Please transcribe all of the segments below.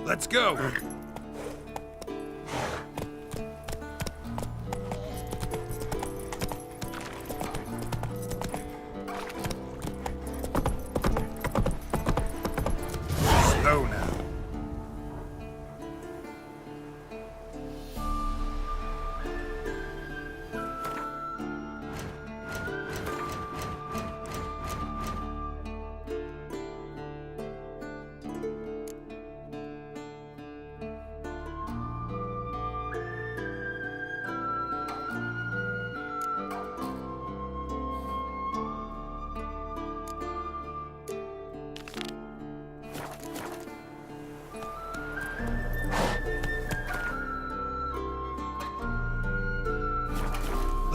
Let's go! Slow now.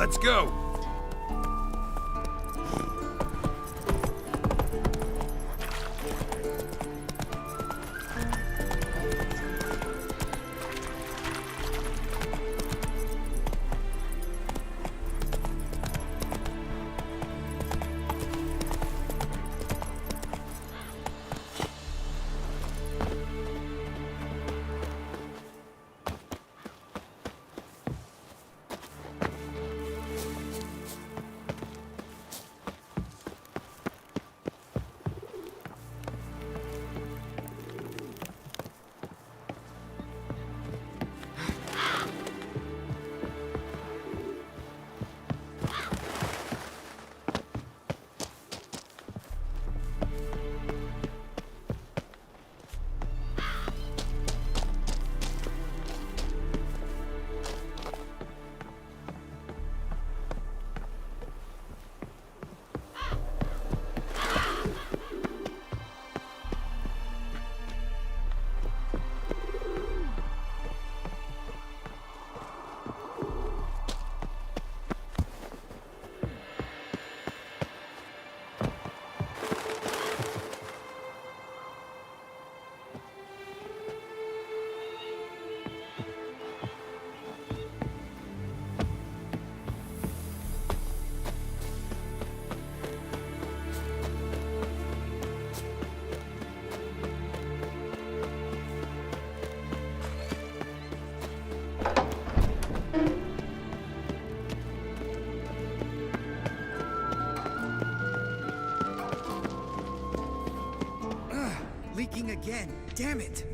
Let's go! Leaking again. Damn it!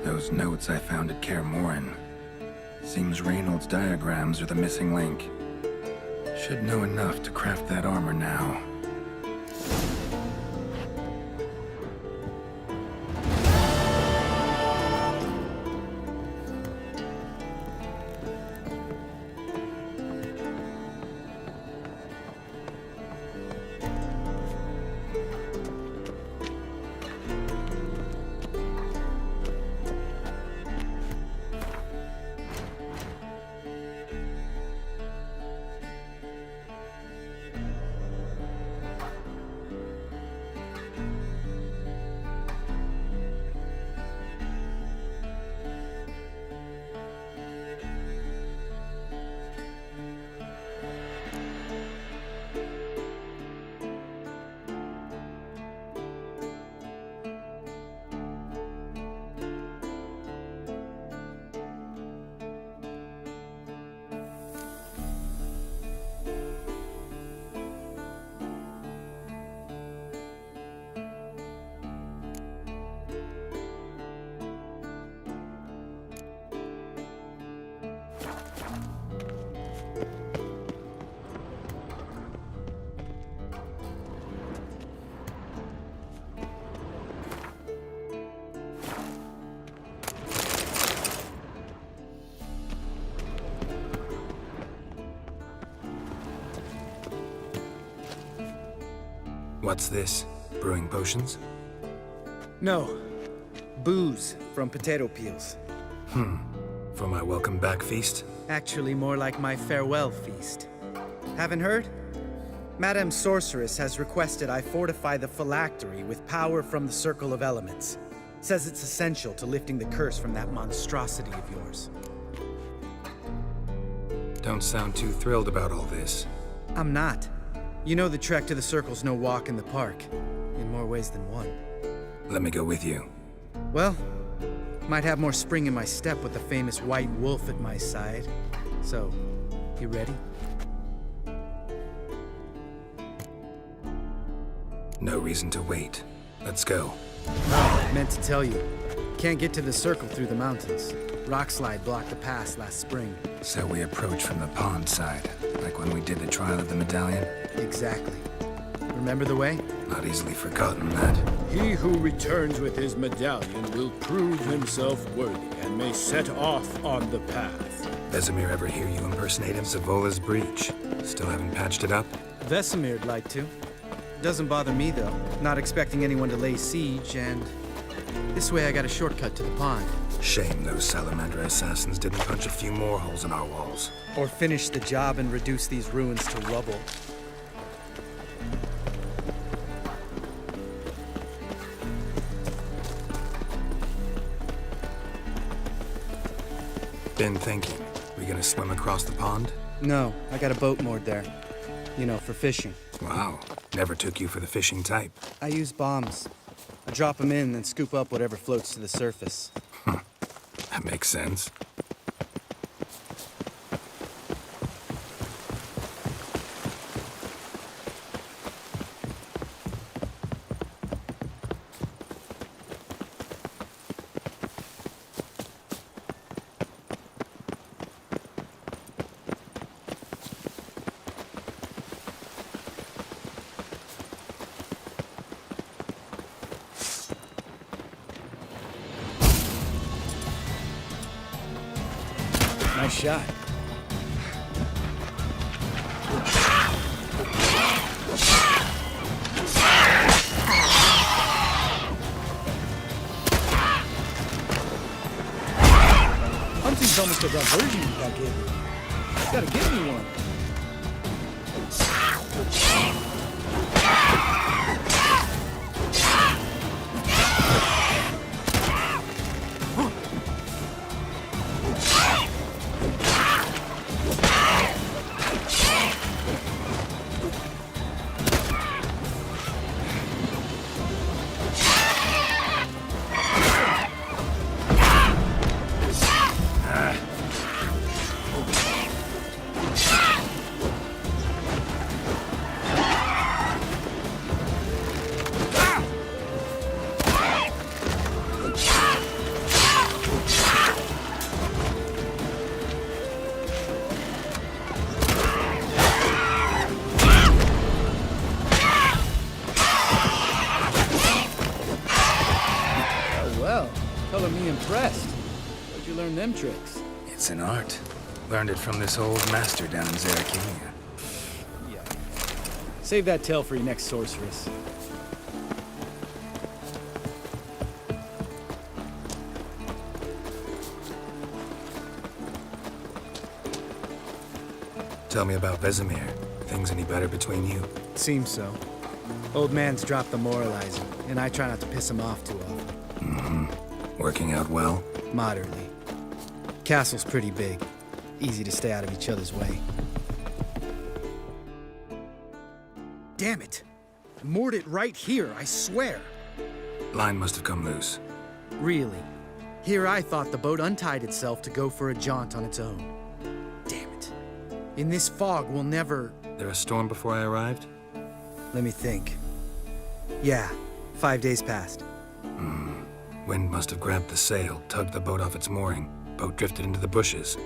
Those notes I found at Kaer Morhen. Seems Reynold's diagrams are the missing link. Should know enough to craft that armor now. What's this? Brewing potions? No. Booze from potato peels. For my welcome back feast? Actually, more like my farewell feast. Haven't heard? Madame Sorceress has requested I fortify the phylactery with power from the Circle of Elements. Says it's essential to lifting the curse from that monstrosity of yours. Don't sound too thrilled about all this. I'm not. You know the trek to the Circle's no walk in the park. In more ways than one. Let me go with you. Well, might have more spring in my step with the famous white wolf at my side. So, you ready? No reason to wait. Let's go. Meant to tell you. Can't get to the Circle through the mountains. Rockslide blocked the pass last spring. So we approach from the pond side, like when we did the trial of the medallion? Exactly. Remember the way? Not easily forgotten, that. He who returns with his medallion will prove himself worthy and may set off on the path. Vesemir ever hear you impersonate him? Savola's breach. Still haven't patched it up? Vesemir'd like to. Doesn't bother me, though. Not expecting anyone to lay siege, and... this way I got a shortcut to the pond. Shame those Salamander assassins didn't punch a few more holes in our walls. Or finish the job and reduce these ruins to rubble. Been thinking. We gonna swim across the pond? No, I got a boat moored there. You know, for fishing. Wow. Never took you for the fishing type. I use bombs. I drop them in, then scoop up whatever floats to the surface. That makes sense. Nice shot. Hunting's almost a diversion you got given. You gotta give me one. Color me impressed. Where'd you learn them tricks? It's an art. Learned it from this old master down in Zarakinia. Yeah. Save that tale for your next sorceress. Tell me about Vesemir. Things any better between you? Seems so. Old man's dropped the moralizing, and I try not to piss him off too often. Working out well? Moderately. Castle's pretty big. Easy to stay out of each other's way. Damn it! I moored it right here, I swear! Line must have come loose. Really? Here I thought the boat untied itself to go for a jaunt on its own. Damn it. In this fog, we'll never... There a storm before I arrived? Let me think. Yeah, 5 days passed. Wind must have grabbed the sail, tugged the boat off its mooring. Boat drifted into the bushes.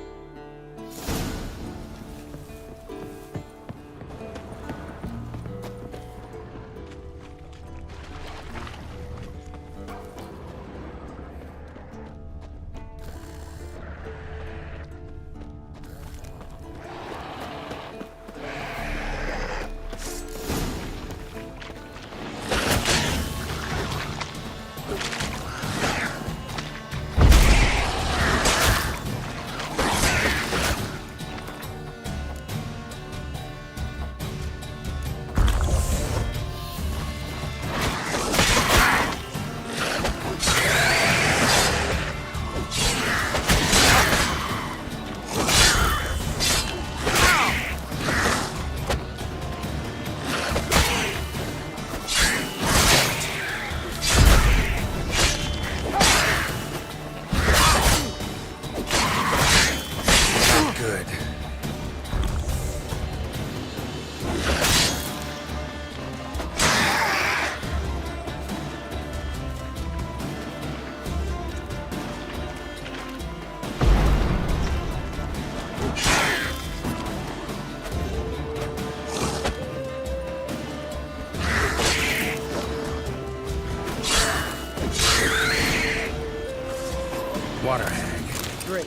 water hag. Great.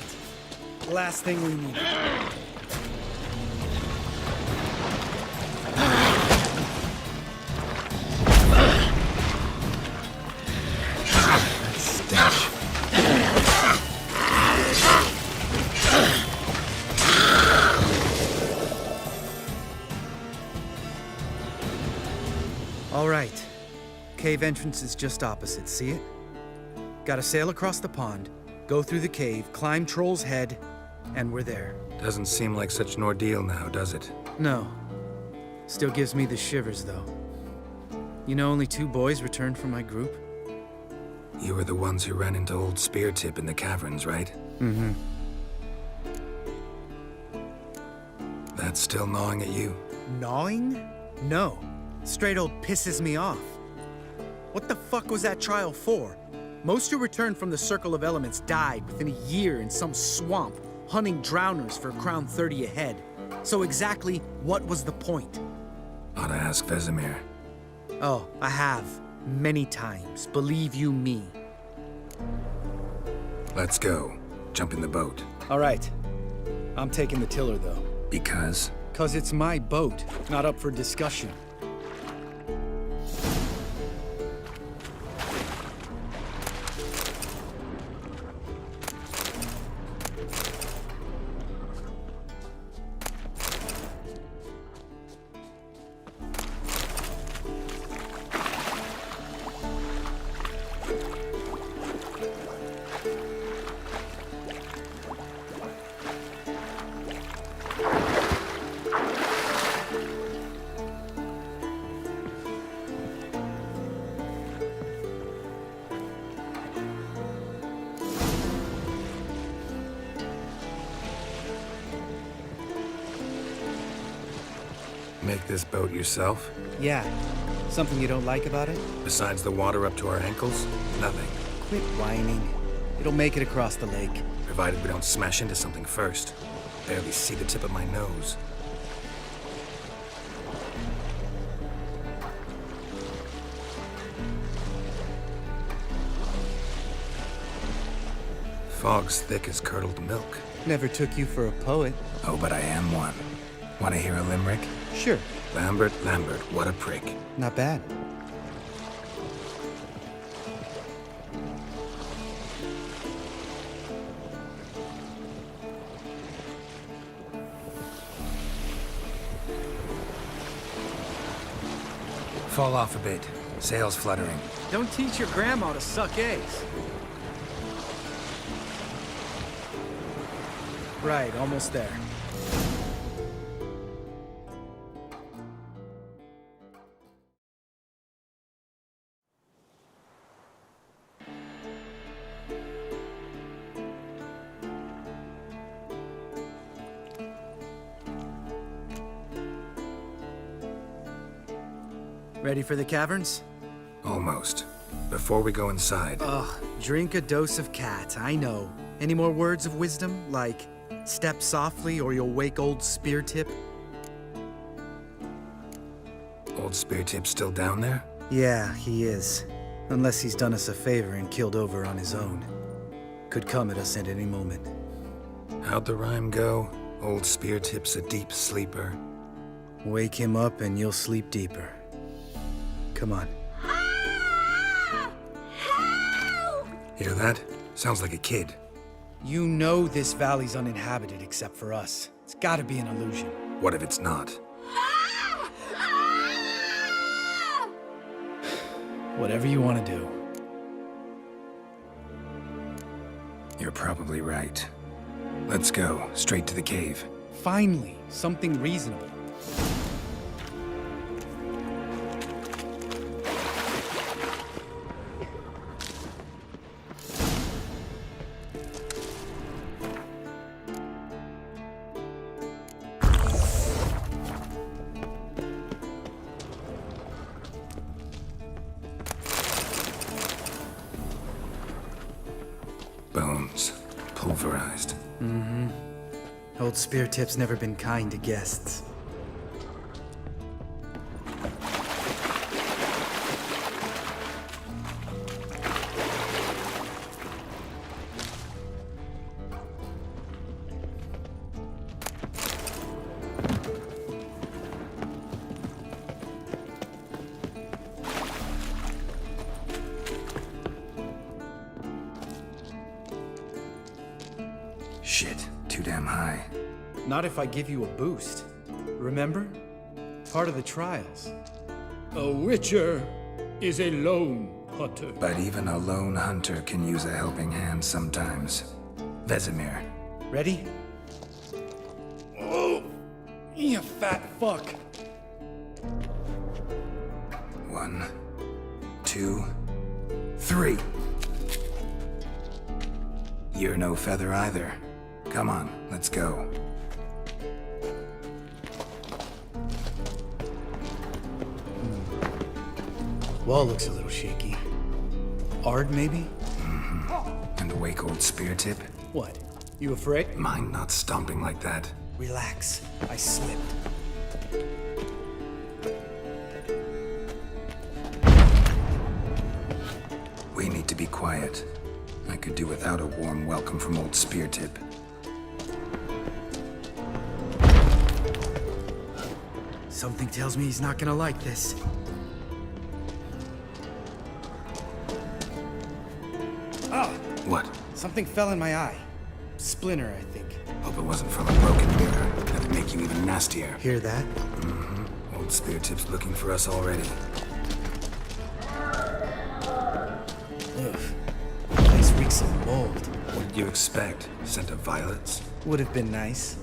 Last thing we need. Stench. All right. Cave entrance is just opposite, see it? Gotta sail across the pond, go through the cave, climb Troll's Head, and we're there. Doesn't seem like such an ordeal now, does it? No. Still gives me the shivers, though. You know, only 2 boys returned from my group? You were the ones who ran into old Speartip in the caverns, right? Mm-hmm. That's still gnawing at you? Gnawing? No. Straight old pisses me off. What the fuck was that trial for? Most who returned from the Circle of Elements died within a year in some swamp, hunting drowners for Crown 30 a head. So exactly what was the point? Ought to ask Vesemir. Oh, I have. Many times, believe you me. Let's go. Jump in the boat. All right. I'm taking the tiller, though. Because? 'Cause it's my boat, not up for discussion. Make this boat yourself? Yeah. Something you don't like about it? Besides the water up to our ankles? Nothing. Quit whining. It'll make it across the lake. Provided we don't smash into something first. Barely see the tip of my nose. Fog's thick as curdled milk. Never took you for a poet. Oh, but I am one. Want to hear a limerick? Sure. Lambert, Lambert, what a prick. Not bad. Fall off a bit. Sails fluttering. Don't teach your grandma to suck eggs. Right, almost there. Ready for the caverns? Almost. Before we go inside, Ugh, drink a dose of cat, I know. Any more words of wisdom, like, step softly or you'll wake old Speartip? old Speartip's still down there? Yeah, he is. Unless he's done us a favor and killed over on his own. Could come at us at any moment. How'd the rhyme go? Old Speartip's a deep sleeper. Wake him up and you'll sleep deeper. Come on. Hear that? Sounds like a kid. You know this valley's uninhabited except for us. It's gotta be an illusion. What if it's not? Whatever you want to do. You're probably right. Let's go, straight to the cave. Finally, something reasonable. Bones, pulverized. Mm-hmm. Old Speartip's never been kind to guests. Shit, too damn high. Not if I give you a boost. Remember? Part of the trials. A witcher is a lone hunter. But even a lone hunter can use a helping hand sometimes. Vesemir. Ready? Oh, you fat fuck. 1, 2, 3. You're no feather either. Come on, let's go. Wall looks a little shaky. Ard, maybe? And a wake old spear tip? What? You afraid? Mine not stomping like that. Relax. I slipped. We need to be quiet. I could do without a warm welcome from old spear tip. Something tells me he's not gonna like this. Ah! What? Something fell in my eye. Splinter, I think. Hope it wasn't from a broken mirror. That'd make you even nastier. Hear that? Old spear tip's looking for us already. Ugh. Place reeks of mold. What did you expect? Scent of violets? Would have been nice.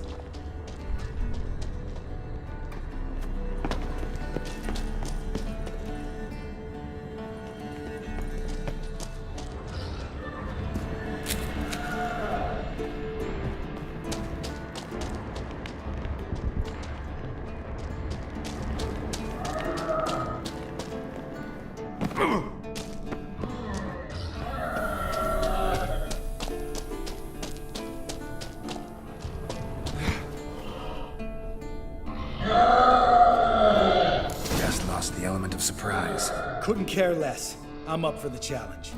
Just lost the element of surprise. Couldn't care less. I'm up for the challenge.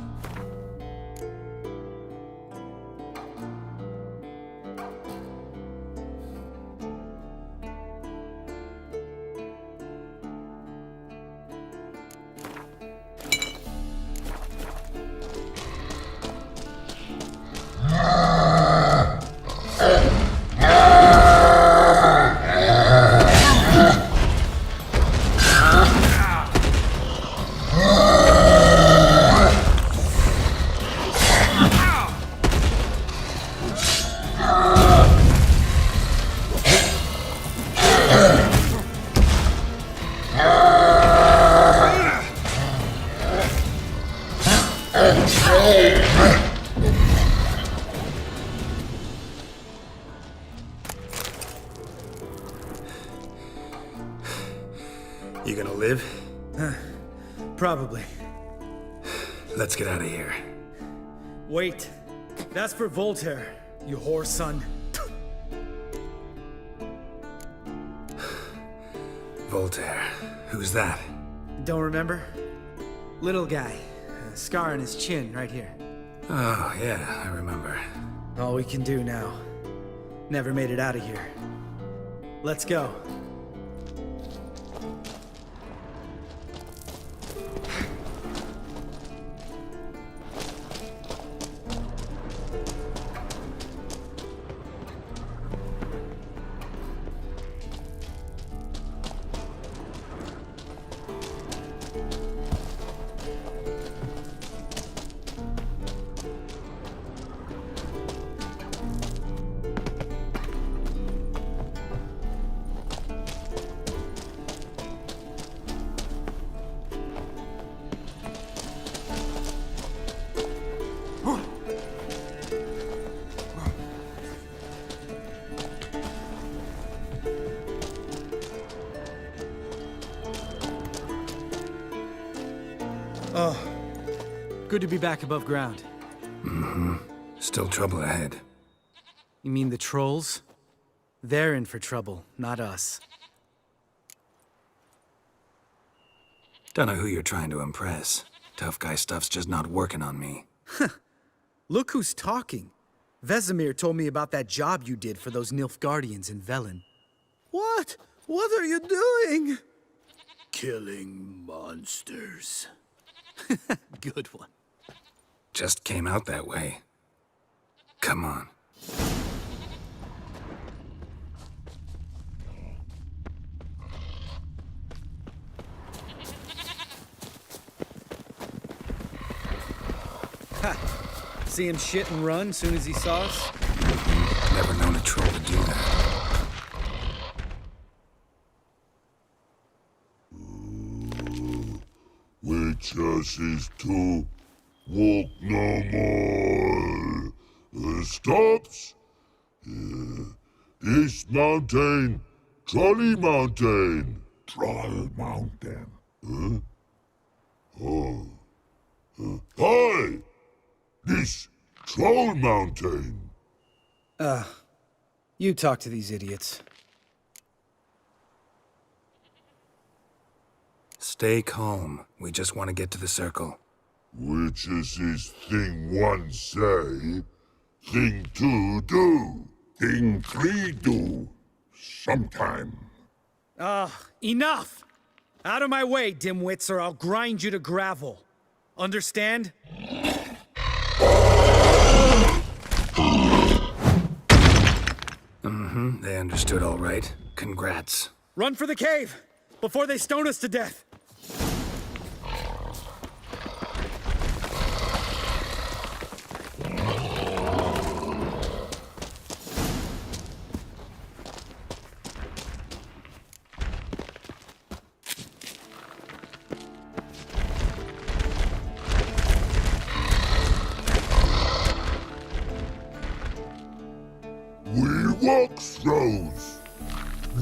You gonna live? Probably. Let's get out of here. Wait. That's for Voltaire, you whore son. Voltaire. Who's that? Don't remember? Little guy. A scar on his chin, right here. Oh, yeah, I remember. All we can do now. Never made it out of here. Let's go. Oh, good to be back above ground. Still trouble ahead. You mean the trolls? They're in for trouble, not us. Don't know who you're trying to impress. Tough guy stuff's just not working on me. Look who's talking. Vesemir told me about that job you did for those Nilfgaardians in Velen. What? What are you doing? Killing monsters. Good one. Just came out that way. Come on. See him shit and run soon as he saw us? Never known a troll to do that. Witches is to walk no more. Stops. This mountain, Trolley Mountain. Troll Mountain. Huh? Oh. Hi! This Troll Mountain. You talk to these idiots. Stay calm. We just want to get to the circle. Witches is thing one say, thing two do, thing three do, sometime. Enough! Out of my way, dimwits, or I'll grind you to gravel. Understand? They understood all right. Congrats. Run for the cave! Before they stone us to death! We walk throws.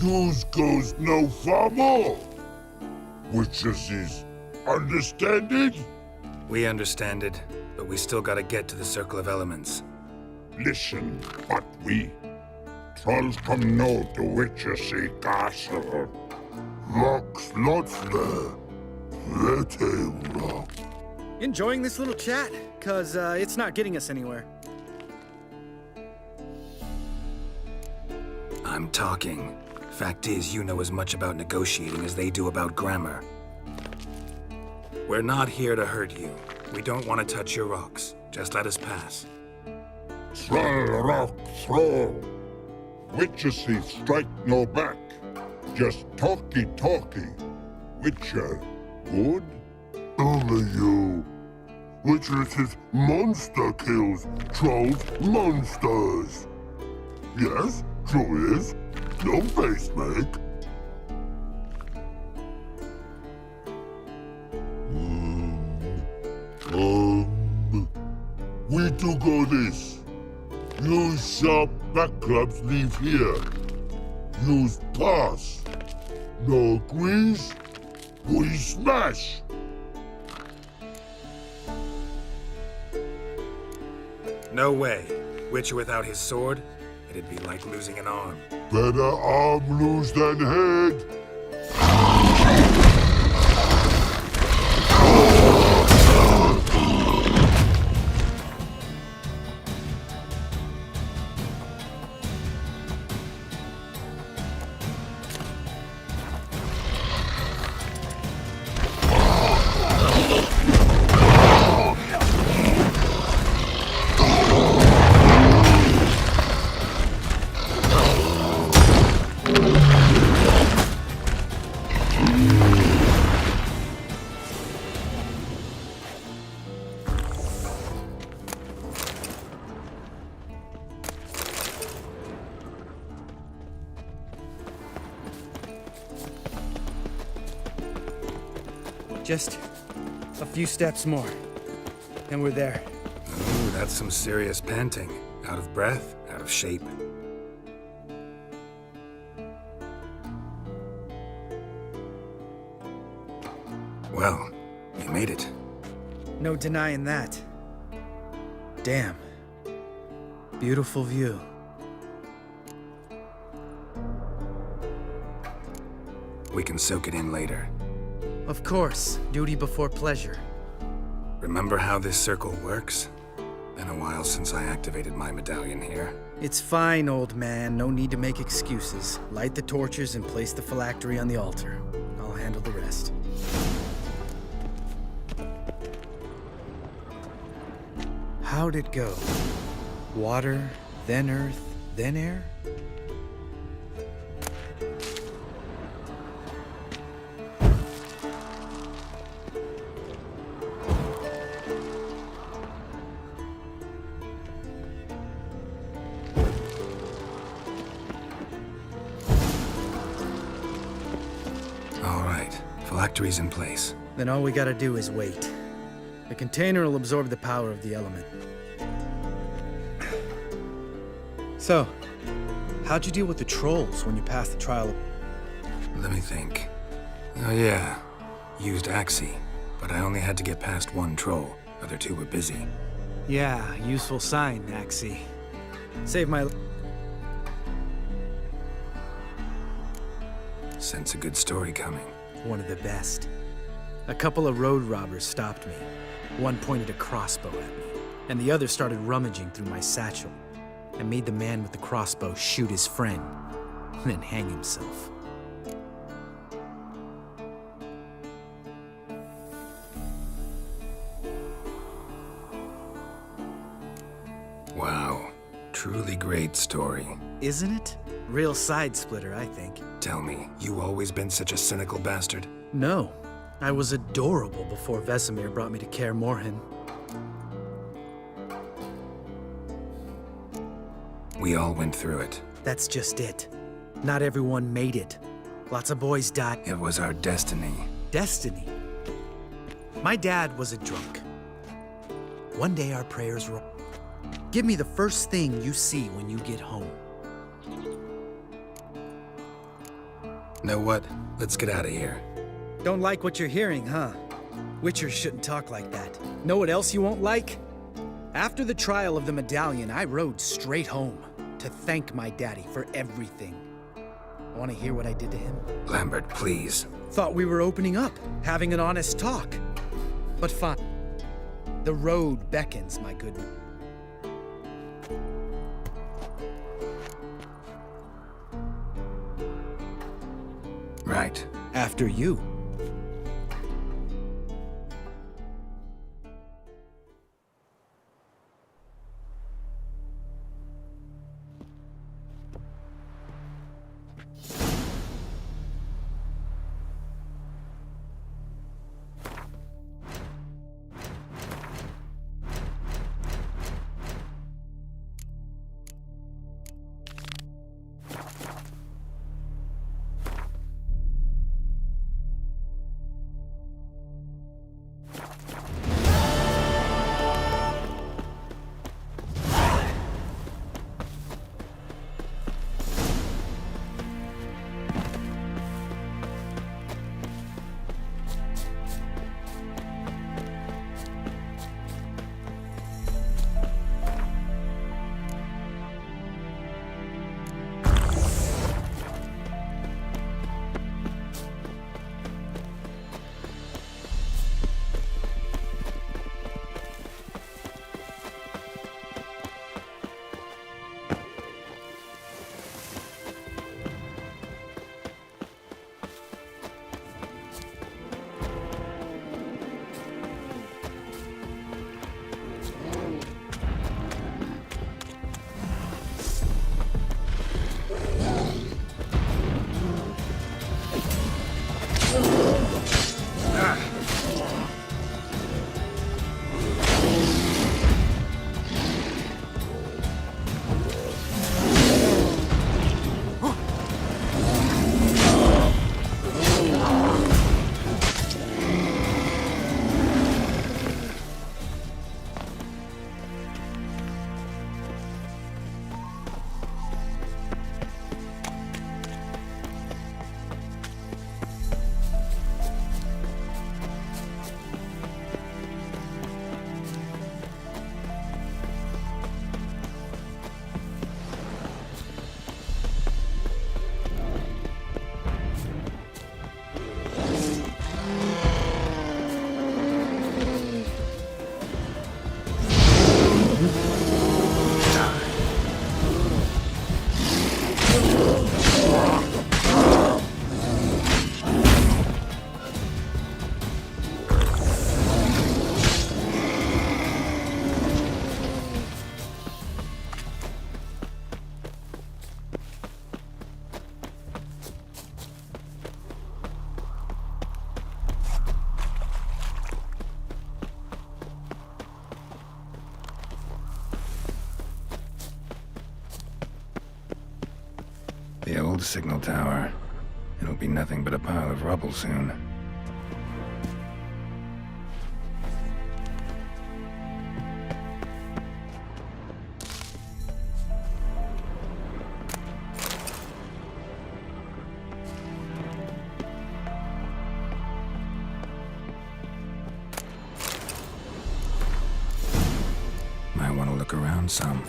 News goes no far more. Witches is understanding? We understand it, but we still gotta get to the Circle of Elements. Listen, but we trolls come know the witches see castle. Rocks lots there. Pretty rock. Enjoying this little chat? Cause, it's not getting us anywhere. I'm talking. Fact is, you know as much about negotiating as they do about grammar. We're not here to hurt you. We don't want to touch your rocks. Just let us pass. Troll rock throw. Witches see strike no back. Just talky. Witcher, good? Only you. Witches is monster kills. Trolls monsters. Yes, true is. No face make. We do go this. Use sharp backups leave here. Use pass. No grease. We smash. No way. Witcher without his sword? It'd be like losing an arm. Better arm lose than head. Just a few steps more, and we're there. Ooh, that's some serious panting. Out of breath, out of shape. Well, we made it. No denying that. Damn. Beautiful view. We can soak it in later. Of course, duty before pleasure. Remember how this circle works? Been a while since I activated my medallion here. It's fine, old man. No need to make excuses. Light the torches and place the phylactery on the altar. I'll handle the rest. How'd it go? Water, then earth, then air? All right. Phylactery's in place. Then all we gotta do is wait. The container will absorb the power of the element. So, how'd you deal with the trolls when you passed the trial? Let me think. Oh yeah. Used Axie, but I only had to get past one troll. Other two were busy. Yeah, useful sign, Axie. Save my... Sense a good story coming. One of the best. A couple of road robbers stopped me. One pointed a crossbow at me, and the other started rummaging through my satchel. I made the man with the crossbow shoot his friend, and then hang himself. Wow. Truly great story. Isn't it? Real side splitter, I think. Tell me, you always been such a cynical bastard? No. I was adorable before Vesemir brought me to Kaer Morhen. We all went through it. That's just it. Not everyone made it. Lots of boys died. It was our destiny. Destiny. My dad was a drunk. One day our prayers were... Give me the first thing you see when you get home. Know what? Let's get out of here. Don't like what you're hearing, huh? Witchers shouldn't talk like that. Know what else you won't like? After the trial of the medallion, I rode straight home to thank my daddy for everything. Want to hear what I did to him? Lambert, please. Thought we were opening up, having an honest talk. But fine. The road beckons, my good man. Right. After you. The old signal tower. It'll It'll be nothing but a pile of rubble soon. Might want to look around some.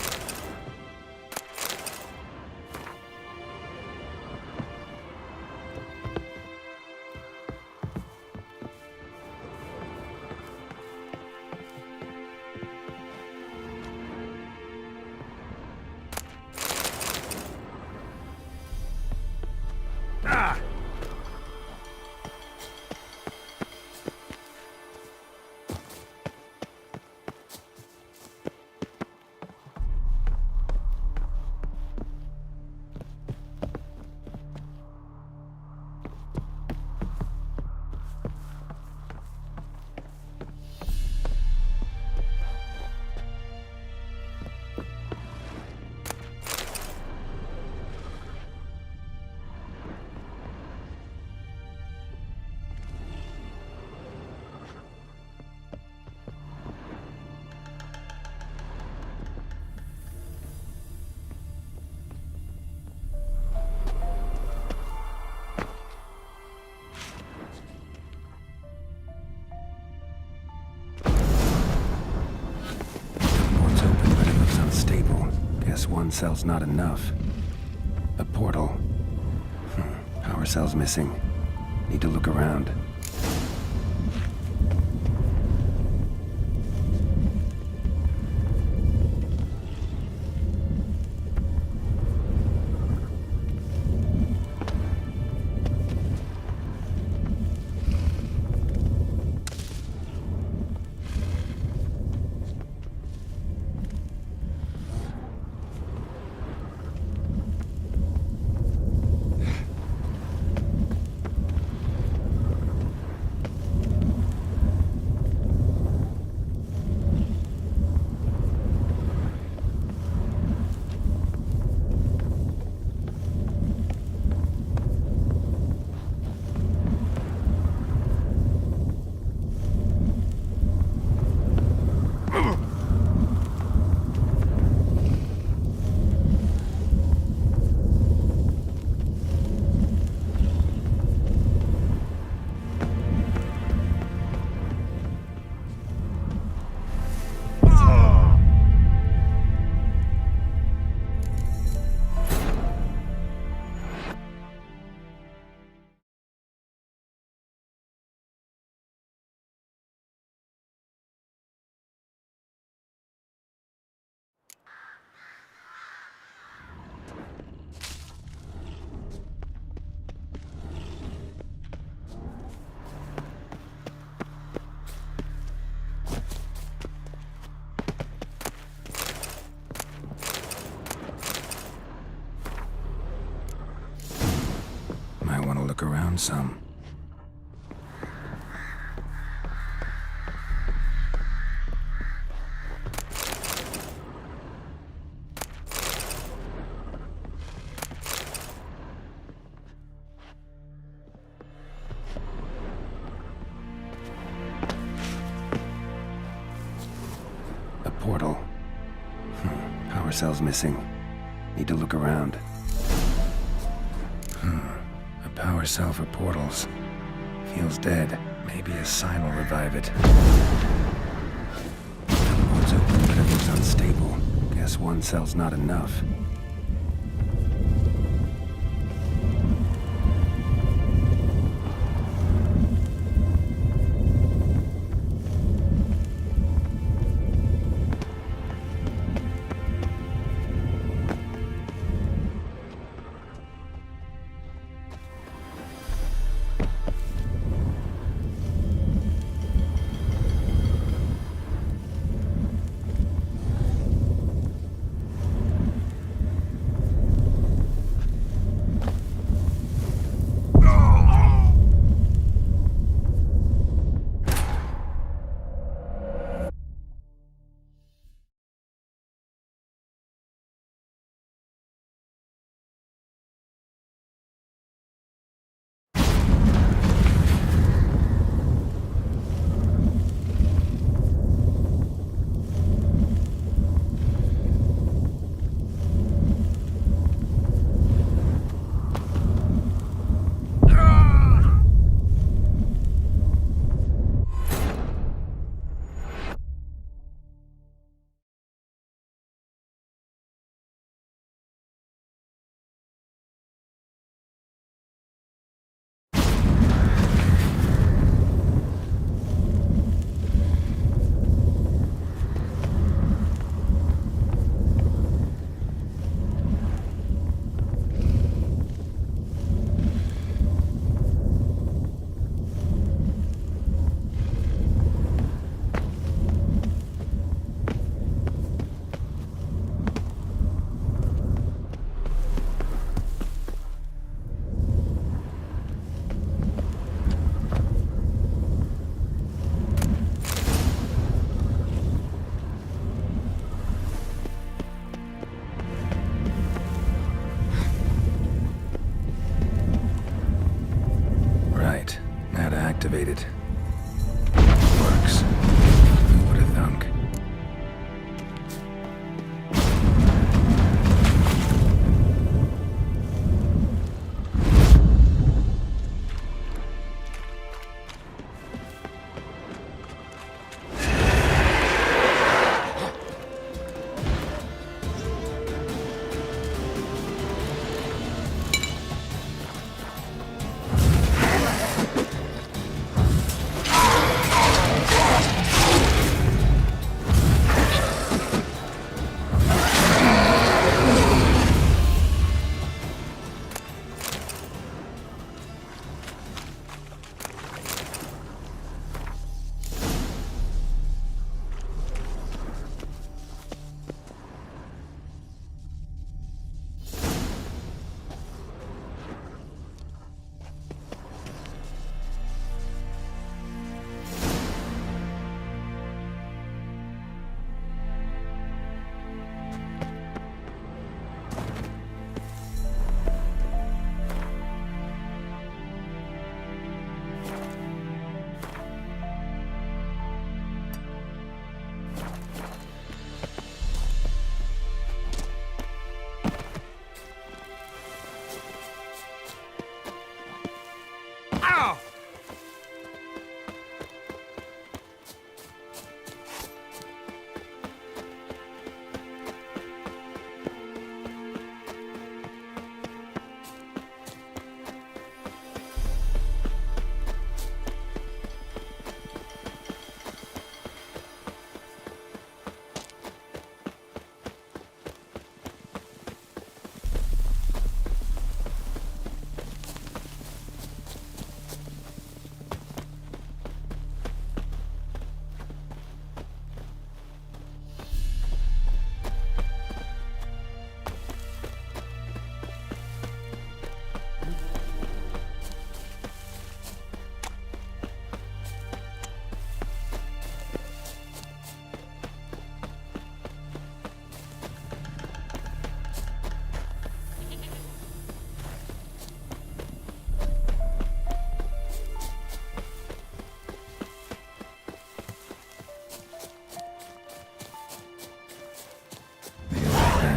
One cell's not enough. A portal. Power cell's missing. Need to look around. Look around some. A portal. Power cell's missing. Need to look around. Power cell for portals. Feels dead. Maybe a sign will revive it. One's open, but it looks unstable. Guess one cell's not enough. activated. Works. Who would have thunk?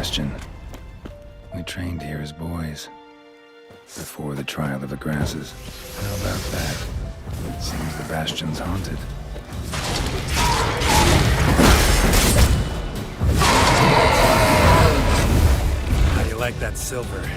Bastion. We trained here as boys. Before the trial of the grasses. How about that? Seems the Bastion's haunted. How do you like that silver?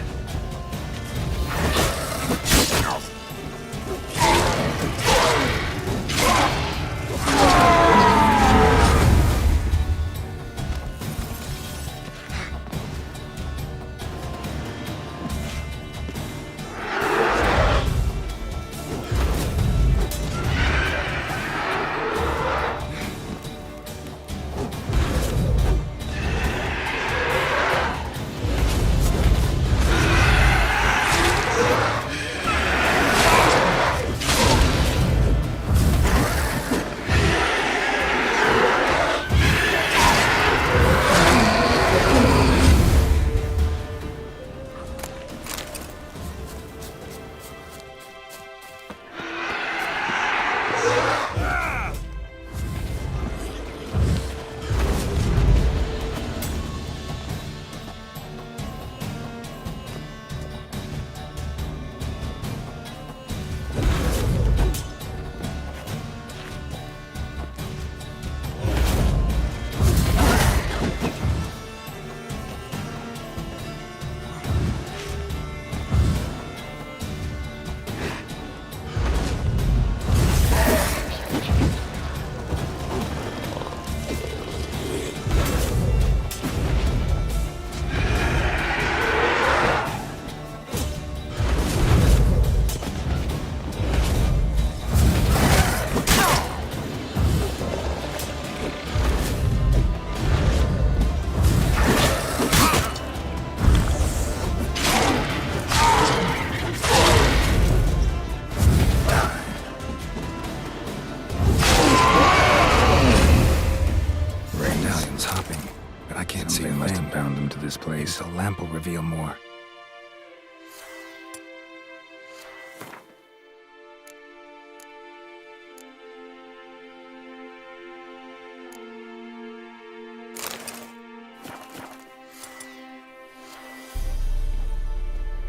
This place. A lamp will reveal more.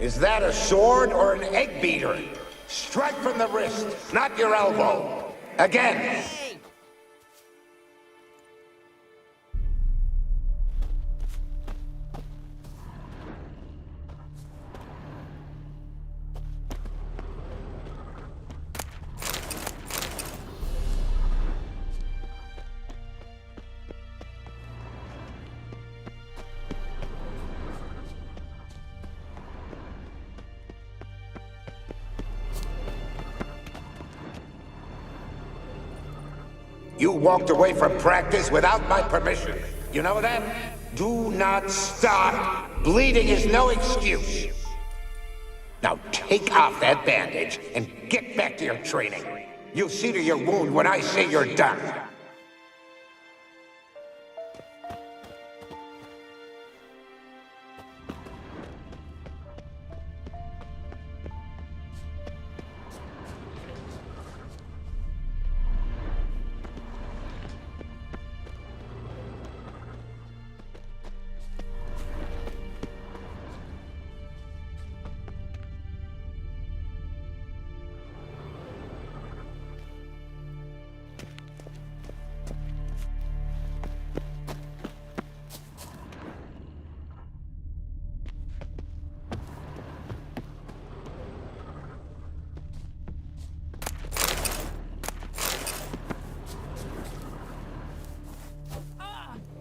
Is that a sword or an egg beater? Strike from the wrist, not your elbow. Again. You walked away from practice without my permission. You know that? Do not stop. Bleeding is no excuse. Now take off that bandage and get back to your training. You'll see to your wound when I say you're done.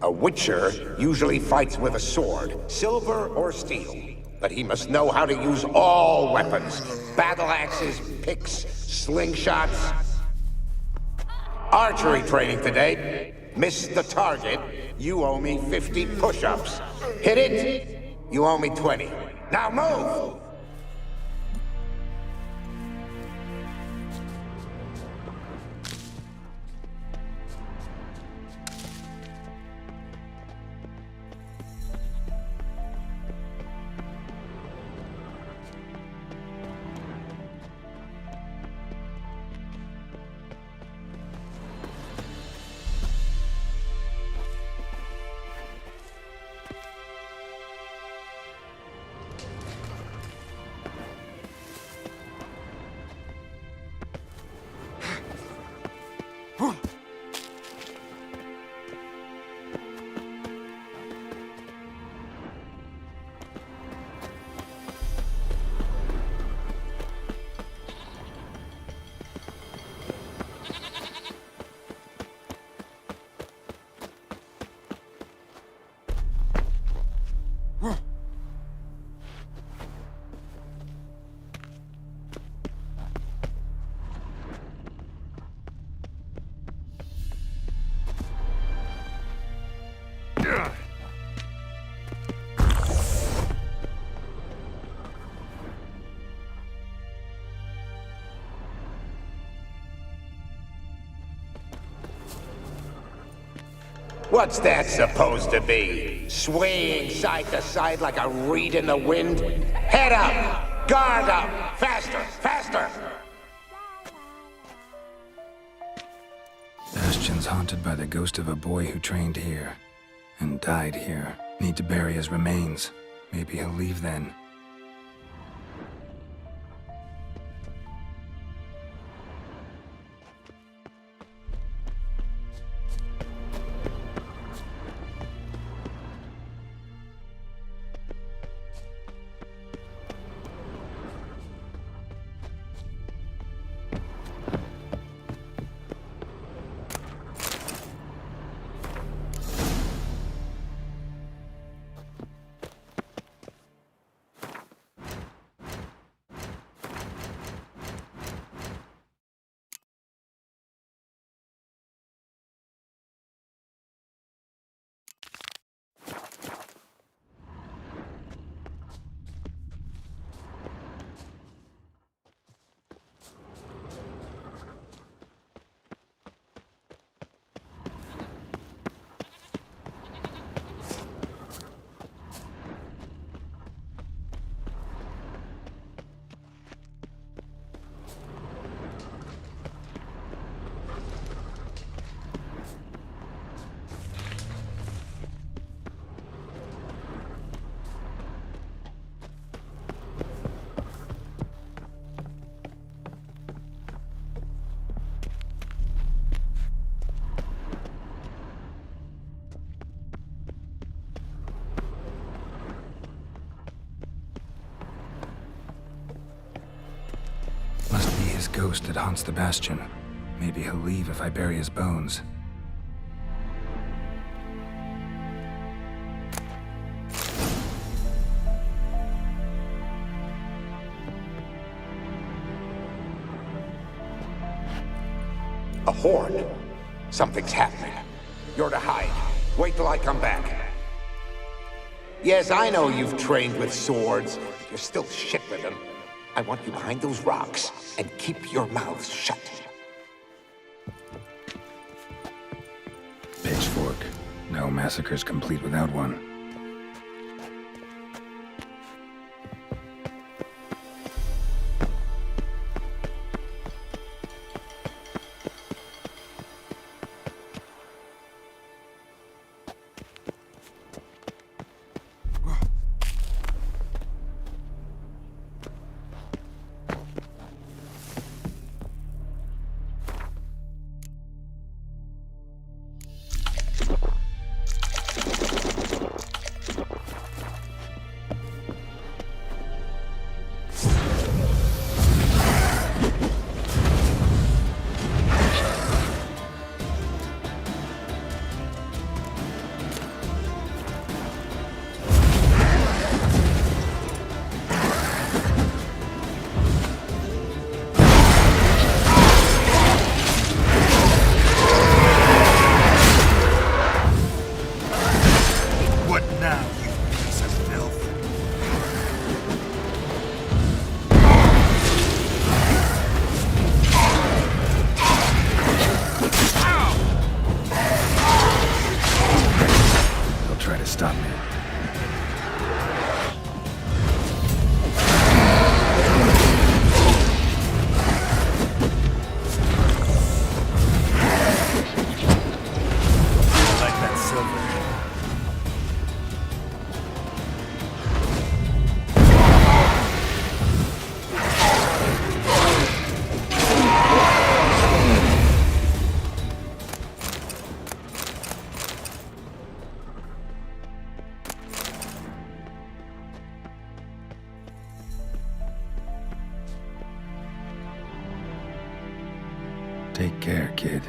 A Witcher usually fights with a sword, silver or steel. But he must know how to use all weapons. Battle axes, picks, slingshots. Archery training today. Missed the target, you owe me 50 push-ups. Hit it, you owe me 20. Now move! What's that supposed to be? Swaying side to side like a reed in the wind? Head up! Guard up! Faster! Faster! Bastion's haunted by the ghost of a boy who trained here and died here. Need to bury his remains. Maybe he'll leave then. ghost that haunts the Bastion. Maybe he'll leave if I bury his bones. A horde. Something's happening. You're to hide. Wait till I come back. Yes, I know you've trained with swords, but you're still shit with them. I want you behind those rocks, and keep your mouths shut. Pitchfork. No massacre's complete without one. Take care, kid.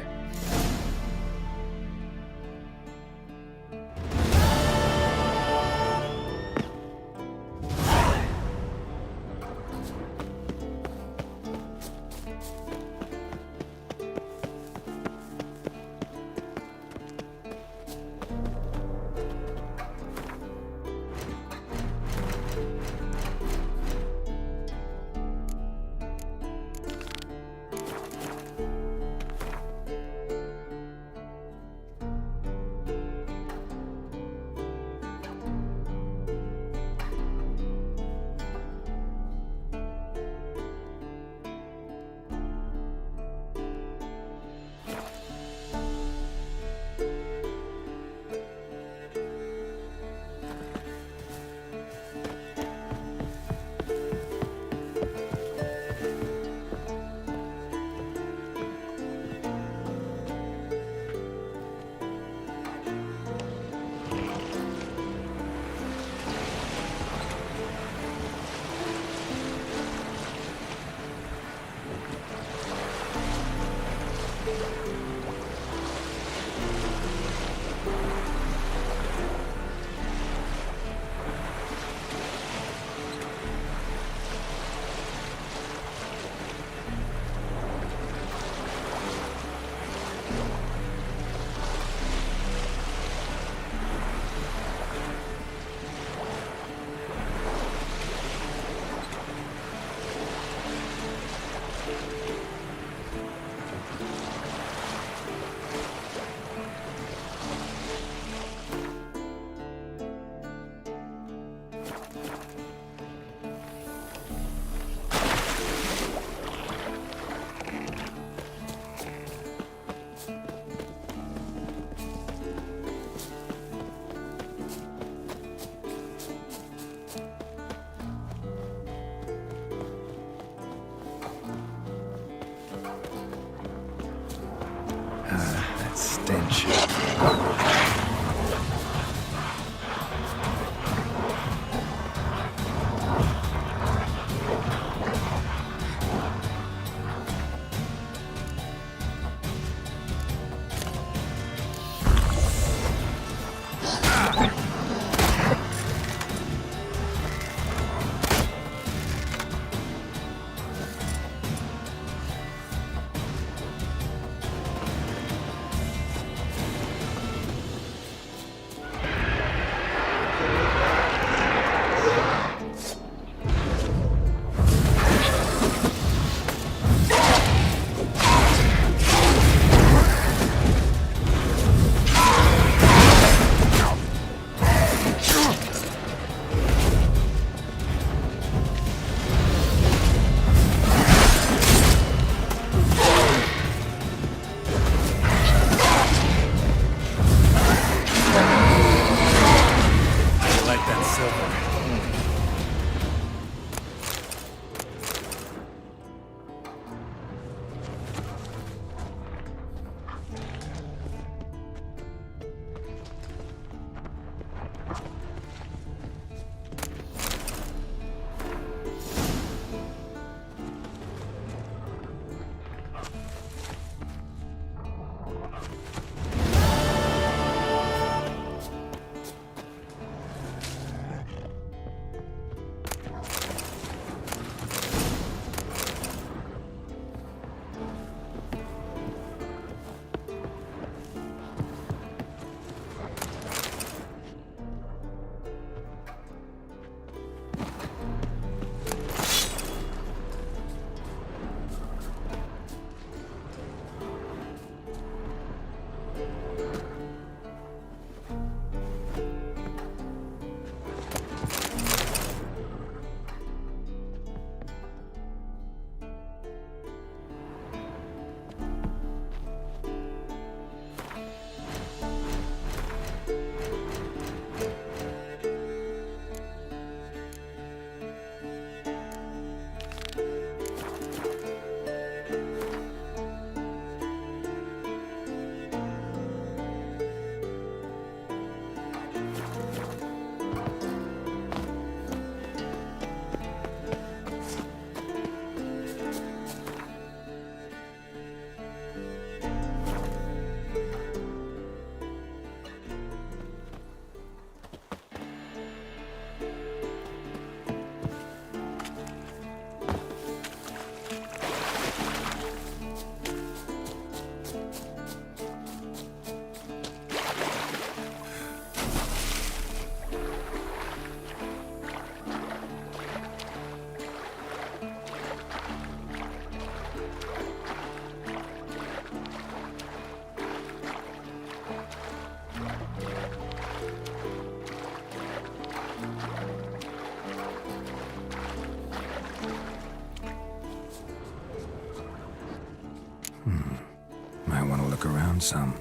Stench. Might want to look around some.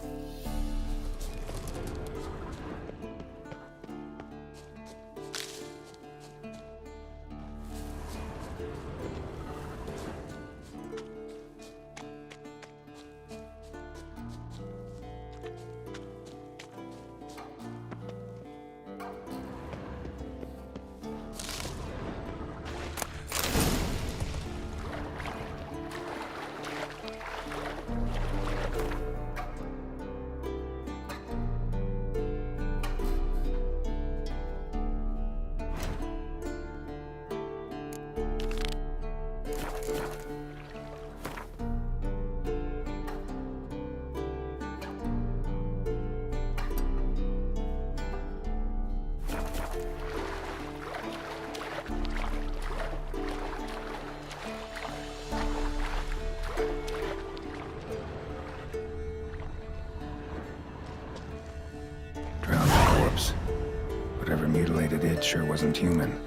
Whatever mutilated it sure wasn't human.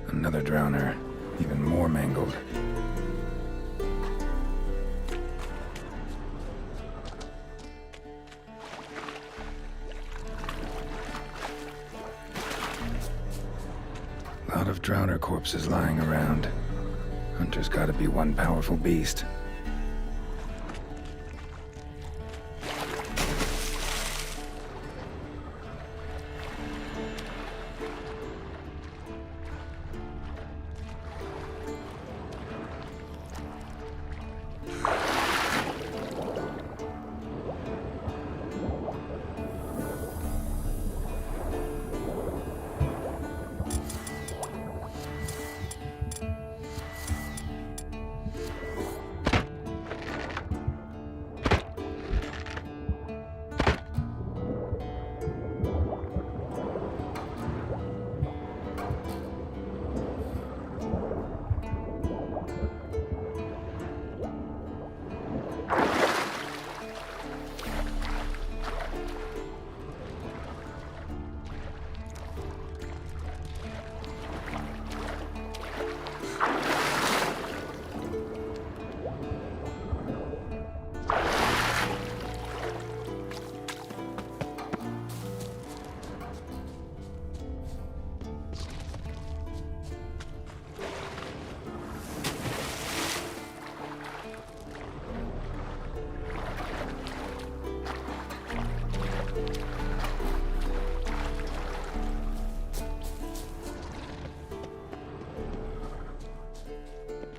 Another drowner, even more mangled. Lot of drowner corpses lying around. Hunter's gotta be one powerful beast.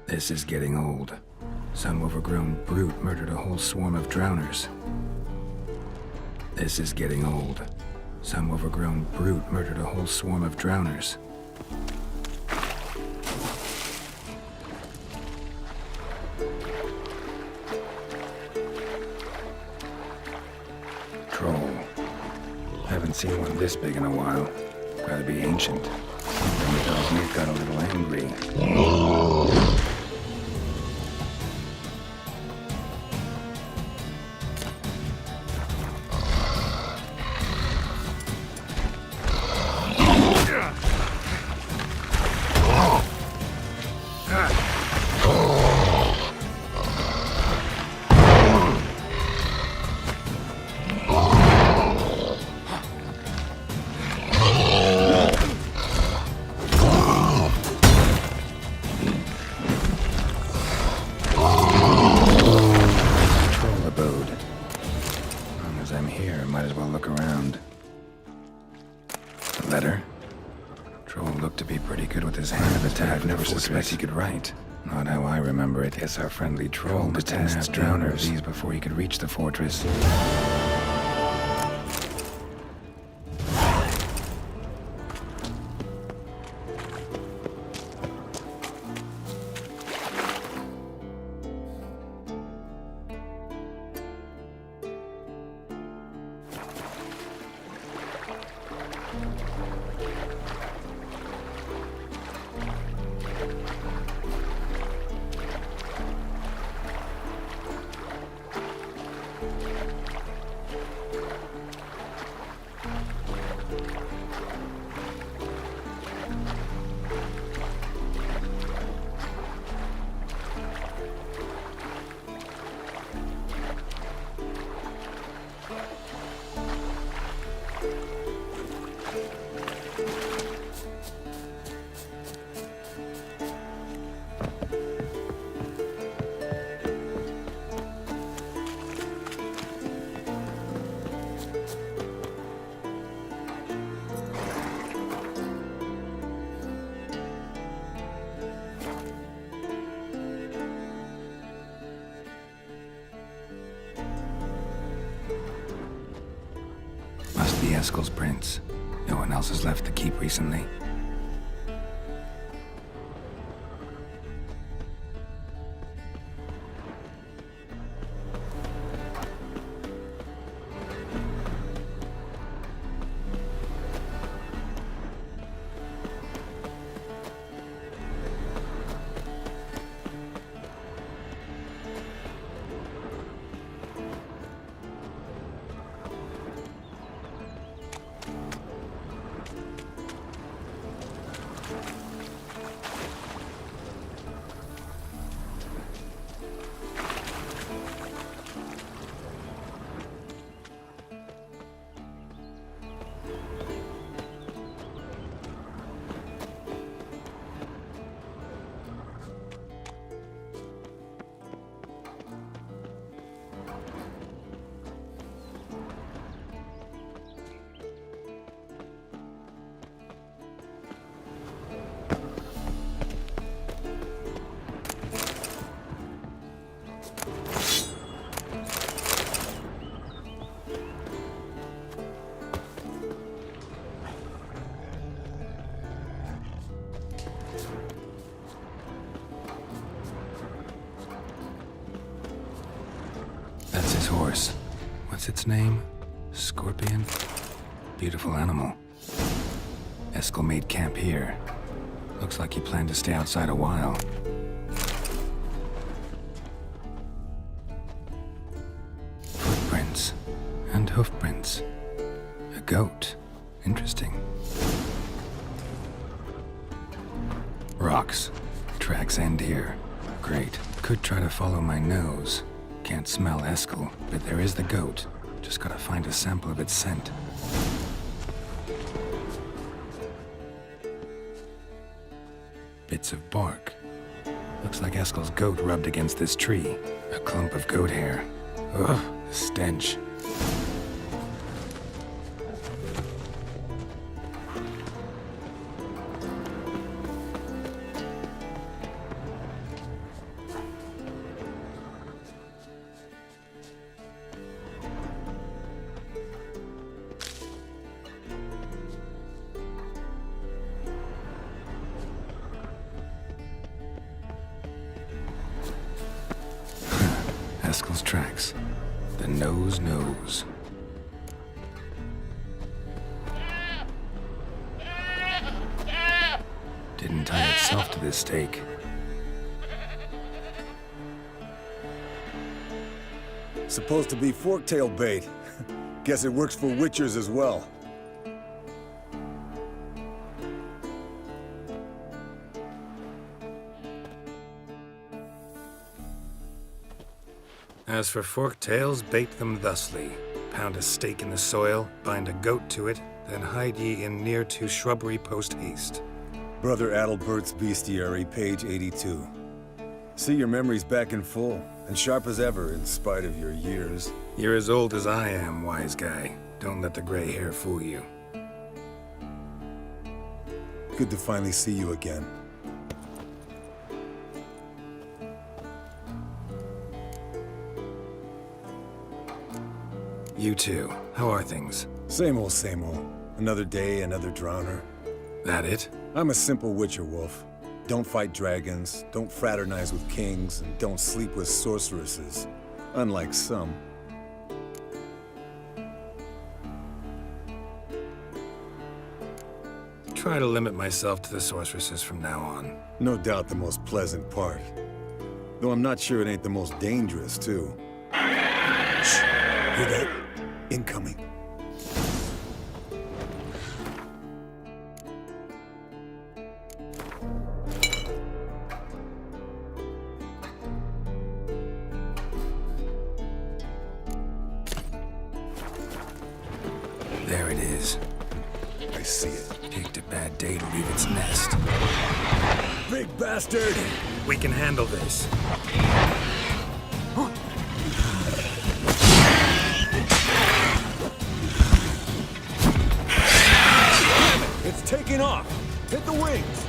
This is getting old. Some overgrown brute murdered a whole swarm of drowners. This is getting old. Some overgrown brute murdered a whole swarm of drowners. Troll. Haven't seen one this big in a while. Gotta be ancient. Something tells me it got a little angry. He could write. Not how I remember it. Guess our friendly troll must have massed drowners these before he could reach the fortress. Eskel's prints. No one else has left the keep recently. That's his horse. What's its name? Scorpion? Beautiful animal. Eskel made camp here. Looks like he planned to stay outside a while. Footprints. And hoofprints. A goat. Interesting. Rocks. Tracks end here. Great. Could try to follow my nose. Can't smell Eskel, but there is the goat. Just gotta find a sample of its scent. Bits of bark. Looks like Eskel's goat rubbed against this tree. A clump of goat hair. Ugh, the stench. Eskel's tracks. The nose knows. Didn't tie itself to this stake. Supposed to be forktail bait. Guess it works for witchers as well. As for forktails, bait them thusly. Pound a stake in the soil, bind a goat to it, then hide ye in near to shrubbery post haste. Brother Adalbert's Bestiary, page 82. See your memories back in full, and sharp as ever in spite of your years. You're as old as I am, wise guy. Don't let the gray hair fool you. Good to finally see you again. You too. How are things? Same old, same old. Another day, another drowner. That it? I'm a simple witcher wolf. Don't fight dragons, don't fraternize with kings, and don't sleep with sorceresses. Unlike some. Try to limit myself to the sorceresses from now on. No doubt the most pleasant part. Though I'm not sure it ain't the most dangerous, too. Shh! Hear that? Incoming. There it is. I see it. Picked a bad day to leave its nest. Big bastard! We can handle this. It's taking off! Hit the wings!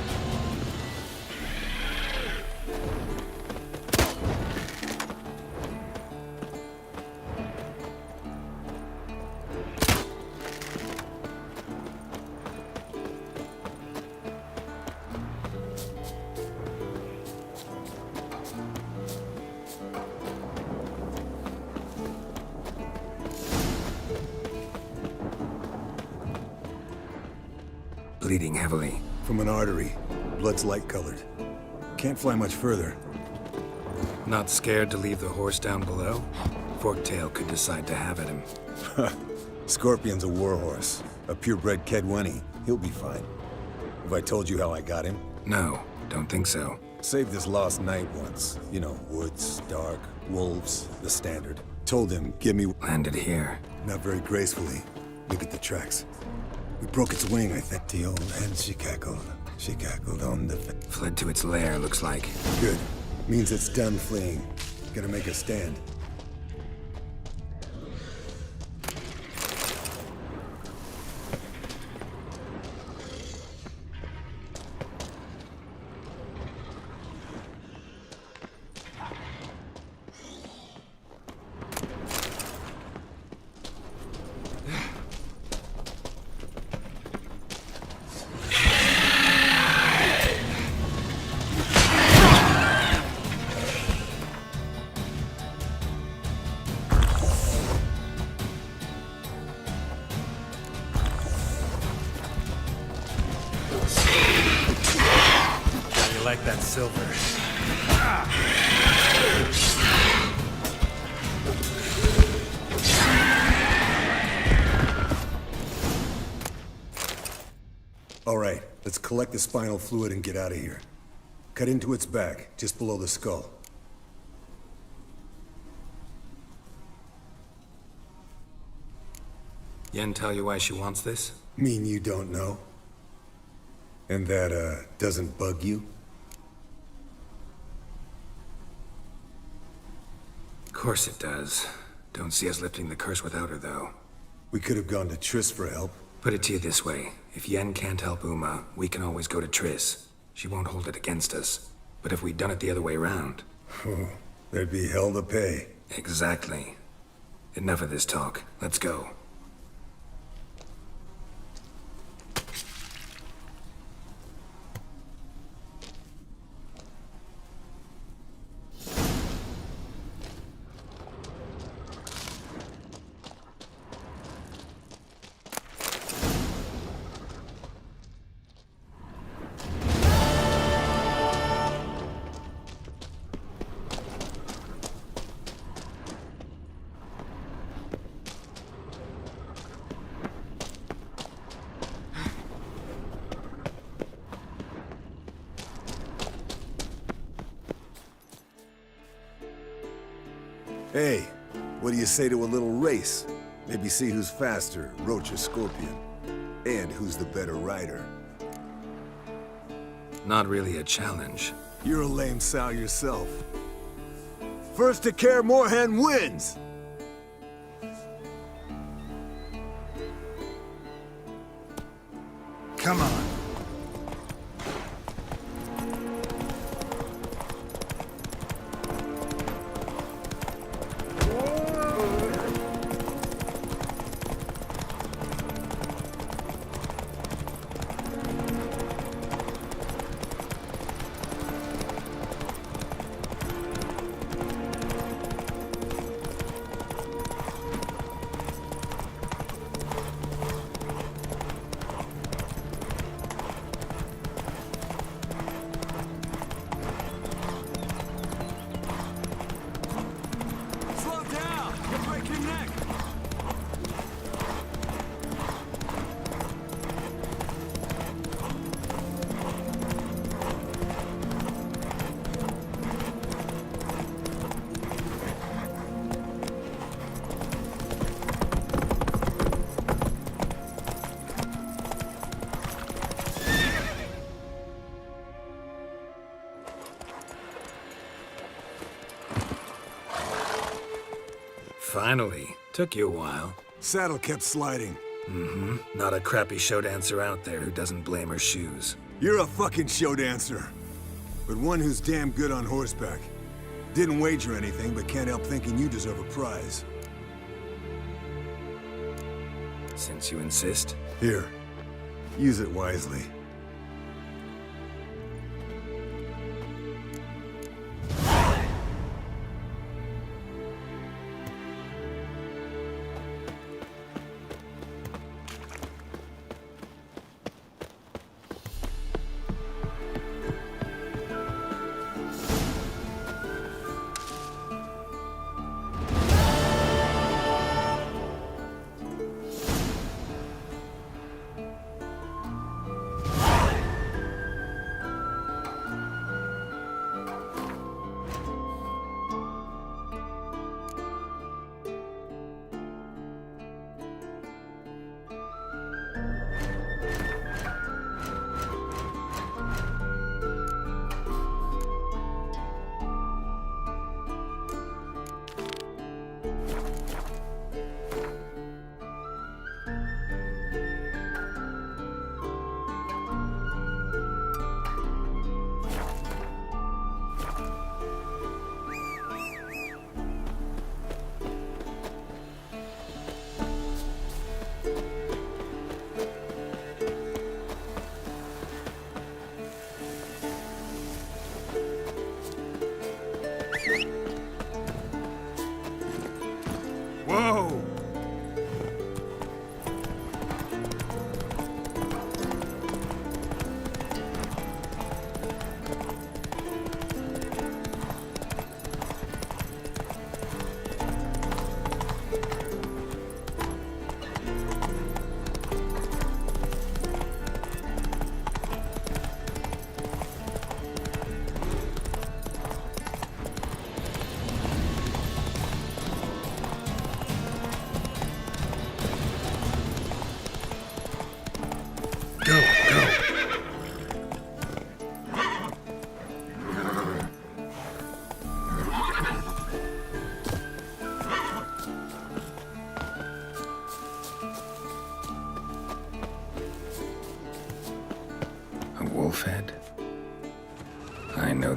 bleeding heavily. From an artery. Blood's light-colored. Can't fly much further. Not scared to leave the horse down below? Forktail could decide to have at him. Scorpion's a warhorse. A purebred Kedwenny. He'll be fine. Have I told you how I got him? No, don't think so. Saved this lost knight once. You know, woods, dark, wolves, the standard. Told him, give me... Landed here. Not very gracefully. Look at the tracks. We broke its wing, I think. The old hen, she cackled. She cackled on the... Fled to its lair, looks like. Good. Means it's done fleeing. Gonna make a stand. You like that silver? All right, let's collect the spinal fluid and get out of here. Cut into its back, just below the skull. Yen tell you why she wants this? Mean you don't know? And that, doesn't bug you? Of course it does. Don't see us lifting the curse without her, though. We could have gone to Triss for help. Put it to you this way. If Yen can't help Uma, we can always go to Triss. She won't hold it against us. But if we'd done it the other way around... Oh, there'd be hell to pay. Exactly. Enough of this talk. Let's go. Hey, what do you say to a little race? Maybe see who's faster, Roach or Scorpion. And who's the better rider. Not really a challenge. You're a lame sow yourself. First to Kaer Morhen wins! Come on. Finally. Took you a while. Saddle kept sliding. Mm-hmm. Not a crappy show dancer out there who doesn't blame her shoes. You're a fucking show dancer. But one who's damn good on horseback. Didn't wager anything, but can't help thinking you deserve a prize. Since you insist. Here. Use it wisely.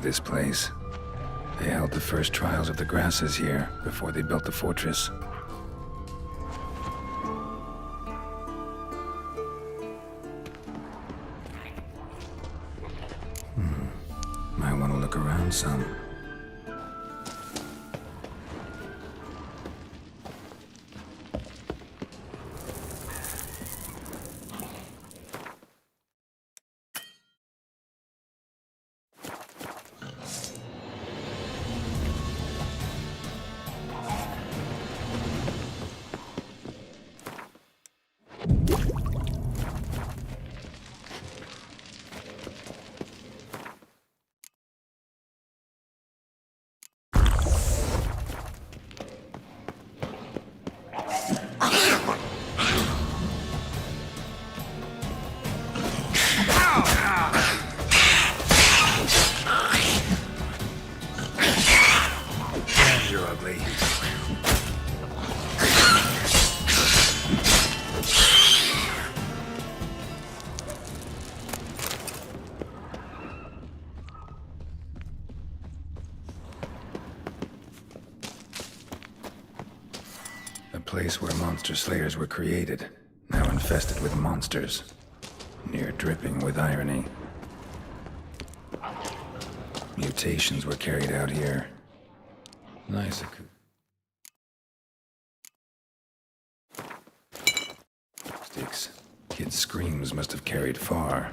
this place. They held the first trials of the grasses here before they built the fortress. Might want to look around some. You're ugly. A place where monster slayers were created, now infested with monsters, near dripping with irony. Mutations were carried out here. Nice. Sticks. Kid's screams must have carried far.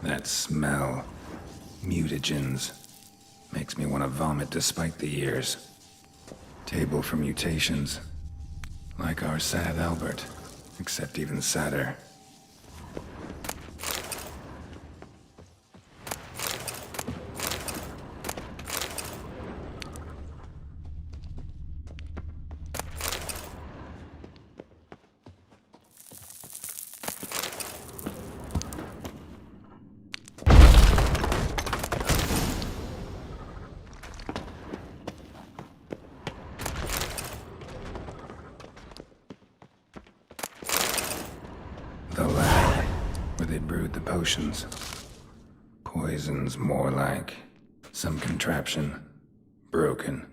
That smell. Mutagens. Makes me want to vomit despite the years. Table for mutations. Like our sad Albert, except even sadder. The lab, where they brewed the potions. Poisons, more like. Some contraption. Broken.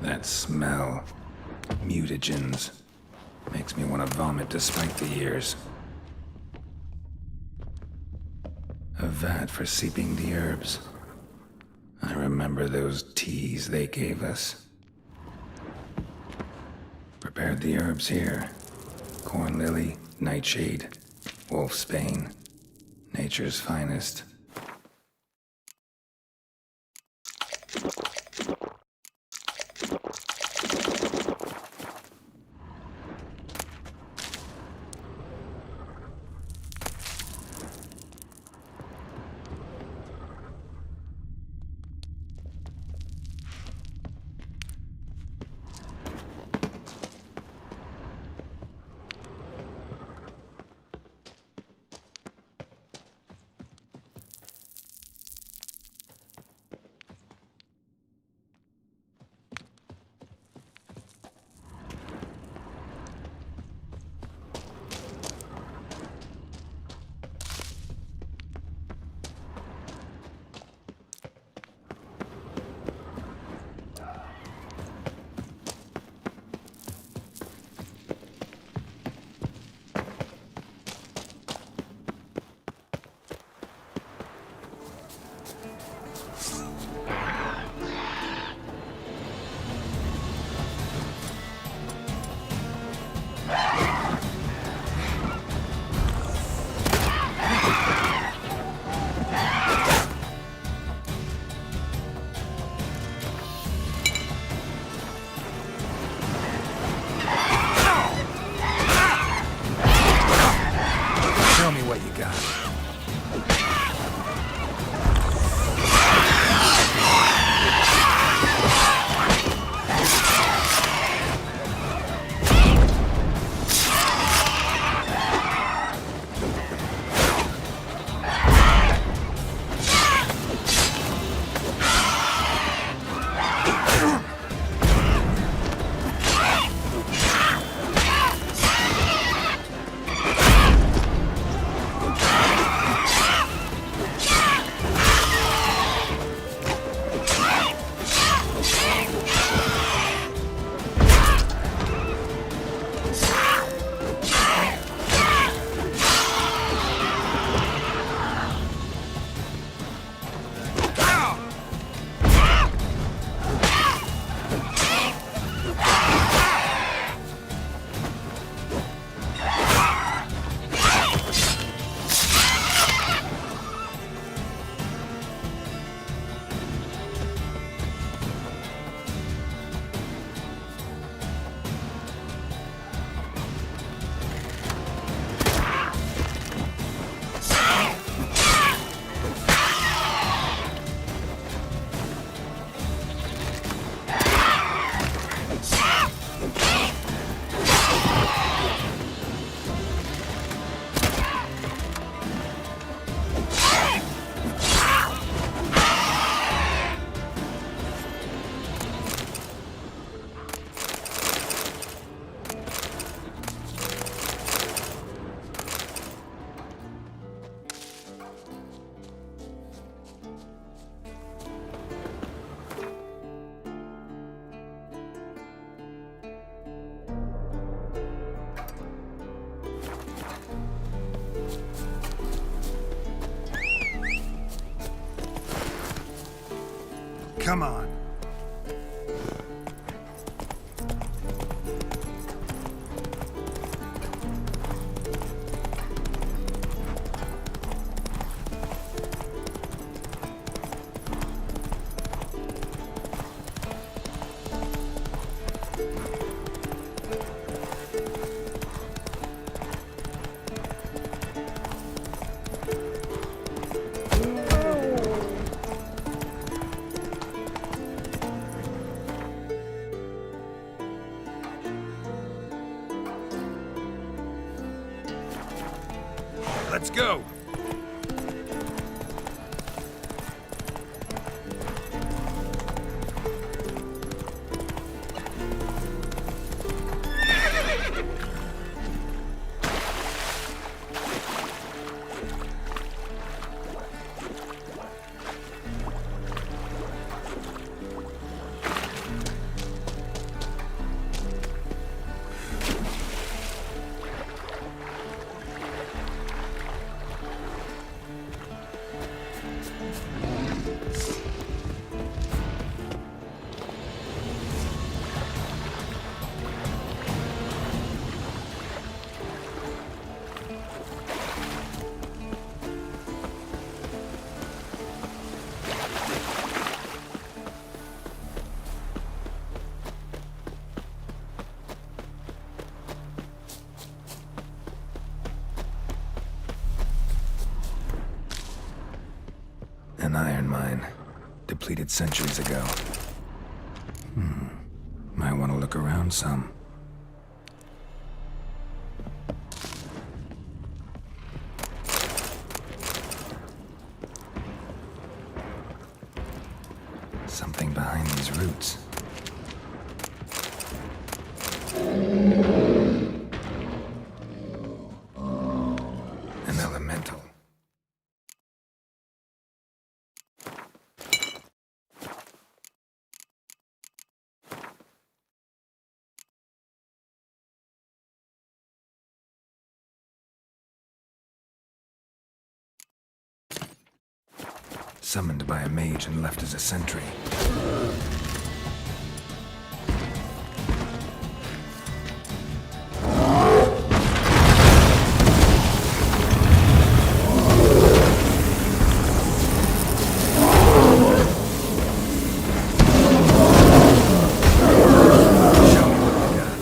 That smell. Mutagens. Makes me want to vomit despite the years. A vat for seeping the herbs. I remember those teas they gave us. Prepared the herbs here. Corn lily, nightshade, wolfsbane. Nature's finest. Come on. Let's go! An iron mine. Depleted centuries ago. Might want to look around some. Something behind these roots. An elemental. Summoned by a mage and left as a sentry. Show me what you got.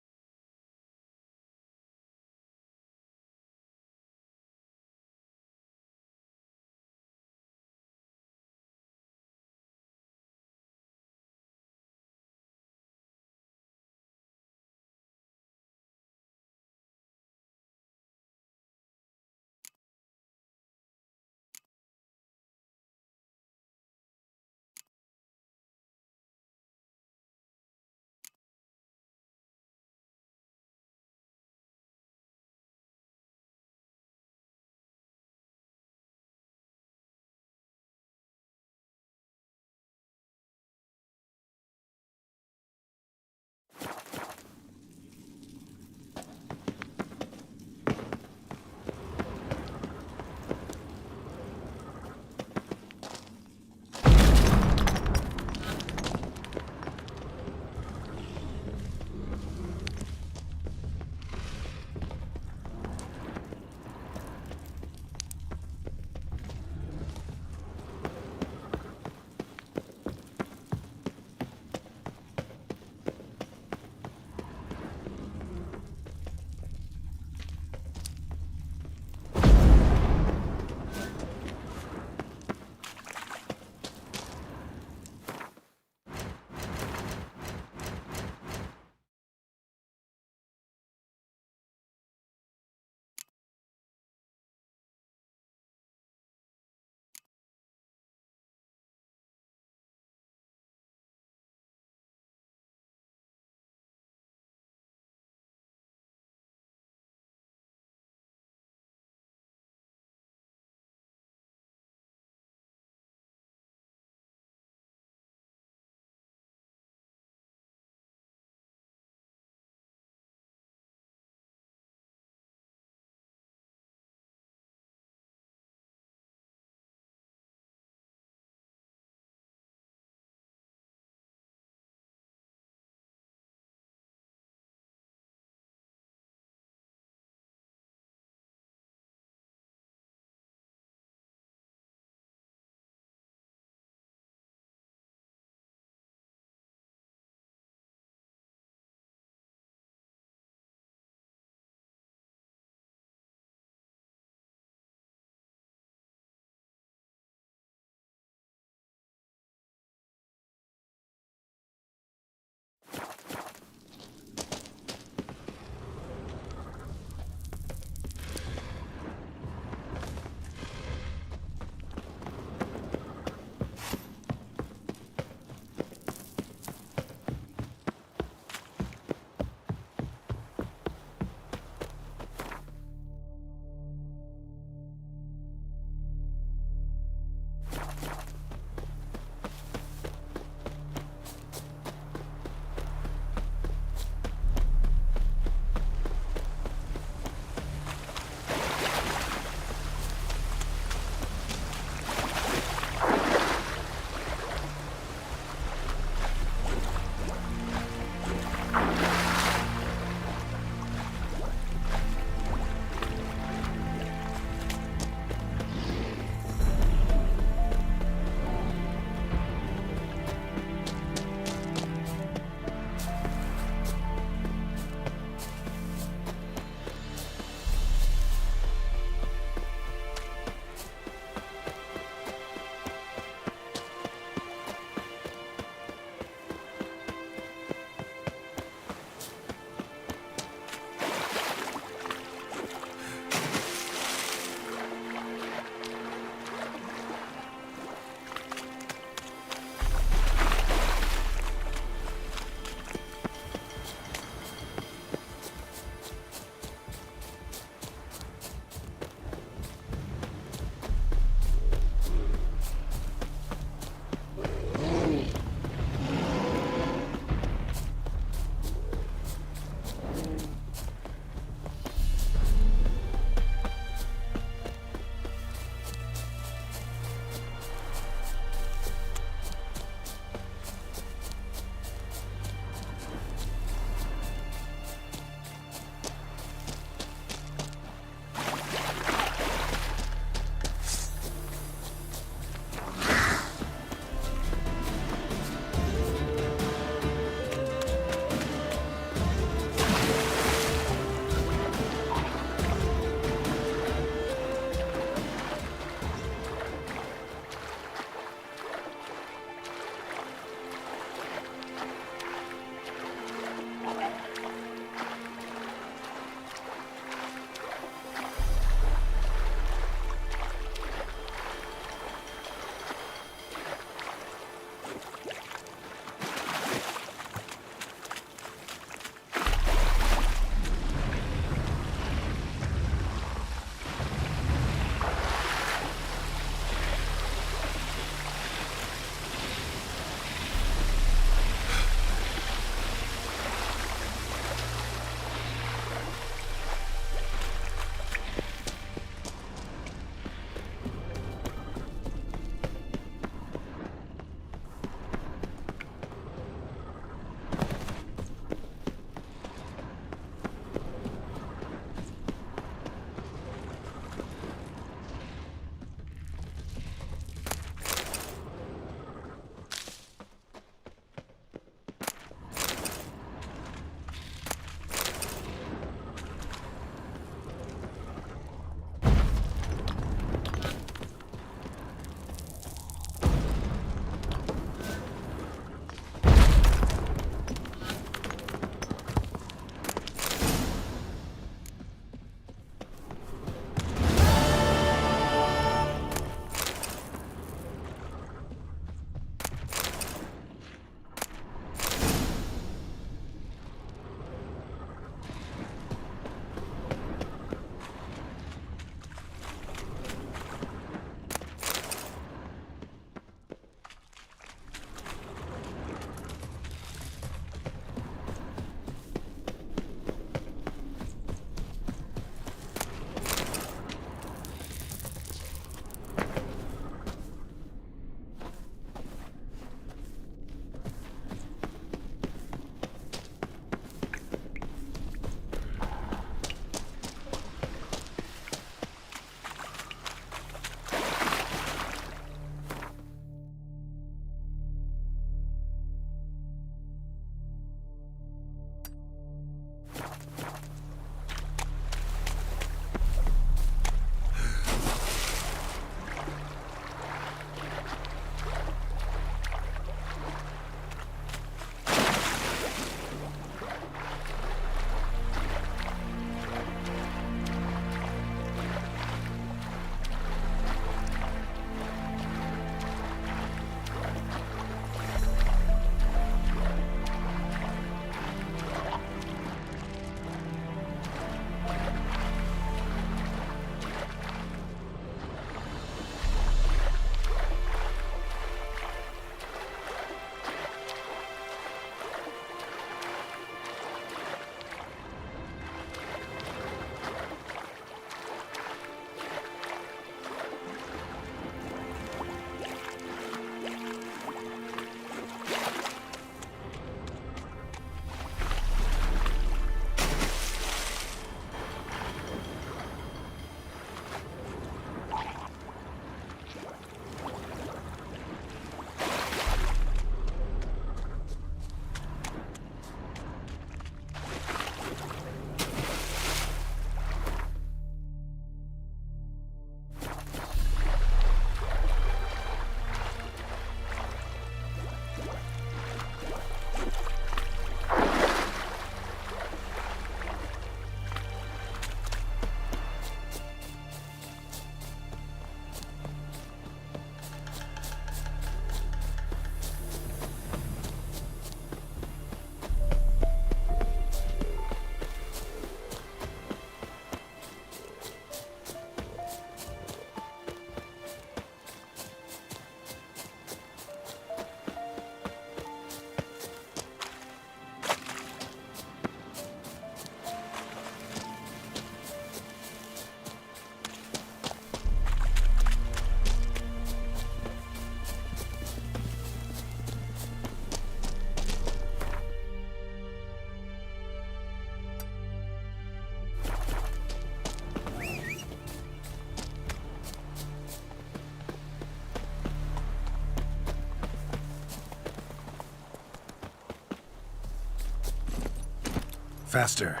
Faster.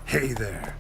Hey there.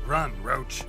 Run, Roach.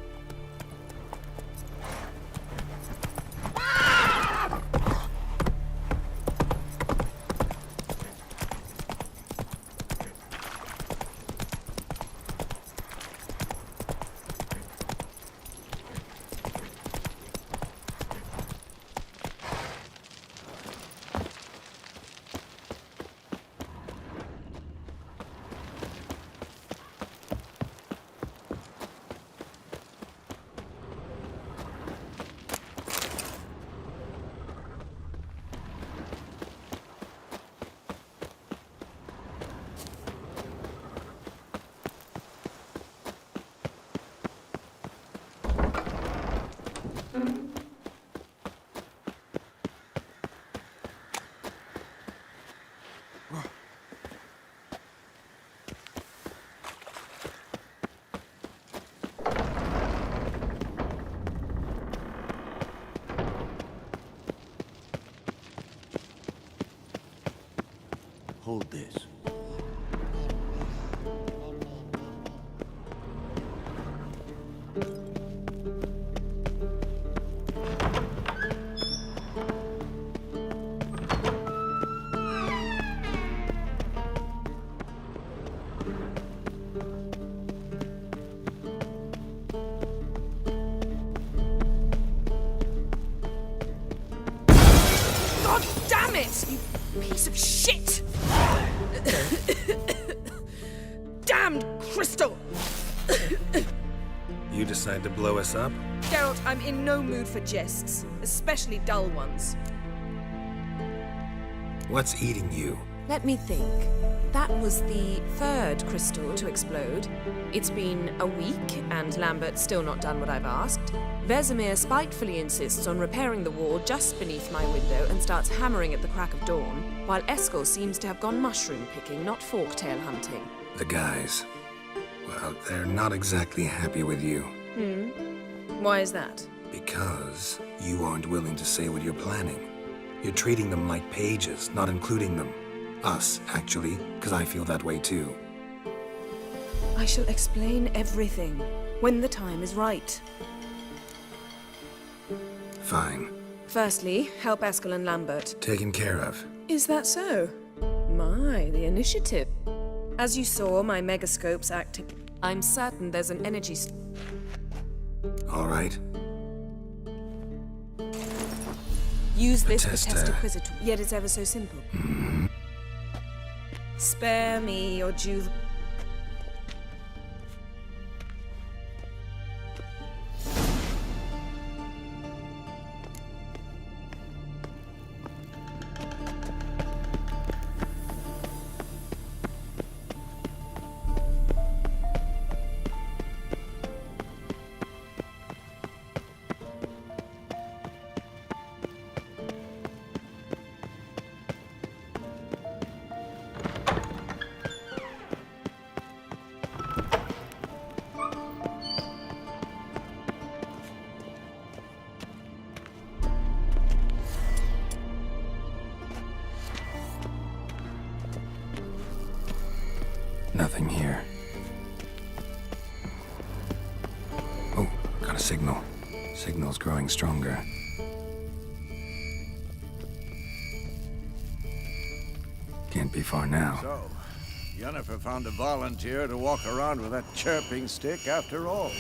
Hold this. God damn it, you piece of shit! Damned crystal! You decide to blow us up? Geralt, I'm in no mood for jests, especially dull ones. What's eating you? Let me think. That was the third crystal to explode. It's been a week, and Lambert's still not done what I've asked. Vesemir spitefully insists on repairing the wall just beneath my window and starts hammering at the crack of dawn, while Eskel seems to have gone mushroom picking, not forktail hunting. The guys. Well, they're not exactly happy with you. Why is that? Because you aren't willing to say what you're planning. You're treating them like pages, not including them. Us, actually, because I feel that way too. I shall explain everything when the time is right. Fine. Firstly, help Eskel and Lambert. Taken care of. Is that so? My, the initiative. As you saw, my megascope's active. I'm certain there's an energy... All right. Use this to test, test Acquisitor, yet it's ever so simple. Spare me your juve... Nothing here. Oh, got a signal. Signal's growing stronger. Can't be far now. So, Yennefer found a volunteer to walk around with that chirping stick after all.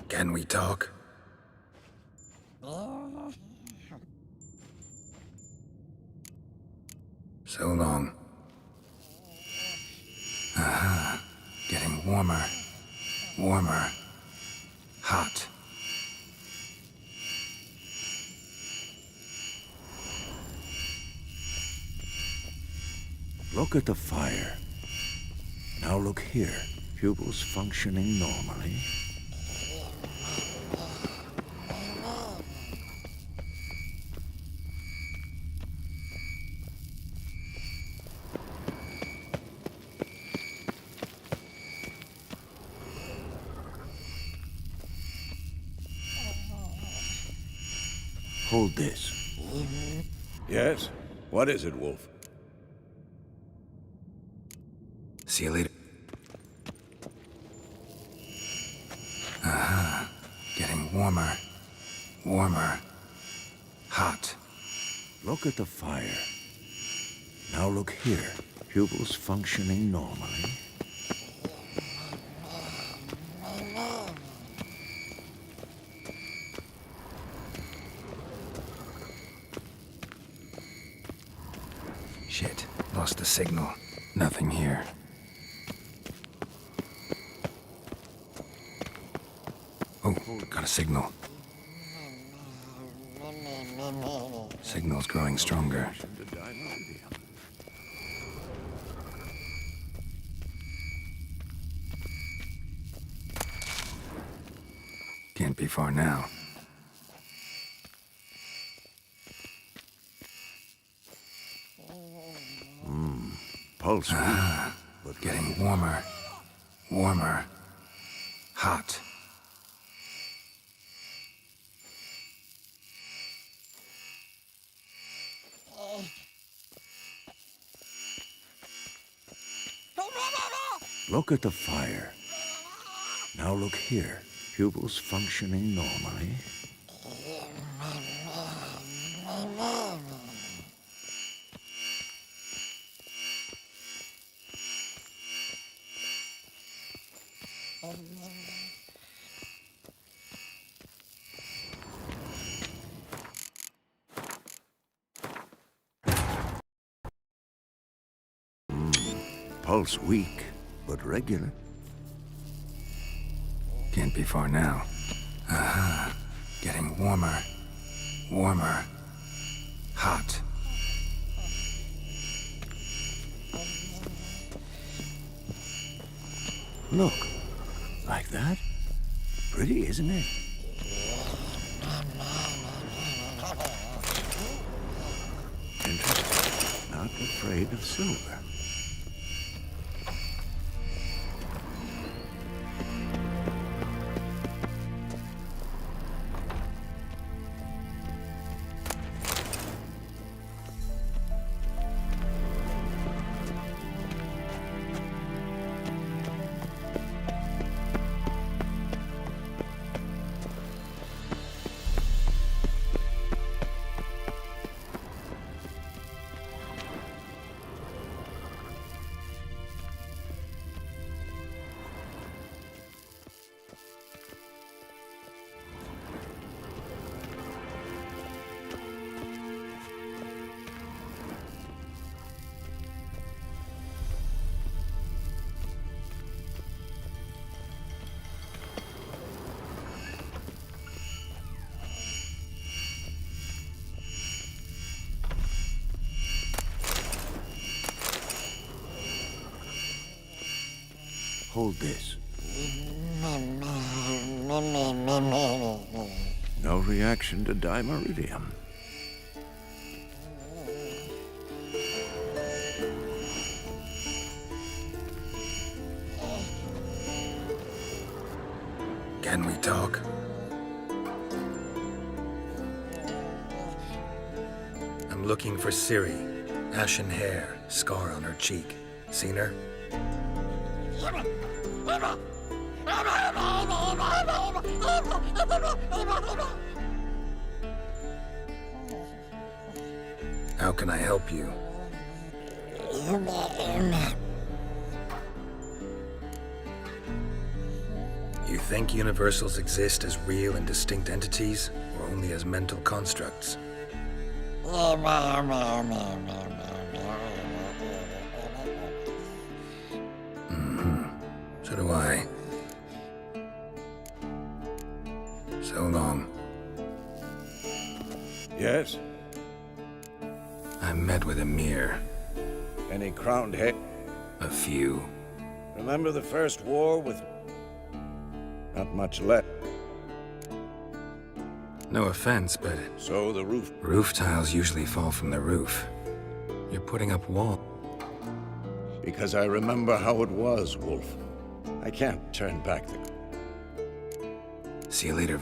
Can we talk? So long. Aha. Getting warmer. Warmer. Hot. Look at the fire. Now look here. Pupils functioning normally. Hold this. Yes? What is it, Wolf? See you later. Aha. Getting warmer. Warmer. Hot. Look at the fire. Now look here. Pupils functioning normally. Shit. Lost the signal. Nothing here. Oh, got a signal. Signal's growing stronger. Can't be far now. Pulse. Ah, but getting warmer. Warmer. Hot. Look at the fire. Now look here. Pupils functioning normally. Pulse weak, but regular. Can't be far now. Aha. Getting warmer. Warmer. Hot. Look. Like that? Pretty, isn't it? Interesting. Not afraid of silver. Hold this. No reaction to dimeridium. Can we talk? I'm looking for Ciri. Ashen hair, scar on her cheek. Seen her? How can I help you? You think universals exist as real and distinct entities, or only as mental constructs? So do I. So long. Yes? I met with Emir. Any crowned head? A few. Remember the first war with... not much left. No offense, but So the roof... roof tiles usually fall from the roof. You're putting up wall. Because I remember how it was, Wolf. I can't turn back the... See you later,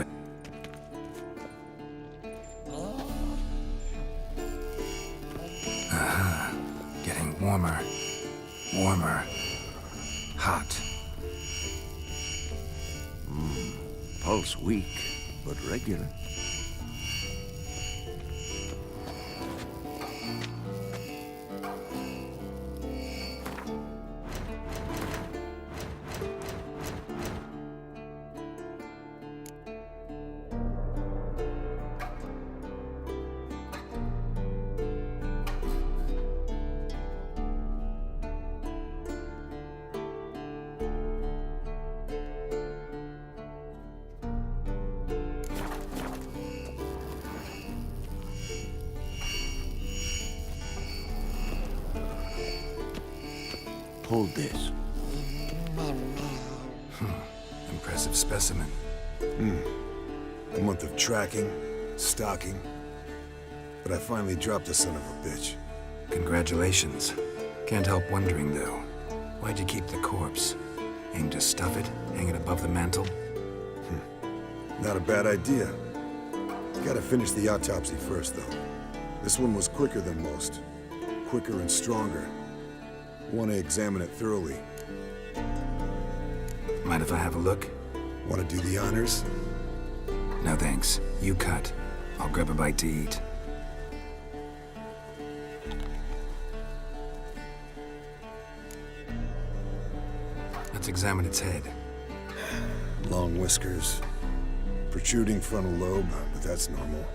Getting warmer. Warmer. Hot. Pulse weak, but regular. Hold this. Impressive specimen. A month of tracking, stalking. But I finally dropped the son of a bitch. Congratulations. Can't help wondering, though. Why'd you keep the corpse? Aim to stuff it? Hang it above the mantle? Not a bad idea. Gotta finish the autopsy first, though. This one was quicker than most. Quicker and stronger. Want to examine it thoroughly. Mind if I have a look? Want to do the honors? No thanks. You cut. I'll grab a bite to eat. Let's examine its head. Long whiskers. Protruding frontal lobe, but that's normal.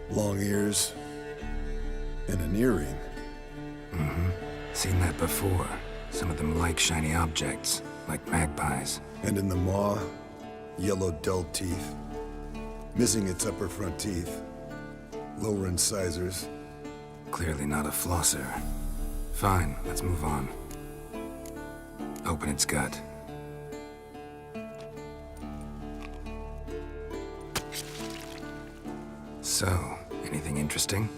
Long ears. And an earring. Seen that before. Some of them like shiny objects, like magpies. And in the maw, yellow dull teeth. Missing its upper front teeth. Lower incisors. Clearly not a flosser. Fine, let's move on. Open its gut. So, anything interesting?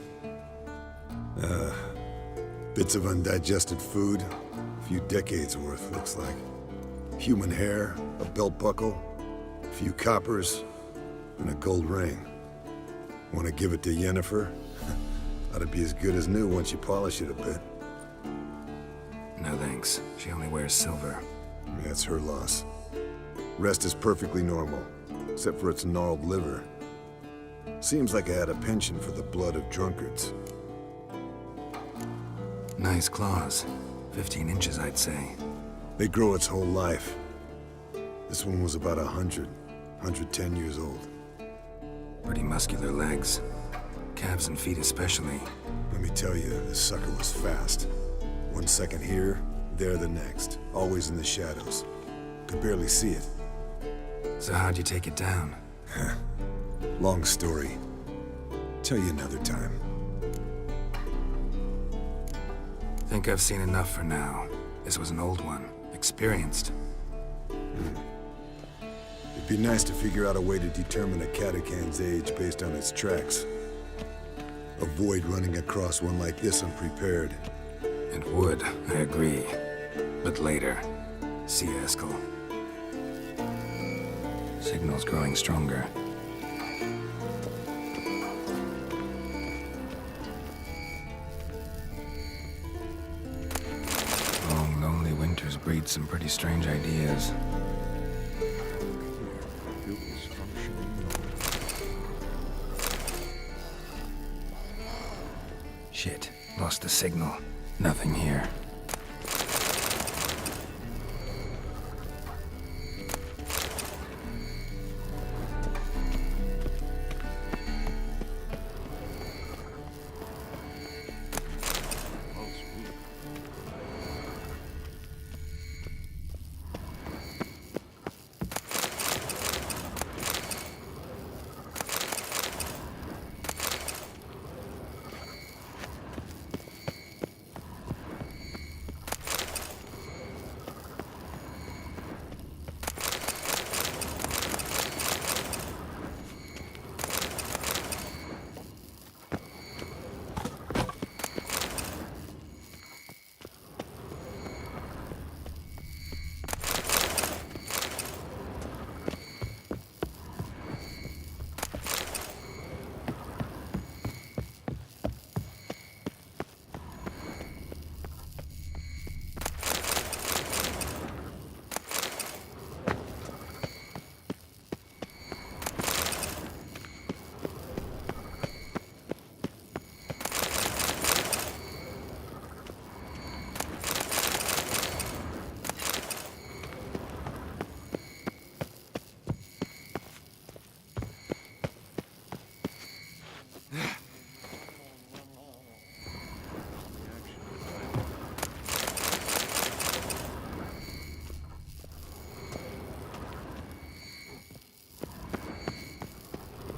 Bits of undigested food. A few decades worth, looks like. Human hair, a belt buckle, a few coppers, and a gold ring. Want to give it to Yennefer? Ought to be as good as new once you polish it a bit. No thanks. She only wears silver. That's her loss. Rest is perfectly normal, except for its gnarled liver. Seems like I had a penchant for the blood of drunkards. Nice claws. 15 inches, I'd say. They grow its whole life. This one was about 110 years old. Pretty muscular legs. Calves and feet especially. Let me tell you, this sucker was fast. 1 second here, there the next. Always in the shadows. Could barely see it. So how'd you take it down? Long story. Tell you another time. Think I've seen enough for now. This was an old one. Experienced. It'd be nice to figure out a way to determine a catacan's age based on its tracks. Avoid running across one like this unprepared. It would, I agree. But later. See you, Eskel. Signal's growing stronger. Long, lonely winters breed some pretty strange ideas. Shit, lost the signal. Nothing here.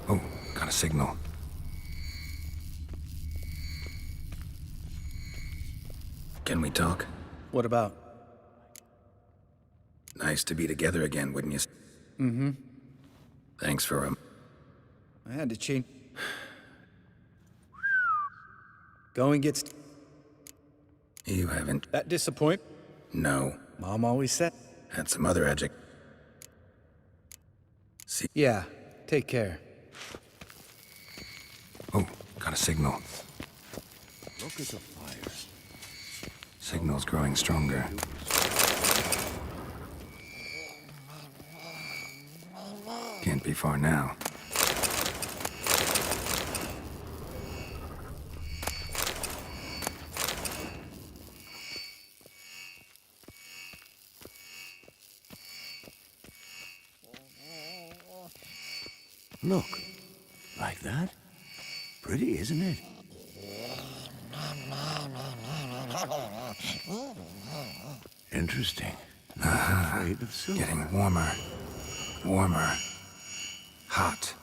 Oh, got a signal. Can we talk? What about? Nice to be together again, wouldn't you? Mm-hmm. Thanks for I had to change. Going gets... You haven't... That disappoint? No. Mom always said. Had some other adject... See... Yeah, take care. Oh, got a signal. Look at the fire. Signal's growing stronger. Can't be far now. Look. Like that? Pretty, isn't it? Interesting. Not afraid of silver. Getting warmer. Warmer. Hot.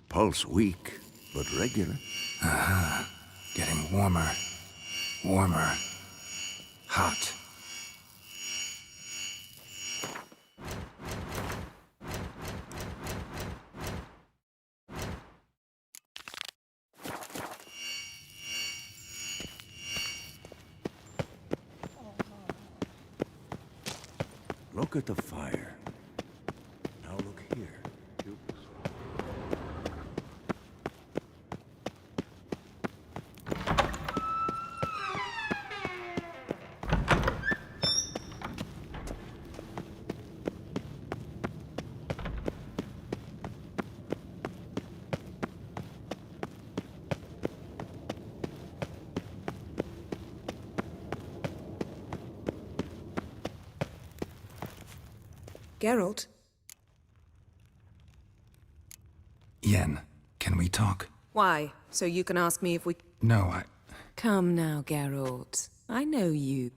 Pulse weak, but regular. Getting warmer. Warmer. Hot. Look at the fire. Now look here. Geralt? Yen, can we talk? Why? So you can ask me if we... No, Come now, Geralt. I know you.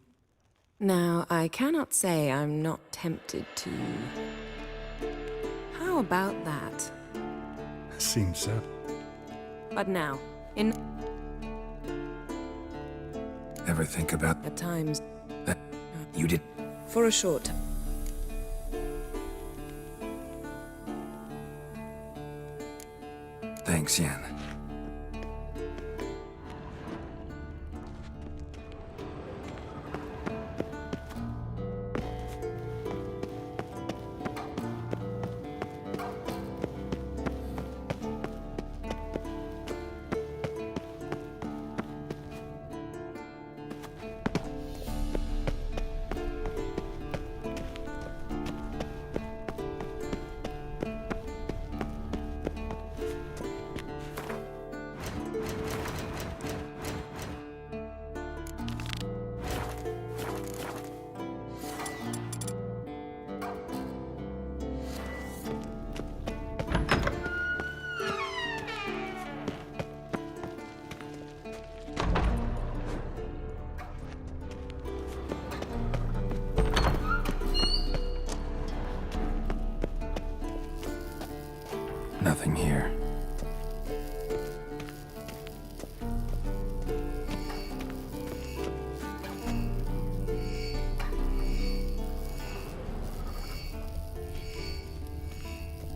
Now, I cannot say I'm not tempted to... How about that? Seems so. But now, in... Ever think about At times, that? You did. for a short time. Thanks, Yen. Nothing here.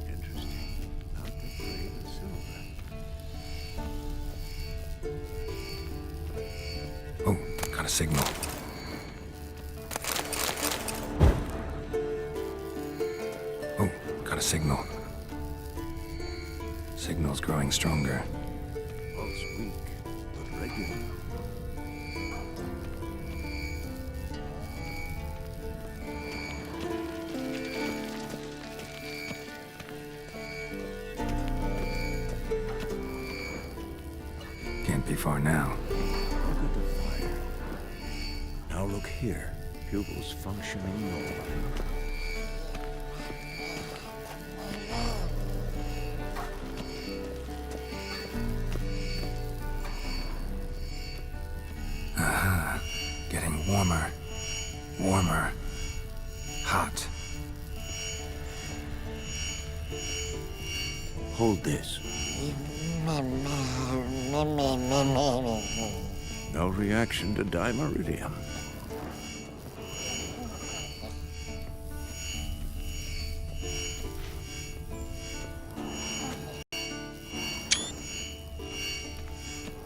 Interesting. Not the gray and silver. Oh, got a signal. Oh, got a signal. Signal's growing stronger. Pulse weak, but regular. Can't be far now. Look at the fire. Now look here. Pupils functioning normally. Getting warmer. Warmer. Hot. Hold this. No reaction to dimeridium.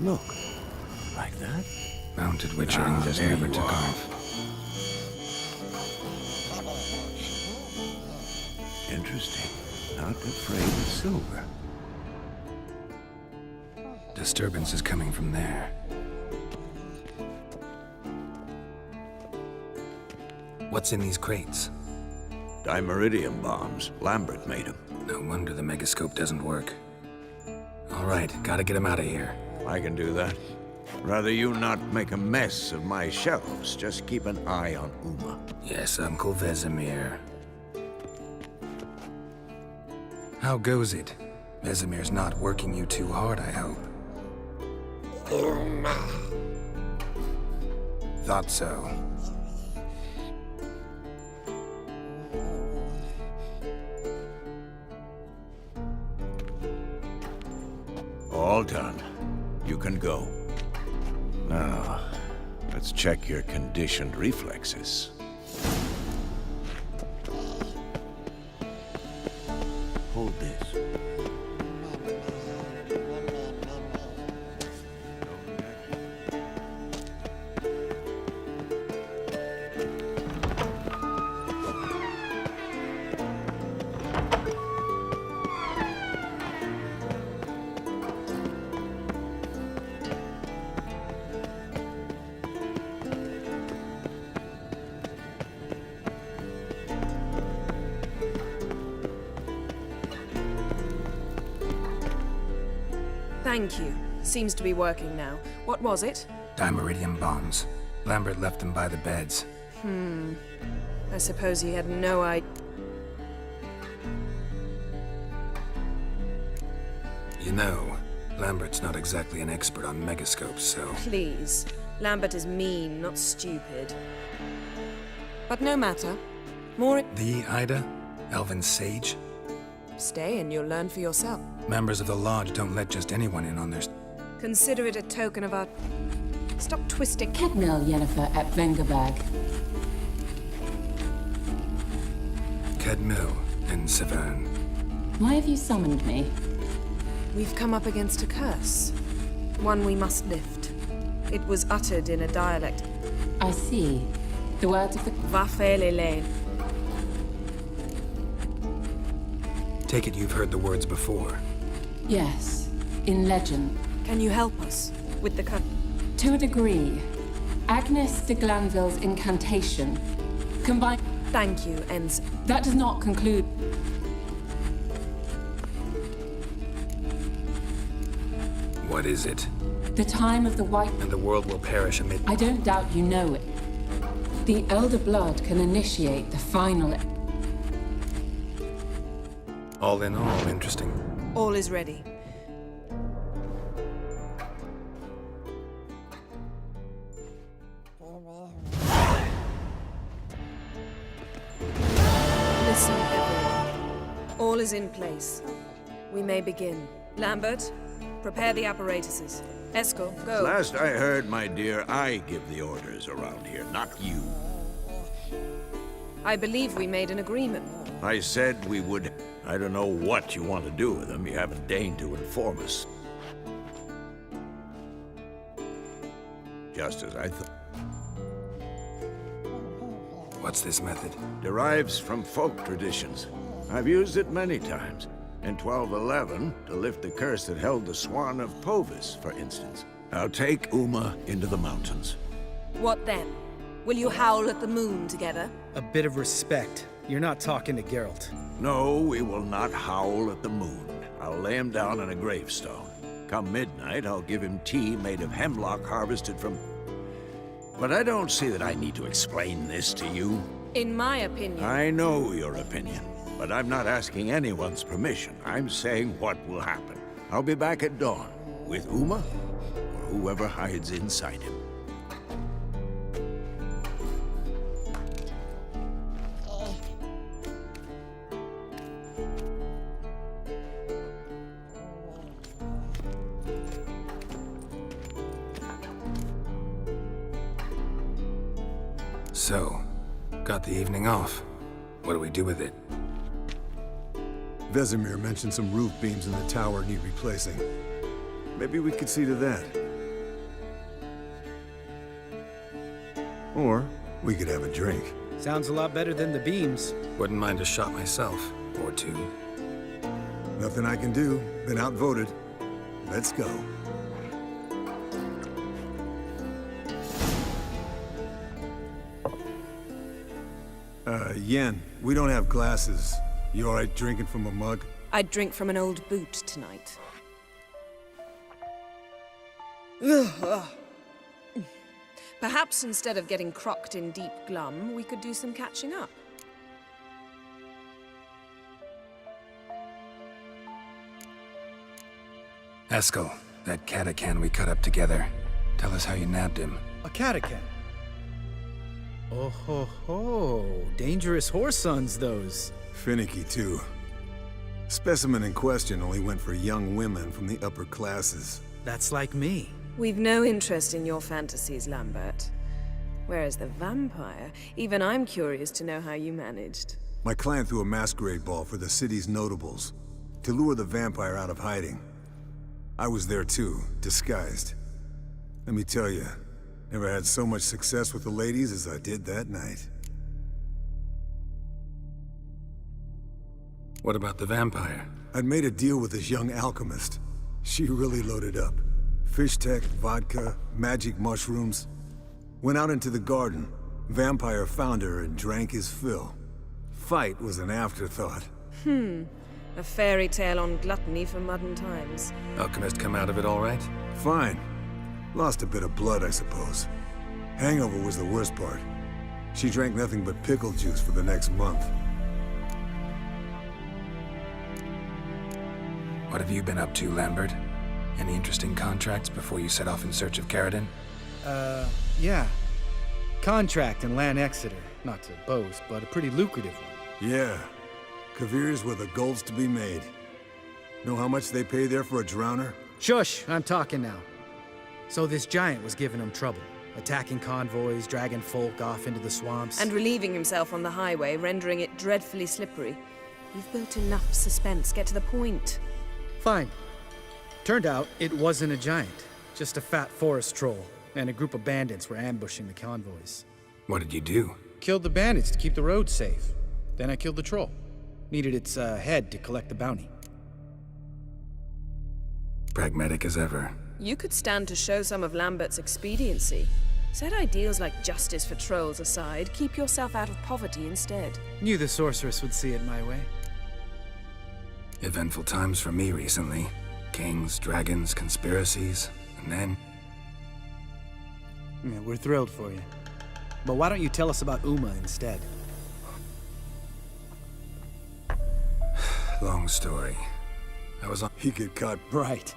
Look, like that? Mounted witchering just there never you took are. off. Interesting. Not afraid of silver. Disturbance is coming from there. What's in these crates? Dimeridium bombs. Lambert made them. No wonder the megascope doesn't work. All right, gotta get him out of here. I can do that. Rather you not make a mess of my shelves. Just keep an eye on Uma. Yes, Uncle Vesemir. How goes it? Vesemir's not working you too hard, I hope. Thought so. All done. You can go. Now, let's check your conditioned reflexes. Hold this. Thank you. Seems to be working now. What was it? Dimeridium bombs. Lambert left them by the beds. I suppose he had no idea. You know, Lambert's not exactly an expert on megascopes, so... Please. Lambert is mean, not stupid. But no matter. More... The Ida? Elven sage? Stay and you'll learn for yourself. Members of the Lodge don't let just anyone in on their... Consider it a token of our... Stop twisting. Kedmel Yennefer at Vengerberg. Kedmil and Severn. Why have you summoned me? We've come up against a curse. One we must lift. It was uttered in a dialect. I see. The words of the... Vafelele. Take it you've heard the words before. Yes. In legend. Can you help us with the curse? To a degree. Agnes de Glanville's incantation. Combined... Thank you, Enz. That does not conclude... What is it? The time of the white... And the world will perish amid... I don't doubt you know it. The Elder Blood can initiate the final... All in all, interesting. All is ready. Listen, everyone. All is in place. We may begin. Lambert, prepare the apparatuses. Eskel, go. Last I heard, my dear, I give the orders around here, not you. I believe we made an agreement. I said we would... I don't know what you want to do with them. You haven't deigned to inform us. Just as I thought. What's this method? Derives from folk traditions. I've used it many times. In 1211, to lift the curse that held the Swan of Povis, for instance. I'll take Uma into the mountains. What then? Will you howl at the moon together? A bit of respect. You're not talking to Geralt. No, we will not howl at the moon. I'll lay him down on a gravestone. Come midnight, I'll give him tea made of hemlock harvested from... But I don't see that I need to explain this to you. In my opinion... I know your opinion, but I'm not asking anyone's permission. I'm saying what will happen. I'll be back at dawn, with Uma, or whoever hides inside him. So, got the evening off. What do we do with it? Vesemir mentioned some roof beams in the tower need replacing. Maybe we could see to that. Or we could have a drink. Sounds a lot better than the beams. Wouldn't mind a shot myself, or two. Nothing I can do. Been outvoted. Let's go. Yen, we don't have glasses. You alright drinking from a mug? I'd drink from an old boot tonight. Perhaps instead of getting crocked in deep glum, we could do some catching up. Eskel, that catacan we cut up together. Tell us how you nabbed him. A catacan? Oh ho ho! Dangerous horse sons, those. Finicky, too. Specimen in question only went for young women from the upper classes. That's like me. We've no interest in your fantasies, Lambert. Whereas the vampire, even I'm curious to know how you managed. My client threw a masquerade ball for the city's notables, to lure the vampire out of hiding. I was there too, disguised. Let me tell you, never had so much success with the ladies as I did that night. What about the vampire? I'd made a deal with this young alchemist. She really loaded up. Fish tech, vodka, magic mushrooms. Went out into the garden. Vampire found her and drank his fill. Fight was an afterthought. A fairy tale on gluttony for modern times. Alchemist come out of it all right? Fine. Lost a bit of blood, I suppose. Hangover was the worst part. She drank nothing but pickle juice for the next month. What have you been up to, Lambert? Any interesting contracts before you set off in search of Kaer? Yeah. Contract in Lan Exeter. Not to boast, but a pretty lucrative one. Yeah. Kavir's were the gold's to be made. Know how much they pay there for a drowner? Shush, I'm talking now. So this giant was giving him trouble. Attacking convoys, dragging folk off into the swamps. And relieving himself on the highway, rendering it dreadfully slippery. You've built enough suspense. Get to the point. Fine. Turned out it wasn't a giant. Just a fat forest troll. And a group of bandits were ambushing the convoys. What did you do? Killed the bandits to keep the roads safe. Then I killed the troll. Needed its head to collect the bounty. Pragmatic as ever. You could stand to show some of Lambert's expediency. Set ideals like justice for trolls aside, keep yourself out of poverty instead. Knew the sorceress would see it my way. Eventful times for me recently. Kings, dragons, conspiracies, and then... Yeah, we're thrilled for you. But why don't you tell us about Uma instead? Long story. I was on... He get caught. Right.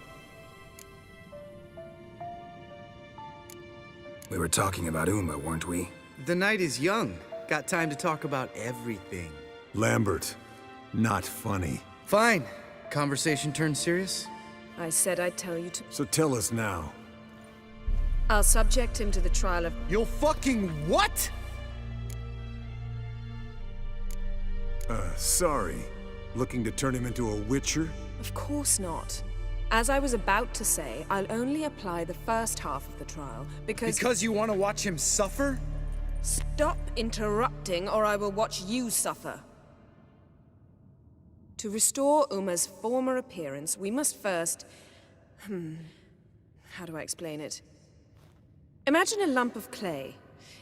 We were talking about Uma, weren't we? The night is young. Got time to talk about everything. Lambert. Not funny. Fine. Conversation turned serious? I said I'd tell you to... So tell us now. I'll subject him to the trial of... You'll fucking what? Sorry. Looking to turn him into a witcher? Of course not. As I was about to say, I'll only apply the first half of the trial, because... Because you want to watch him suffer? Stop interrupting, or I will watch you suffer. To restore Uma's former appearance, we must first... How do I explain it? Imagine a lump of clay.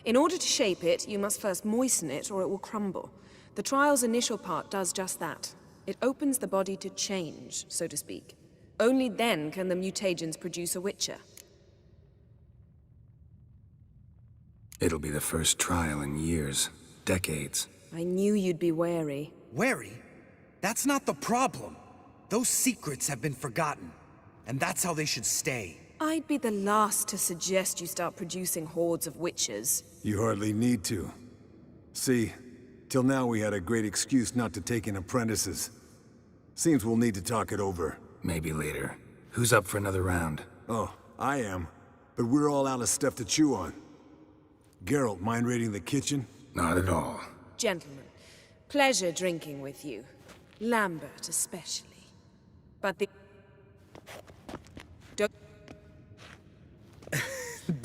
In order to shape it, you must first moisten it, or it will crumble. The trial's initial part does just that. It opens the body to change, so to speak. Only then can the mutagens produce a witcher. It'll be the first trial in years. Decades. I knew you'd be wary. Wary? That's not the problem. Those secrets have been forgotten. And that's how they should stay. I'd be the last to suggest you start producing hordes of witches. You hardly need to. See, till now we had a great excuse not to take in apprentices. Seems we'll need to talk it over. Maybe later. Who's up for another round? Oh, I am. But we're all out of stuff to chew on. Geralt, mind raiding the kitchen? Not at all. Gentlemen, pleasure drinking with you. Lambert especially. But the... Don't...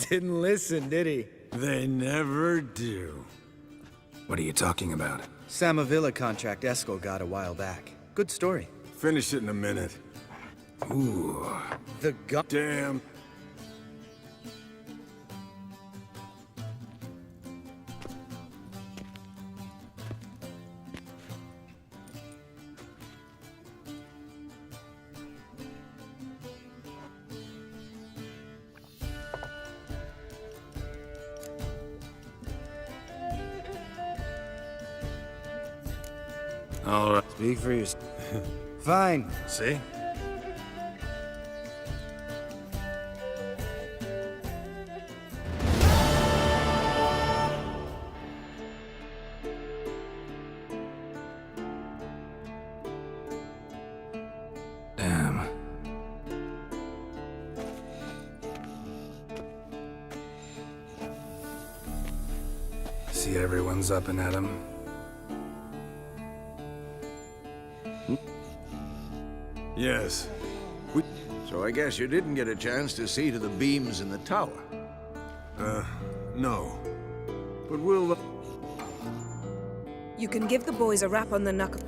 Didn't listen, did he? They never do. What are you talking about? Samavilla contract Eskel got a while back. Good story. Finish it in a minute. Ooh. The Damn. All right. Speak for yourself. Fine. See? See everyone's up and at 'em. Yes. So I guess you didn't get a chance to see to the beams in the tower. No. But we'll... You can give the boys a rap on the knuckle.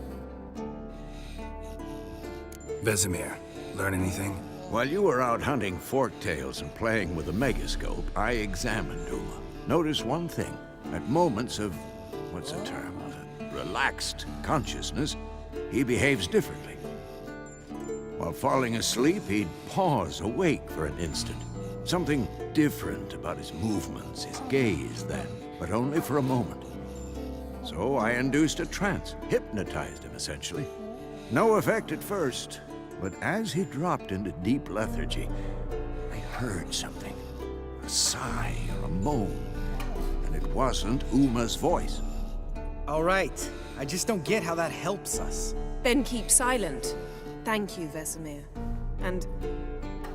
Vesemir, learn anything? While you were out hunting forktails and playing with the megascope, I examined Uma. Noticed one thing. At moments of, what's the term? Relaxed consciousness, he behaves differently. While falling asleep, he'd pause awake for an instant. Something different about his movements, his gaze then, but only for a moment. So I induced a trance, hypnotized him essentially. No effect at first, but as he dropped into deep lethargy, I heard something. A sigh or a moan. And it wasn't Uma's voice. All right. I just don't get how that helps us. Then keep silent. Thank you, Vesemir. And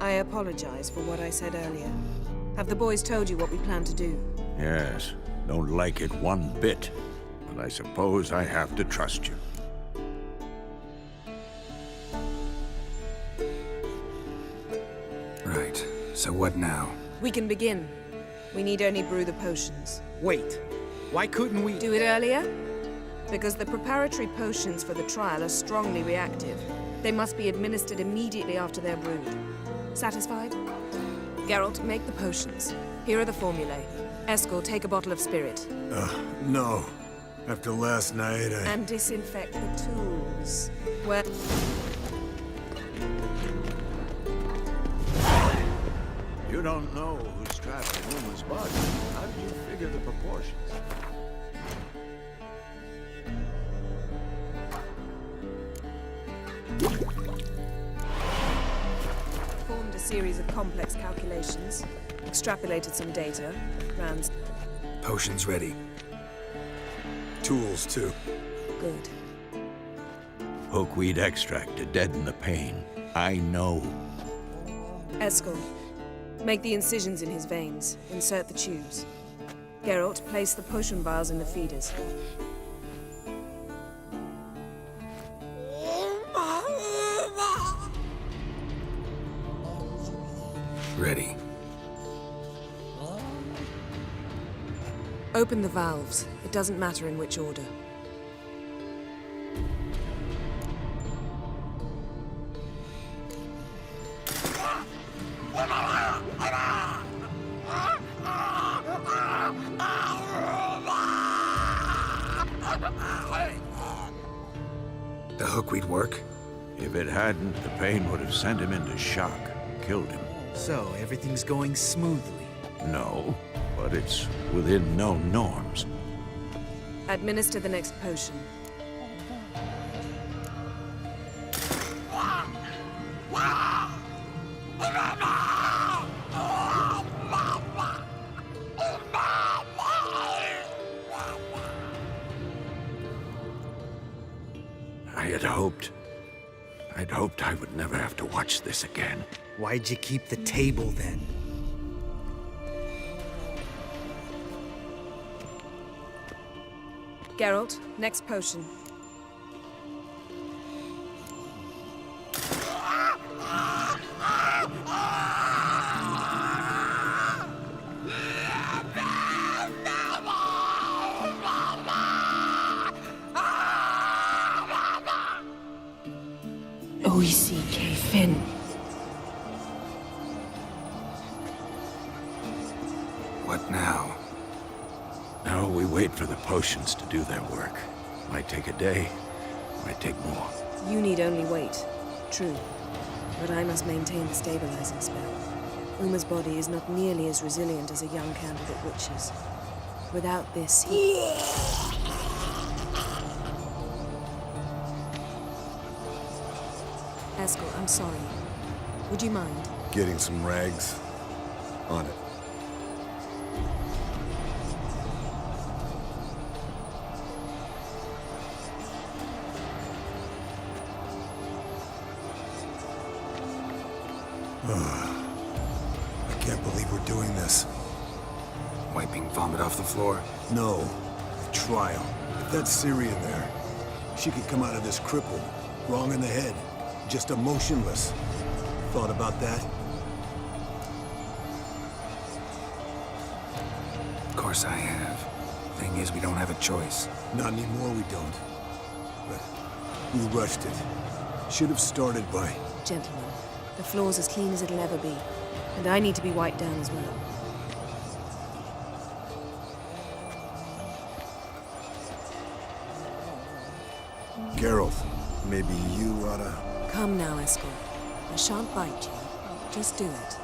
I apologize for what I said earlier. Have the boys told you what we plan to do? Yes, don't like it one bit. But I suppose I have to trust you. Right. So what now? We can begin. We need only brew the potions. Wait. Why couldn't we... Do it earlier? Because the preparatory potions for the trial are strongly reactive. They must be administered immediately after they're brewed. Satisfied? Geralt, make the potions. Here are the formulae. Eskel, take a bottle of spirit. No. After last night, And disinfect the tools. Well... You don't know who's trapped in Uma's body. How do you figure the proportions? Performed a series of complex calculations, extrapolated some data, ran... Potions ready. tools, too. Good. Hookweed extract to deaden the pain. I know. Eskel, make the incisions in his veins. Insert the tubes. Geralt, place the potion vials in the feeders. Ready. Open the valves. It doesn't matter in which order. The hookweed work? If it hadn't, the pain would have sent him into shock, killed him. So, everything's going smoothly. No, but it's within known norms. Administer the next potion. I'd hoped I would never have to watch this again. Why'd you keep the table then? Geralt, next potion. OECK Finn. What now? Now we wait for the potions to do their work. Might take a day, might take more. You need only wait. True. But I must maintain the stabilizing spell. Uma's body is not nearly as resilient as a young candidate witch's. Without this, he... Eskel, I'm sorry. Would you mind? Getting some rags. On it. I can't believe we're doing this. Wiping vomit off the floor? No, Trial. If that's Ciri in there, she could come out of this crippled, wrong in the head, just emotionless. Thought about that? Of course I have. Thing is, we don't have a choice. Not anymore, we don't. But we rushed it. Should have started by... Gentlemen, the floor's as clean as it'll ever be. And I need to be wiped down as well. Geralt, maybe you oughta... Come now, Escort. I shan't bite you. Just do it.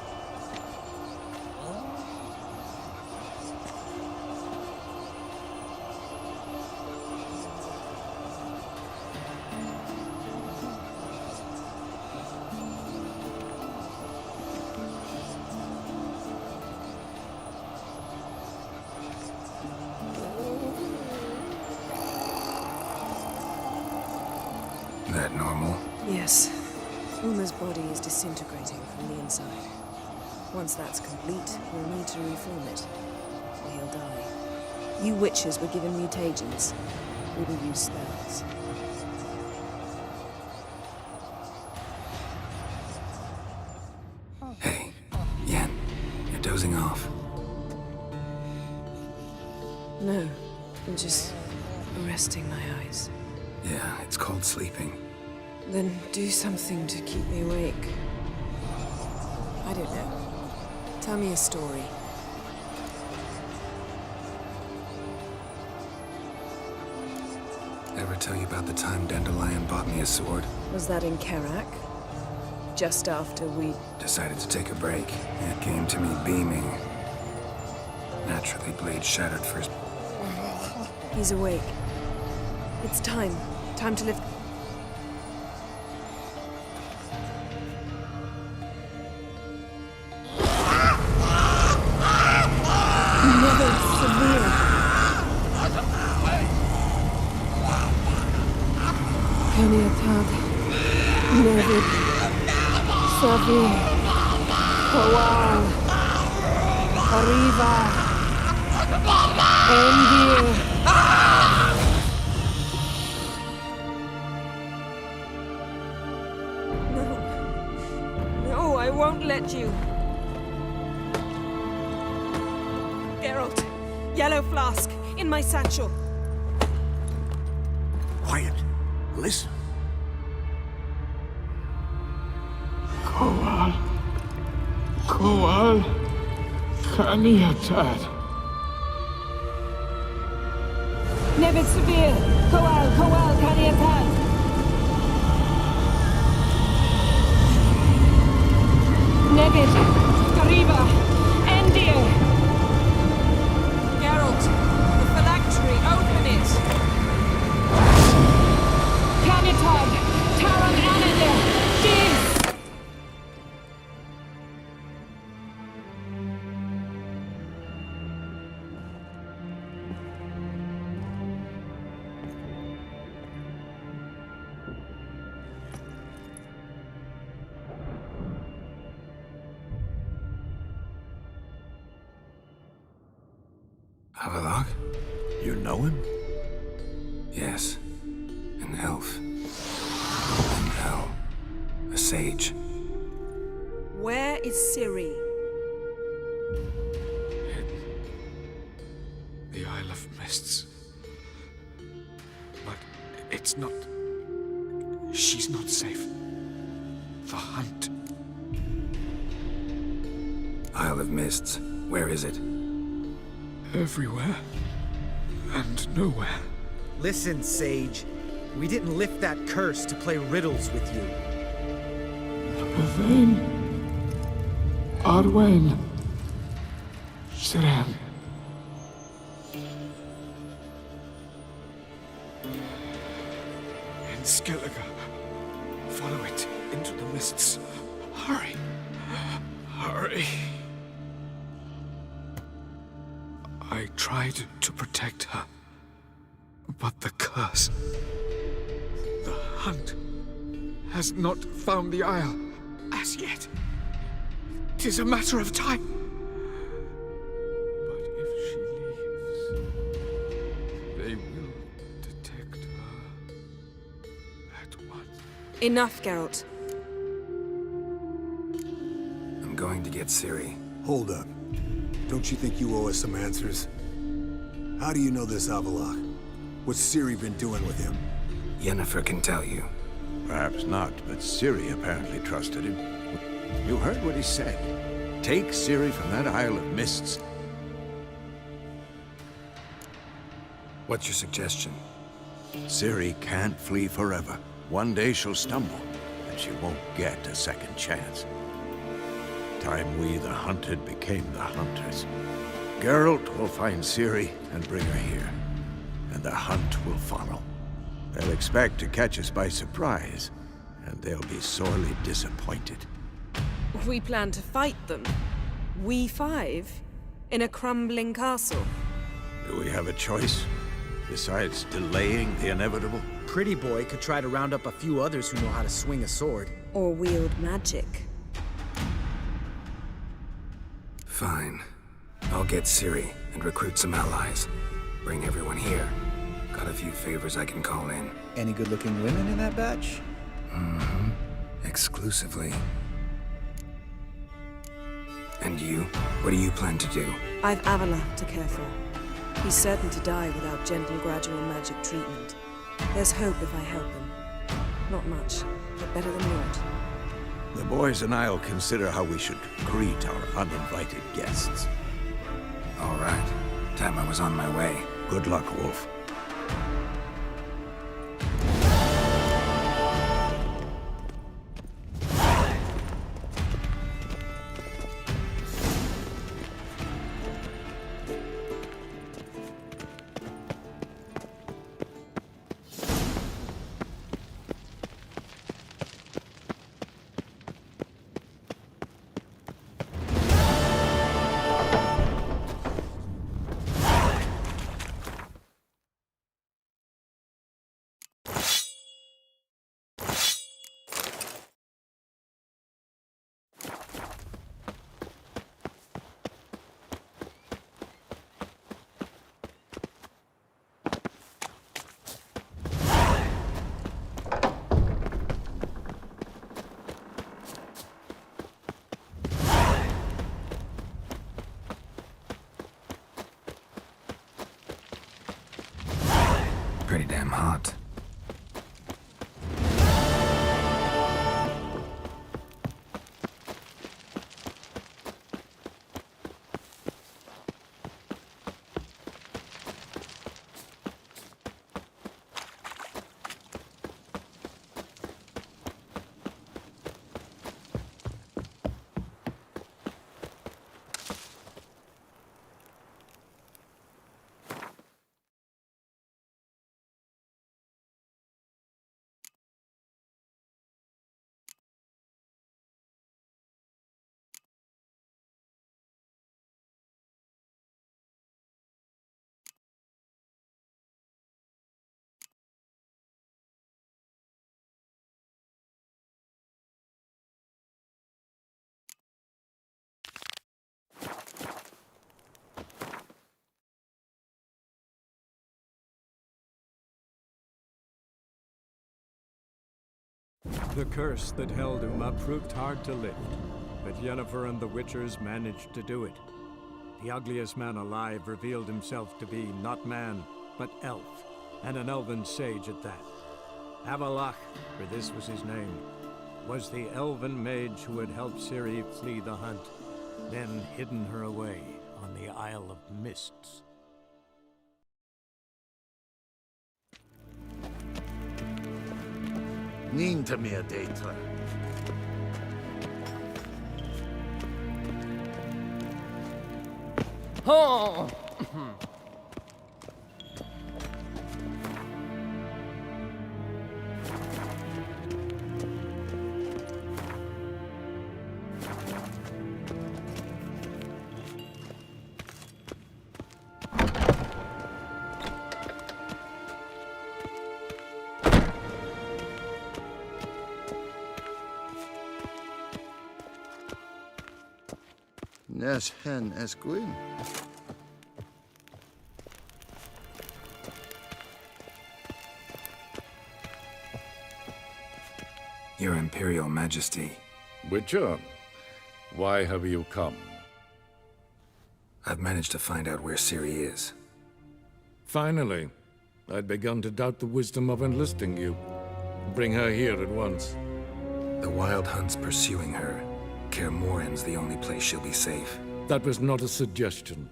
That normal? Yes. Uma's body is disintegrating from the inside. Once that's complete, we'll need to reform it. Or he'll die. You witches were given mutagens. We will use spells. Hey, Yen, you're dozing off. No, I'm just resting my eyes. Yeah, it's called sleeping. Then do something to keep me awake. I don't know. Tell me a story. Ever tell you about the time Dandelion bought me a sword? Was that in Kaer? Just after we... Decided to take a break. It came to me beaming. Naturally, blade shattered first. He's awake. It's time. Time to lift... Never severe. Kaniatad. Never severe. Kowal. Arriva. Endir. No, I won't let you. Geralt, yellow flask, in my satchel. Quiet. Listen. Kowal. Kowal. Kaniatad. Nevid Severe. Kowal, Kowal, Kaniatad. Nevid. Kariba. Endir. Geralt, the phylactery, open it! Kanitad. Taran Anadir. Jeez. Havelock? You know him? Yes. An elf. An elf. A sage. Where is Ciri? The Isle of Mists. But it's not... She's not safe. The hunt. Isle of Mists. Where is it? Everywhere. And nowhere. Listen, Sage. We didn't lift that curse to play riddles with you. Yvain. Arwen. Siren. In Skellige. Follow it into the mists. Hurry. Hurry. I tried to protect her. But the curse... The hunt has not found the Isle as yet. 'Tis a matter of time. But if she leaves, Enough, Geralt. I'm going to get Ciri. Hold up. Don't you think you owe us some answers? How do you know this Avallac'h? What's Ciri been doing with him? Yennefer can tell you. Perhaps not, but Ciri apparently trusted him. You heard what he said. Take Ciri from that Isle of Mists. What's your suggestion? Ciri can't flee forever. One day she'll stumble, and she won't get a second chance. Time we, the hunted, became the hunters. Geralt will find Ciri and bring her here, and the hunt will follow. They'll expect to catch us by surprise, and they'll be sorely disappointed. We plan to fight them. We five? In a crumbling castle? Do we have a choice? Besides delaying the inevitable? Pretty Boy could try to round up a few others who know how to swing a sword. Or wield magic. Fine. I'll get Ciri and recruit some allies. Bring everyone here. Got a few favors I can call in. Any good-looking women in that batch? Mm-hmm. Exclusively. And you? What do you plan to do? I've Avallac'h to care for. He's certain to die without gentle, gradual magic treatment. There's hope if I help him. Not much, but better than naught. The boys and I'll consider how we should greet our uninvited guests. All right. Time I was on my way. Good luck, Wolf. Pretty damn hot. The curse that held Uma proved hard to lift, but Yennefer and the Witchers managed to do it. The ugliest man alive revealed himself to be not man, but elf, and an elven sage at that. Avallac'h, for this was his name, was the elven mage who had helped Ciri flee the hunt, then hidden her away on the Isle of Mists. Ninta mir data. Oh! Nes hen esquin. Your Imperial Majesty. Witcher, why have you come? I've managed to find out where Ciri is. Finally. I'd begun to doubt the wisdom of enlisting you. Bring her here at once. The Wild Hunt's pursuing her. Kaer Morhen's the only place she'll be safe. That was not a suggestion.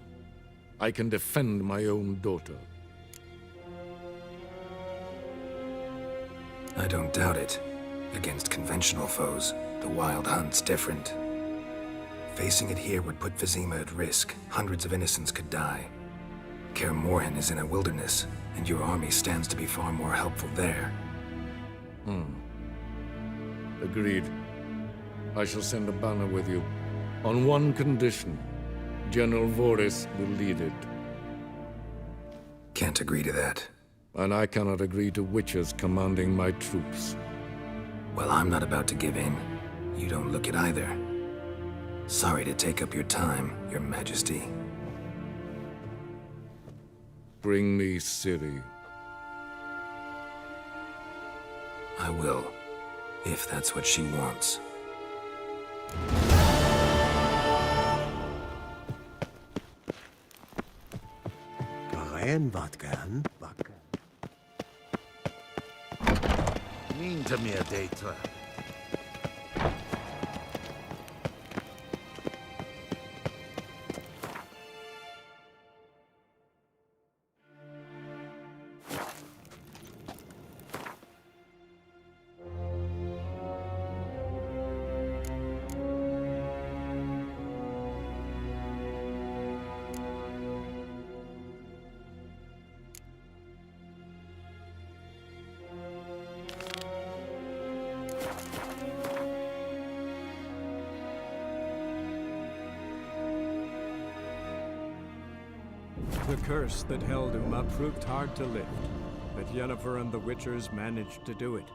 I can defend my own daughter. I don't doubt it. Against conventional foes, the Wild Hunt's different. Facing it here would put Vizima at risk. Hundreds of innocents could die. Kaer Morhen is in a wilderness, and your army stands to be far more helpful there. Agreed. I shall send a banner with you. On one condition. General Voris will lead it. Can't agree to that. And I cannot agree to witches commanding my troops. Well, I'm not about to give in. You don't look it either. Sorry to take up your time, Your Majesty. Bring me Ciri. I will, if that's what she wants. Mean to me a data. The curse that held Uma proved hard to lift, but Yennefer and the Witchers managed to do it.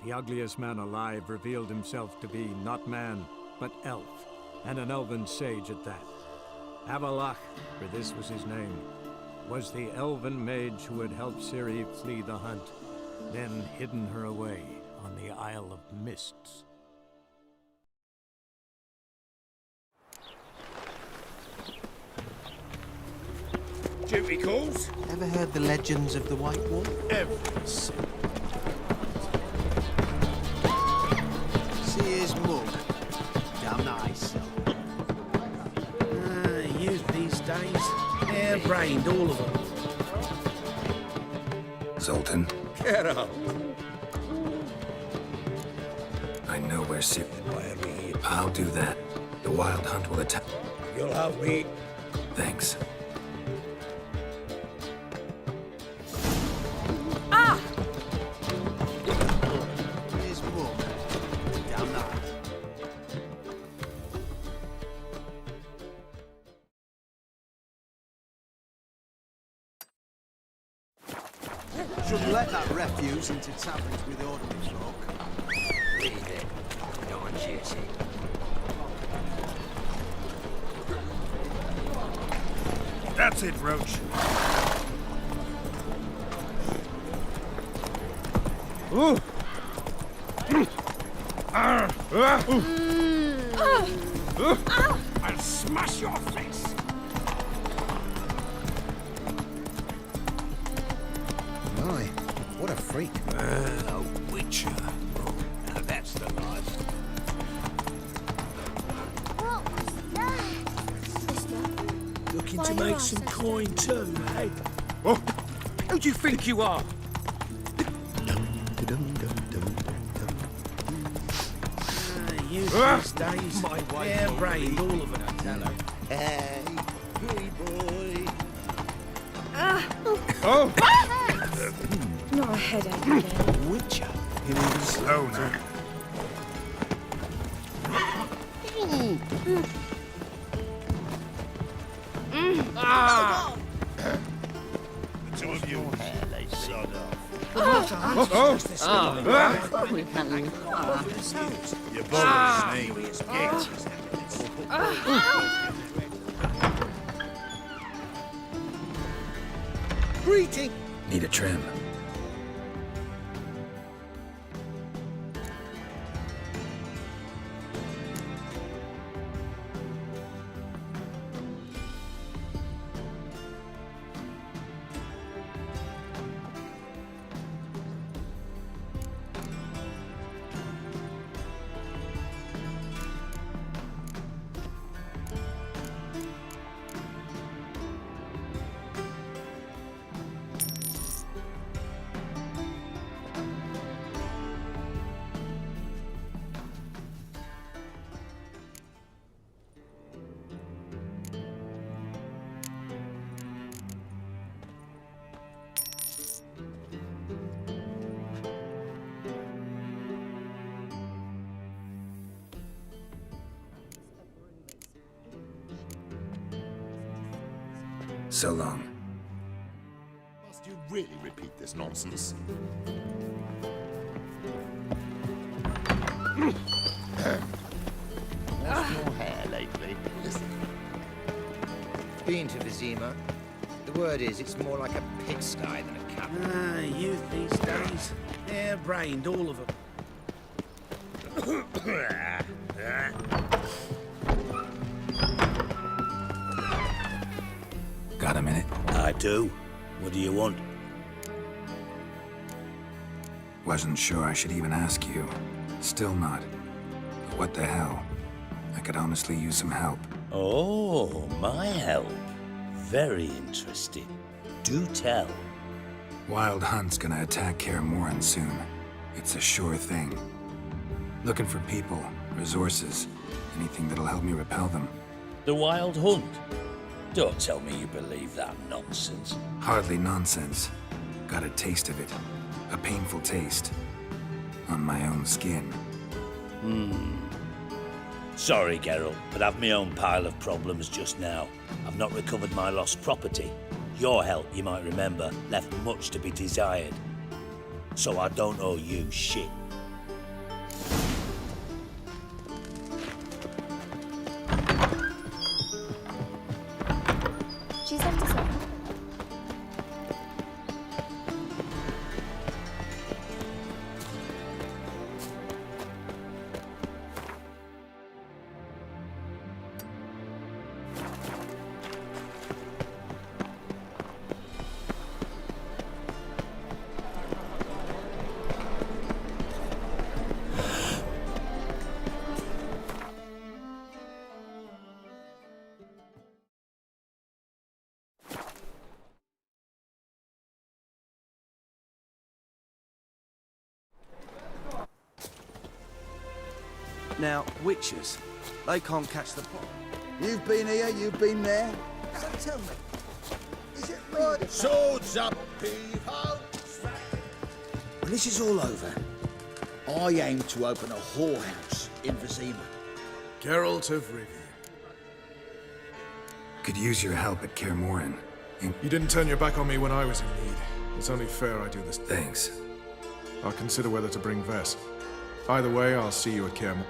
The ugliest man alive revealed himself to be not man, but elf, and an elven sage at that. Avalach, for this was his name, was the elven mage who had helped Ciri flee the hunt, then hidden her away on the Isle of Mists. Duty calls? Ever heard the legends of the White Wall? Every single. See his mug. Damn nice. Youth these days. Hair-brained, all of them. Zoltan, Get out! I know where Ciri... Why are we here? I'll do that. The Wild Hunt will attack... You'll have me. Thanks. His mug. Damn nice. Shouldn't let that refuse into taverns with ordinary folk. Leave it. You're on duty. That's it, Roach. Ooh! I'll smash your face. My, what a freak. A witcher. Oh, now that's the life. What was that? Sister? Looking Why to you make are some so coin too, eh? Oh, Who do you think you are? Youth these days. Hair-brained, all of them. Hey, hey boy. oh! Not a headache again. Witcher. Slow now. The two of you. They sod off. Your brother's name is Gate. Greeting! Need a trim. So long. Must you really repeat this nonsense? Lost more hair lately. Been to Vizima. The word is, it's more like a pigsty than a cabin. Ah, youth these days. Hair-brained, all of them. Got a minute? I do. What do you want? Wasn't sure I should even ask you. Still not. But what the hell? I could honestly use some help. Oh, my help. Very interesting. Do tell. Wild Hunt's gonna attack Kaer Morhen soon. It's a sure thing. Looking for people, resources, anything that'll help me repel them. The Wild Hunt? Don't tell me you believe that nonsense. Hardly nonsense. Got a taste of it. A painful taste. On my own skin. Sorry, Geralt, but I've my own pile of problems just now. I've not recovered my lost property. Your help, you might remember, left much to be desired. So I don't owe you shit. She's off to sleep. Now, witches, they can't catch the pot. You've been here, you've been there. So tell me, is it right? Swords up, people! When this is all over, I aim to open a whorehouse in Vizima. Geralt of Rivia. Could use your help at Kaer Morhen. You didn't turn your back on me when I was in need. It's only fair I do this. Thanks. I'll consider whether to bring Vess. Either way, I'll see you at Kaer Morhen.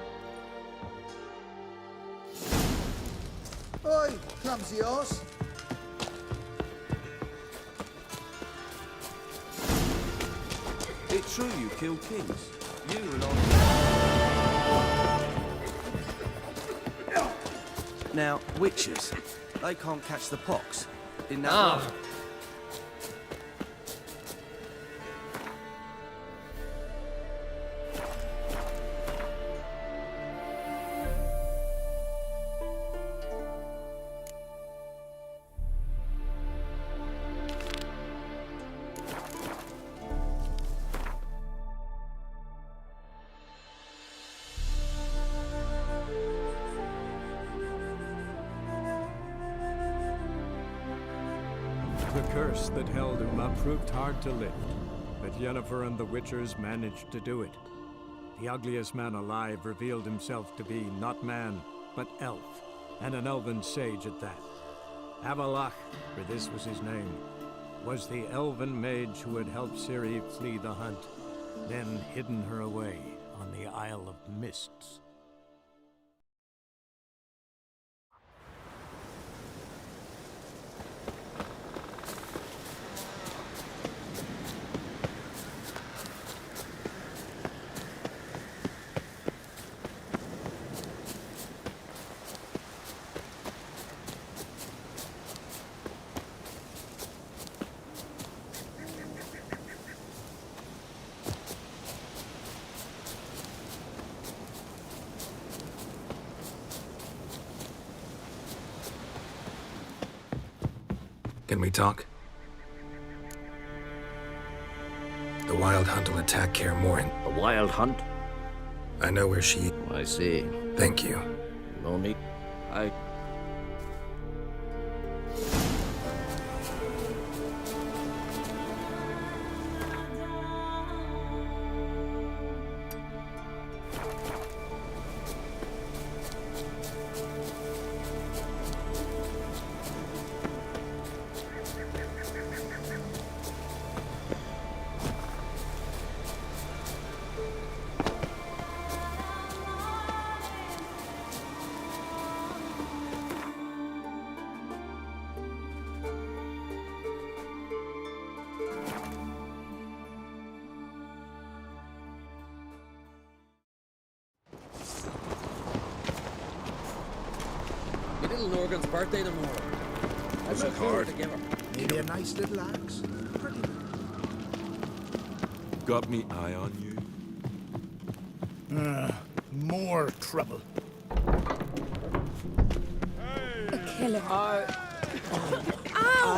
Oi, clumsy horse. It's true you killed kings. You and I. Now, witches, they can't catch the pox. In that way. The curse that held Uma proved hard to lift, but Yennefer and the Witchers managed to do it. The ugliest man alive revealed himself to be not man, but elf, and an elven sage at that. Avalach, for this was his name, was the elven mage who had helped Ciri flee the hunt, then hidden her away on the Isle of Mists. Can we talk? The Wild Hunt will attack Kaer Morhen. A Wild Hunt? I know where she... I see. Thank you. No need. Little Norgan's birthday tomorrow. What's I've a no clue what card? to give her. Maybe a nice little axe. Pretty. Got me eye on you? More trouble. A killer. Ow!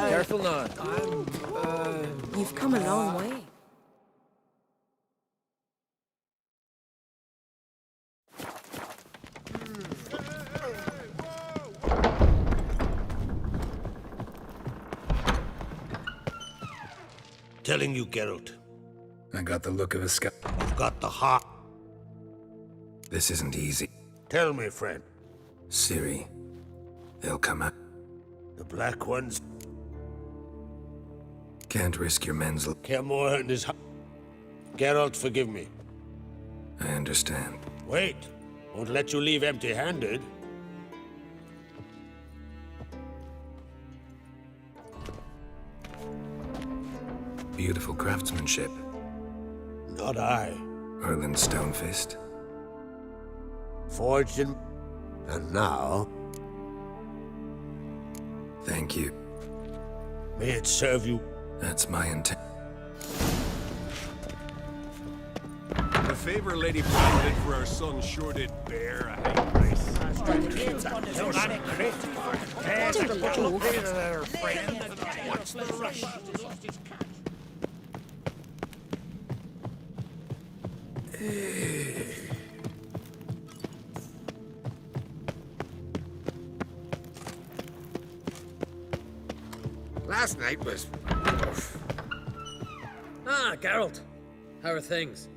Careful now. You've come a long way. Telling you, Geralt, I got the look of a scout. you've got the heart. This isn't easy. Tell me, friend. Ciri. They'll come out. The Black Ones. Can't risk your men's... Kaer Morhen is... Geralt, forgive me. I understand. Wait. Won't let you leave empty-handed. Beautiful craftsmanship. Not I. Erland Stonefist. Forged in... And now... Thank you. May it serve you. That's my intent. The favor Lady Bran did for our son sure did bear a high price. What's the rush? Last night was... Ah, Geralt. How are things?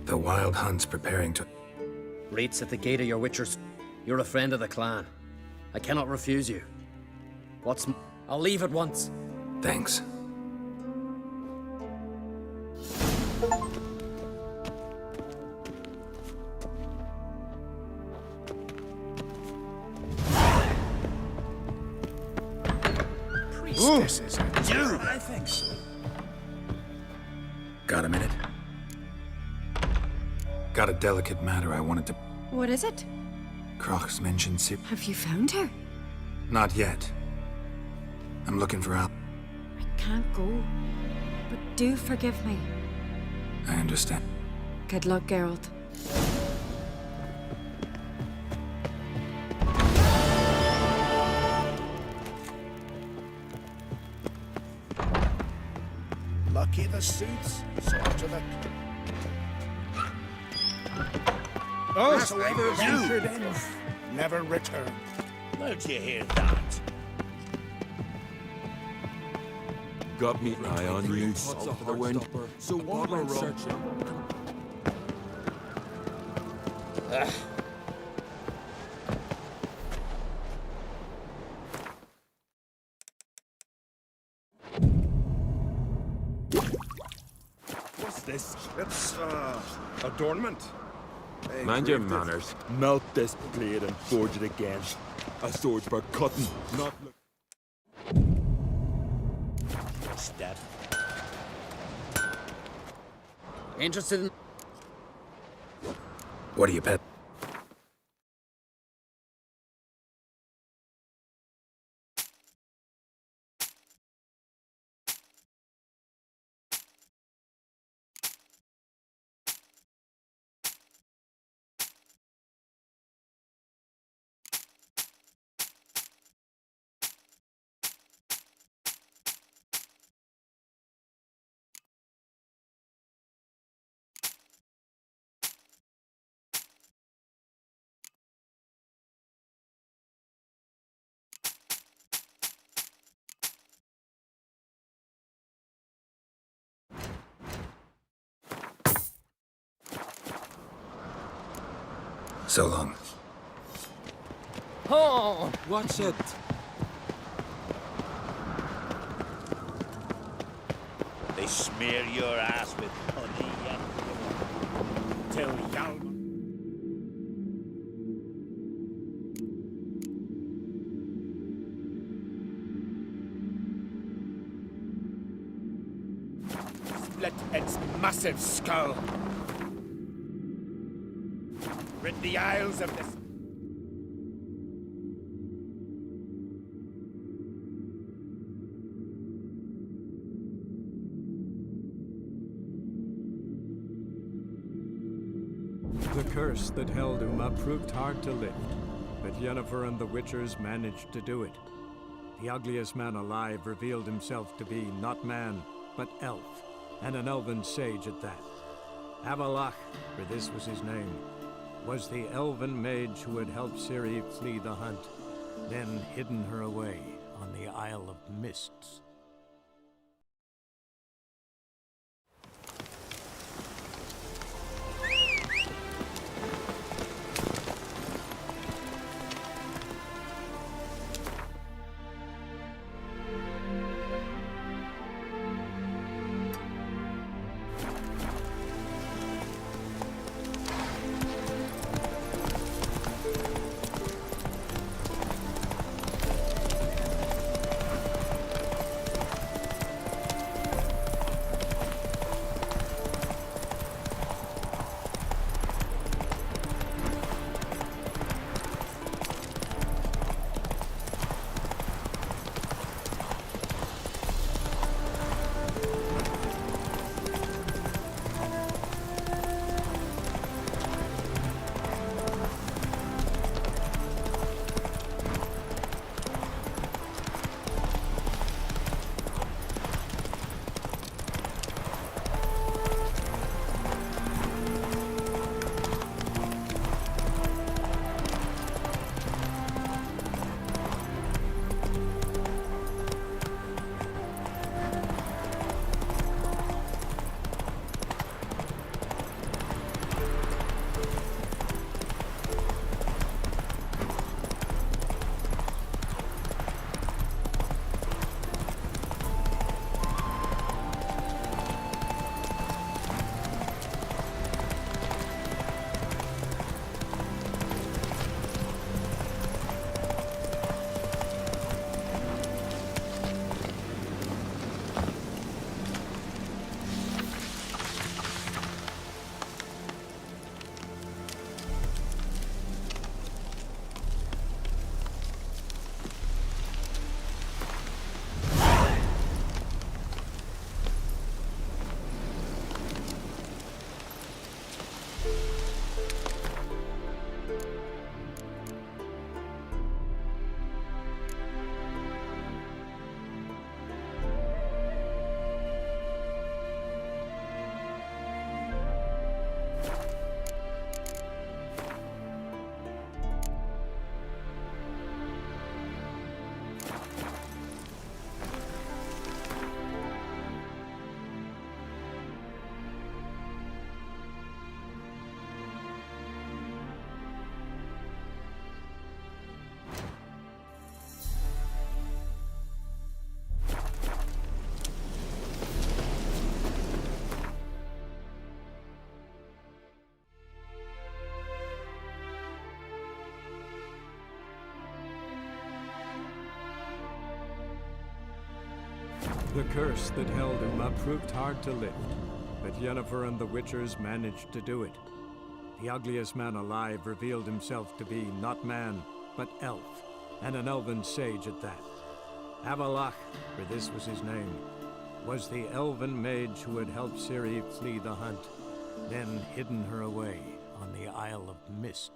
The Wild Hunt's preparing to... Rates at the gate of your Witchers. You're a friend of the clan. I cannot refuse you. I'll leave at once. Thanks. Priestesses. You! I think so. Got a minute? Got a delicate matter I wanted to... What is it? Crach's mentioned Ciri... Have you found her? Not yet. I'm looking for Al... I can't go. But do forgive me. I understand. Good luck, Geralt. Lucky the suits, sort of the... Whosoever ventured in, never returned. Where'd you hear that? Got me eye on you. Salt to the wind. So what went searching? What's this? It's, adornment. Hey, Mind your creative. manners. Melt this blade and forge it again. A sword for cutting, not... Step. Interested in... What do you bet? So long. Oh! What's it? They smear your ass with honey, till young. Split its massive skull. Rid the Isles of this. curse that held Uma proved hard to lift, but Yennefer and the Witchers managed to do it. The ugliest man alive revealed himself to be not man, but elf, and an elven sage at that. Avalach, for this was his name, was the elven mage who had helped Ciri flee the hunt, then hidden her away on the Isle of Mists. The curse that held Uma proved hard to lift, but Yennefer and the Witchers managed to do it. The ugliest man alive revealed himself to be not man, but elf, and an elven sage at that. Avalach, for this was his name, was the elven mage who had helped Ciri flee the hunt, then hidden her away on the Isle of Mist.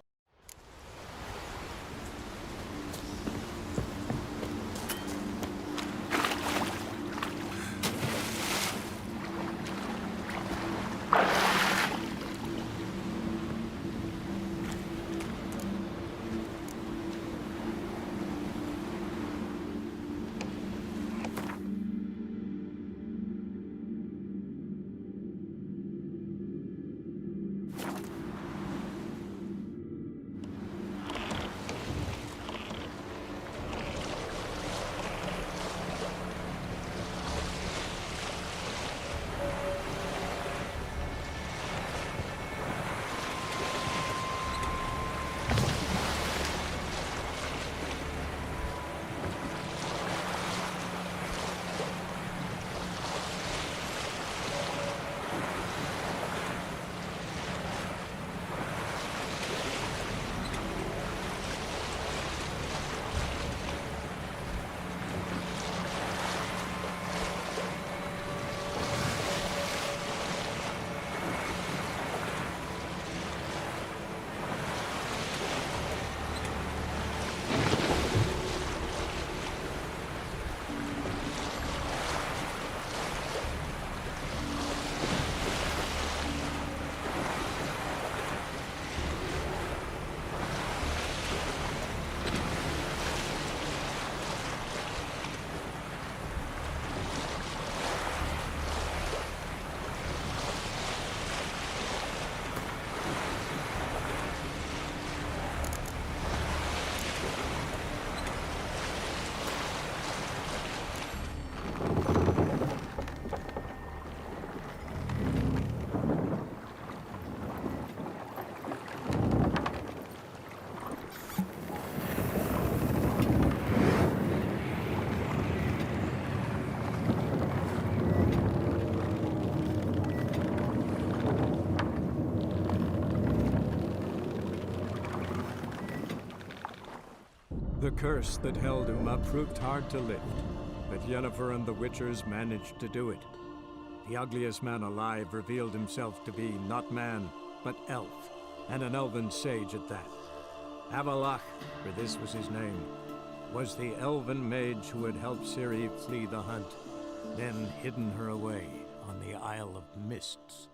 The curse that held Uma proved hard to lift, but Yennefer and the Witchers managed to do it. The ugliest man alive revealed himself to be not man, but elf, and an elven sage at that. Avalach, for this was his name, was the elven mage who had helped Ciri flee the hunt, then hidden her away on the Isle of Mists.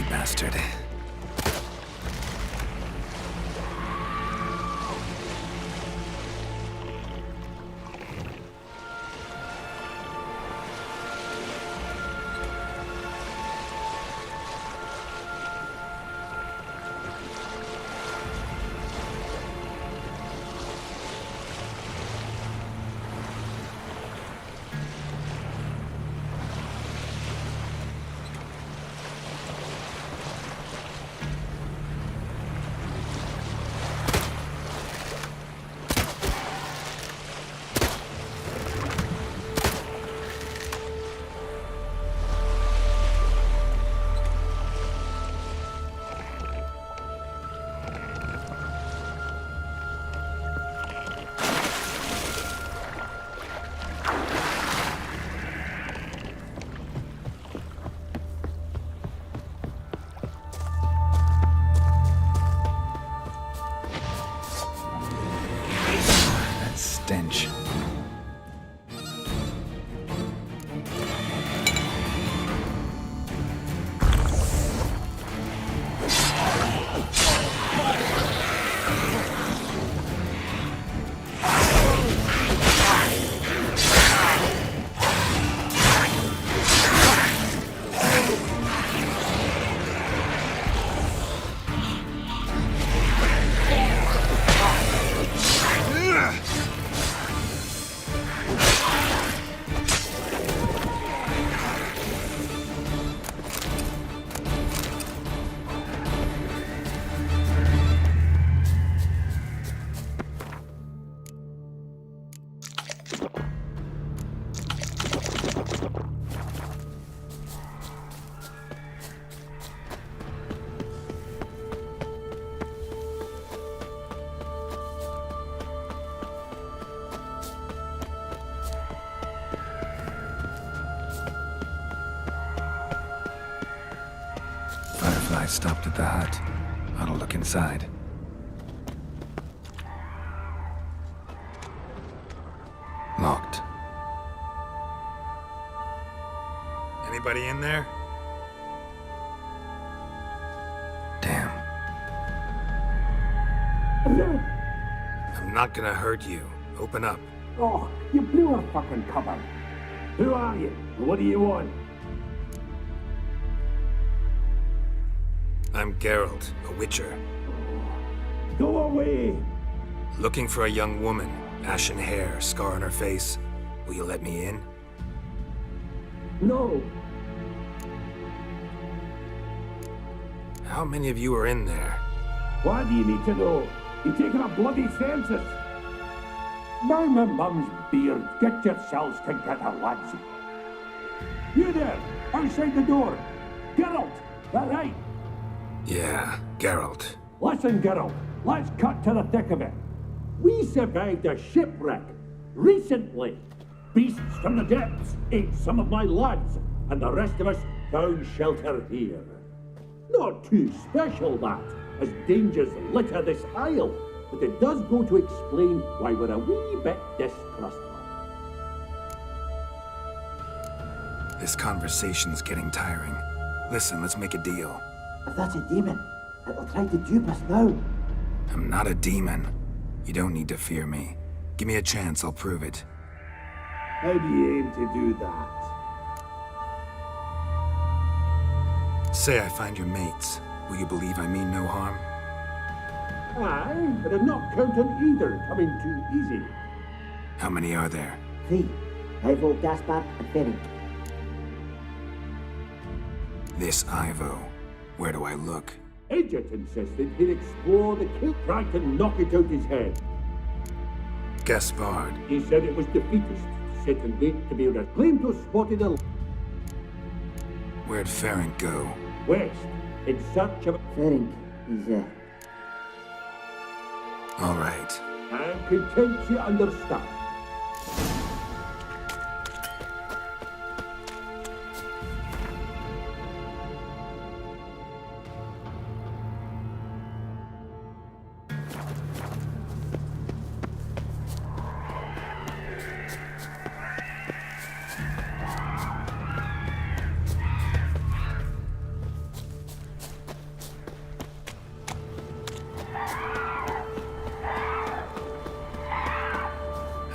Bastard. Stench. I stopped at the hut. I'll look inside. Locked. Anybody in there? Damn. I'm not gonna hurt you. Open up. Oh, you blew our fucking cover. Who are you? What do you want? I'm Geralt, a witcher. Go away! Looking for a young woman. Ashen hair, scar on her face. Will you let me in? No. How many of you are in there? Why do you need to know? You're taking a bloody census. Now my mum's beard, get yourselves together, lads. You there, outside the door. Geralt, that right? Yeah, Geralt. Listen, Geralt, let's cut to the thick of it. We survived a shipwreck recently. Beasts from the depths ate some of my lads, and the rest of us found shelter here. Not too special, that, as dangers litter this isle, but it does go to explain why we're a wee bit distrustful. This conversation's getting tiring. Listen, let's make a deal. If that's a demon, it'll try to dupe us now. I'm not a demon. You don't need to fear me. Give me a chance, I'll prove it. How do you aim to do that? Say I find your mates. Will you believe I mean no harm? Aye, but I'd not count on either coming too easy. How many are there? 3. Ivo, Gaspar, and Ferenc. This Ivo. Where do I look? Edget insisted he'd explore the kill, tried to knock it out his head. Gaspard. He said it was defeatist, set and wait to be claimed to have spotted a... Where'd Ferenc go? West, in search of... Ferenc, he's All right. I'm content you understand.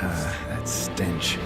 That stench.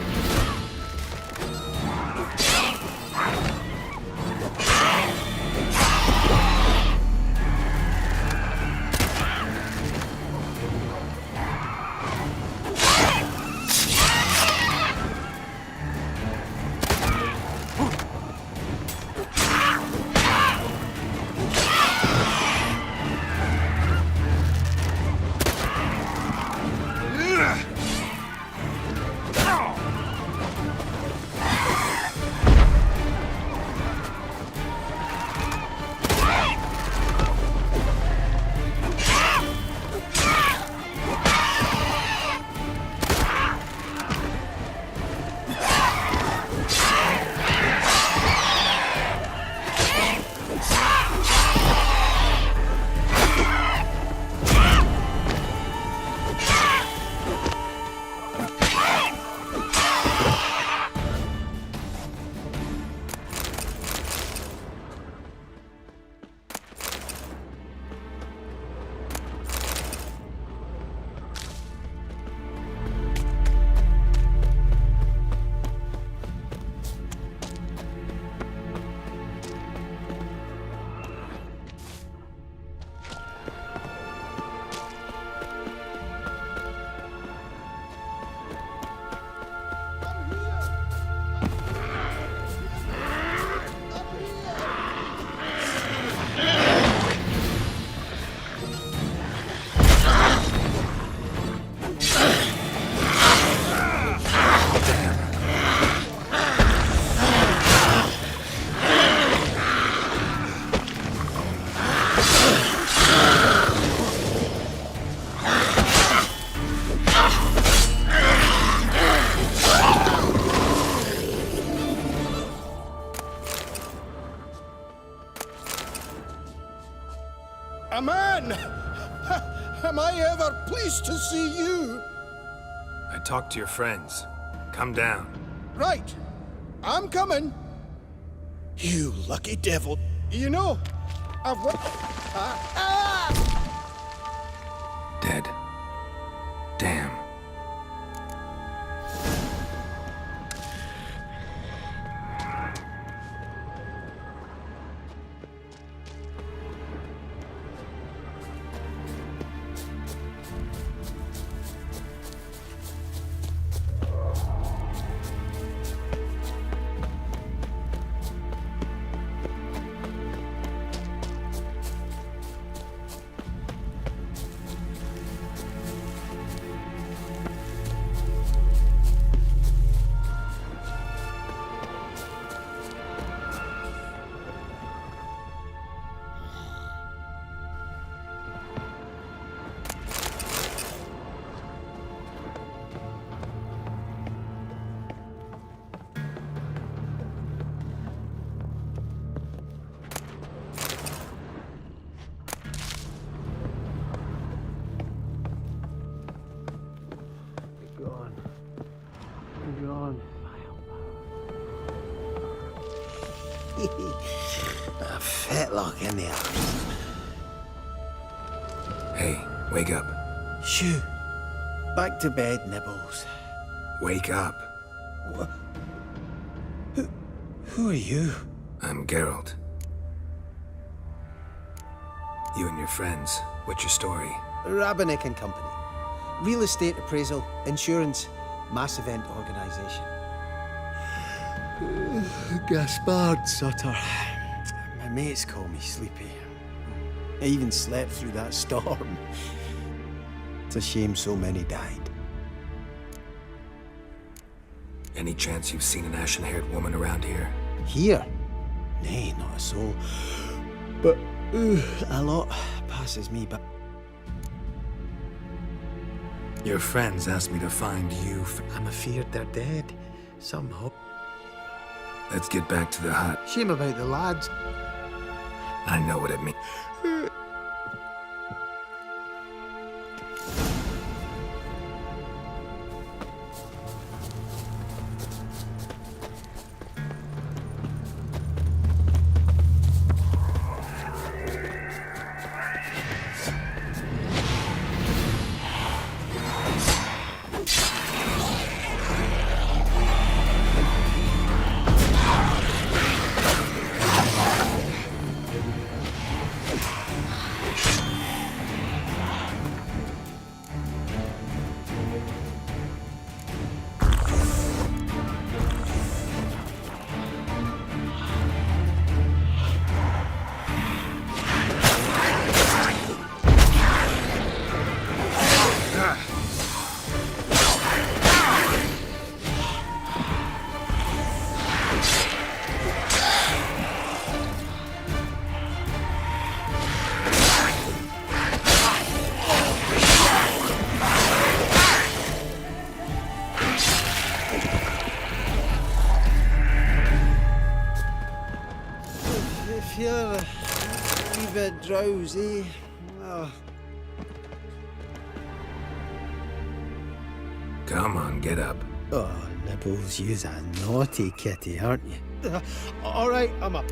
A man! Am I ever pleased to see you? I talked to your friends. Come down. Right. I'm coming. You lucky devil. You know, I've... Dead. Damn. fetlock in the arse. Hey, wake up. Shoo. Back to bed, Nibbles. Wake up. What? Who are you? I'm Geralt. You and your friends, what's your story? Rabbinick and Company. Real estate appraisal, insurance, mass event organisation. Gaspard Sutter. My mates call me Sleepy. I even slept through that storm. It's a shame so many died. Any chance you've seen an ashen-haired woman around here? Here? Nay, not a soul. But a lot passes me by. Your friends asked me to find you. I'm afeard they're dead. Somehow. Let's get back to the hut. Shame about the lads. I know what it means. Feeling a wee bit drowsy. Oh. Come on, get up. Oh, Nibbles, you's a naughty kitty, aren't you? All right, I'm up.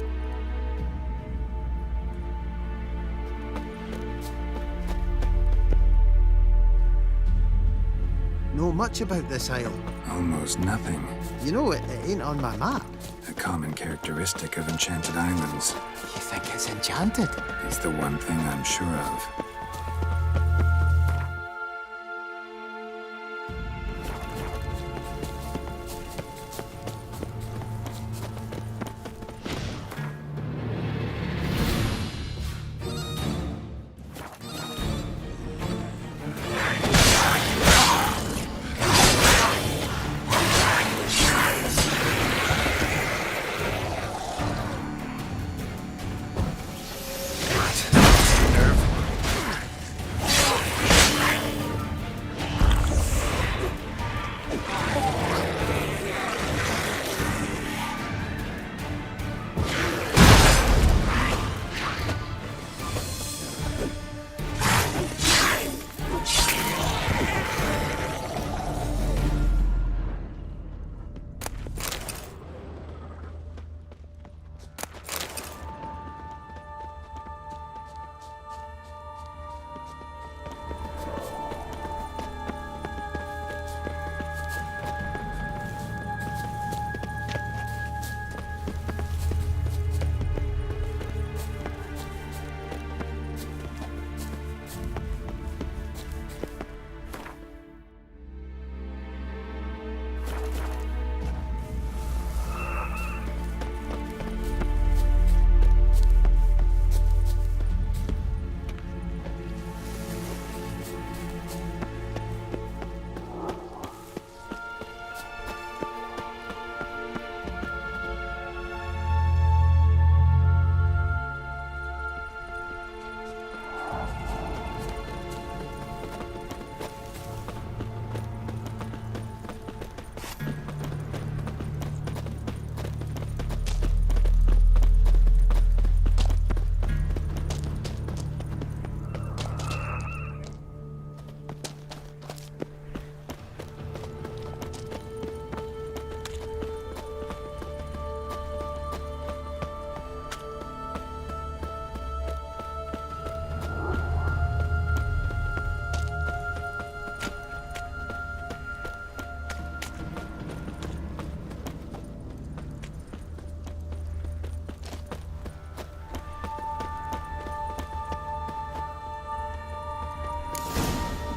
Know much about this isle? Almost nothing. You know, it ain't on my map. A common characteristic of enchanted islands. You think it's enchanted? It's the one thing I'm sure of.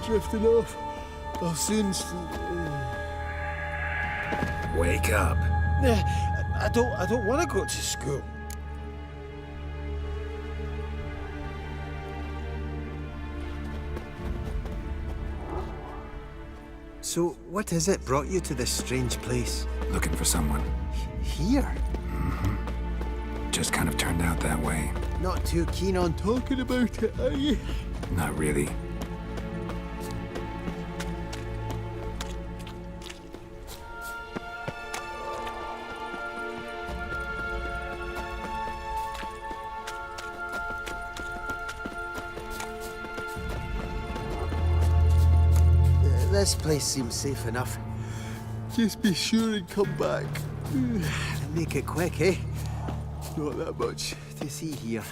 drifting off. I'll soon... Wake up. I don't want to go to school. So, what is it brought you to this strange place? Looking for someone. Here? Just kind of turned out that way. Not too keen on talking about it, are you? Not really. This place seems safe enough. Just be sure and come back. And make it quick, eh? Not that much to see here.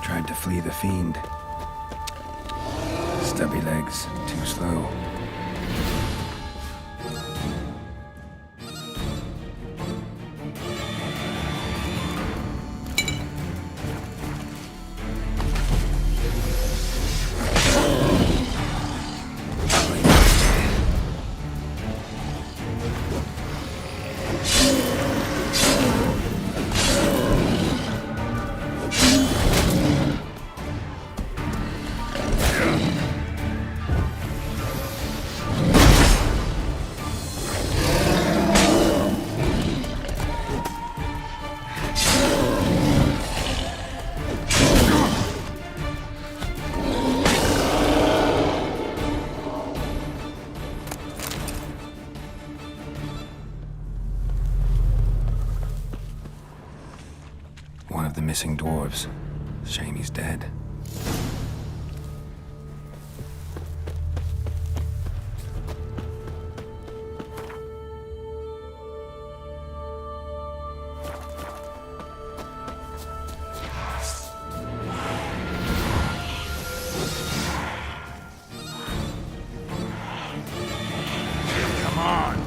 Tried to flee the fiend. Stubby legs, too slow. One of the missing dwarves. Shame he's dead. Come on!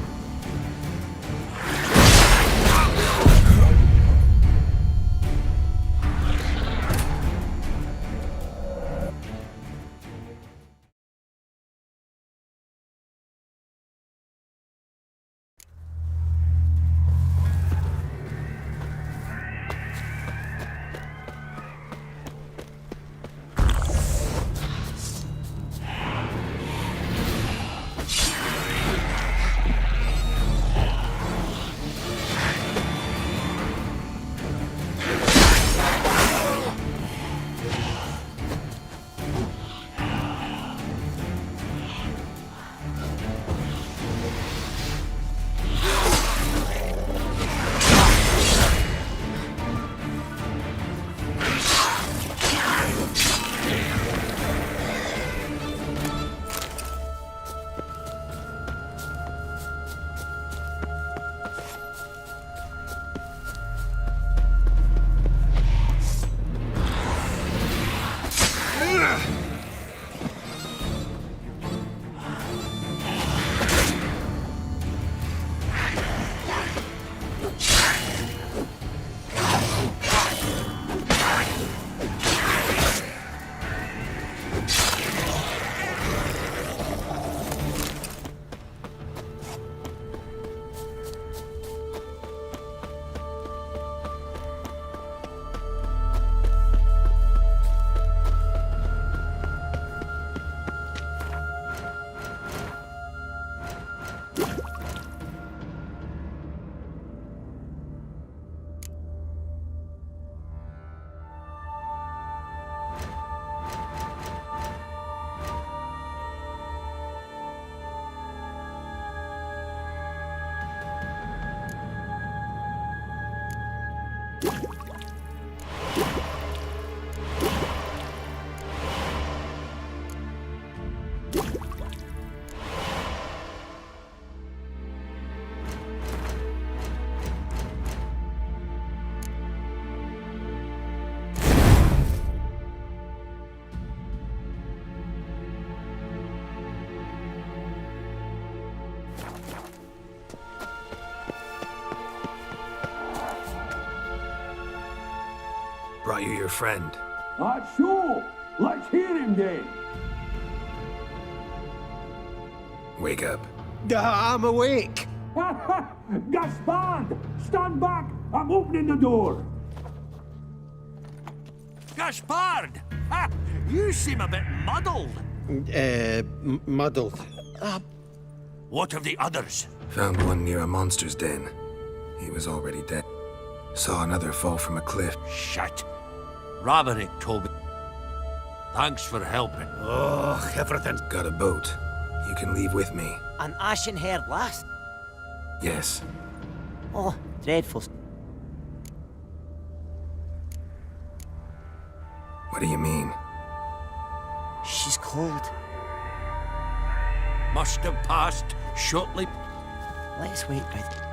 Brought you your friend. That's so. Let's hear him then. Wake up. I'm awake. Gaspard! Stand back! I'm opening the door. Gaspard! Ha! You seem a bit muddled. Muddled. What of the others? Found one near a monster's den. He was already dead. Saw another fall from a cliff. Shit. Roderick told me. Thanks for helping. Oh, everything's... Got a boat. You can leave with me. An ashen-haired lass? Yes. Oh, dreadful. What do you mean? She's cold. Must have passed shortly. Let's wait, Red.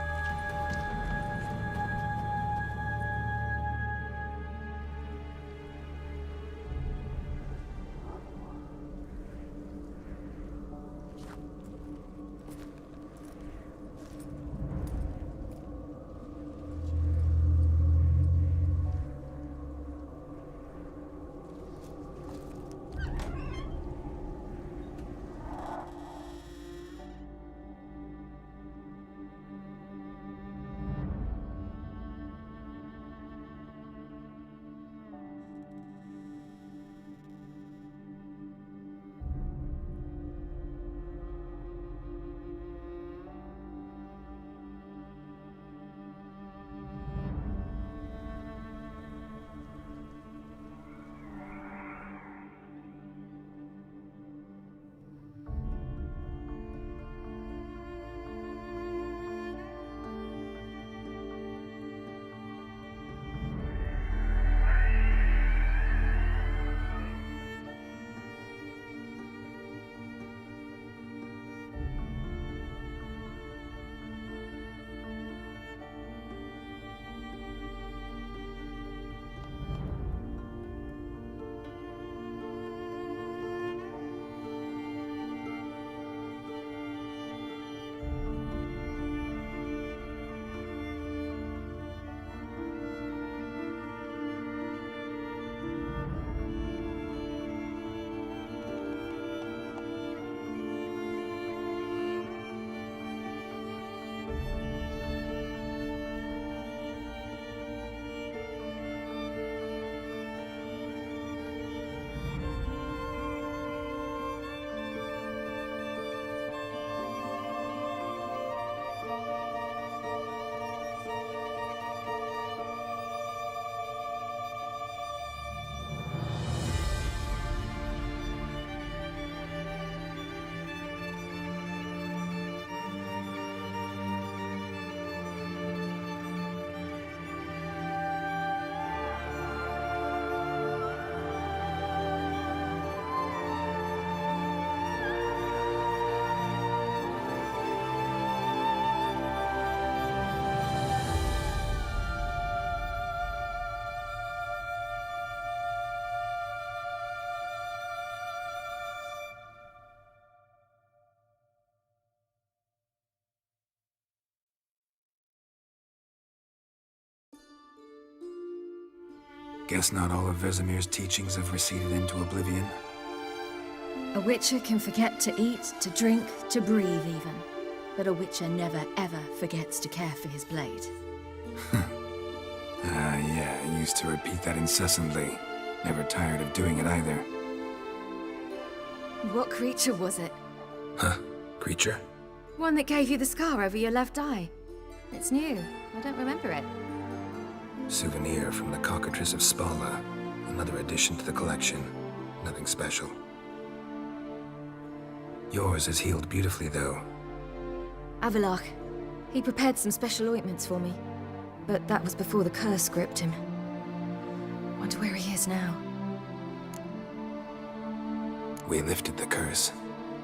Guess not all of Vesemir's teachings have receded into oblivion. A witcher can forget to eat, to drink, to breathe even. But a witcher never ever forgets to care for his blade. Yeah, I used to repeat that incessantly. Never tired of doing it either. What creature was it? Huh? Creature? One that gave you the scar over your left eye. It's new. I don't remember it. Souvenir from the Cockatrice of Spala. Another addition to the collection. Nothing special. Yours is healed beautifully, though. Avallac'h. He prepared some special ointments for me. But that was before the curse gripped him. Wonder where he is now. We lifted the curse.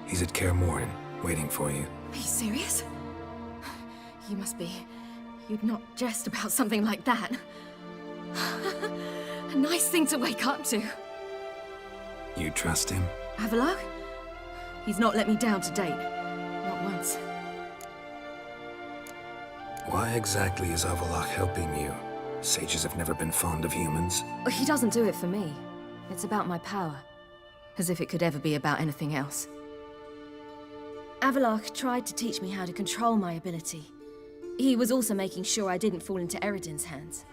He's at Kaer Morhen, waiting for you. Are you serious? You must be. You'd not jest about something like that. A nice thing to wake up to. You trust him? Avallac'h? He's not let me down to date. Not once. Why exactly is Avallac'h helping you? Sages have never been fond of humans. He doesn't do it for me. It's about my power. As if it could ever be about anything else. Avallac'h tried to teach me how to control my ability. He was also making sure I didn't fall into Eredin's hands.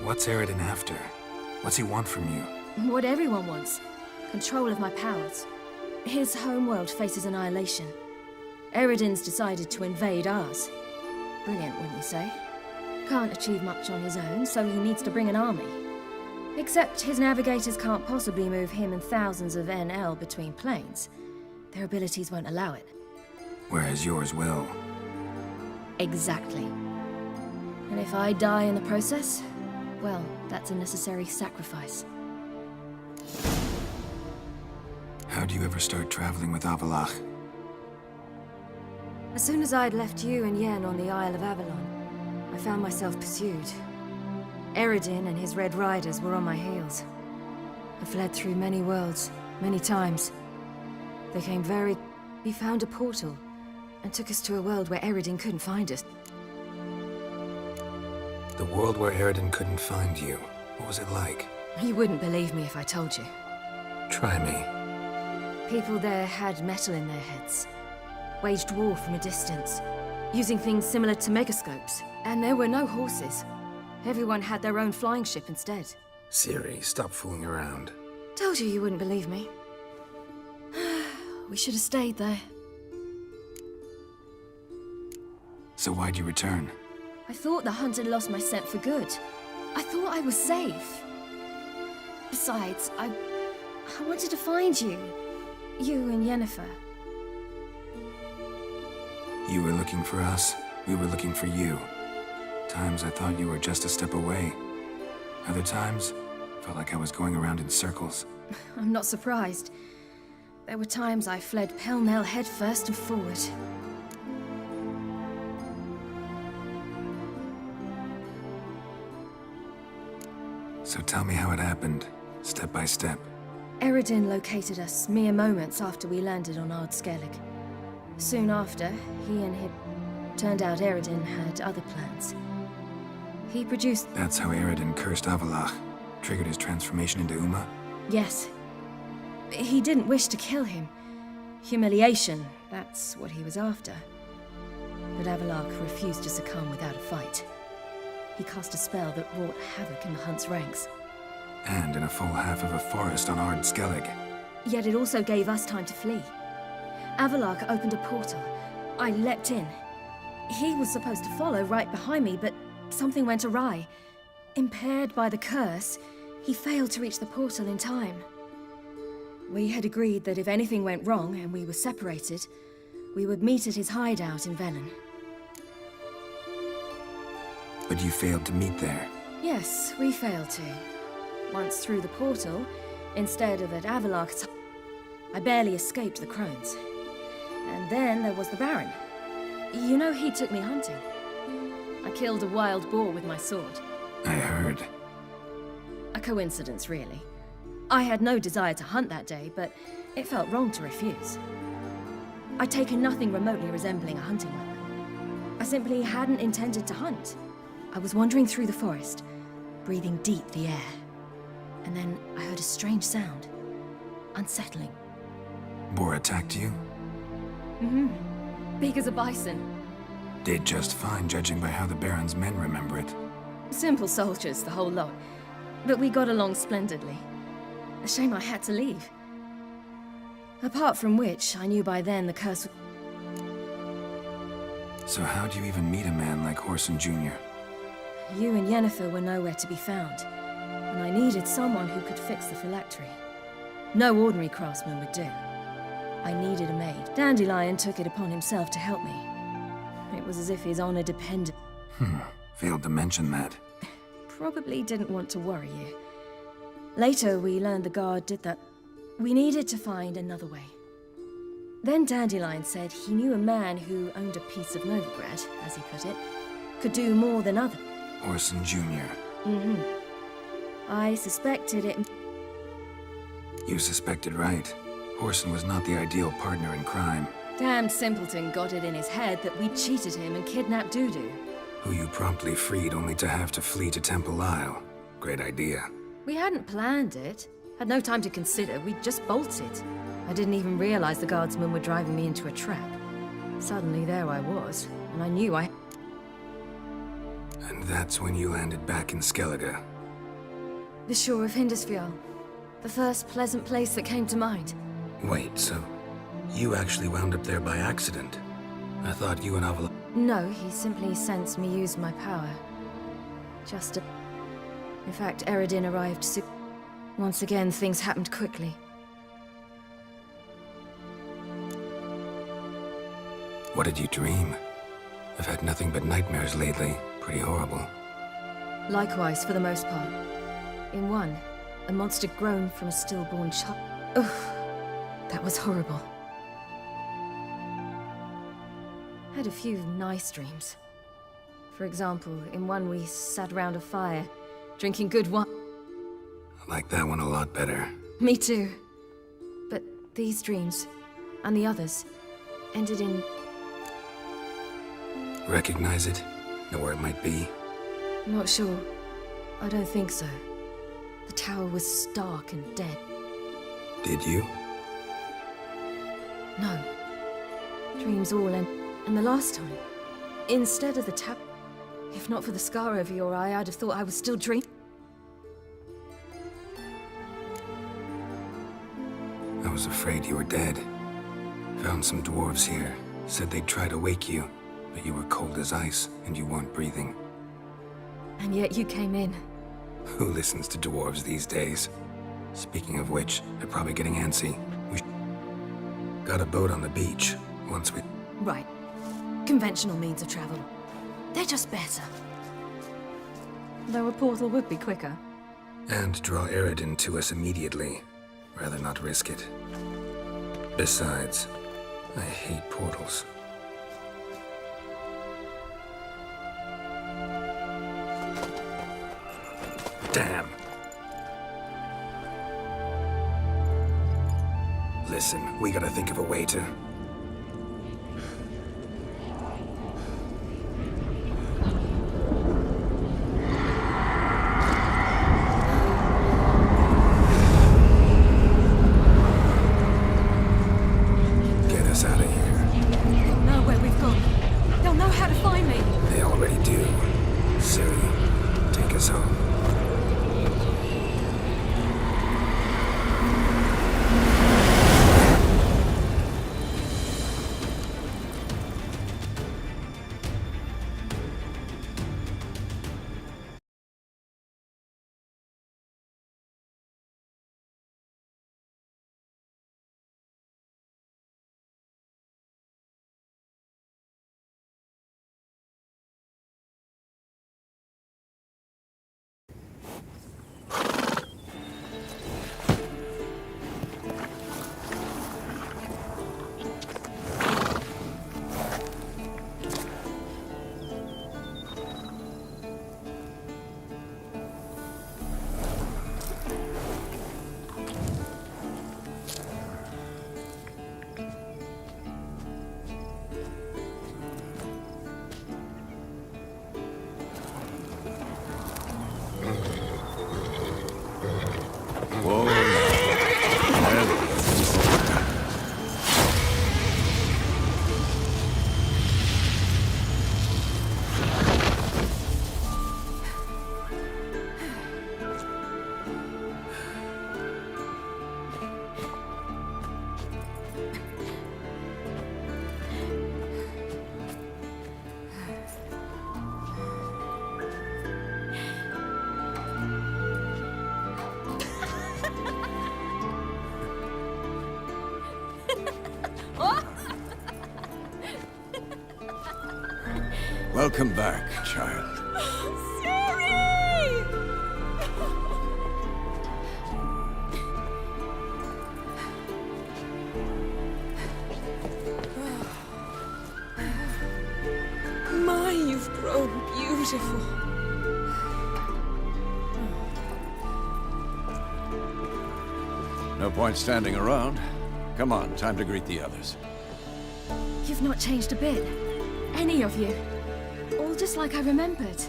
What's Eredin after? What's he want from you? What everyone wants. Control of my powers. His homeworld faces annihilation. Eredin's decided to invade ours. Brilliant, wouldn't you say? Can't achieve much on his own, so he needs to bring an army. Except his navigators can't possibly move him and thousands of NL between planes. Their abilities won't allow it. Whereas yours will. Exactly. And if I die in the process, well, that's a necessary sacrifice. How'd you ever start traveling with Avallac'h? As soon as I'd left you and Yen on the Isle of Avalon, I found myself pursued. Eredin and his Red Riders were on my heels. I fled through many worlds, many times. They came very... We found a portal, and took us to a world where Eredin couldn't find us. The world where Eredin couldn't find you. What was it like? You wouldn't believe me if I told you. Try me. People there had metal in their heads. Waged war from a distance, using things similar to megascopes. And there were no horses. Everyone had their own flying ship instead. Ciri, stop fooling around. Told you wouldn't believe me. We should have stayed there. So why'd you return? I thought the hunt had lost my scent for good. I thought I was safe. Besides, I wanted to find you. You and Yennefer. You were looking for us, we were looking for you. Times I thought you were just a step away. Other times, felt like I was going around in circles. I'm not surprised. There were times I fled pell-mell headfirst and forward. So tell me how it happened, step by step. Eredin located us mere moments after we landed on Ard Skellig. Soon after, he and him... Turned out Eredin had other plans. He produced... That's how Eredin cursed Avallac'h, triggered his transformation into Uma? Yes. He didn't wish to kill him. Humiliation, that's what he was after. But Avallac'h refused to succumb without a fight. He cast a spell that wrought havoc in the Hunt's ranks. And in a full half of a forest on Ard Skellig. Yet it also gave us time to flee. Avallac'h opened a portal. I leapt in. He was supposed to follow right behind me, but something went awry. Impaired by the curse, he failed to reach the portal in time. We had agreed that if anything went wrong and we were separated, we would meet at his hideout in Velen. But you failed to meet there. Yes, we failed to. Once through the portal, instead of at Avallac'h's, I barely escaped the crones. And then there was the Baron. You know, he took me hunting. I killed a wild boar with my sword. I heard. A coincidence, really. I had no desire to hunt that day, but it felt wrong to refuse. I'd taken nothing remotely resembling a hunting weapon. I simply hadn't intended to hunt. I was wandering through the forest, breathing deep the air. And then I heard a strange sound. Unsettling. Boar attacked you? Mm-hmm. Big as a bison. Did just fine, judging by how the Baron's men remember it. Simple soldiers, the whole lot. But we got along splendidly. A shame I had to leave. Apart from which, I knew by then the curse would... So how'd you even meet a man like Whoreson Jr.? You and Yennefer were nowhere to be found. And I needed someone who could fix the phylactery. No ordinary craftsman would do. I needed a maid. Dandelion took it upon himself to help me. It was as if his honor depended... Failed to mention that. Probably didn't want to worry you. Later, we learned the guard did that. We needed to find another way. Then Dandelion said he knew a man who owned a piece of Novigrad, as he put it, could do more than others. Whoreson Jr. Mm-hmm. I suspected it... You suspected right. Whoreson was not the ideal partner in crime. Damned simpleton got it in his head that we'd cheated him and kidnapped Dudu. who you promptly freed only to have to flee to Temple Isle. Great idea. We hadn't planned it. Had no time to consider. We just bolted. I didn't even realize the guardsmen were driving me into a trap. Suddenly there I was, and I knew I... And that's when you landed back in Skellige. The shore of Hindisfjall. The first pleasant place that came to mind. Wait, so you actually wound up there by accident? I thought you and Avila... No, he simply sensed me use my power. Just a... In fact, Eredin arrived soon. Once again, things happened quickly. What did you dream? I've had nothing but nightmares lately. Pretty horrible. Likewise, for the most part. In one, a monster grown from a stillborn child. Ugh, that was horrible. Had a few nice dreams. For example, in one we sat around a fire, drinking good wine. I like that one a lot better. Me too. But these dreams, and the others, ended in... Recognize it? Know where it might be? Not sure. I don't think so. The tower was stark and dead. Did you? No. Dreams all end. And the last time, instead of the tap... If not for the scar over your eye, I'd have thought I was still dreaming. I was afraid you were dead. Found some dwarves here. Said they'd try to wake you, but you were cold as ice and you weren't breathing. And yet you came in. Who listens to dwarves these days? Speaking of which, they're probably getting antsy. We got a boat on the beach once we... Right. Conventional means of travel. They're just better. Though a portal would be quicker. And draw Eredin to us immediately. Rather not risk it. Besides, I hate portals. Damn. Listen, we gotta think of a way to... Get us out of here. They'll know where we've gone. They'll know how to find me. They already do. Ciri, take us home. Welcome back, child. My, you've grown beautiful. No point standing around. Come on, time to greet the others. You've not changed a bit. Any of you. All just like I remembered.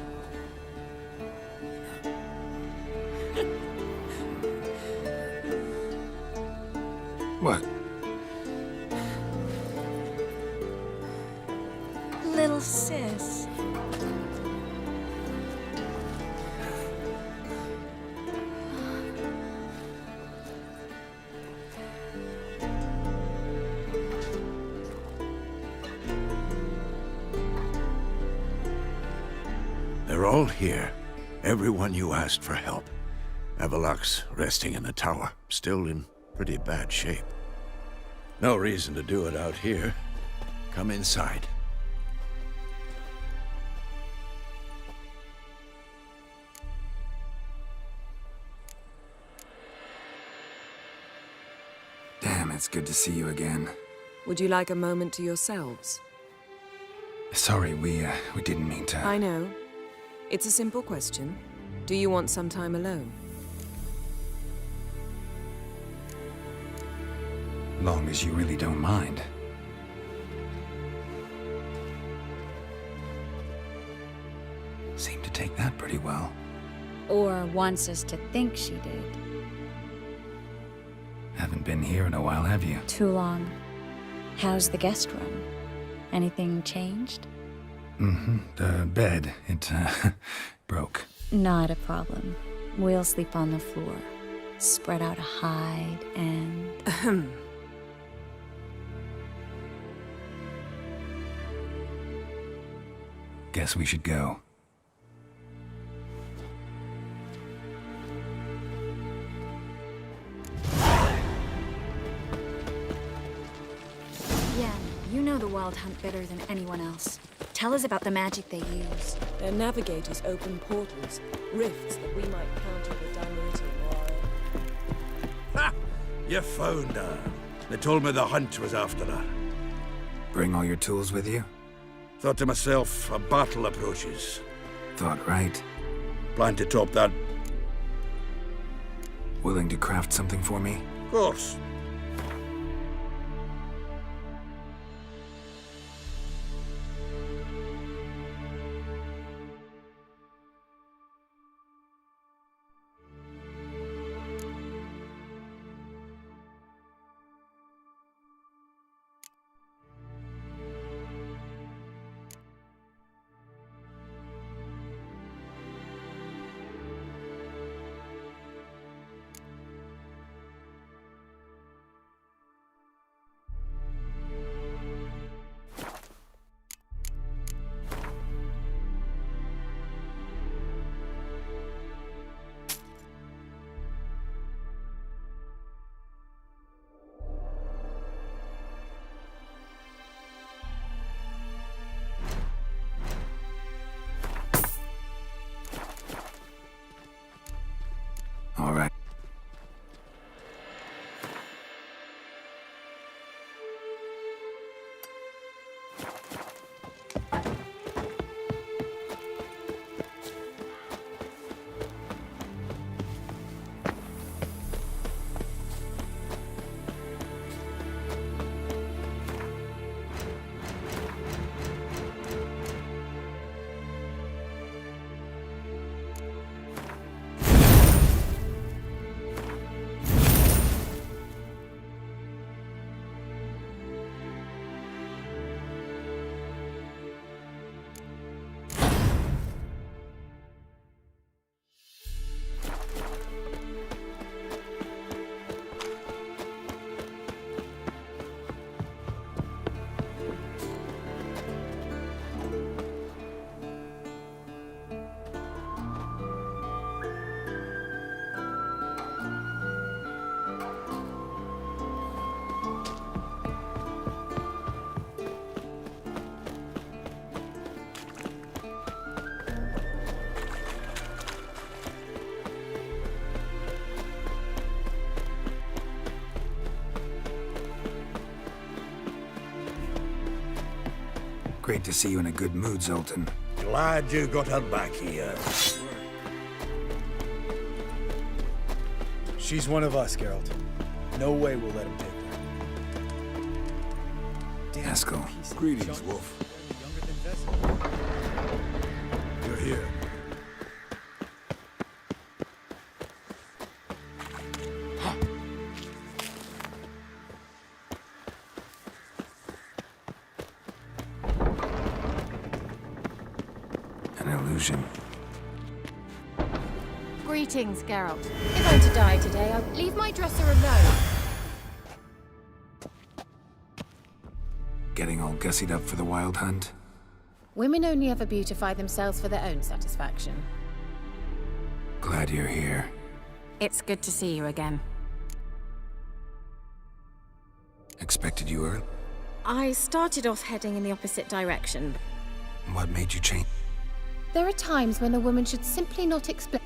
What? Little sis. They're all here. Everyone you asked for help. Avalok's resting in the tower, still in pretty bad shape. No reason to do it out here. Come inside. Damn, it's good to see you again. Would you like a moment to yourselves? Sorry, we didn't mean to... I know. It's a simple question. Do you want some time alone? Long as you really don't mind. Seemed to take that pretty well. Or wants us to think she did. Haven't been here in a while, have you? Too long. How's the guest room? Anything changed? Mm-hmm. The bed, it, broke. Not a problem. We'll sleep on the floor. Spread out a hide and... Guess we should go. Yeah, you know the Wild Hunt better than anyone else. Tell us about the magic they use. Their navigators open portals, rifts that we might counter with diluting or... Ha! You found her. They told me the hunt was after her. Bring all your tools with you? Thought to myself, a battle approaches. Thought right. Plan to top that. Willing to craft something for me? Of course. All right. Great to see you in a good mood, Zoltan. Glad you got her back here. She's one of us, Geralt. No way we'll let him take her. Haskell. Greetings, Wolf. here. An illusion. Greetings, Geralt. If I'm to die today, I'll leave my dresser alone. Getting all gussied up for the wild hunt? Women only ever beautify themselves for their own satisfaction. Glad you're here. It's good to see you again. Expected you early? I started off heading in the opposite direction. What made you change? There are times when a woman should simply not explain.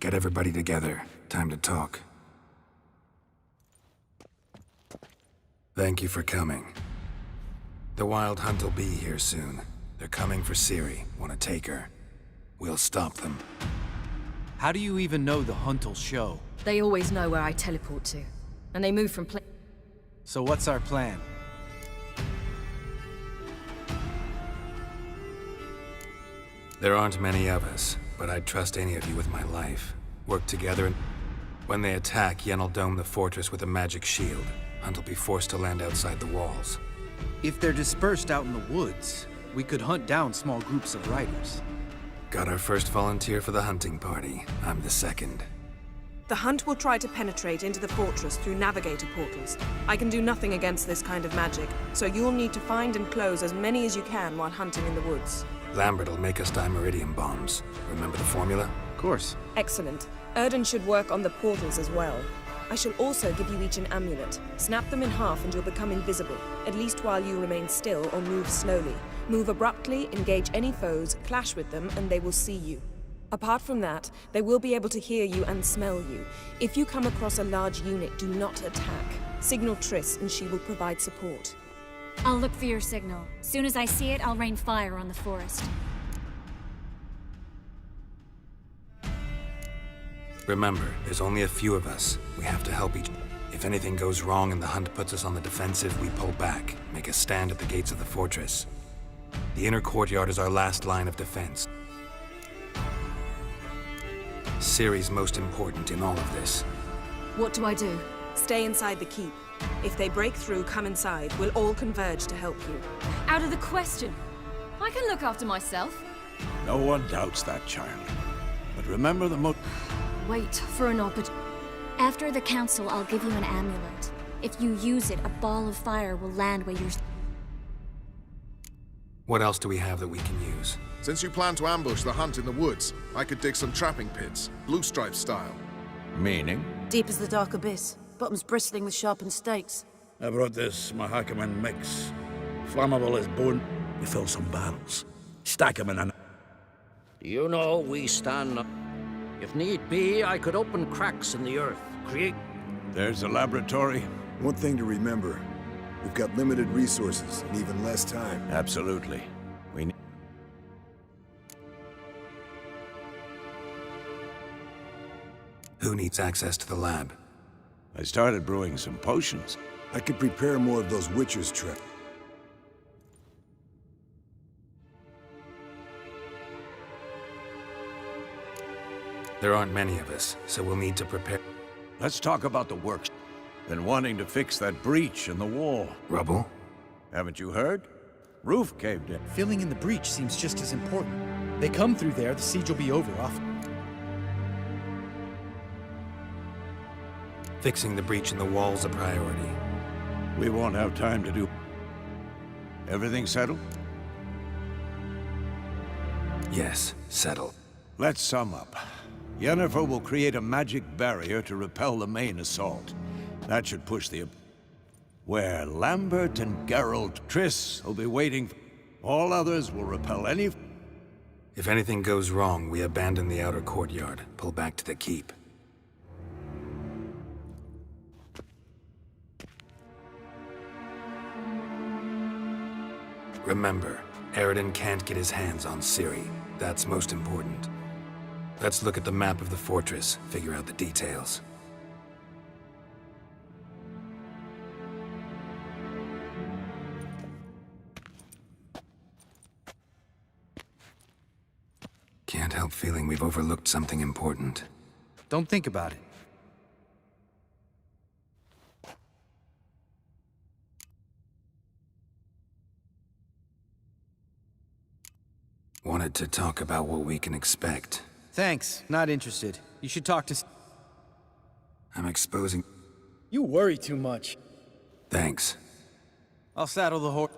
Get everybody together. Time to talk. Thank you for coming. The Wild Hunt will be here soon. They're coming for Ciri. Want to take her? We'll stop them. How do you even know the hunt'll show? They always know where I teleport to. And they move from So what's our plan? There aren't many of us, but I'd trust any of you with my life. Work together and... When they attack, Yen'll dome the fortress with a magic shield. Hunt'll be forced to land outside the walls. If they're dispersed out in the woods, we could hunt down small groups of riders. Got our first volunteer for the hunting party. I'm the second. The hunt will try to penetrate into the fortress through navigator portals. I can do nothing against this kind of magic, so you'll need to find and close as many as you can while hunting in the woods. Lambert'll make us dimeridium bombs. Remember the formula? Of course. Excellent. Erden should work on the portals as well. I shall also give you each an amulet. Snap them in half and you'll become invisible, at least while you remain still or move slowly. Move abruptly, engage any foes, clash with them, and they will see you. Apart from that, they will be able to hear you and smell you. If you come across a large unit, do not attack. Signal Triss and she will provide support. I'll look for your signal. Soon as I see it, I'll rain fire on the forest. Remember, there's only a few of us. We have to help each other. If anything goes wrong and the hunt puts us on the defensive, we pull back, make a stand at the gates of the fortress. The inner courtyard is our last line of defense. Ciri's most important in all of this. What do I do? Stay inside the keep. If they break through, come inside. We'll all converge to help you. Out of the question. I can look after myself. No one doubts that, child. But remember the Wait for an opportunity. After the council, I'll give you an amulet. If you use it, a ball of fire will land where you're... What else do we have that we can use? Since you plan to ambush the hunt in the woods, I could dig some trapping pits, blue stripe style. Meaning? Deep as the dark abyss, bottoms bristling with sharpened stakes. I brought this Mahakaman mix. Flammable as bone. We fill some barrels. Stack them in an... You know, we stand... If need be, I could open cracks in the earth, create... There's a laboratory. One thing to remember. We've got limited resources and even less time. Absolutely. We need... Who needs access to the lab? I started brewing some potions. I could prepare more of those Witcher's trip. There aren't many of us, so we'll need to prepare. Let's talk about the works. Been wanting to fix that breach in the wall. Rubble? Haven't you heard? Roof caved in. Filling in the breach seems just as important. They come through there, the siege will be over often. Fixing the breach in the wall's a priority. We won't have time to do... Everything settled? Yes, settled. Let's sum up. Yennefer will create a magic barrier to repel the main assault. That should push the... Where Lambert and Geralt Triss will be waiting. All others will repel any... If anything goes wrong, we abandon the outer courtyard, pull back to the keep. Remember, Eridan can't get his hands on Ciri. That's most important. Let's look at the map of the fortress, figure out the details. Can't help feeling we've overlooked something important. Don't think about it. Wanted to talk about what we can expect. Thanks, not interested. You should talk to... I'm exposing... You worry too much. Thanks. I'll saddle the horse.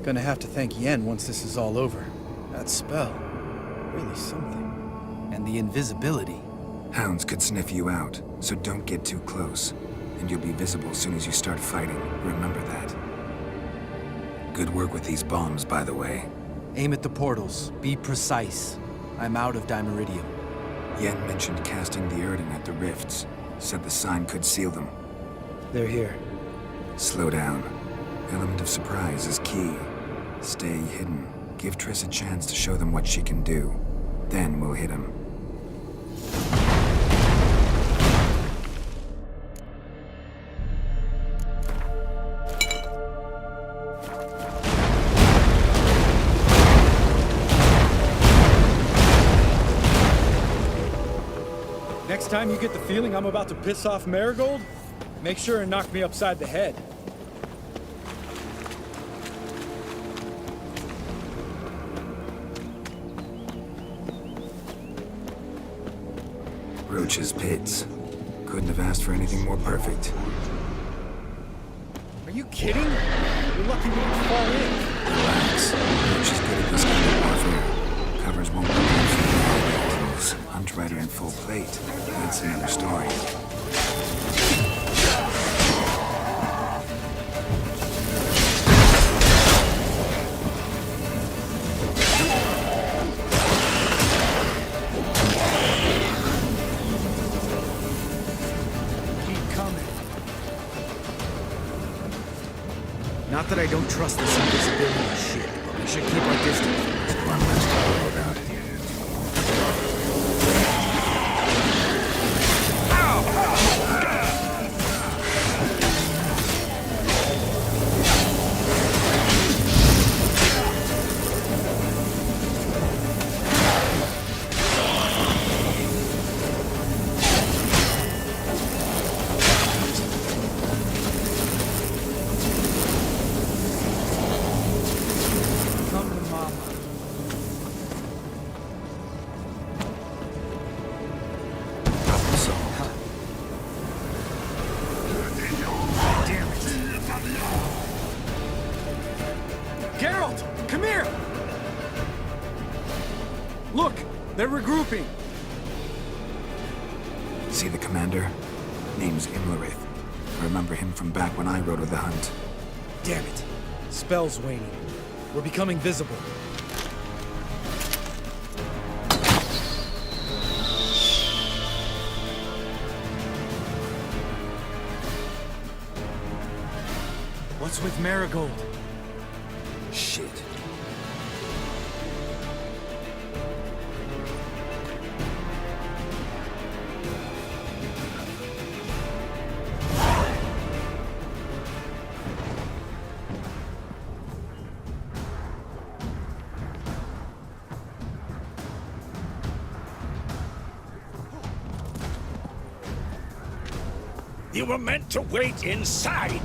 Gonna have to thank Yen once this is all over. That spell, really something. And the invisibility. Hounds could sniff you out, so don't get too close. And you'll be visible as soon as you start fighting. Remember that. Good work with these bombs, by the way. Aim at the portals. Be precise. I'm out of Dimeridium. Yen mentioned casting the Erden at the rifts. Said the sign could seal them. They're here. Slow down. Element of surprise is key. Stay hidden. Give Triss a chance to show them what she can do. Then we'll hit him. Next time you get the feeling I'm about to piss off Marigold, make sure and knock me upside the head. Roach's pits. Couldn't have asked for anything more perfect. Are you kidding? You're lucky we didn't fall in. Relax. Roach is good at this kind of warfare. Covers won't be close. Hunt Rider in full plate. That's another story. Not that I don't trust this invisibility shit, but we should keep our distance. One less to worry about. Look! They're regrouping! See the commander? Name's Imlerith. I remember him from back when I rode with the hunt. Damn it. Spell's waning. We're becoming visible. What's with Marigold? Shit. You were meant to wait inside!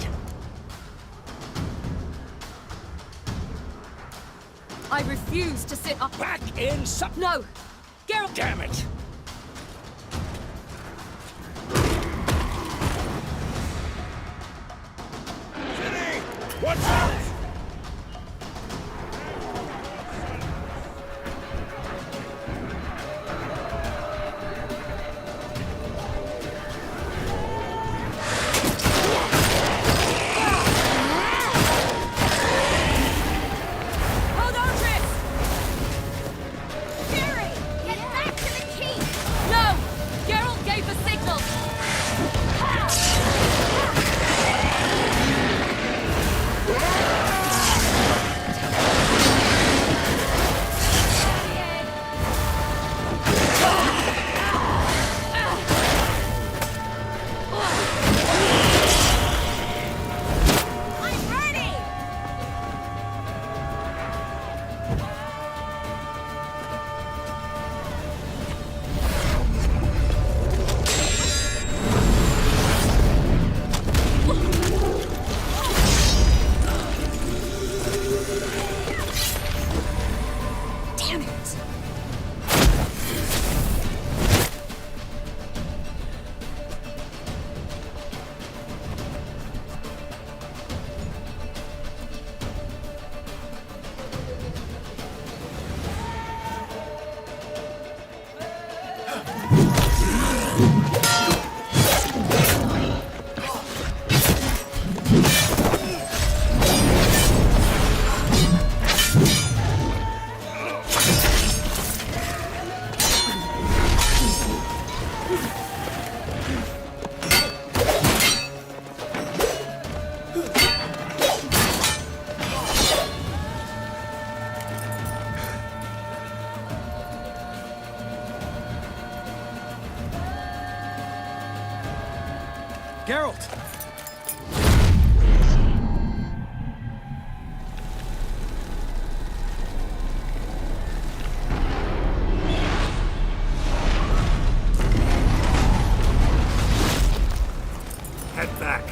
I refuse to sit up. Back inside! No! Geralt! Damn it! Ciri! Watch out! Hold on, Triss! Ciri! Get back to the keep! No! Geralt gave the signal! I'm ready! Damn it! Geralt! Head back.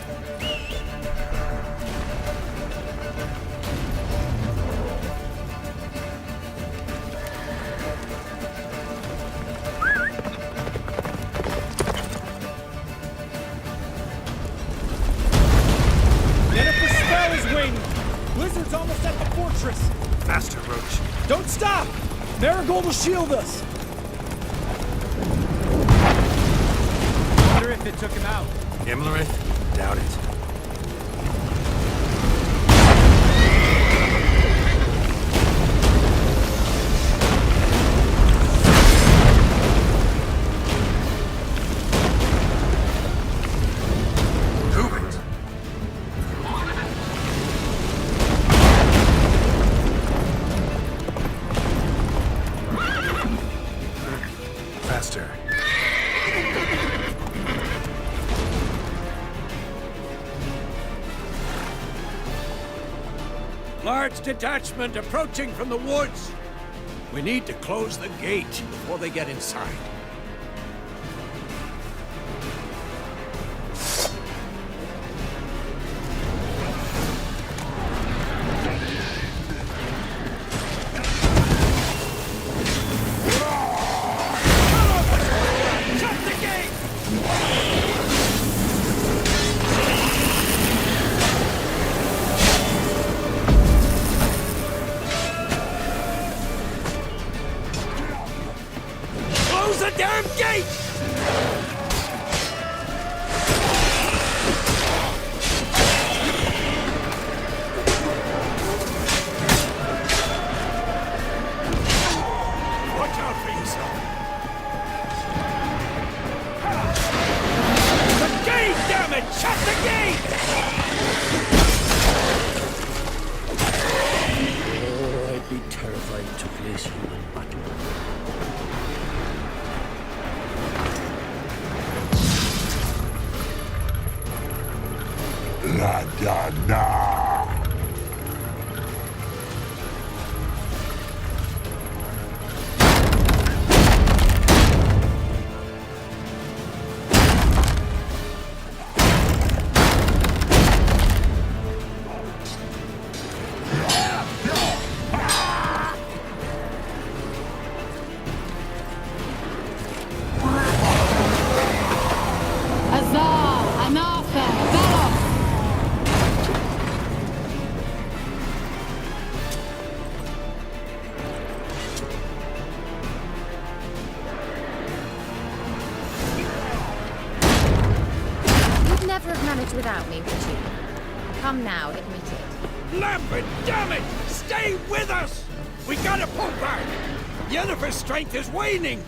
Get up, the spell is waning! Blizzard's almost at the fortress! Faster, Roach. Don't stop! Marigold will shield us! Wonder if it took him out. Imlerith? Doubt it. Move it! Faster. Large detachment approaching from the woods. We need to close the gate before they get inside. Shut the gate! goddamn gate! Watch out for yourself. The gate, damn it! Shut the gate! Oh, I'd be terrified to face you in battle. La da da! Never have managed without me, would you? Come now, admit it. Lambert, damn it! Stay with us! We gotta pull back! Yennefer's strength is waning!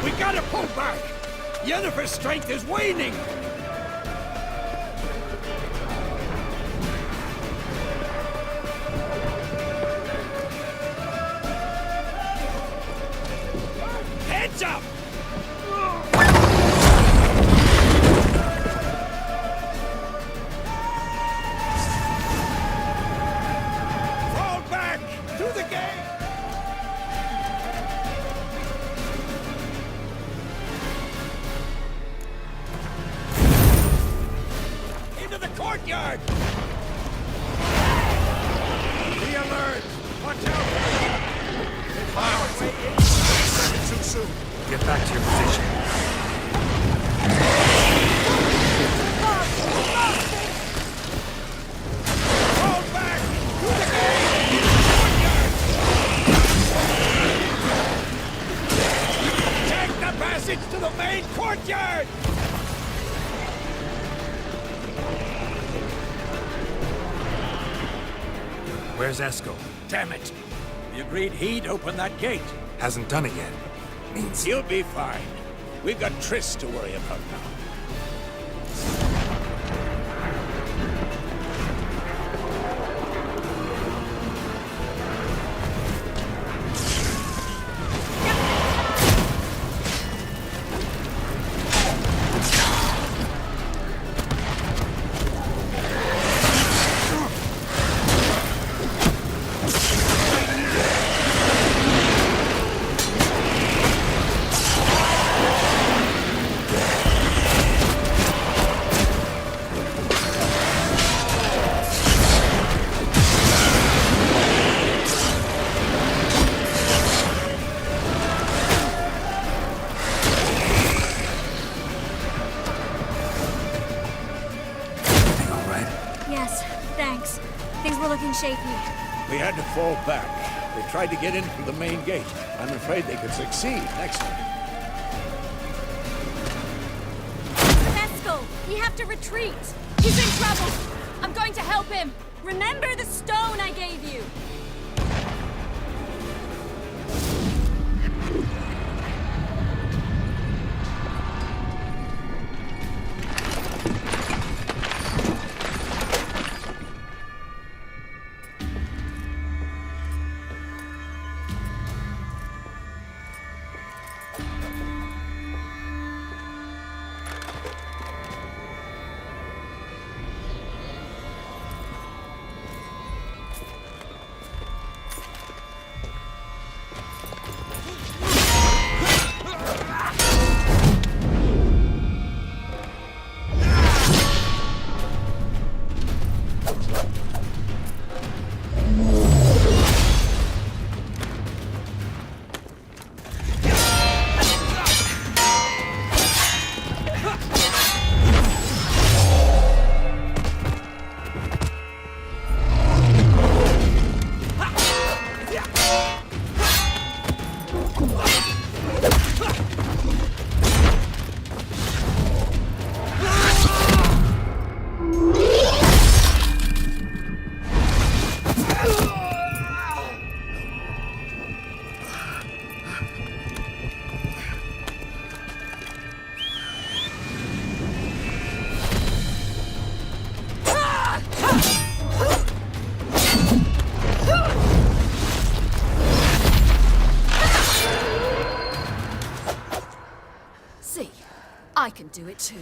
We gotta pull back! Yennefer's strength is waning! Heads up! Fall back! To the gate! Into the courtyard! Be alert! Watch out! Too soon. Get back to your position. Fall back! To the gate! Courtyard! Take the passage to the main courtyard! Where's Eskel? Damn it! We agreed he'd open that gate. Hasn't done it yet. Means he'll be fine. We've got Triss to worry about now. Shaky. We had to fall back. They tried to get in through the main gate. I'm afraid they could succeed next time. Eskel, we have to retreat. He's in trouble. I'm going to help him. Remember the stone I gave you. too.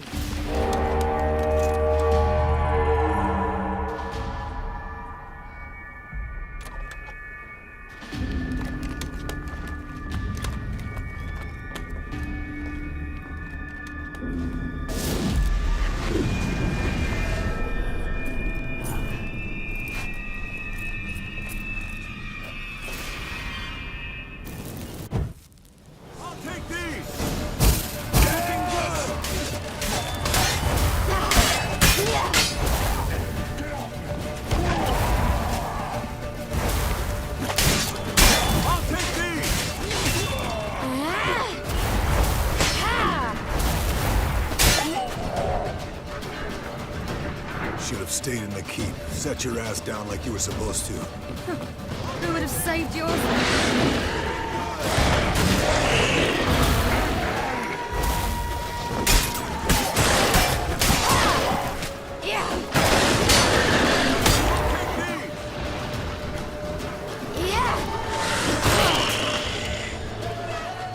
Should have stayed in the keep. Set your ass down like you were supposed to. Who would have saved yours?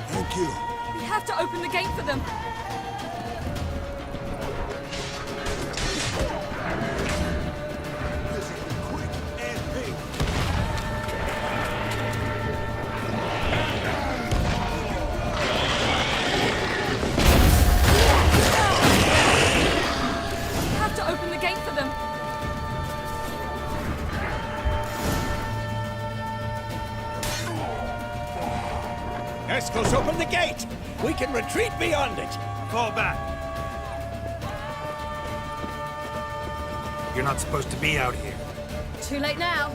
Thank you. We have to open the gate for them. Escos, open the gate! We can retreat beyond it! Fall back. You're not supposed to be out here. Too late now.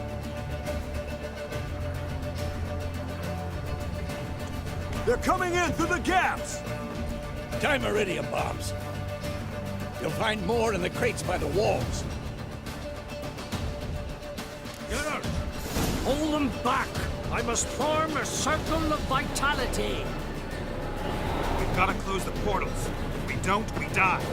They're coming in through the gaps! Time iridium bombs. You'll find more in the crates by the walls. Geralt! Hold them back! I must form a circle of vitality! We've got to close the portals. If we don't, we die.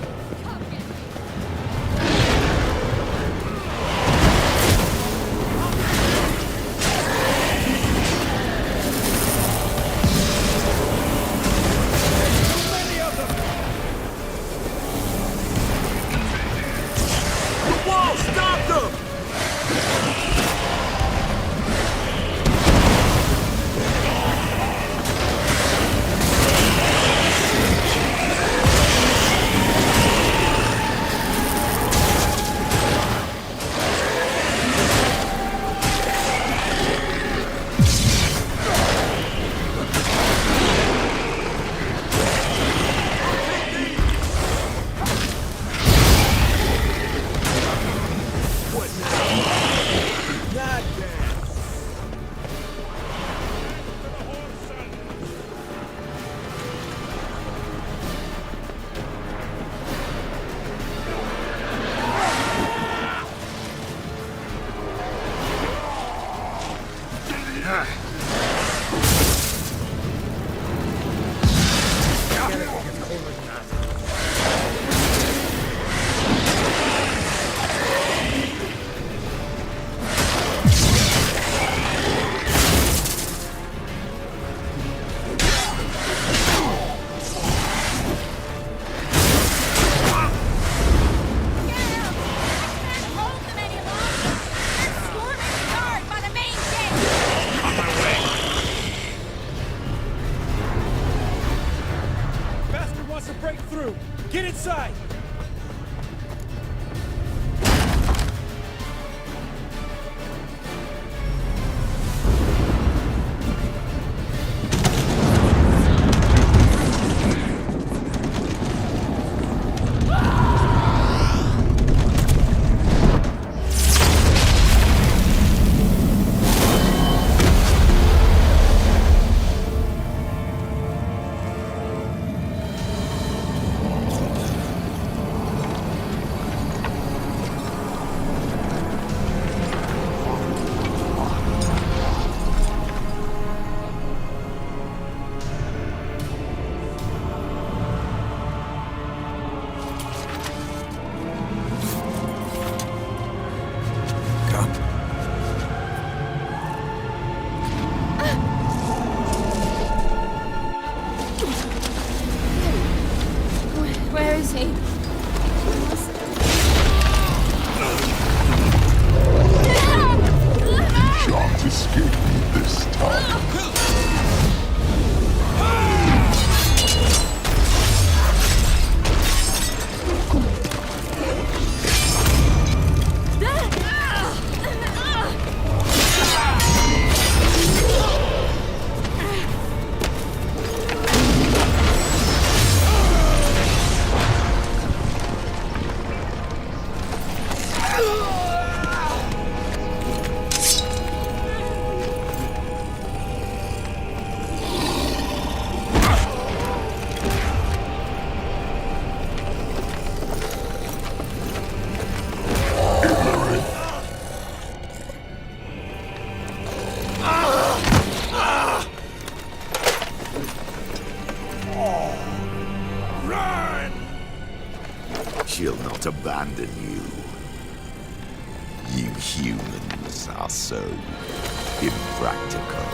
Shan't escape me this time. She'll not abandon you. You humans are so impractical.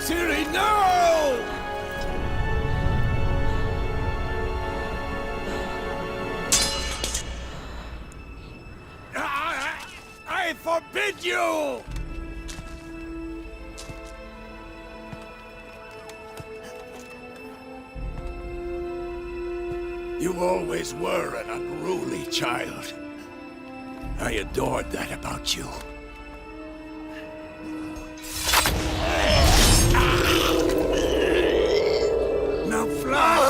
Ciri, no! I forbid you! You always were an unruly child. I adored that about you. Now fly!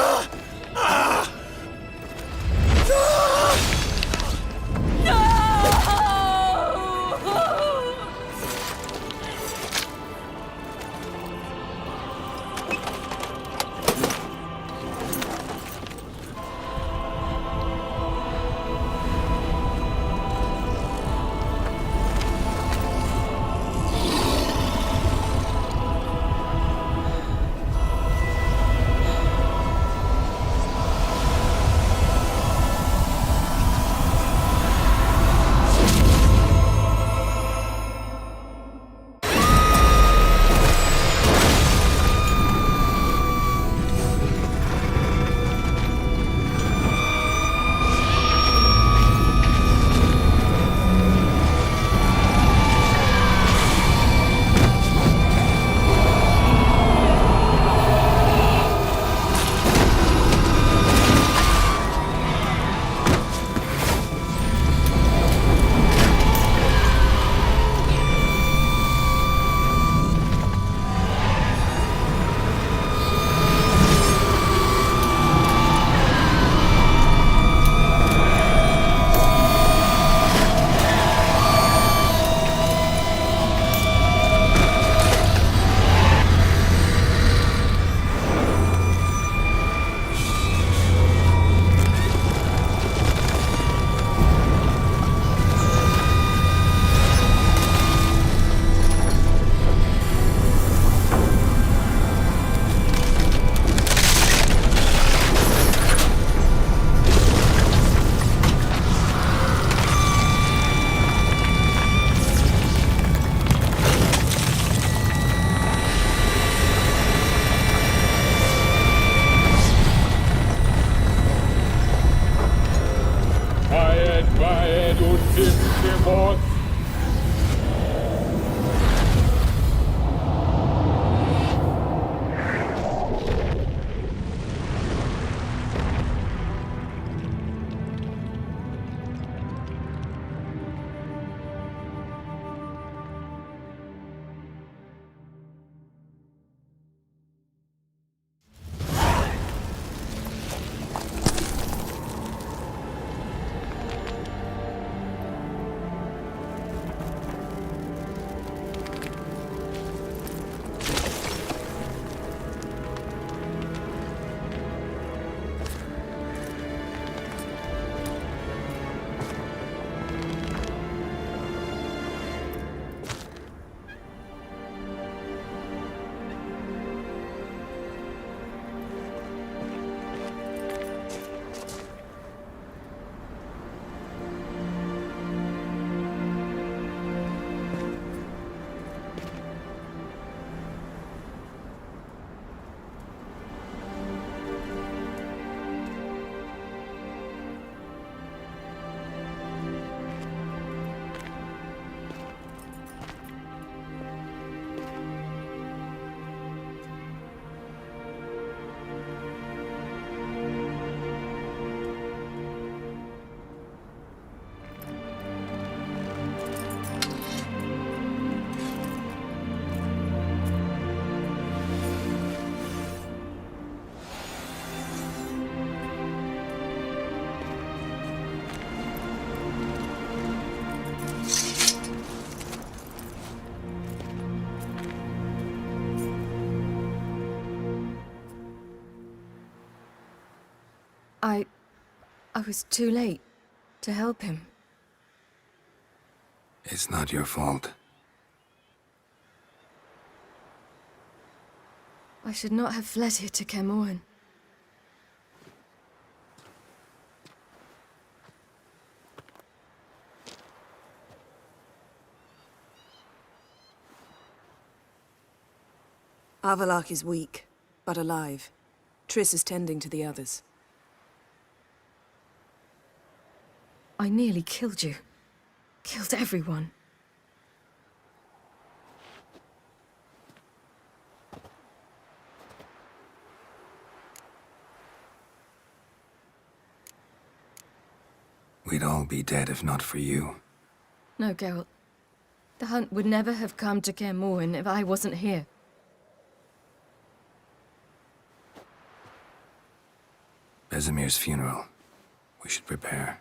I was too late to help him. It's not your fault. I should not have fled here to Kaer Morhen. Avallac'h is weak, but alive. Triss is tending to the others. I nearly killed you. Killed everyone. We'd all be dead if not for you. No, Geralt. The hunt would never have come to Kaer Morhen if I wasn't here. Vesemir's funeral. We should prepare.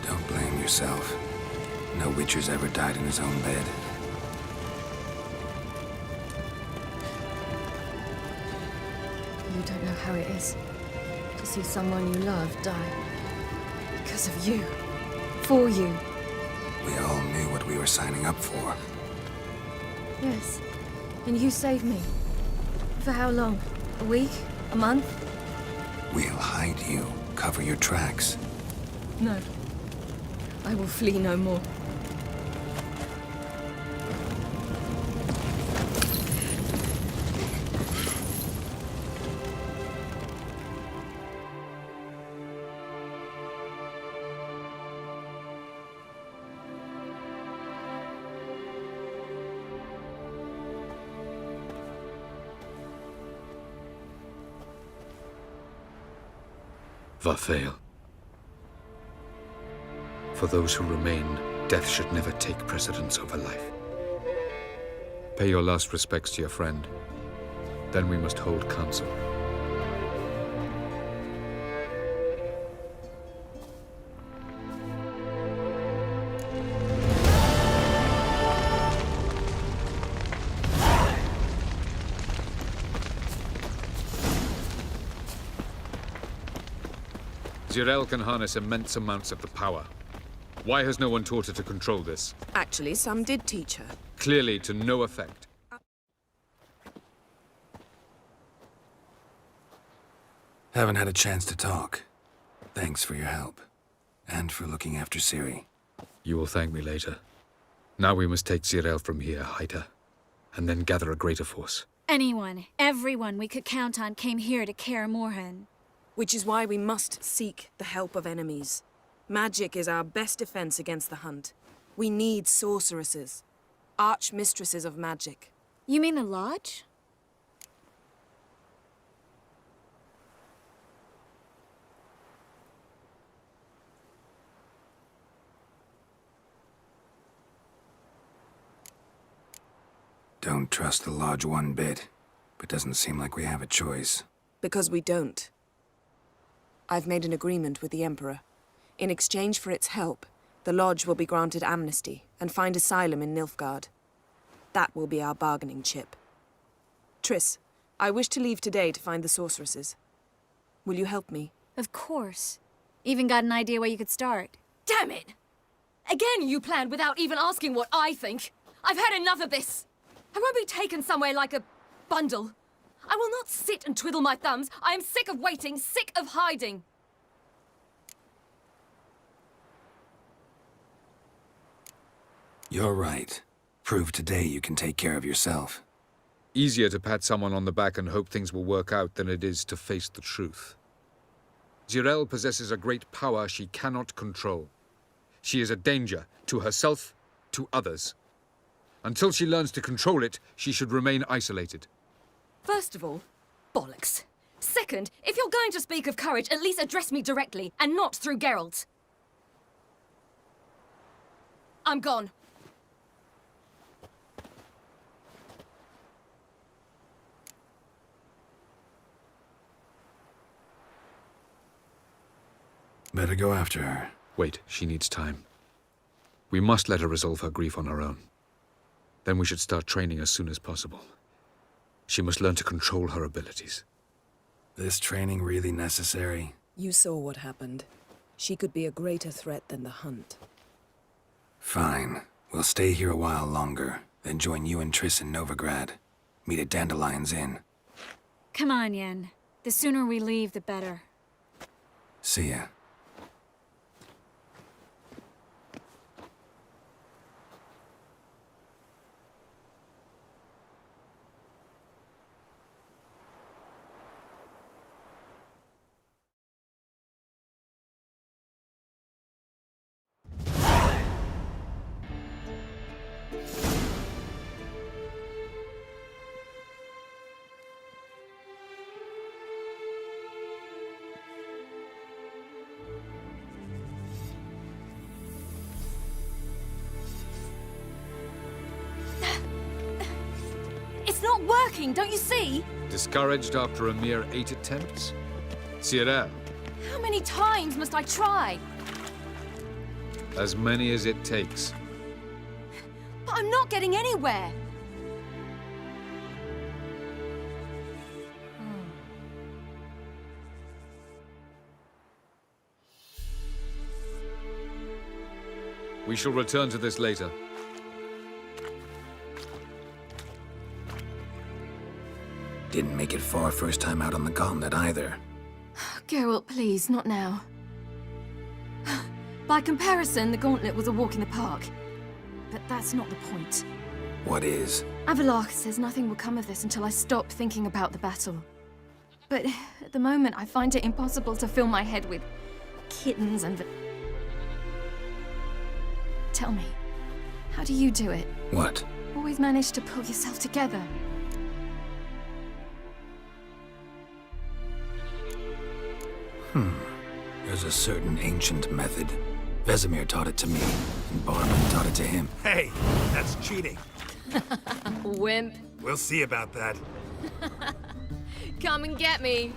Don't blame yourself. No Witcher's ever died in his own bed. You don't know how it is to see someone you love die. Because of you. For you. We all knew what we were signing up for. Yes. And you saved me. For how long? A week? A month? We'll hide you. Cover your tracks. No. I will flee no more. Varthael. For those who remain, death should never take precedence over life. Pay your last respects to your friend. Then we must hold council. Zirel can harness immense amounts of the power. Why has no one taught her to control this? Actually, some did teach her. Clearly to no effect. Haven't had a chance to talk. Thanks for your help. And for looking after Ciri. You will thank me later. Now we must take Ciri from here, hide her, and then gather a greater force. Anyone, everyone we could count on came here to Kaer Morhen. Which is why we must seek the help of enemies. Magic is our best defense against the hunt. We need sorceresses. Archmistresses of magic. You mean the Lodge? Don't trust the Lodge one bit, but doesn't seem like we have a choice. Because we don't. I've made an agreement with the Emperor. In exchange for its help, the Lodge will be granted amnesty and find asylum in Nilfgaard. That will be our bargaining chip. Triss, I wish to leave today to find the sorceresses. Will you help me? Of course. Even got an idea where you could start. Damn it! Again you planned without even asking what I think. I've had enough of this. I won't be taken somewhere like a bundle. I will not sit and twiddle my thumbs. I am sick of waiting, sick of hiding. You're right. Prove today you can take care of yourself. Easier to pat someone on the back and hope things will work out than it is to face the truth. Jirel possesses a great power she cannot control. She is a danger to herself, to others. Until she learns to control it, she should remain isolated. First of all, bollocks. Second, if you're going to speak of courage, at least address me directly, and not through Geralt. I'm gone. Better go after her. Wait, she needs time. We must let her resolve her grief on her own. Then we should start training as soon as possible. She must learn to control her abilities. This training really necessary? You saw what happened. She could be a greater threat than the hunt. Fine. We'll stay here a while longer, then join you and Triss in Novigrad. Meet at Dandelion's Inn. Come on, Yen. The sooner we leave, the better. See ya. It's not working, don't you see? Discouraged after a mere 8 attempts? Ciri, How many times must I try? as many as it takes. But I'm not getting anywhere. We shall return to this later. Didn't make it far first time out on the gauntlet either. Geralt, please, not now. By comparison, the gauntlet was a walk in the park. But that's not the point. What is? Avallac'h says nothing will come of this until I stop thinking about the battle. But at the moment, I find it impossible to fill my head with kittens and... Tell me, how do you do it? What? Always manage to pull yourself together. There's a certain ancient method. Vesemir taught it to me, and Barman taught it to him. Hey, that's cheating. Wimp. We'll see about that. Come and get me.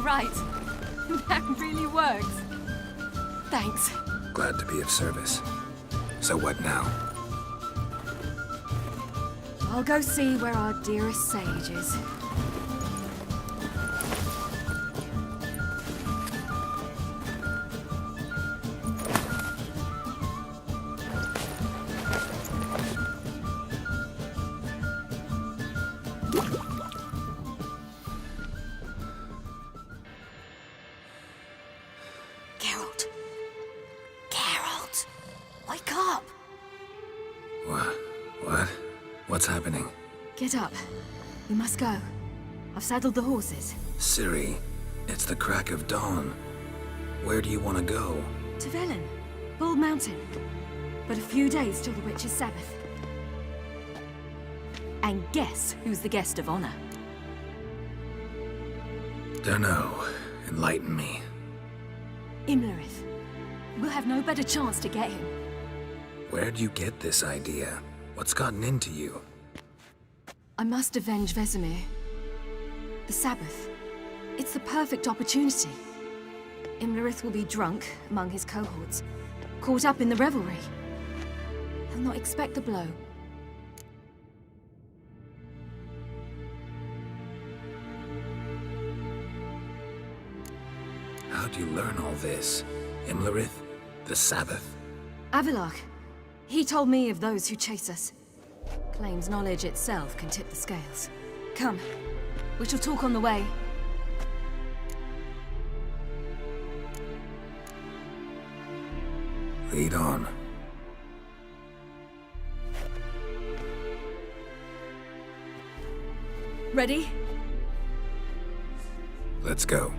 right. That really works. Thanks. Glad to be of service. So what now? I'll go see where our dearest sage is. Geralt. Geralt! Wake up! What? What's happening? Get up. We must go. I've saddled the horses. Ciri, it's the crack of dawn. Where do you want to go? To Velen. Bald Mountain. But a few days till the Witch's Sabbath. And guess who's the guest of honor? Dunno. Enlighten me. Imlerith. We'll have no better chance to get him. Where'd you get this idea? What's gotten into you? I must avenge Vesemir. The Sabbath. It's the perfect opportunity. Imlerith will be drunk among his cohorts, caught up in the revelry. He'll not expect the blow. How'd you learn all this? Imlerith? The Sabbath? Avilark. He told me of those who chase us. Claims knowledge itself can tip the scales. Come. We shall talk on the way. Lead on. Ready? Let's go.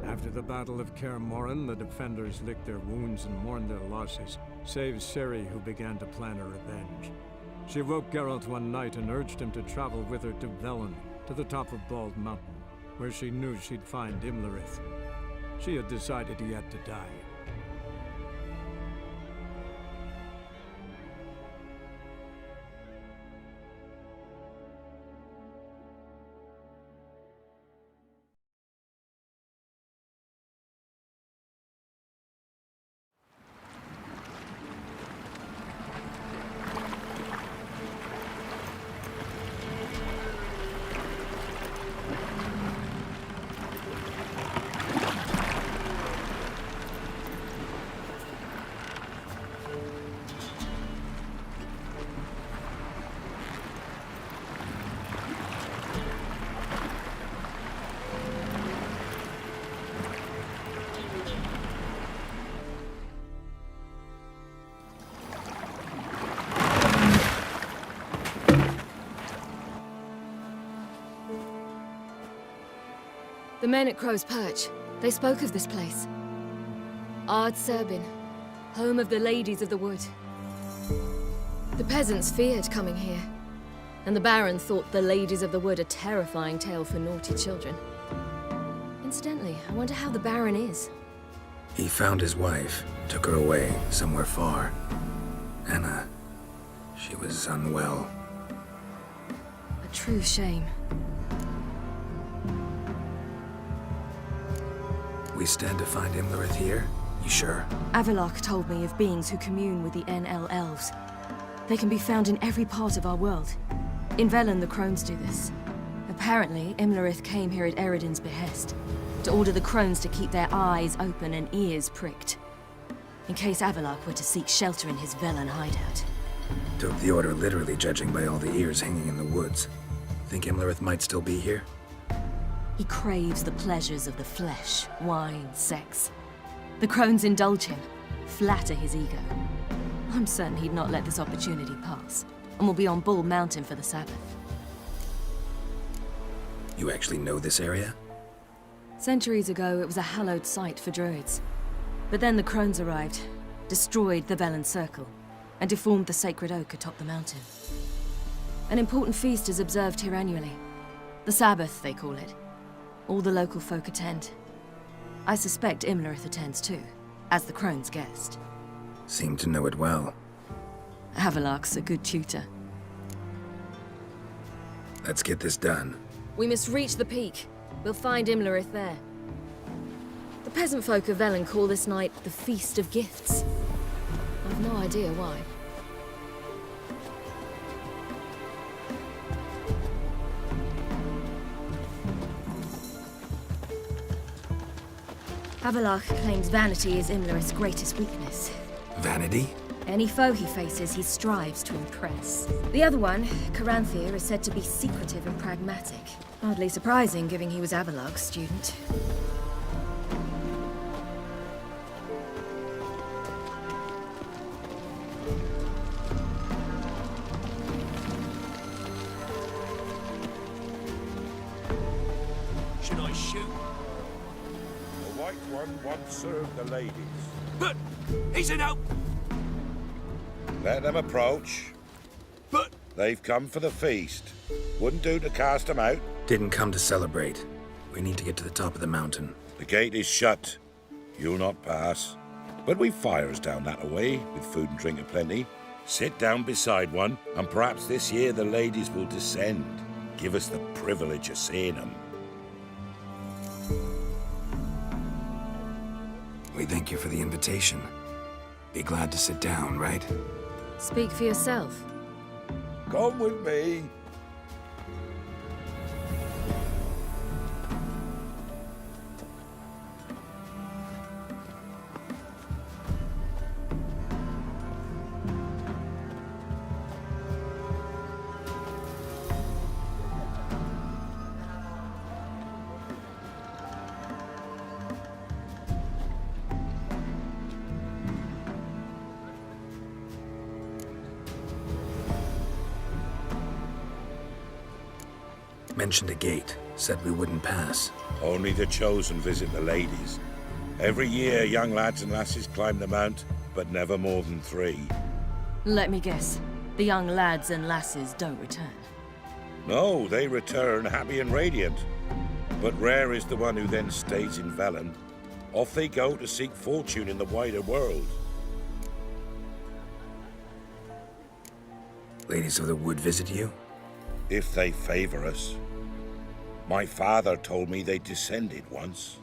After the Battle of Kaer the defenders licked their wounds and mourned their losses, save Ciri, who began to plan her revenge. She woke Geralt one night and urged him to travel with her to Velen, to the top of Bald Mountain, where she knew she'd find Imlerith. She had decided he had to die. The men at Crow's Perch, they spoke of this place. Ard Serbin, home of the Ladies of the Wood. The peasants feared coming here, and the Baron thought the Ladies of the Wood a terrifying tale for naughty children. Incidentally, I wonder how the Baron is. He found his wife, took her away, somewhere far. Anna, she was unwell. A true shame. We stand to find Imlerith here? You sure? Avilark told me of beings who commune with the NL Elves. They can be found in every part of our world. In Velen, the Crones do this. Apparently, Imlerith came here at Eredin's behest, to order the Crones to keep their eyes open and ears pricked, in case Avilark were to seek shelter in his Velen hideout. Took the order literally, judging by all the ears hanging in the woods. Think Imlerith might still be here? He craves the pleasures of the flesh, wine, sex. The Crones indulge him, flatter his ego. I'm certain he'd not let this opportunity pass, and will be on Bald Mountain for the Sabbath. You actually know this area? Centuries ago, it was a hallowed site for druids. But then the Crones arrived, destroyed the Velen Circle, and deformed the sacred oak atop the mountain. An important feast is observed here annually. The Sabbath, they call it. All the local folk attend. I suspect Imlerith attends too, as the Crone's guest. Seem to know it well. Avilark's a good tutor. Let's get this done. We must reach the peak. We'll find Imlerith there. The peasant folk of Velen call this night the Feast of Gifts. I've no idea why. Avalach claims vanity is Imlerith's greatest weakness. Vanity? Any foe he faces, he strives to impress. The other one, Caranthir, is said to be secretive and pragmatic. Hardly surprising, given he was Avalach's student. Should I shoot? The White One once served the ladies. But he's an out. Let them approach. But they've come for the feast. Wouldn't do to cast them out. Didn't come to celebrate. We need to get to the top of the mountain. The gate is shut. You'll not pass. But we've fires down that way, with food and drink aplenty. Sit down beside one, and perhaps this year the ladies will descend. Give us the privilege of seeing them. We thank you for the invitation. Be glad to sit down, right? Speak for yourself. Come with me. Mentioned a gate. Said we wouldn't pass. Only the chosen visit the ladies. Every year, young lads and lasses climb the mount, but never more than 3. Let me guess. The young lads and lasses don't return. No, they return happy and radiant. But rare is the one who then stays in Velen. Off they go to seek fortune in the wider world. Ladies of the Wood visit you? If they favor us. My father told me they descended once.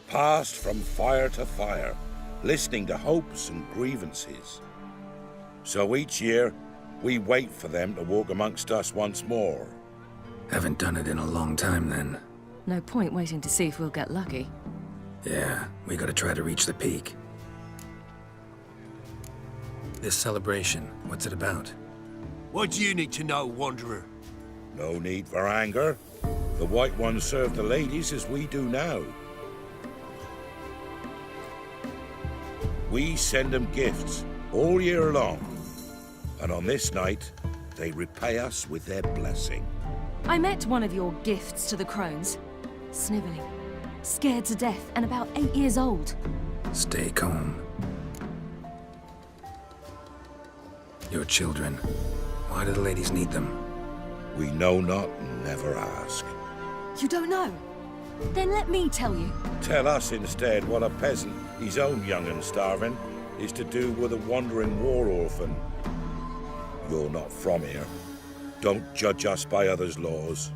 Passed from fire to fire, listening to hopes and grievances. So each year, we wait for them to walk amongst us once more. Haven't done it in a long time, then. No point waiting to see if we'll get lucky. Yeah, we gotta try to reach the peak. This celebration, what's it about? What do you need to know, Wanderer? No need for anger. The White Ones serve the ladies as we do now. We send them gifts all year long. And on this night, they repay us with their blessing. I met one of your gifts to the crones. Sniveling, scared to death, and about 8 years old. Stay calm. Your children. Why do the ladies need them? We know not and never ask. You don't know? Then let me tell you. Tell us instead what a peasant, his own young and starving, is to do with a wandering war orphan. You're not from here. Don't judge us by others' laws.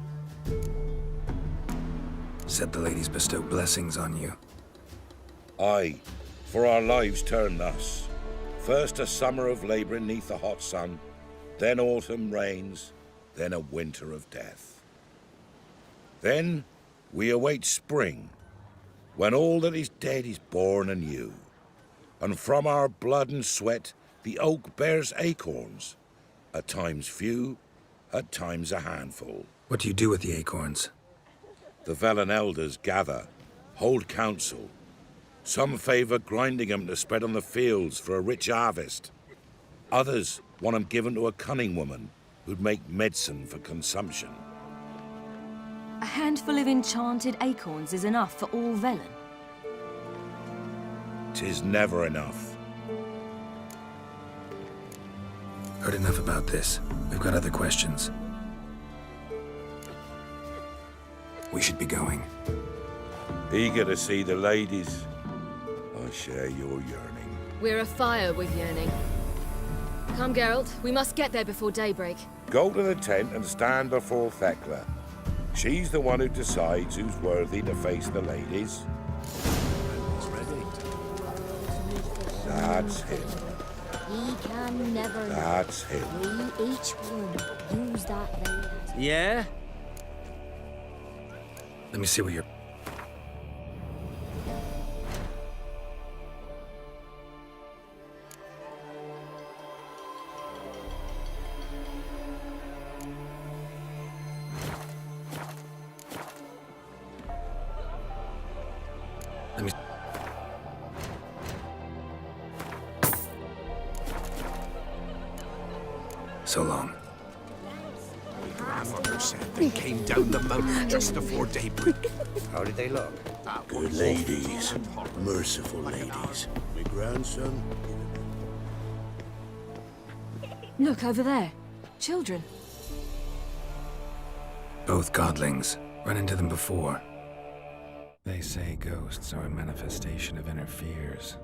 Said the ladies bestow blessings on you. Aye, for our lives turn thus. First a summer of labouring neath the hot sun, then autumn rains, then a winter of death. Then we await spring, when all that is dead is born anew. And from our blood and sweat the oak bears acorns, at times few, at times a handful. What do you do with the acorns? The Velen elders gather, hold council. Some favour grinding them to spread on the fields for a rich harvest. Others want them given to a cunning woman who'd make medicine for consumption. A handful of enchanted acorns is enough for all Velen. 'Tis never enough. Heard enough about this. We've got other questions. We should be going. Eager to see the ladies. I share your yearning. We're afire with yearning. Come, Geralt. We must get there before daybreak. Go to the tent and stand before Thekla. She's the one who decides who's worthy to face the ladies. That's him. He can never know. That's him. We each one use that veil. Yeah? Let me see what you're... Let me... So long. Grandmother said they came down the mountain just before daybreak. How did they look? Good ladies. Merciful ladies. My grandson. Look, over there. Children. Both godlings. Run into them before. They say ghosts are a manifestation of inner fears.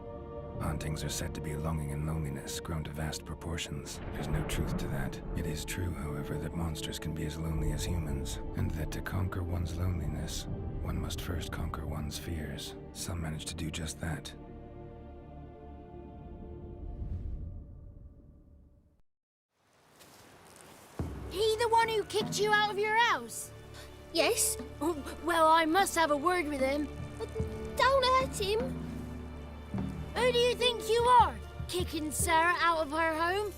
Hauntings are said to be longing and loneliness grown to vast proportions. There's no truth to that. It is true, however, that monsters can be as lonely as humans, and that to conquer one's loneliness, one must first conquer one's fears. Some manage to do just that. He the one who kicked you out of your house? Yes. Oh, well, I must have a word with him. But don't hurt him. Who do you think you are? Kicking Sarah out of her home?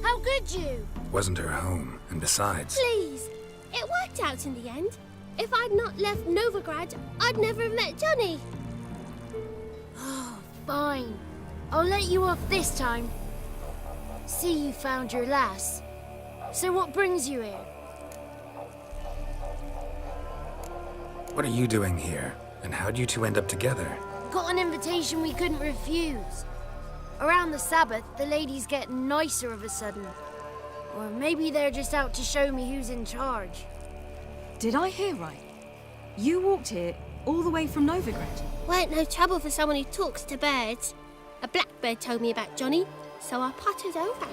How could you? Wasn't her home, and besides... Please. It worked out in the end. If I'd not left Novigrad, I'd never have met Johnny. Oh, fine. I'll let you off this time. See, you found your lass. So what brings you here? What are you doing here? And how'd you two end up together? Got an invitation we couldn't refuse. Around the Sabbath, the ladies get nicer of a sudden. Or maybe they're just out to show me who's in charge. Did I hear right? You walked here all the way from Novigrad? Weren't no trouble for someone who talks to birds. A blackbird told me about Johnny, so I pottered over.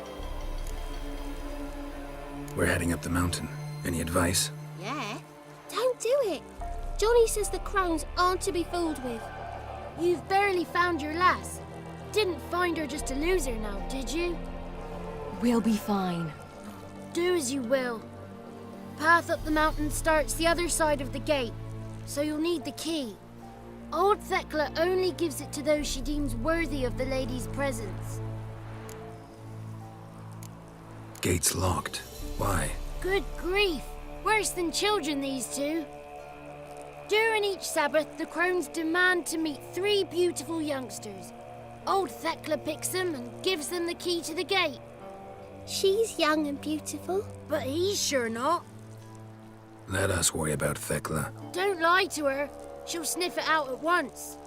We're heading up the mountain. Any advice? Yeah? Don't do it. Johnny says the crones aren't to be fooled with. You've barely found your lass. Didn't find her just to lose her now, did you? We'll be fine. Do as you will. Path up the mountain starts the other side of the gate, so you'll need the key. Old Thekla only gives it to those she deems worthy of the lady's presence. Gate's locked. Why? Good grief! Worse than children, these two. During each Sabbath, the crones demand to meet 3 beautiful youngsters. Old Thekla picks them and gives them the key to the gate. She's young and beautiful, but he's sure not. Let us worry about Thekla. Don't lie to her. She'll sniff it out at once.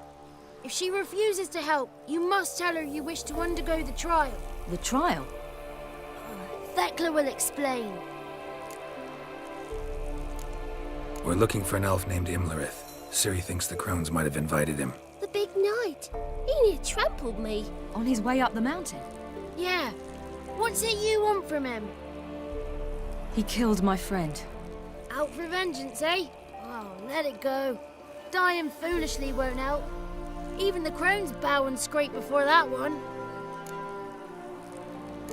If she refuses to help, you must tell her you wish to undergo the trial. The trial? Thekla will explain. We're looking for an elf named Imlerith. Ciri thinks the crones might have invited him. The big knight. He near trampled me. On his way up the mountain? Yeah. What's it you want from him? He killed my friend. Out for vengeance, eh? Oh, let it go. Dying foolishly won't help. Even the crones bow and scrape before that one.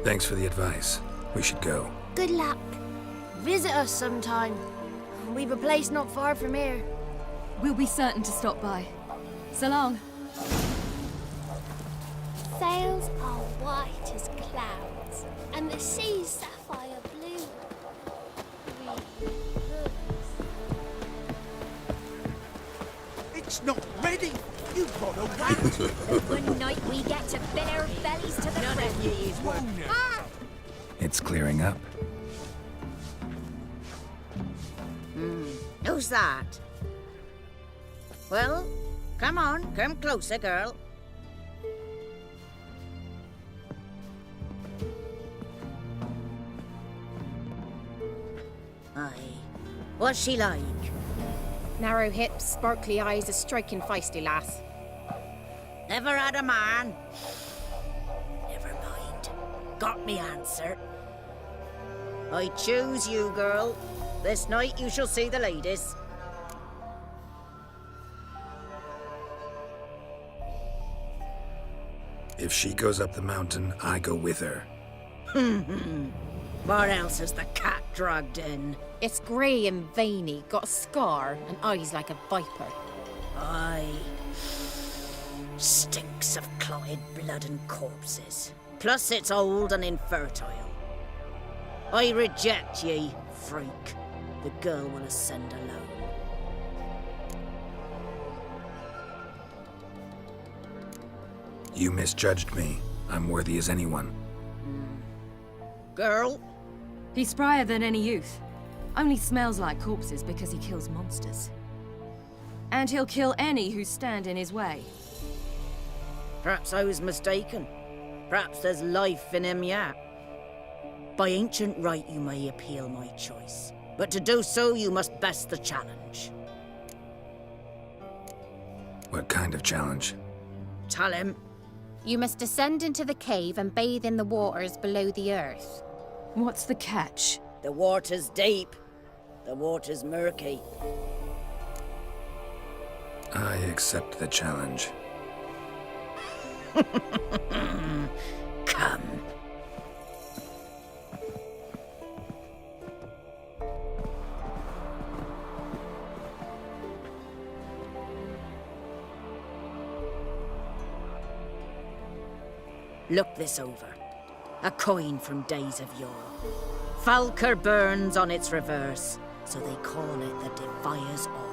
Thanks for the advice. We should go. Good luck. Visit us sometime. We've a place not far from here. We'll be certain to stop by. So long. Sails are white as clouds, and the sea's sapphire blue. It's not ready. You've got to wait. One night we get to fill our bellies to the brim. It's clearing up. Who's that? Well, come on, come closer, girl. Aye. What's she like? Narrow hips, sparkly eyes, a striking feisty lass. Never had a man. Never mind. Got me answer. I choose you, girl. This night you shall see the ladies. If she goes up the mountain, I go with her. What else is the cat dragged in? It's grey and veiny, got a scar, and eyes like a viper. Aye. Stinks of clotted blood and corpses. Plus it's old and infertile. I reject ye, freak. The girl will ascend alone. You misjudged me. I'm worthy as anyone. Girl? He's sprier than any youth. Only smells like corpses because he kills monsters. And he'll kill any who stand in his way. Perhaps I was mistaken. Perhaps there's life in him yet. By ancient right you may appeal my choice. But to do so you must best the challenge. What kind of challenge? Tell him. You must descend into the cave and bathe in the waters below the earth. What's the catch? The water's deep. The water's murky. I accept the challenge. Come. Look this over. A coin from days of yore. Falker burns on its reverse, so they call it the Defier's Oran.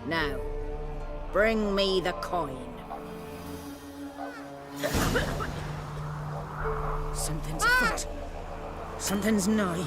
Now, bring me the coin. Something's afoot. Something's nigh.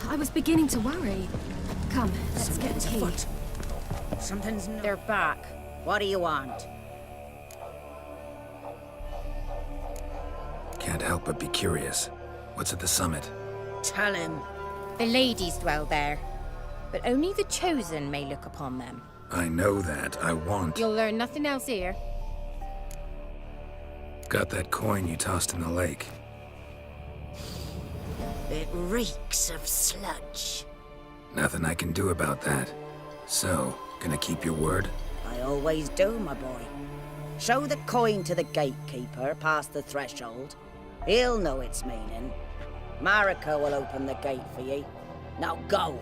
I was beginning to worry. Come, let's get the key. Something's... They're back. What do you want? Can't help but be curious. What's at the summit? Tell him. The ladies dwell there, but only the chosen may look upon them. I know that. I want... You'll learn nothing else here. Got that coin you tossed in the lake. It reeks of sludge. Nothing I can do about that. So, gonna keep your word? I always do, my boy. Show the coin to the gatekeeper past the threshold. He'll know its meaning. Marika will open the gate for ye. Now go!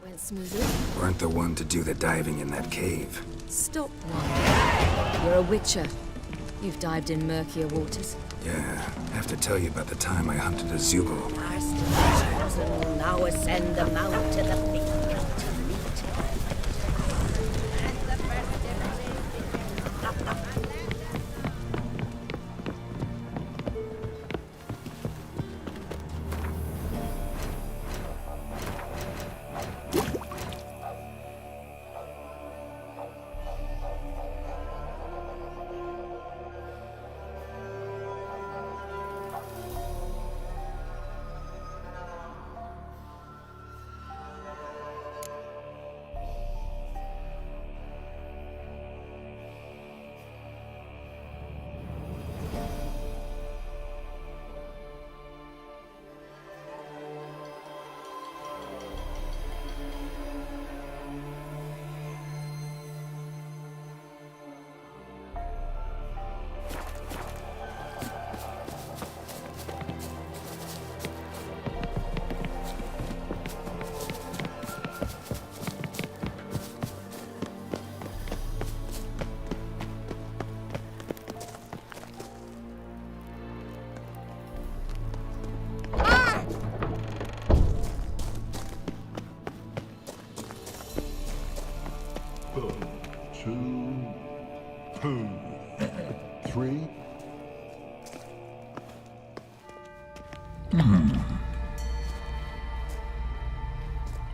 Went smoothly. Weren't the one to do the diving in that cave. Stop lying. You're a witcher. You've dived in murkier waters. Yeah, have to tell you about the time I hunted a Zugel. Master chosen will now ascend the mount to the peak to meet.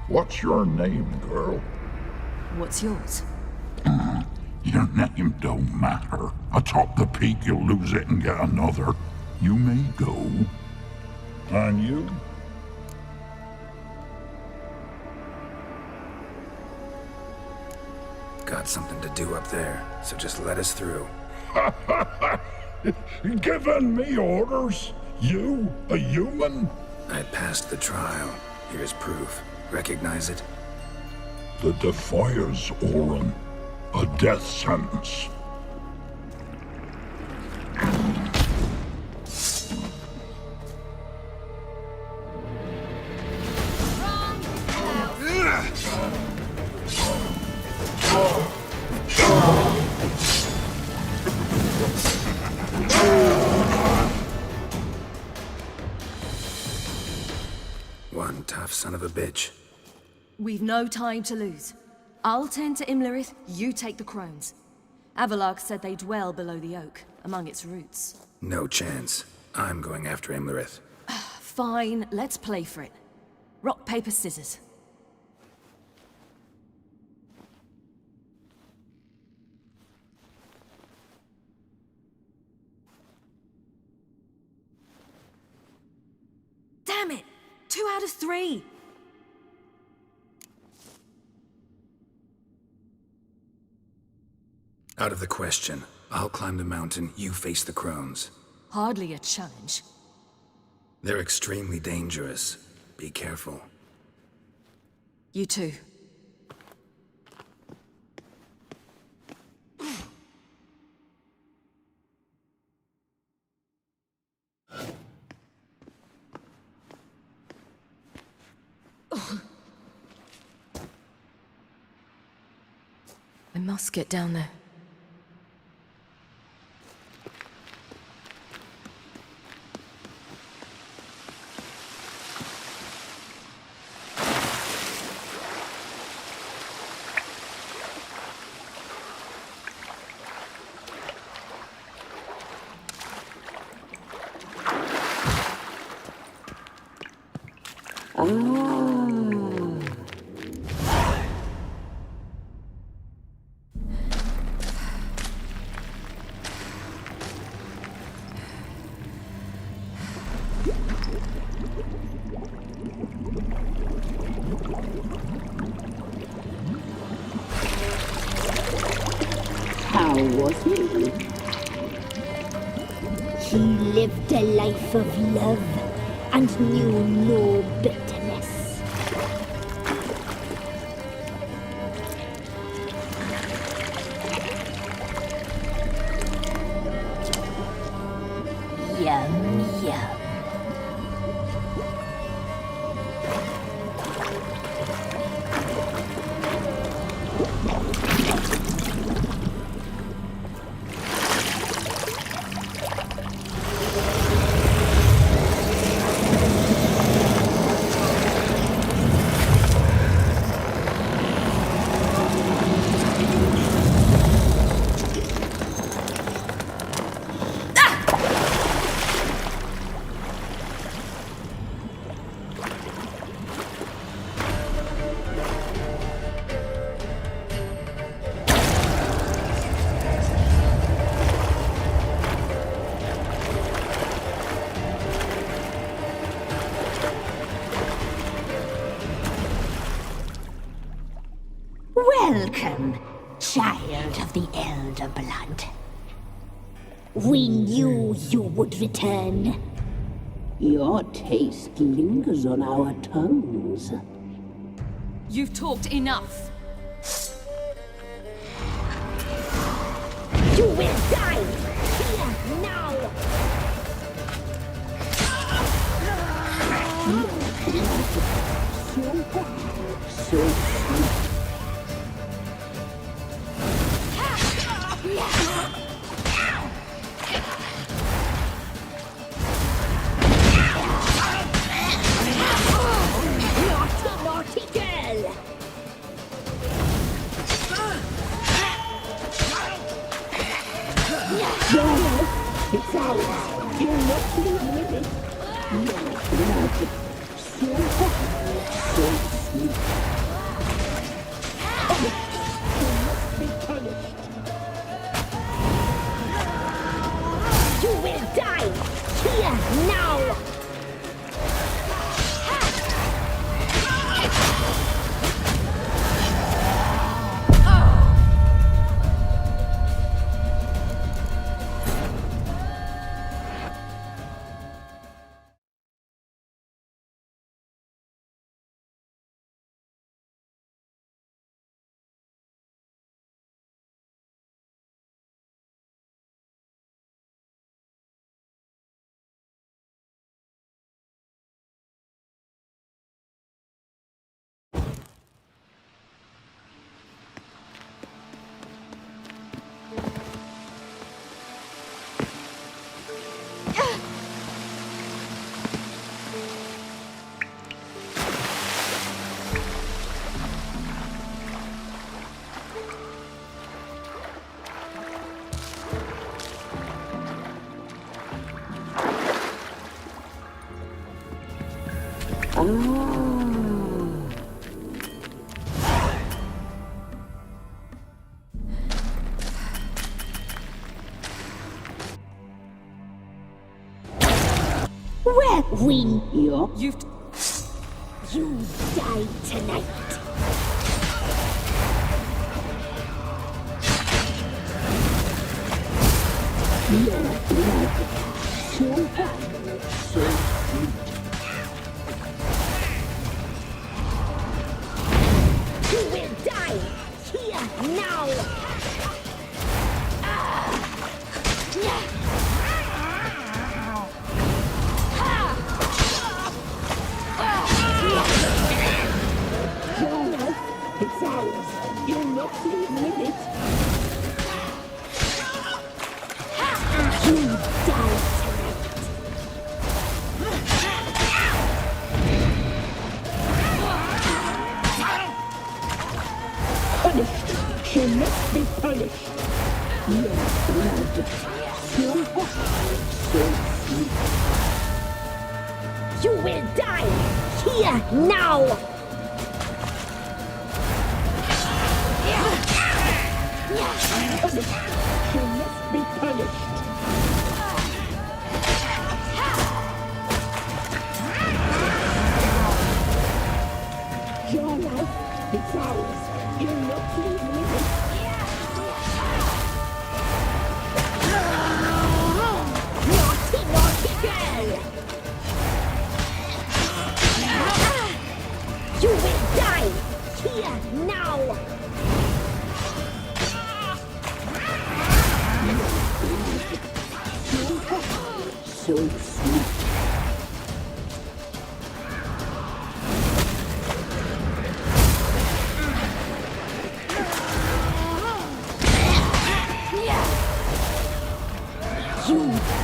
What's your name, girl? What's yours? Your name don't matter. Atop the peak, you'll lose it and get another. You may go. And you? Got something to do up there, so just let us through. Giving me orders? You, a human? I passed the trial. Here's proof. Recognize it? The Defier's Orin. A death sentence. One tough son of a bitch. We've no time to lose. I'll tend to Imlerith, you take the crones. Avalark said they dwell below the oak, among its roots. No chance. I'm going after Imlerith. Fine, let's play for it. Rock, paper, scissors. Damn it! 2 out of 3! Out of the question. I'll climb the mountain, you face the crones. Hardly a challenge. They're extremely dangerous. Be careful. You too. I must get down there. How was he? He lived a life of love and knew no bitterness. Yum, yum. Welcome, child of the Elder Blood. We knew you would return. Your taste lingers on our tongues. You've talked enough. You will die here now! So sweet. Naughty girl! No, it's ours. You're not leaving with it. Your blood. So hot, so sweet. You must be punished. You will die here now! Where we you die tonight. Your blood, so hot, so sweet. You will die here now. It's ours. You're not leaving with it. You die tonight. Punished. She must be punished. Your blood. So hot, so sweet. You will die here now. She must be punished. so sweet. You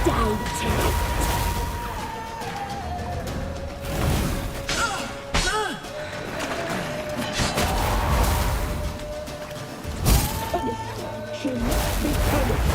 die tonight. She must be punished.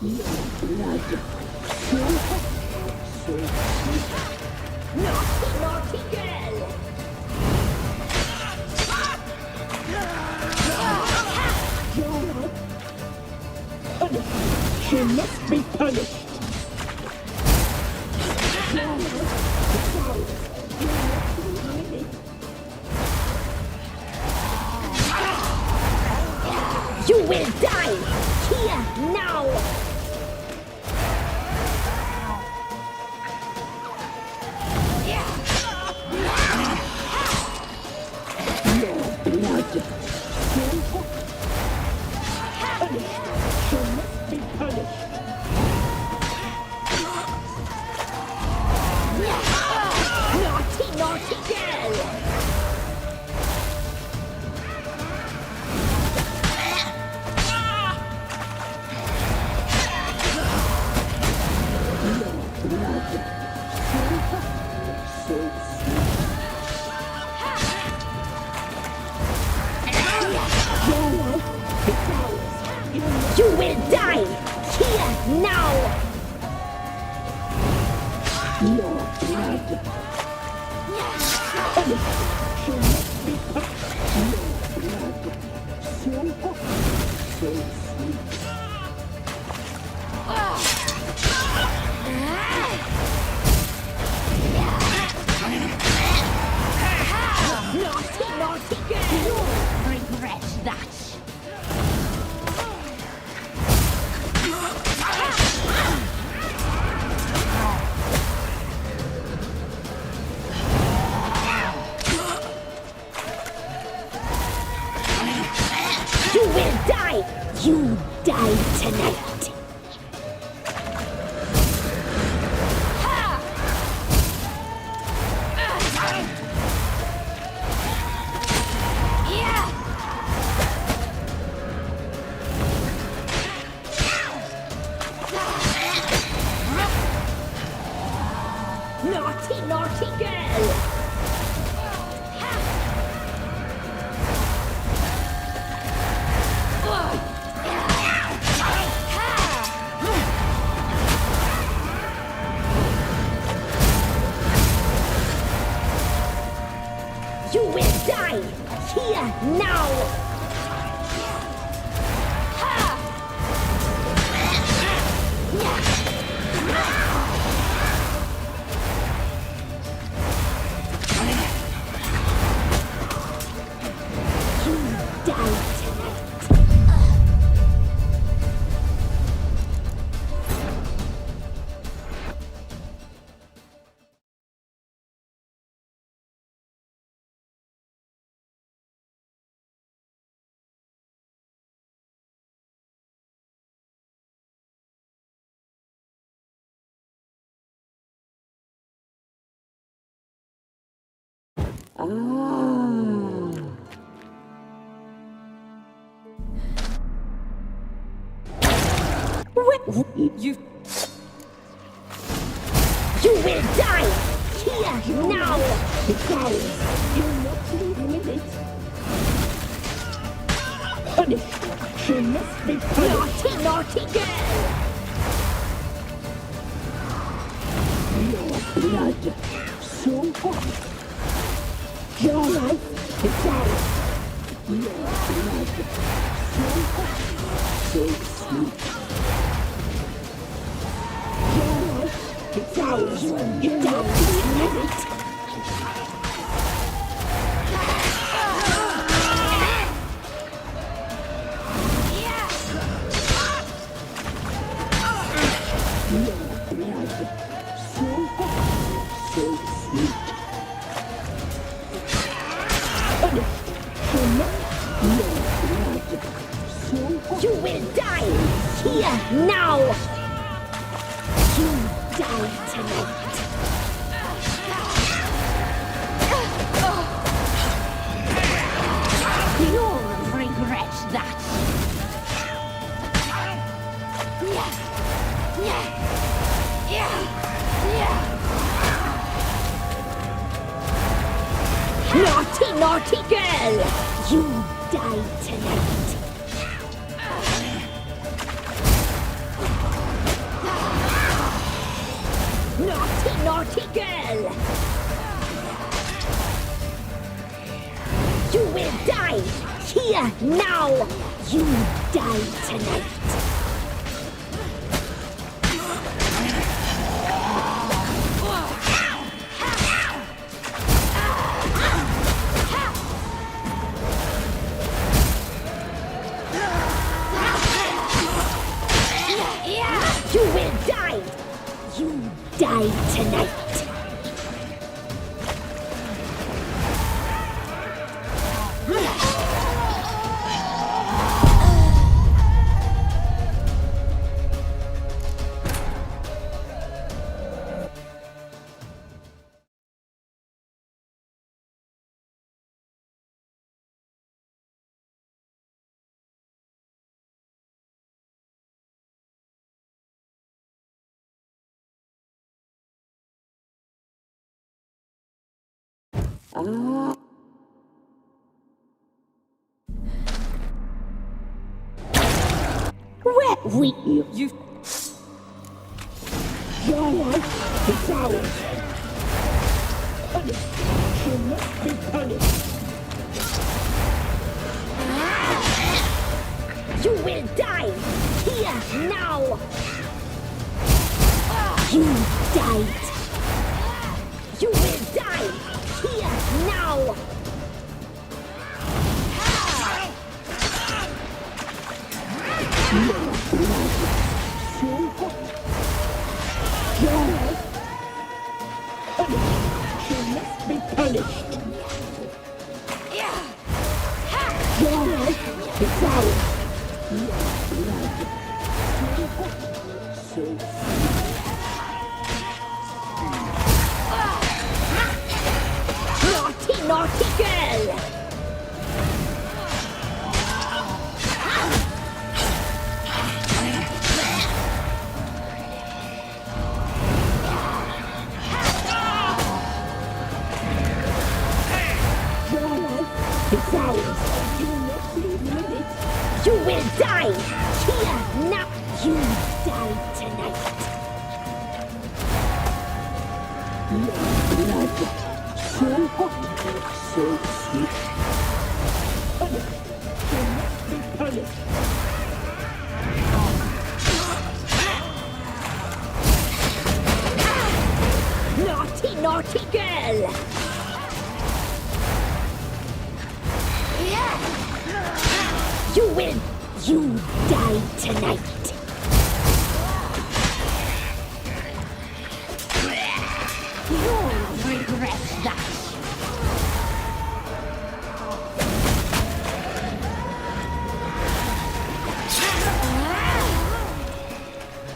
Your blood. So sweet. Naughty, naughty girl. Punished. She must be punished. You will die here now. Your blood. Punished. You must be punished. Naughty, naughty girl. You will die here now. Your blood. She must be punished. Your blood. So hot, so sweet. Naughty, naughty girl. You'll regret that. You will die! You die tonight! Naughty, naughty girl! You will die here now! You will die here now! Because you're not leaving with it. Punished. She must be punished. Naughty, naughty girl! Your blood. so hot. Your life is ours. Your blood, so hot, so sweet. Your life is ours. You don't have it. You will die here now! You die tonight! You'll regret that! Naughty, naughty girl! You die tonight! Naughty, naughty girl! You will die here now! You die tonight! You will die! You die tonight! Where we you? Your life is ours. Punished. You must be punished. You will die here now! You died! You will die here now! You must be punished. Your life is ours. Your blood. So Naughty, naughty girl! it's ours. You must leave with it. You will die here now. You die tonight. Your blood, so hot, so sweet. Punished. You must be punished. Naughty, naughty girl! You die tonight. You'll regret that.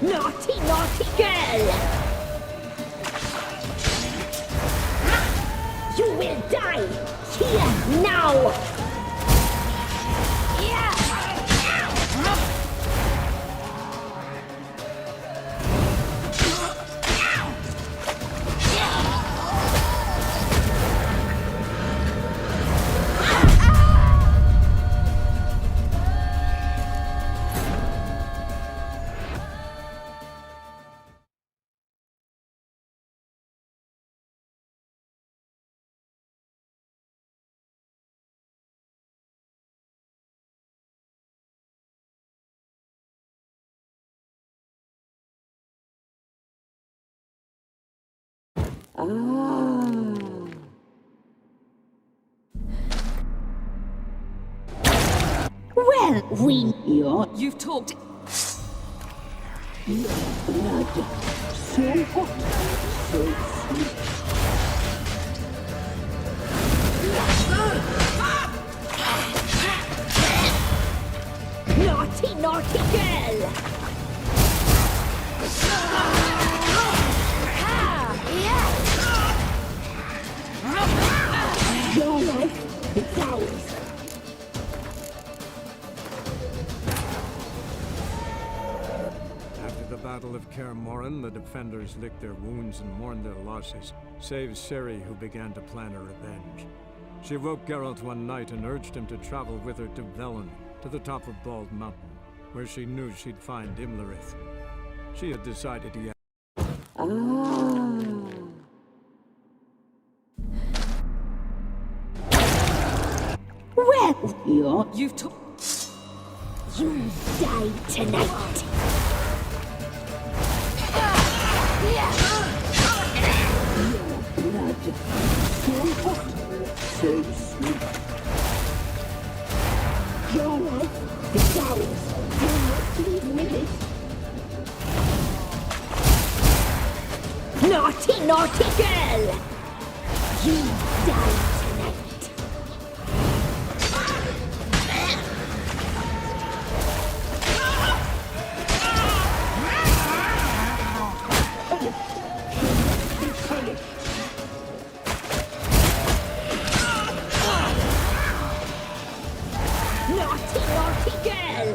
Naughty, naughty girl! You will die here now! Well, You've talked. Your blood, so hot, so sweet. Naughty, naughty girl! Your life, it's ours. After the Battle of Kaer, the defenders licked their wounds and mourned their losses, save Ciri, who began to plan her revenge. She woke Geralt one night and urged him to travel with her to Velen, to the top of Bald Mountain, where she knew she'd find Imlerith. She had decided he had... Well, You've talked. You die tonight. Your blood, so hot, so sweet. Your life, it's ours. You must leave with it. Naughty, naughty girl! You die tonight. Naughty, naughty girl!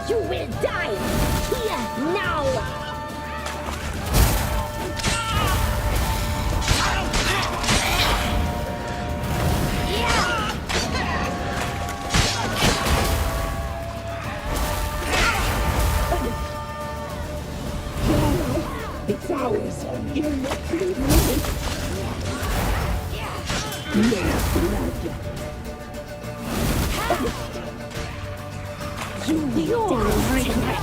You will die here now! It's ours. You're not leaving it. Your blood. You will die tonight.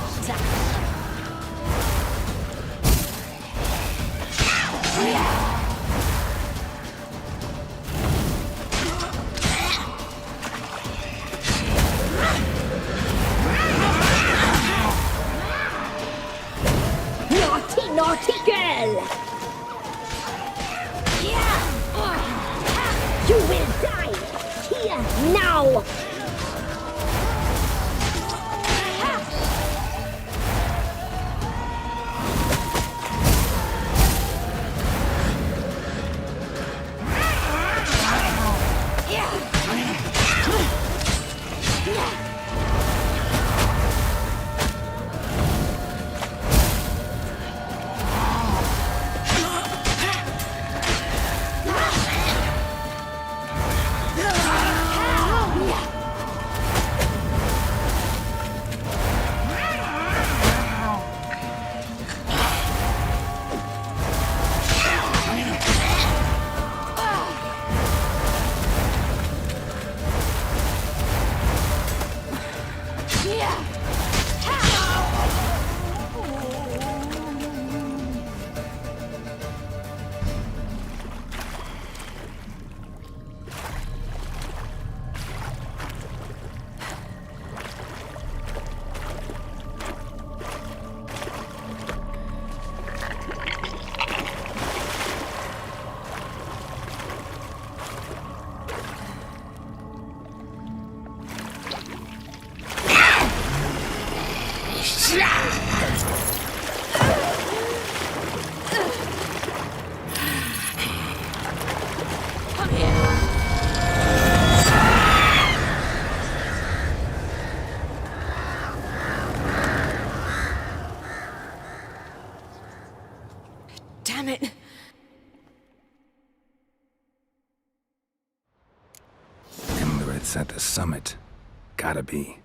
Naughty, naughty girl! You will die here now! Damn it! Imlerith's at the summit. Gotta be.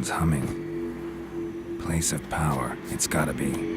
phone's humming. Place of power, it's gotta be.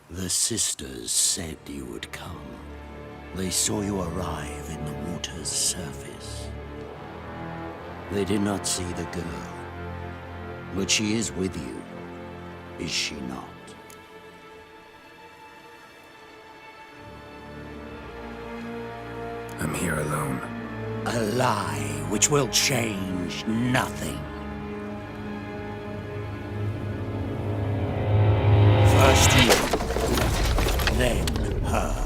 The sisters said you would come. They saw you arrive in the water's surface. They did not see the girl. But she is with you, is she not? I'm here alone. A lie which will change nothing. First you, then her.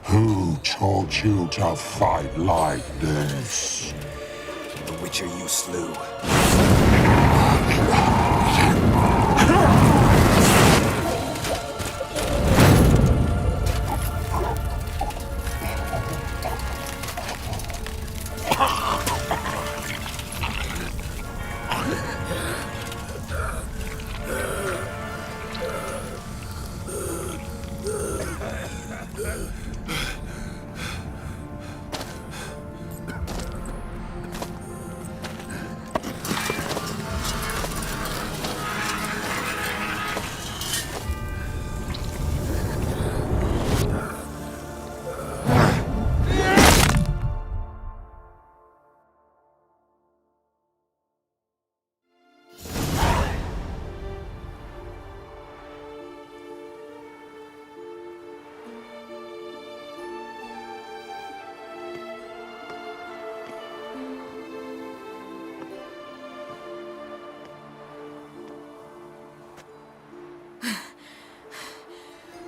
Who taught you to fight like this? The Witcher you slew.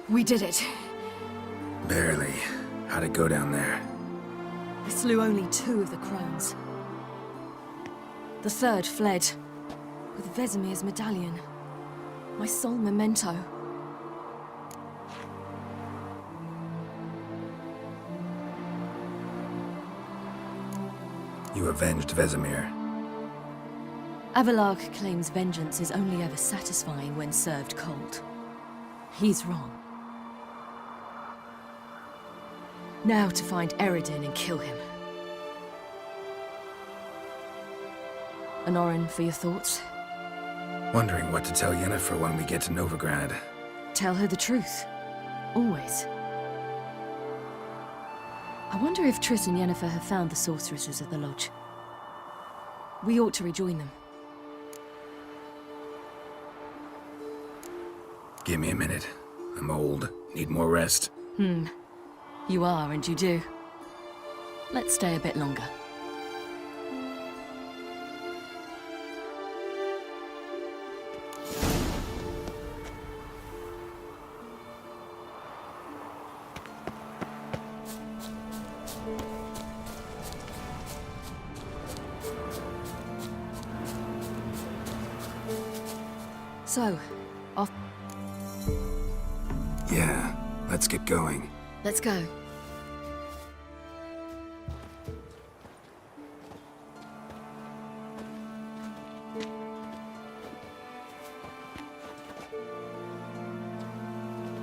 We did it. Barely. How'd it go down there? I slew only 2 of the crones. The third fled, with Vesemir's medallion. My sole memento. You avenged Vesemir. Avalark claims vengeance is only ever satisfying when served cold. He's wrong. Now to find Eredin and kill him. Honorin, for your thoughts? Wondering what to tell Yennefer when we get to Novigrad. Tell her the truth. Always. I wonder if Triss and Yennefer have found the sorceresses at the lodge. We ought to rejoin them. Give me a minute. I'm old. Need more rest. You are, and you do. Let's stay a bit longer. So, off. Yeah, let's get going. Let's go.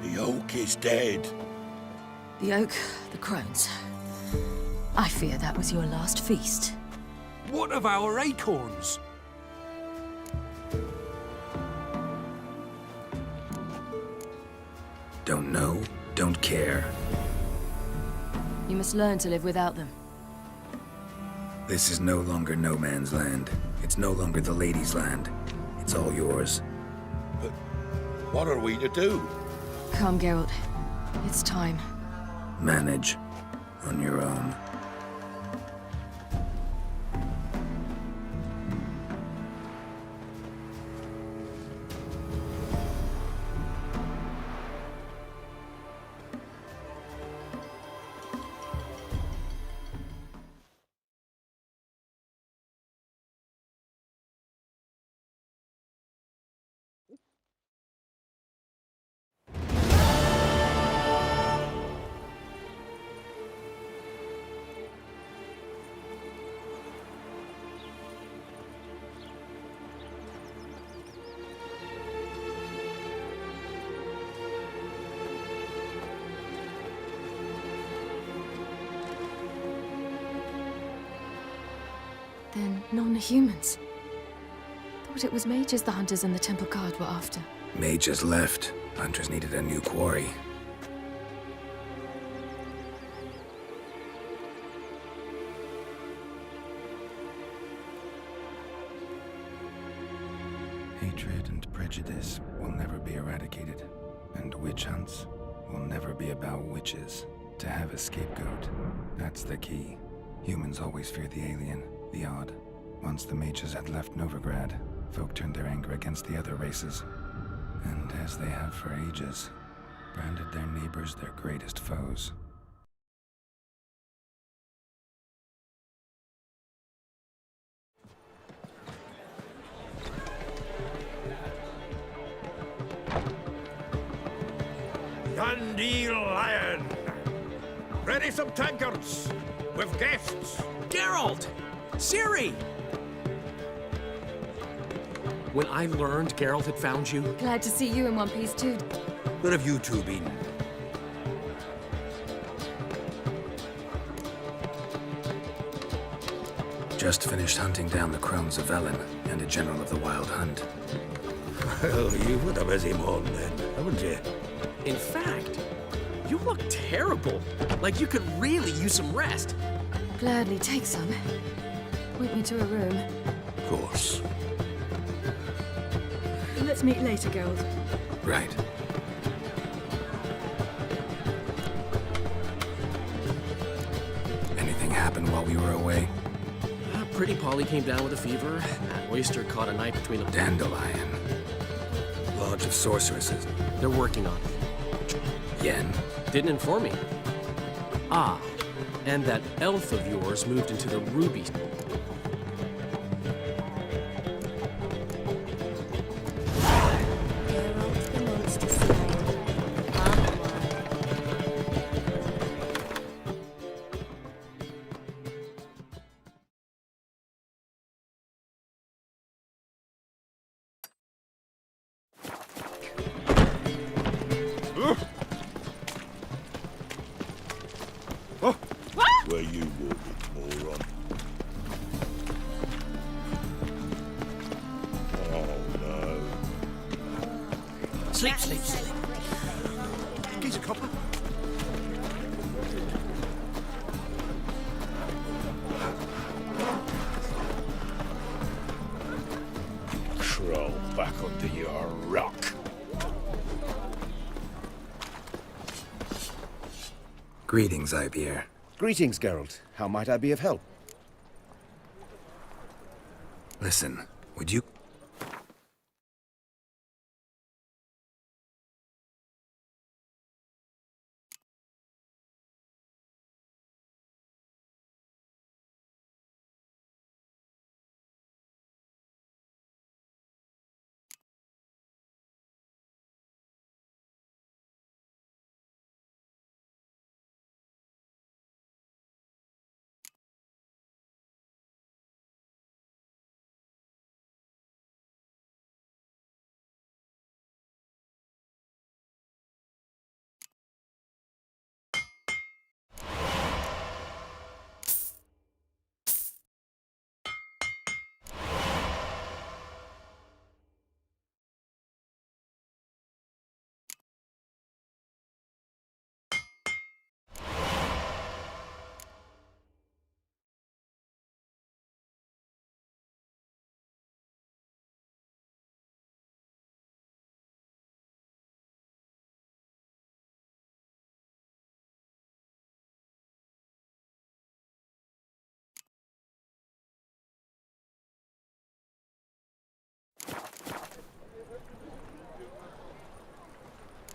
The oak is dead. The oak, the crones. I fear that was your last feast. What of our acorns? Don't know, don't care. You must learn to live without them. This is no longer no man's land. It's no longer the lady's land. It's all yours. But what are we to do? Come, Geralt. It's time. Manage. On your own. Then non-humans. Thought it was mages the hunters and the temple guard were after. Mages left. Hunters needed a new quarry. Hatred and prejudice will never be eradicated. And witch hunts will never be about witches. To have a scapegoat, that's the key. Humans always fear the alien, the odd. Once the mages had left Novigrad, folk turned their anger against the other races. And as they have for ages, branded their neighbors their greatest foes. Dandelion! Ready some tankards! With guests! Geralt! Ciri! When I learned Geralt had found you... Glad to see you in one piece too. Where have you two been? Just finished hunting down the crones of Velen and a general of the Wild Hunt. Well, you've had a busy morning then, haven't you? In fact, you look terrible. Like you could really use some rest. Gladly take some. Point me to a room. Of course. Let's meet later, Geralt. Right. Anything happened while we were away? Pretty Polly came down with a fever. That oyster caught a knife between them. Dandelion. Lodge of Sorceresses. They're working on it. Yen? Didn't inform me. Ah, and that elf of yours moved into the ruby. Where you walking, moron? Oh no. Sleep, sleep, sleep. Geezer copper. Crawl back under your rock. Greetings, Ibeer. Greetings, Geralt. How might I be of help? Listen, would you...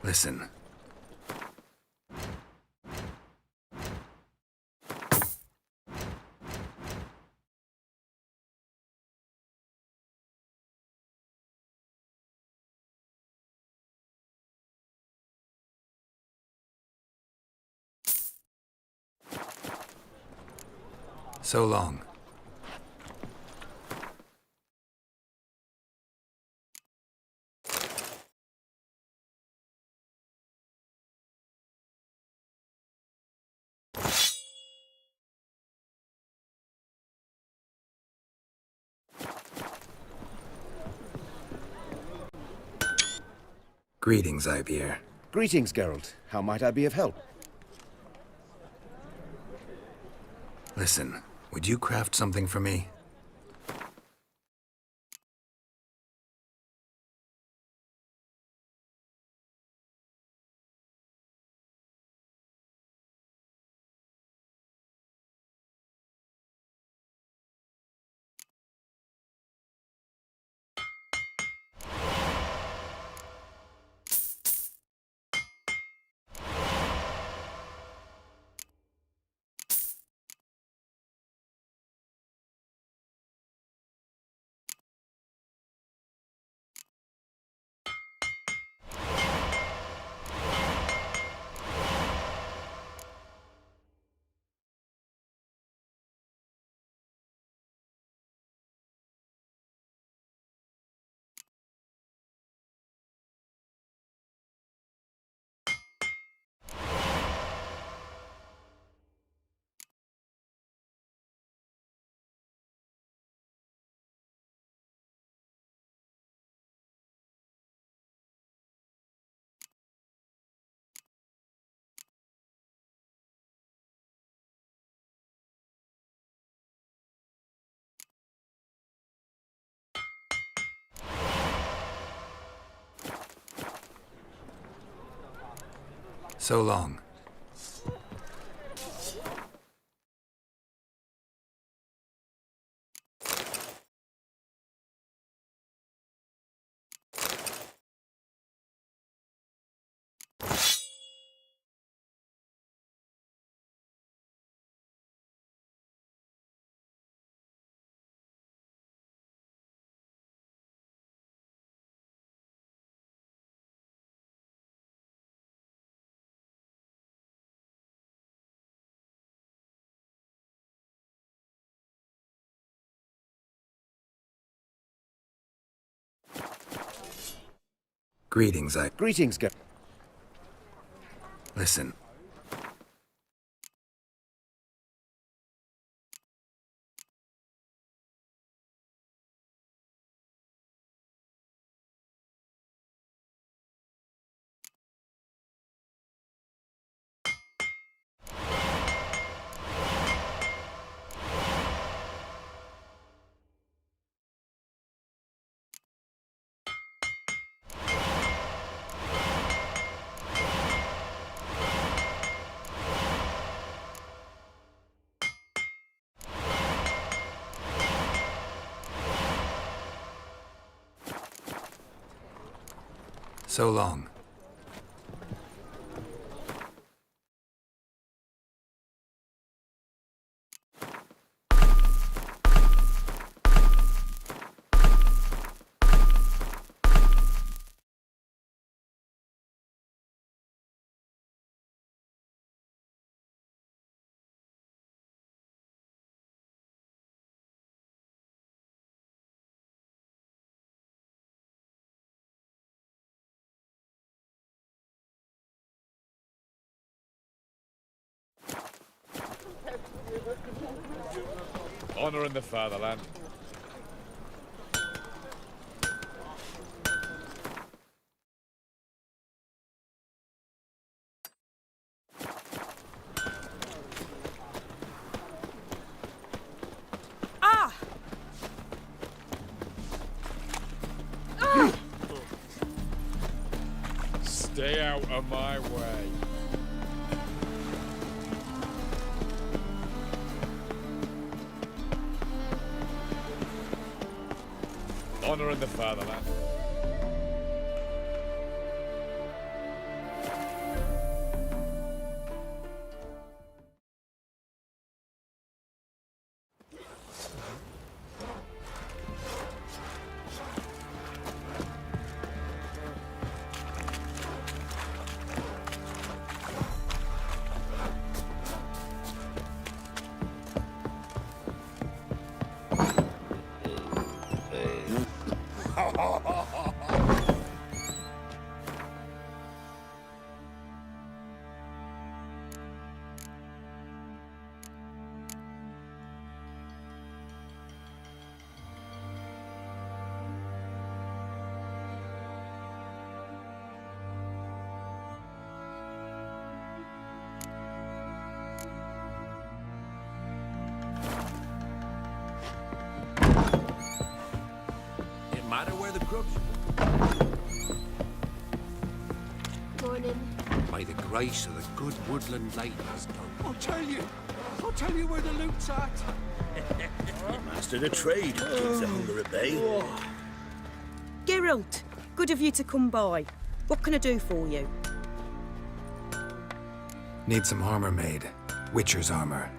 Listen. So long. Greetings, Ibeer. Greetings, Geralt. How might I be of help? Listen, would you craft something for me? So long. Greetings, Greetings, Geralt. Listen. So long. Honor in the fatherland. Ah! Stay out of my way. Honor in the fatherland. It matter where the grubs. Morning. By the grace of the good woodland lady has done. I'll tell you where the loot's at. Mastered a trade. Keeps the hunger at bay. Geralt, good of you to come by. What can I do for you? Need some armor made. Witcher's armor.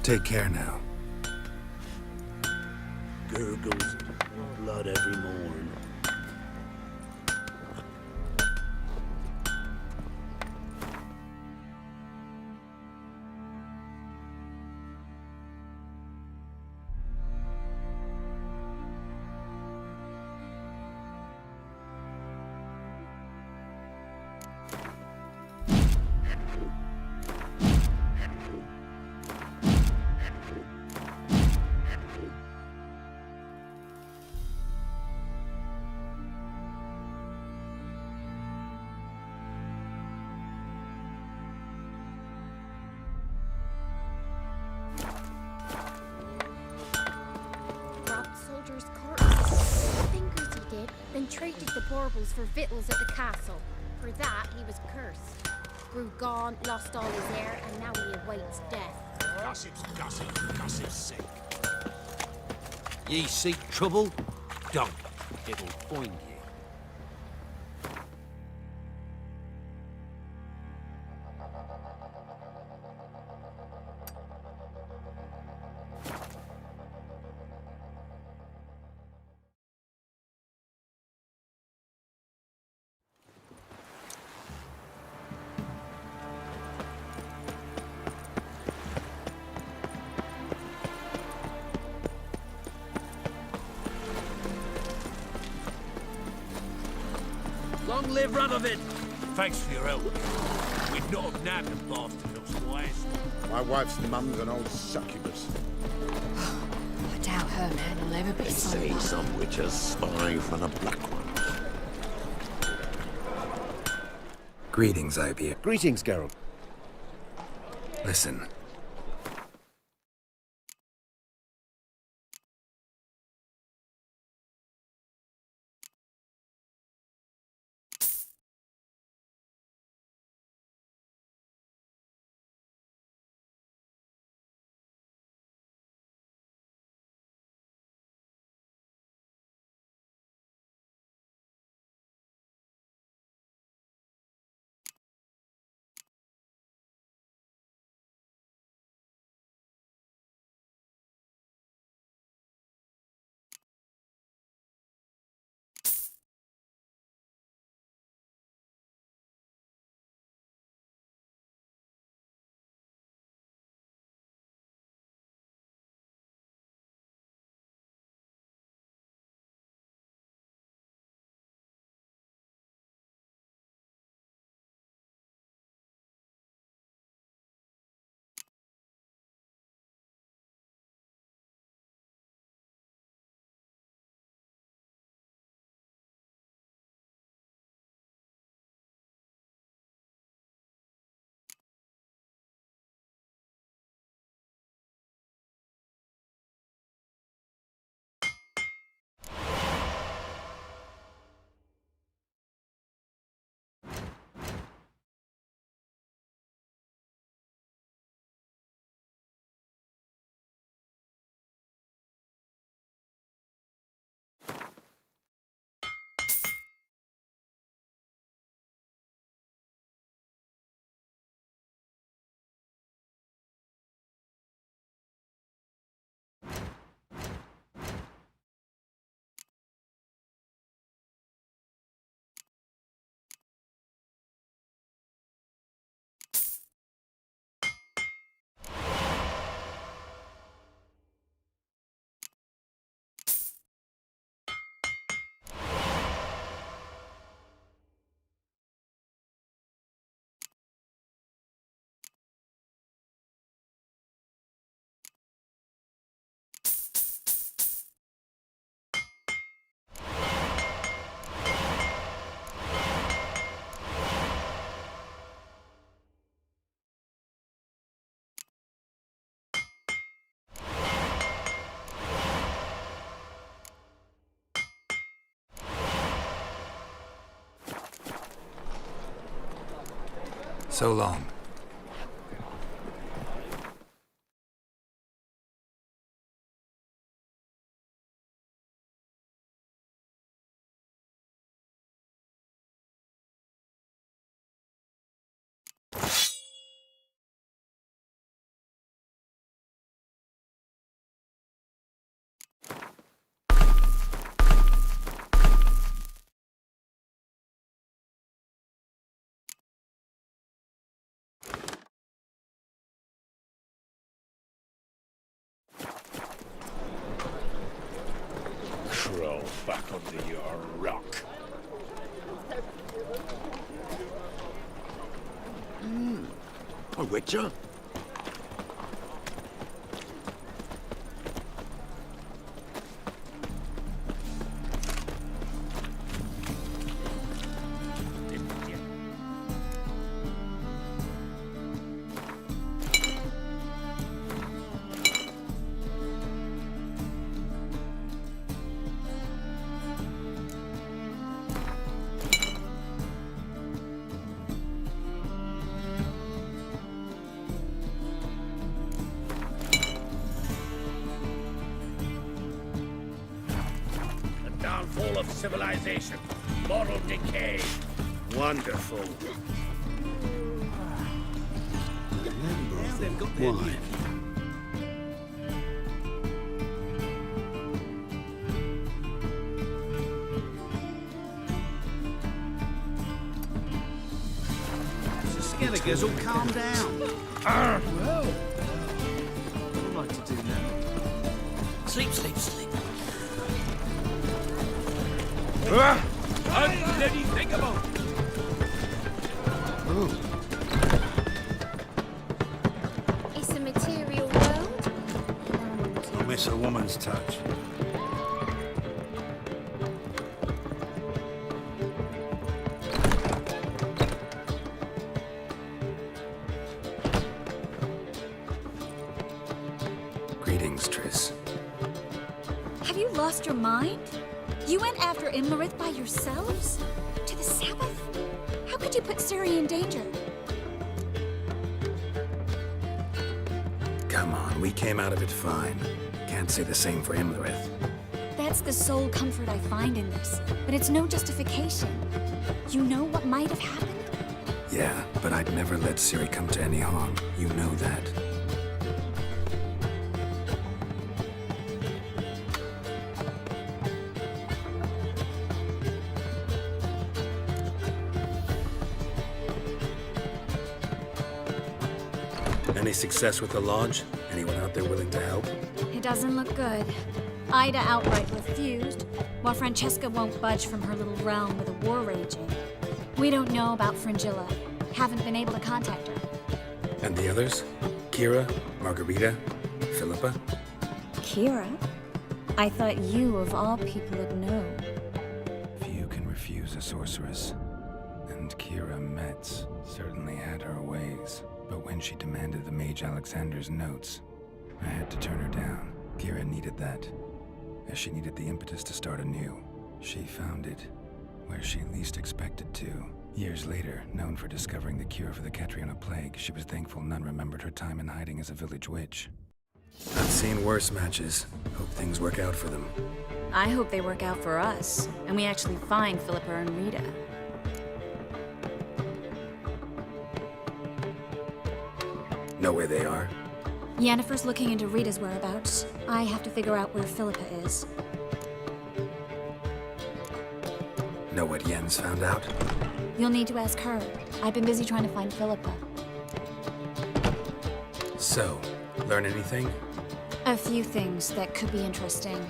Take care now. Gurgles blood every morn. Then traded the baubles for victuals at the castle. For that, he was cursed. Grew gaunt, lost all his hair, and now he awaits death. Gossip's gossip, gossip's sake. Ye seek trouble? Don't. It'll find ye. Long live Radovid! Thanks for your help. We'd not have nabbed the bastard otherwise. My wife's mum's an old succubus. I doubt her man will ever be They say sober. some witches spy from the Black One. Greetings, IPA. Greetings, Geralt. Listen. So long. back under your rock. A witcher? Downfall of civilization, moral decay. Wonderful. They've got their wine. Skelligers'll calm down. Well, What would I like to do now? Sleep, sleep, sleep. Unbloody thinkable! It's a material world. Don't miss a woman's touch. Greetings, Triss. Have you lost your mind? You went after Imlerith by yourselves? To the Sabbath? How could you put Ciri in danger? Come on, we came out of it fine. Can't say the same for Imlerith. That's the sole comfort I find in this, but it's no justification. You know what might have happened? Yeah, but I'd never let Ciri come to any harm. You know that. Any success with the Lodge? Anyone out there willing to help? It doesn't look good. Ida outright refused, while Francesca won't budge from her little realm with a war raging. We don't know about Fringilla. Haven't been able to contact her. And the others? Kira, Margarita, Philippa? Kira? I thought you, of all people, would know. Few can refuse a sorceress. And Kira Metz certainly had her ways. But when she demanded the Mage Alexander's notes, I had to turn her down. Kira needed that, as she needed the impetus to start anew. She found it where she least expected to. Years later, known for discovering the cure for the Catriona plague, she was thankful none remembered her time in hiding as a village witch. I've seen worse matches. Hope things work out for them. I hope they work out for us, and we actually find Philippa and Rita. Know where they are? Yennefer's looking into Rita's whereabouts. I have to figure out where Philippa is. Know what Yen's found out? You'll need to ask her. I've been busy trying to find Philippa. So, learn anything? A few things that could be interesting.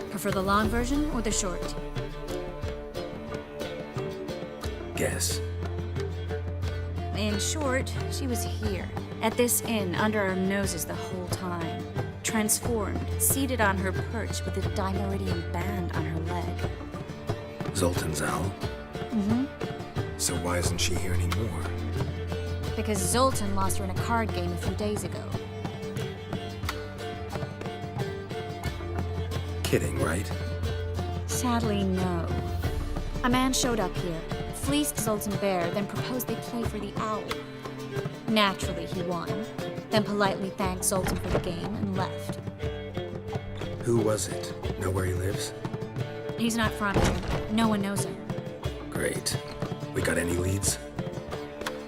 Prefer the long version or the short? Guess. In short, she was here, at this inn, under our noses the whole time. Transformed, seated on her perch with a Dimeridian band on her leg. Zoltan's owl? Mm-hmm. So why isn't she here anymore? Because Zoltan lost her in a card game a few days ago. Kidding, right? Sadly, no. A man showed up here, fleeced Zoltan bare, then proposed they play for the owl. Naturally, he won, then politely thanked Zoltan for the game and left. Who was it? Know where he lives? He's not from here. No one knows him. Great. We got any leads?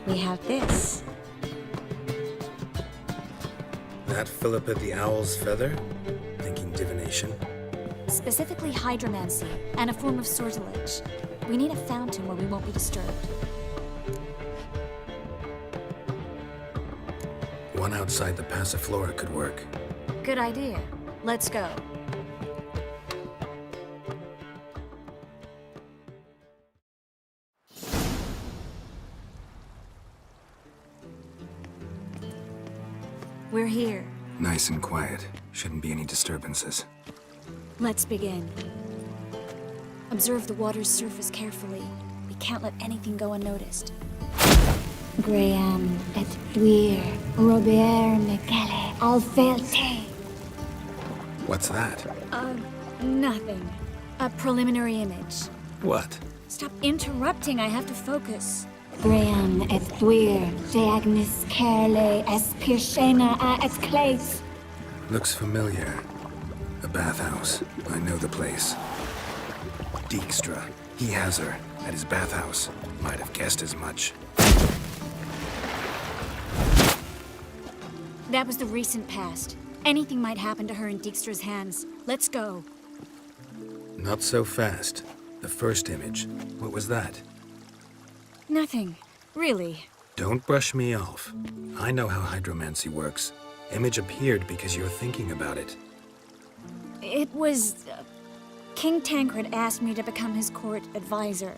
We have this. That Philippa the Owl's feather? Thinking divination? Specifically hydromancy, and a form of sortilege. We need a fountain where we won't be disturbed. One outside the Passiflora could work. Good idea. Let's go. We're here. Nice and quiet. Shouldn't be any disturbances. Let's begin. Observe the water's surface carefully. We can't let anything go unnoticed. Graham et Duir, Robert Mecale, Alfelte. What's that? Nothing. A preliminary image. What? Stop interrupting, I have to focus. Graham et Duir, Deagnis Kerle, Espirshena a Exclase. Looks familiar. A bathhouse. I know the place. Dijkstra. He has her. At his bathhouse. Might have guessed as much. That was the recent past. Anything might happen to her in Dijkstra's hands. Let's go. Not so fast. The first image. What was that? Nothing. Really. Don't brush me off. I know how hydromancy works. Image appeared because you're thinking about it. It was... King Tancred asked me to become his court advisor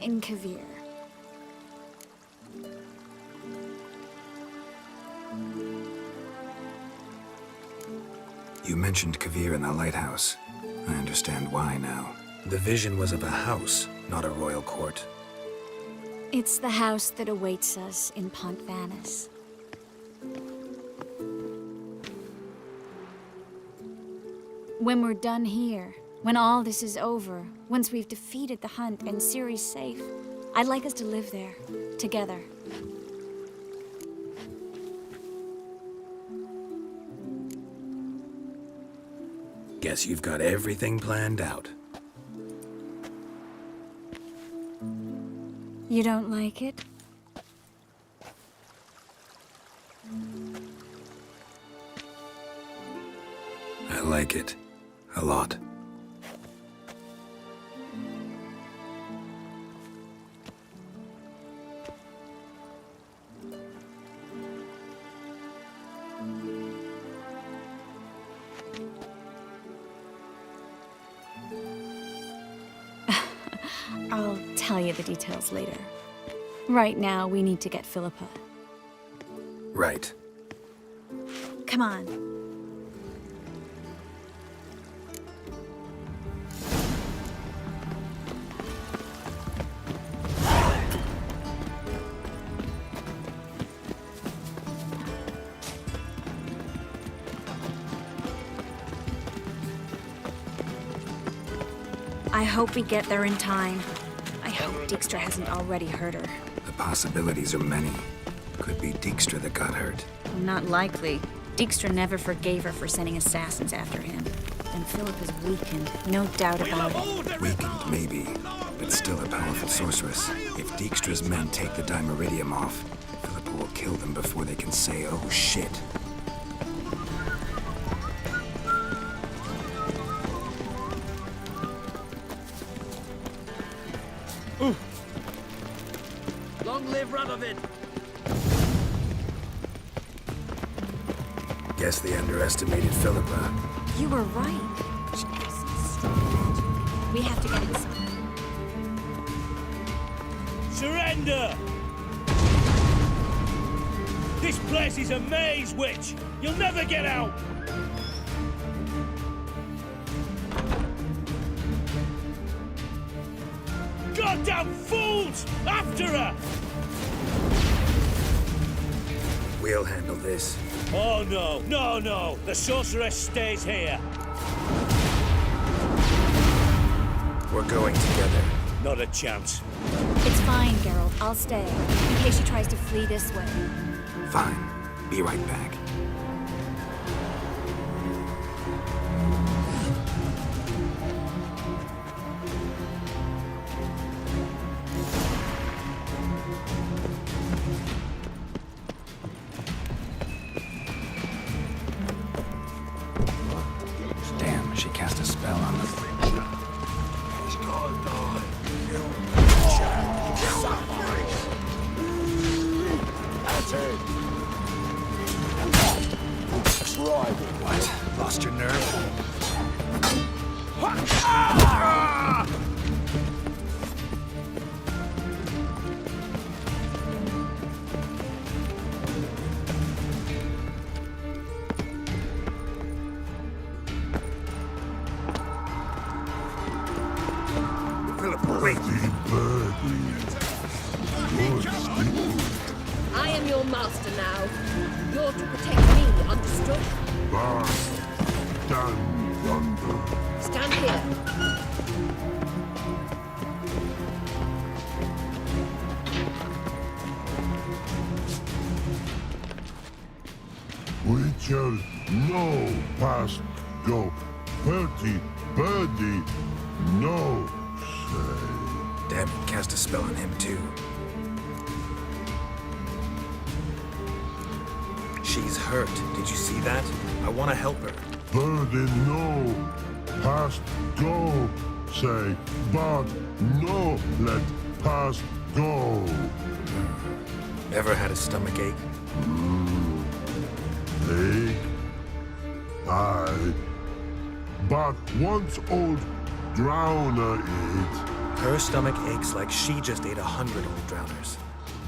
in Kaer. You mentioned Kaer in the lighthouse. I understand why now. The vision was of a house, not a royal court. It's the house that awaits us in Pont Vanis. When we're done here, when all this is over, once we've defeated the hunt and Ciri's safe, I'd like us to live there, together. Guess you've got everything planned out. You don't like it? I like it. A lot. I'll tell you the details later. Right now, we need to get Philippa. Right. Come on. I hope we get there in time. I hope Dijkstra hasn't already hurt her. The possibilities are many. Could be Dijkstra that got hurt. Not likely. Dijkstra never forgave her for sending assassins after him. And Philip is weakened, no doubt about it. Weakened, maybe, but still a powerful sorceress. If Dijkstra's men take the Dimeridium off, Philippa will kill them before they can say, oh shit. Long live Radovid! Guess they underestimated Philippa. You were right. She has some strong magic. We have to get inside. Surrender! This place is a maze, witch! You'll never get out! Goddamn fools! After her! We'll handle this. Oh no, no, no! The sorceress stays here. We're going together. Not a chance. It's fine, Geralt. I'll stay, in case she tries to flee this way. Fine. Be right back. Damn, she cast a spell on them. What? Lost your nerve? wait. I am your master now. You're to protect me, understood? Stand under. Stand here. Witcher, no past go. Bertie, birdie, no say. Damn it, cast a spell on him too. She's hurt. Did you see that? I want to help her. Birdie, no past go. Say, but no let past go. Ever had a stomach ache? Ache? Aye. But once old drowner eat. Her stomach aches like she just ate 100 old drowners.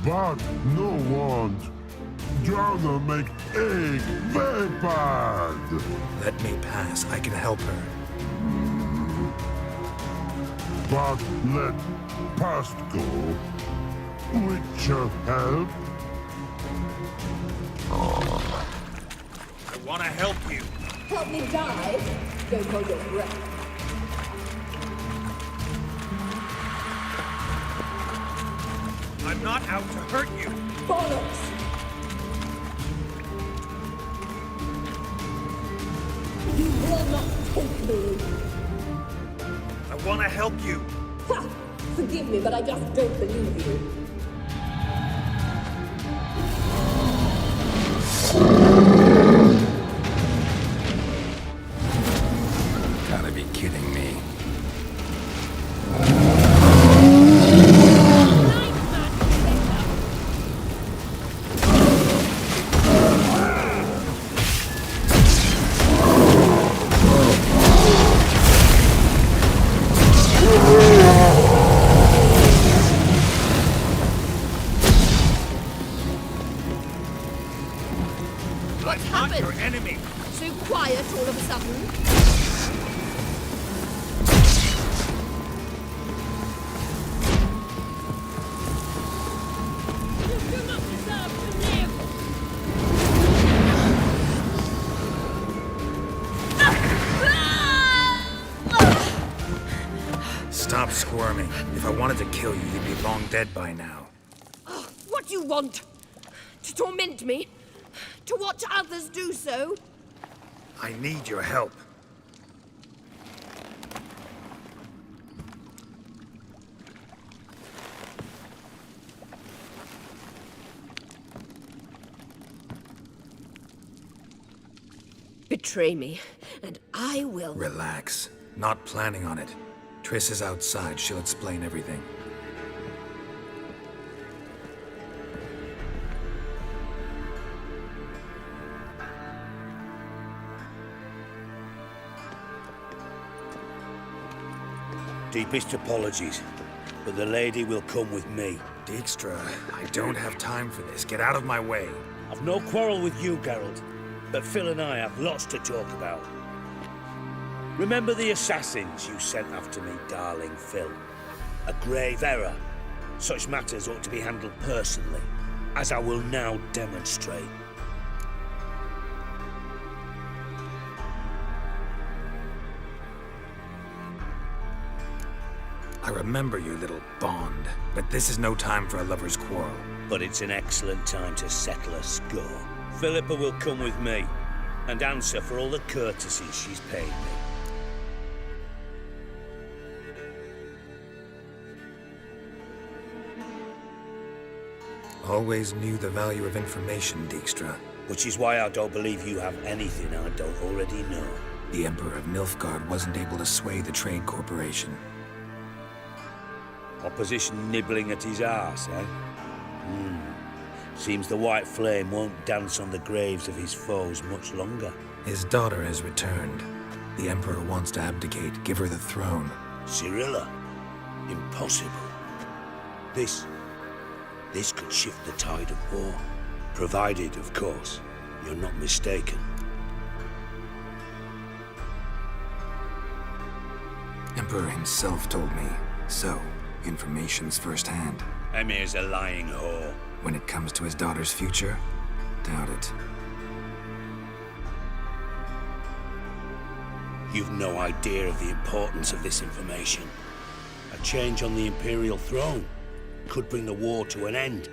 But no want. Drowner make ache very bad. Let me pass. I can help her. But let past go. Witcher help. I want to help you. Help me die? Don't hold your breath. I'm not out to hurt you. Bollocks! You will not take me. I want to help you. Ha! Forgive me, but I just don't believe you. Gotta be kidding me. What's happened? Your enemy. So quiet all of a sudden? You do not deserve to live! Stop squirming. If I wanted to kill you, you'd be long dead by now. What do you want? To torment me? To watch others do so? I need your help. Betray me, and I will... Relax. Not planning on it. Triss is outside. She'll explain everything. Deepest apologies, but the lady will come with me. Dijkstra, I don't have time for this. Get out of my way. I've no quarrel with you, Geralt, but Phil and I have lots to talk about. Remember the assassins you sent after me, darling Phil? A grave error. Such matters ought to be handled personally, as I will now demonstrate. I remember your little bond, but this is no time for a lover's quarrel. But it's an excellent time to settle a score. Philippa will come with me, and answer for all the courtesies she's paid me. Always knew the value of information, Dijkstra. Which is why I don't believe you have anything I don't already know. The Emperor of Nilfgaard wasn't able to sway the Trade Corporation. Opposition nibbling at his arse, eh? Seems the White Flame won't dance on the graves of his foes much longer. His daughter has returned. The Emperor wants to abdicate, give her the throne. Cirilla? Impossible. This could shift the tide of war. Provided, of course, you're not mistaken. Emperor himself told me so. Information's firsthand. Emir's a lying whore. When it comes to his daughter's future, doubt it. You've no idea of the importance of this information. A change on the Imperial throne could bring the war to an end.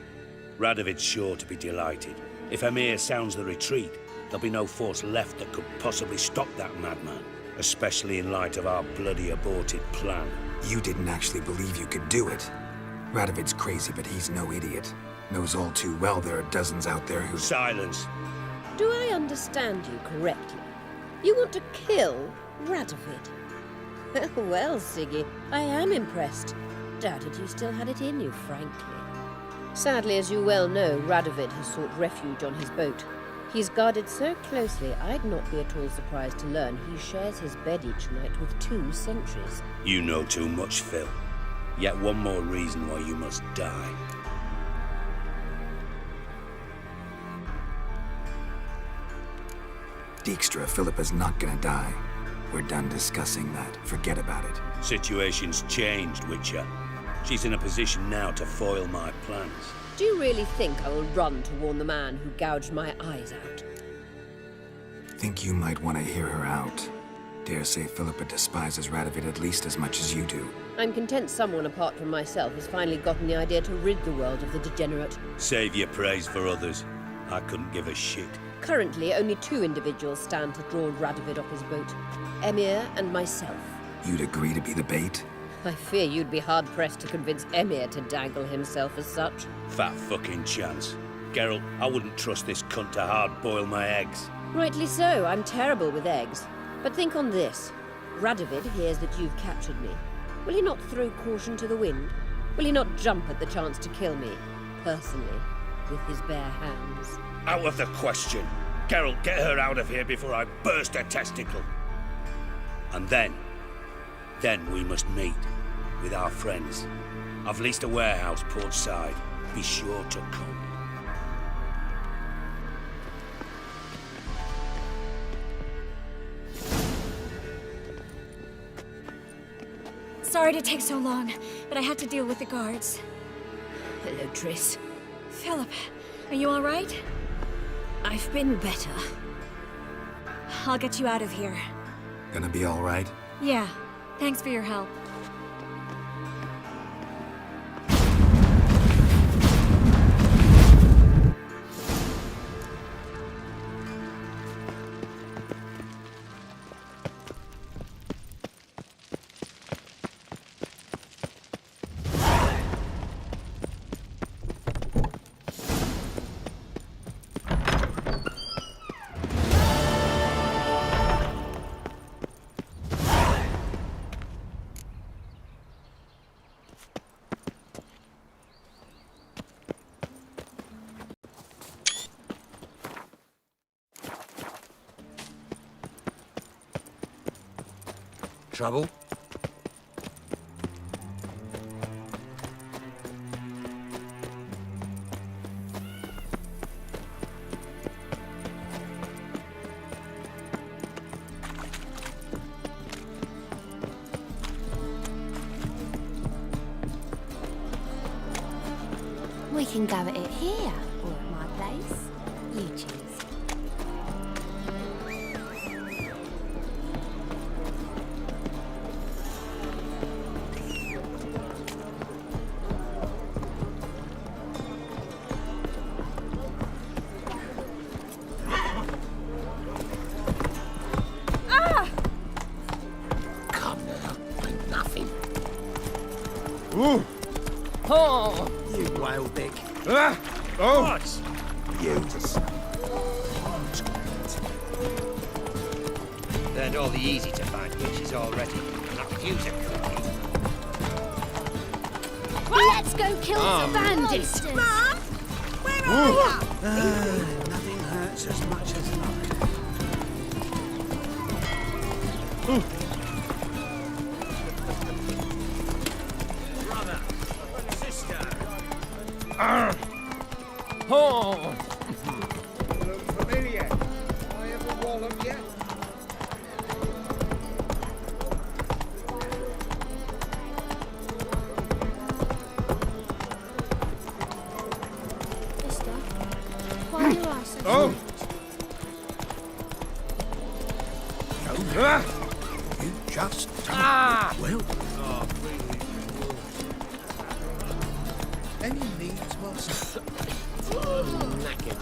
Radovid's sure to be delighted. If Emir sounds the retreat, there'll be no force left that could possibly stop that madman, especially in light of our bloody aborted plan. You didn't actually believe you could do it. Radovid's crazy, but he's no idiot. Knows all too well there are dozens out there who— Silence! Do I understand you correctly? You want to kill Radovid? Well, Siggy, I am impressed. Doubted you still had it in you, frankly. Sadly, as you well know, Radovid has sought refuge on his boat. He's guarded so closely, I'd not be at all surprised to learn he shares his bed each night with 2 sentries. You know too much, Phil. Yet one more reason why you must die. Dijkstra, Philippa's not gonna die. We're done discussing that. Forget about it. Situation's changed, Witcher. She's in a position now to foil my plans. Do you really think I will run to warn the man who gouged my eyes out? Think you might want to hear her out. Dare say Philippa despises Radovid at least as much as you do. I'm content someone apart from myself has finally gotten the idea to rid the world of the degenerate. Save your praise for others. I couldn't give a shit. Currently, only 2 individuals stand to draw Radovid off his boat. Emir and myself. You'd agree to be the bait? I fear you'd be hard-pressed to convince Emir to dangle himself as such. Fat fucking chance. Geralt, I wouldn't trust this cunt to hard-boil my eggs. Rightly so, I'm terrible with eggs. But think on this. Radovid hears that you've captured me. Will he not throw caution to the wind? Will he not jump at the chance to kill me, personally, with his bare hands? Out of the question. Geralt, get her out of here before I burst her testicle. And then we must meet with our friends. I've leased a warehouse port side. Be sure to come. Sorry to take so long, but I had to deal with the guards. Hello, Triss. Philip, are you all right? I've been better. I'll get you out of here. Gonna be all right? Yeah, thanks for your help. Trouble? We can go at it here, or at my place. You choose. Ooh! Oh! You whale dick. Ah! Oh! What? You just... Learned all the easy to find witches already. Not use a cookie. Let's go kill some bandits! Mom! Where are you? Nothing hurts as much as love. Brother! Sister! Oh! Look familiar. I ever wallop yet? You just don't Ah! well. Oh, really? Any needs, master? Knackered.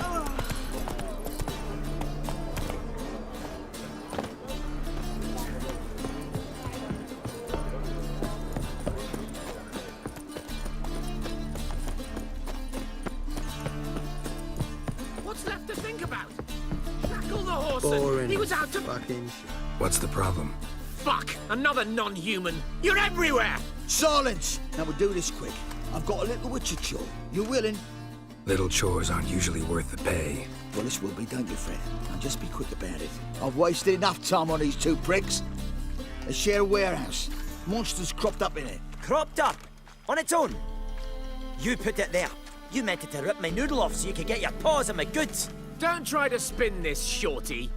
What's left to think about? Shackle the horse. Boring. He was out to... Fucking shit. What's the problem? Fuck! Another non-human! You're everywhere! Silence! Now we'll do this quick. I've got a little witcher chore. You willing? Little chores aren't usually worth the pay. Well, this will be, don't you, Fred? Now just be quick about it. I've wasted enough time on these two pricks. They share a warehouse. Monsters cropped up in it. Cropped up? On its own? You put it there. You meant it to rip my noodle off so you could get your paws on my goods. Don't try to spin this, shorty.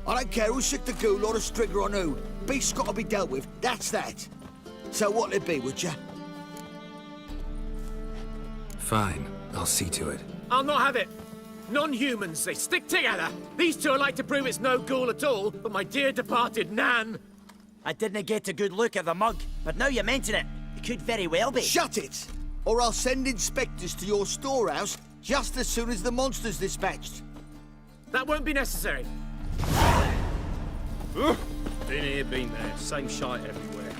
I don't care who's sick the ghoul or the strigger on who. Beast's got to be dealt with. That's that. So what'll it be, would ya? Fine, I'll see to it. I'll not have it. Non-humans, they stick together. These two are like to prove it's no ghoul at all, but my dear departed Nan. I didn't get a good look at the mug, but now you mention it, it could very well be. Shut it! Or I'll send inspectors to your storehouse just as soon as the monster's dispatched. That won't be necessary. Been here, been there. Same shite everywhere.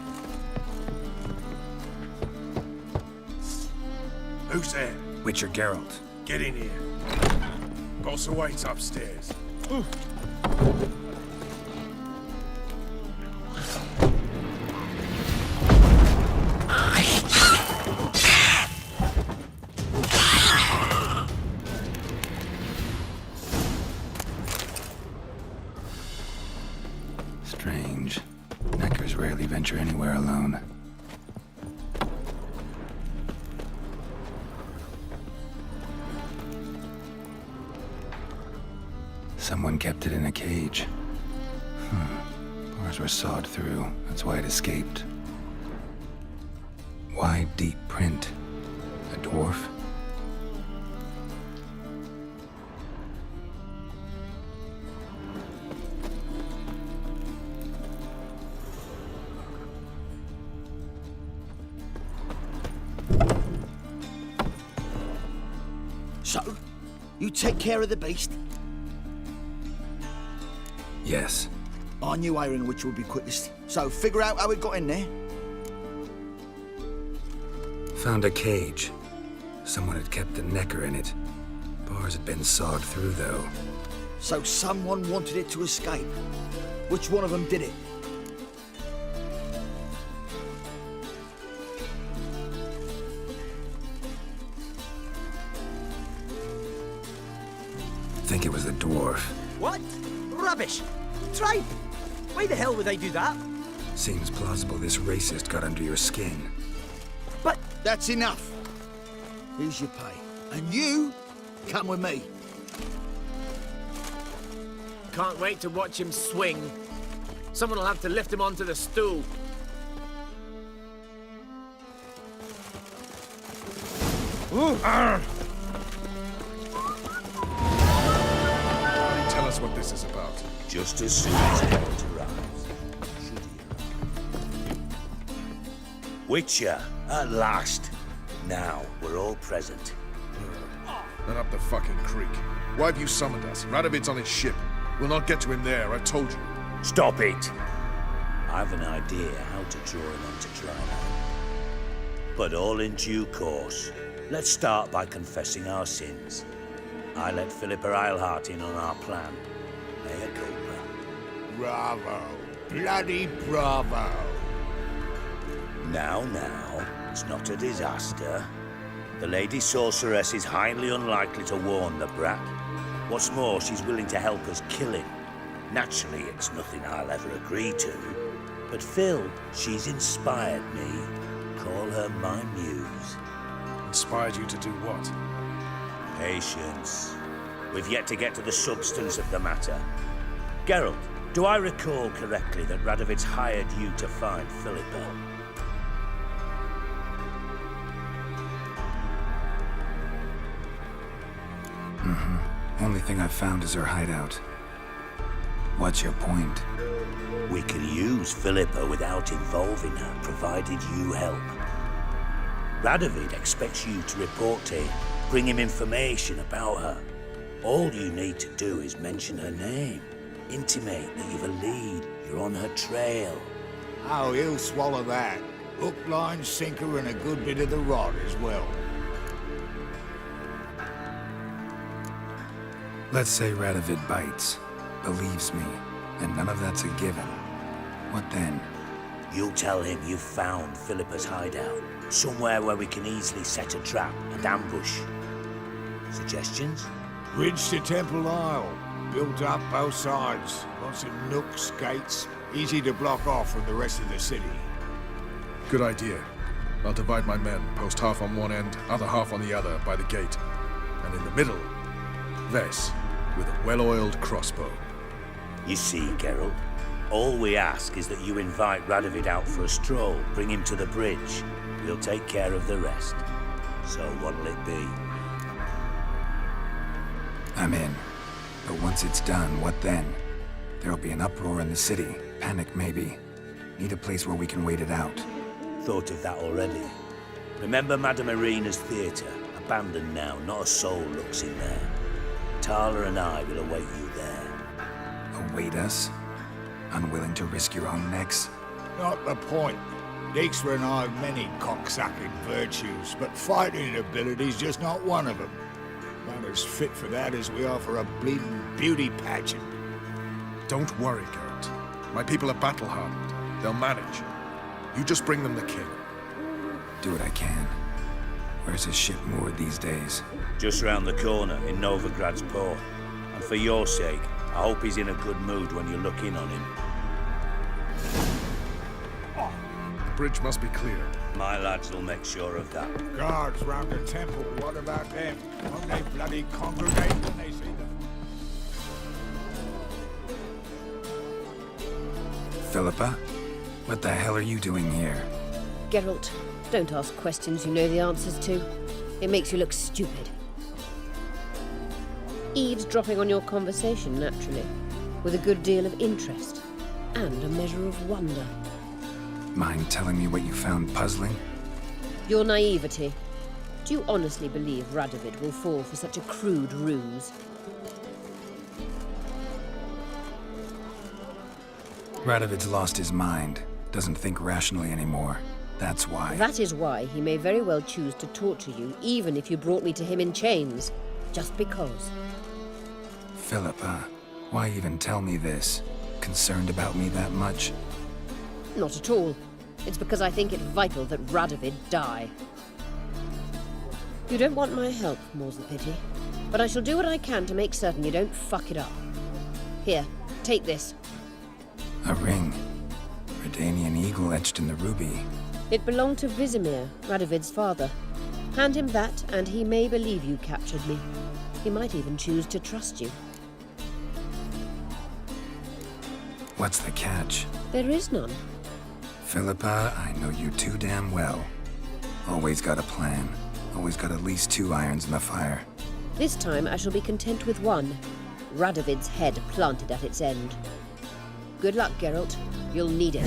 Who's there? Witcher Geralt. Get in here. Boss awaits upstairs. Strange. Neckers rarely venture anywhere alone. Someone kept it in a cage. Bars were sawed through. That's why it escaped. Wide, deep print. A dwarf? So, you take care of the beast? Yes. I knew iron which would be quickest. So, figure out how it got in there. Found a cage. Someone had kept the necker in it. Bars had been sawed through, though. So someone wanted it to escape. Which one of them did it? Think it was the dwarf. What? Rubbish! Tripe! Why the hell would I do that? Seems plausible this racist got under your skin. But... That's enough. Here's your pay. And you, come with me. Can't wait to watch him swing. Someone will have to lift him onto the stool. Tell us what this is about. Just as soon as Geralt arrives. Should he arrive? Witcher, at last. Now we're all present. Then up the fucking creek. Why have you summoned us? Radovid's on his ship. We'll not get to him there, I told you. Stop it! I've an idea how to draw him onto trial. But all in due course. Let's start by confessing our sins. I let Philippa Eilhart in on our plan. Mea culpa. Bravo. Bloody bravo. Now, it's not a disaster. The Lady Sorceress is highly unlikely to warn the brat. What's more, she's willing to help us kill him. Naturally, it's nothing I'll ever agree to. But Phil, she's inspired me. Call her my muse. Inspired you to do what? Patience. We've yet to get to the substance of the matter. Geralt, do I recall correctly that Radovid's hired you to find Philippa? Only thing I've found is her hideout. What's your point? We lose Philippa without involving her, provided you help. Radovid expects you to report to him, bring him information about her. All you need to do is mention her name, intimate that you've a lead, you're on her trail. Oh, he'll swallow that. Hook, line, sinker, and a good bit of the rod as well. Let's say Radovid bites, believes me, and none of that's a given. What then? You'll tell him you've found Philippa's hideout, somewhere where we can easily set a trap and ambush. Suggestions? Bridge to Temple Isle. Built up both sides. Lots of nooks, gates. Easy to block off from the rest of the city. Good idea. I'll divide my men, post half on one end, other half on the other, by the gate. And in the middle, Vess, with a well-oiled crossbow. You see, Geralt, all we ask is that you invite Radovid out for a stroll, bring him to the bridge. We'll take care of the rest. So what'll it be? I'm in. But once it's done, what then? There'll be an uproar in the city. Panic, maybe. Need a place where we can wait it out. Thought of that already. Remember Madame Irina's theatre? Abandoned now, not a soul looks in there. Tala and I will await you there. Await us? Unwilling to risk your own necks? Not the point. Dijkstra and I have many cocksucking virtues, but fighting ability's just not one of them. Not as fit for that as we are for a bleeding beauty pageant. Don't worry, Geralt. My people are battle-hardened. They'll manage. You just bring them the king. Do what I can. Where's his ship moored these days? Just round the corner, in Novigrad's port. And for your sake, I hope he's in a good mood when you look in on him. The bridge must be clear. My lads will make sure of that. Guards round the temple, what about them? Won't they bloody congregate when they see them? Philippa? What the hell are you doing here? Geralt, don't ask questions you know the answers to. It makes you look stupid. Eavesdropping on your conversation, naturally, with a good deal of interest and a measure of wonder. Mind telling me what you found puzzling? Your naivety. Do you honestly believe Radovid will fall for such a crude ruse? Radovid's lost his mind. Doesn't think rationally anymore. That's why. That is why he may very well choose to torture you, even if you brought me to him in chains. Just because. Philippa, why even tell me this? Concerned about me that much? Not at all. It's because I think it vital that Radovid die. You don't want my help, more's the pity. But I shall do what I can to make certain you don't fuck it up. Here, take this. A ring. Redanian eagle etched in the ruby. It belonged to Vizimir, Radovid's father. Hand him that, and he may believe you captured me. He might even choose to trust you. What's the catch? There is none. Philippa, I know you too damn well. Always got a plan. Always got at least 2 irons in the fire. This time I shall be content with one. Radovid's head planted at its end. Good luck, Geralt. You'll need it.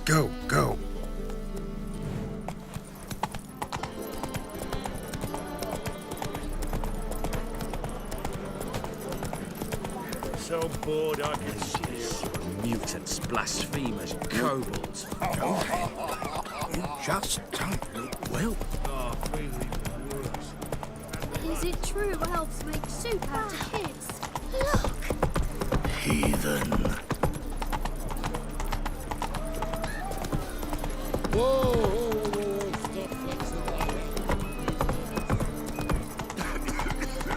Go, go. So bored I can see mutants, blasphemers, kobolds. You just don't look well. Is it true elves make soup out of kids? Look! Heathen. Whoa!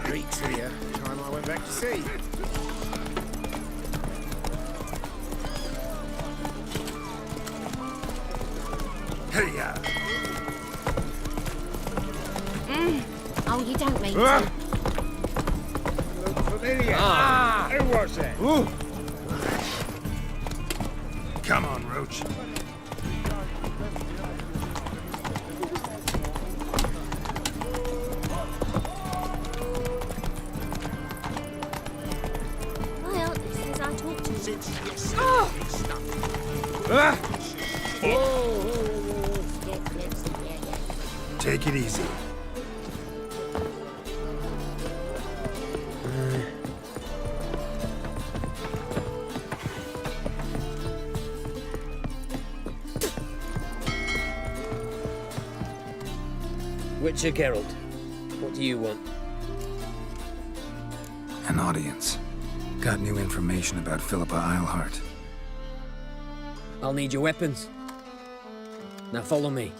Greeks here. Time I went back to sea. Hey-ya! Oh, you don't mean to. Look familiar. Who was that? Come on, Roach. Take it easy. Witcher Geralt, what do you want? An audience. Got new information about Philippa Eilhart. I'll need your weapons. Now follow me.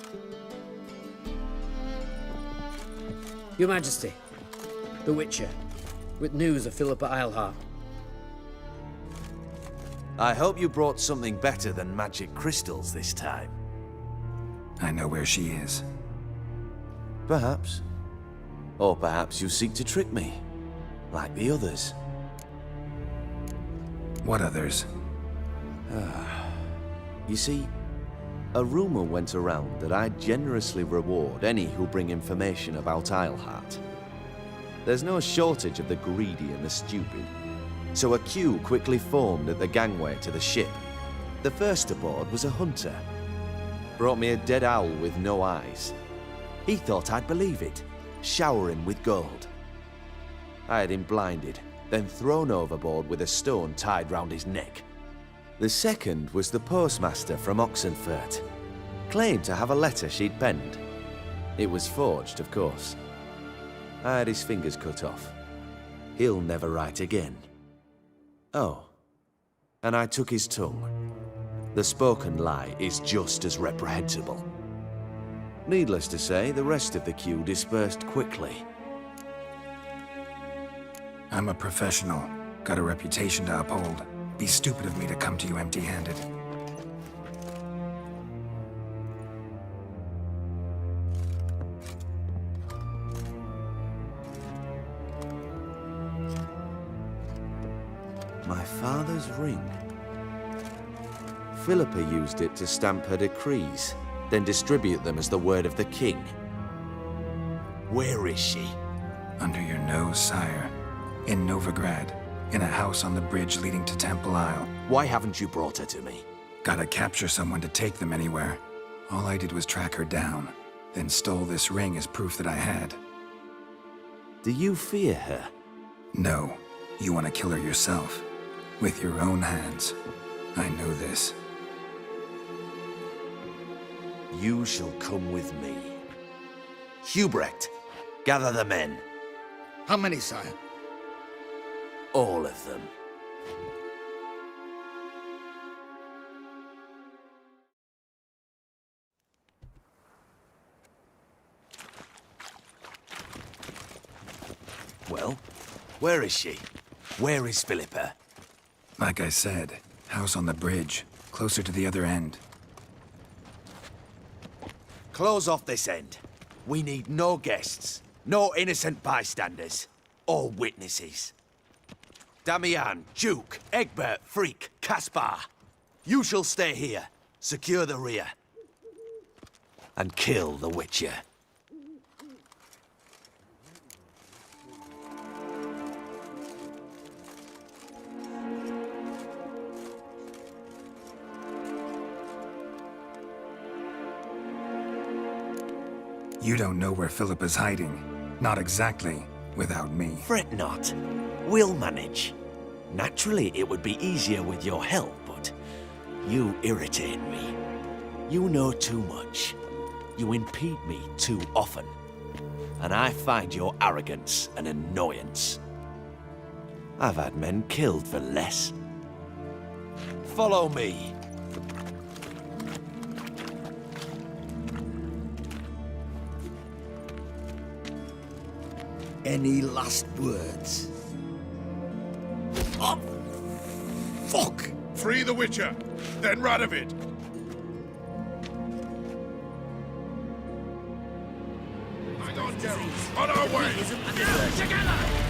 Your Majesty, the Witcher, with news of Philippa Eilhart. I hope you brought something better than magic crystals this time. I know where she is. Perhaps. Or perhaps you seek to trick me, like the others. What others? You see, a rumor went around that I generously reward any who bring information about Eilhart. There's no shortage of the greedy and the stupid, so a queue quickly formed at the gangway to the ship. The first aboard was a hunter. Brought me a dead owl with no eyes. He thought I'd believe it, shower him with gold. I had him blinded, then thrown overboard with a stone tied round his neck. The second was the postmaster from Oxenfurt. Claimed to have a letter she'd penned. It was forged, of course. I had his fingers cut off. He'll never write again. Oh, and I took his tongue. The spoken lie is just as reprehensible. Needless to say, the rest of the queue dispersed quickly. I'm a professional. Got a reputation to uphold. Be stupid of me to come to you empty-handed. My father's ring. Philippa used it to stamp her decrees, then distribute them as the word of the king. Where is she? Under your nose, sire. In Novigrad. In a house on the bridge leading to Temple Isle. Why haven't you brought her to me? Gotta capture someone to take them anywhere. All I did was track her down, then stole this ring as proof that I had. Do you fear her? No. You want to kill her yourself. With your own hands. I know this. You shall come with me. Hubrecht, gather the men. How many, sire? All of them. Well, where is she? Where is Philippa? Like I said, house on the bridge, closer to the other end. Close off this end. We need no guests, no innocent bystanders, or witnesses. Damian, Duke, Egbert, Freak, Caspar. You shall stay here, secure the rear, and kill the Witcher. You don't know where Philippa's hiding. Not exactly, without me. Fret not. We'll manage. Naturally, it would be easier with your help, but you irritate me. You know too much. You impede me too often. And I find your arrogance an annoyance. I've had men killed for less. Follow me. Any last words? Oh, fuck! Free the Witcher, then Radovid. Hang on, Geralt. On our way! Together!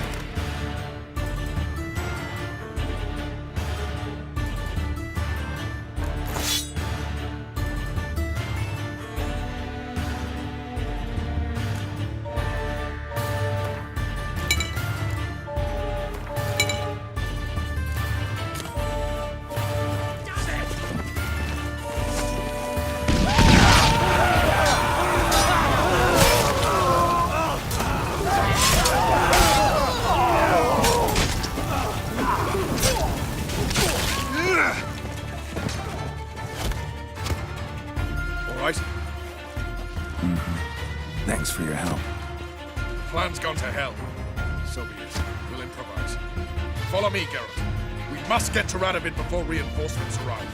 right? Thanks for your help. Plan's gone to hell. So be it. We'll improvise. Follow me, Geralt. We must get to Radovid before reinforcements arrive.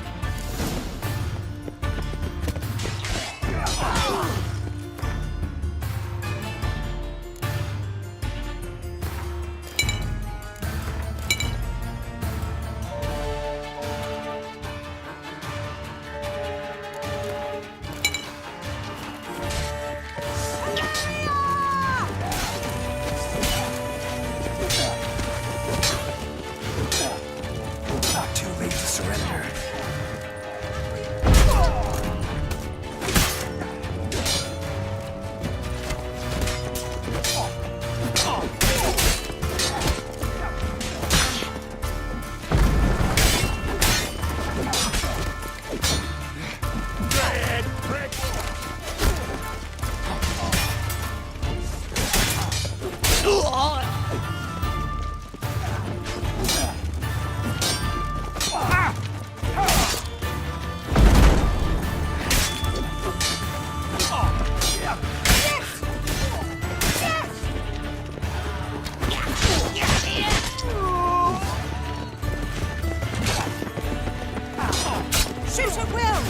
Too late to surrender. Shoot at will!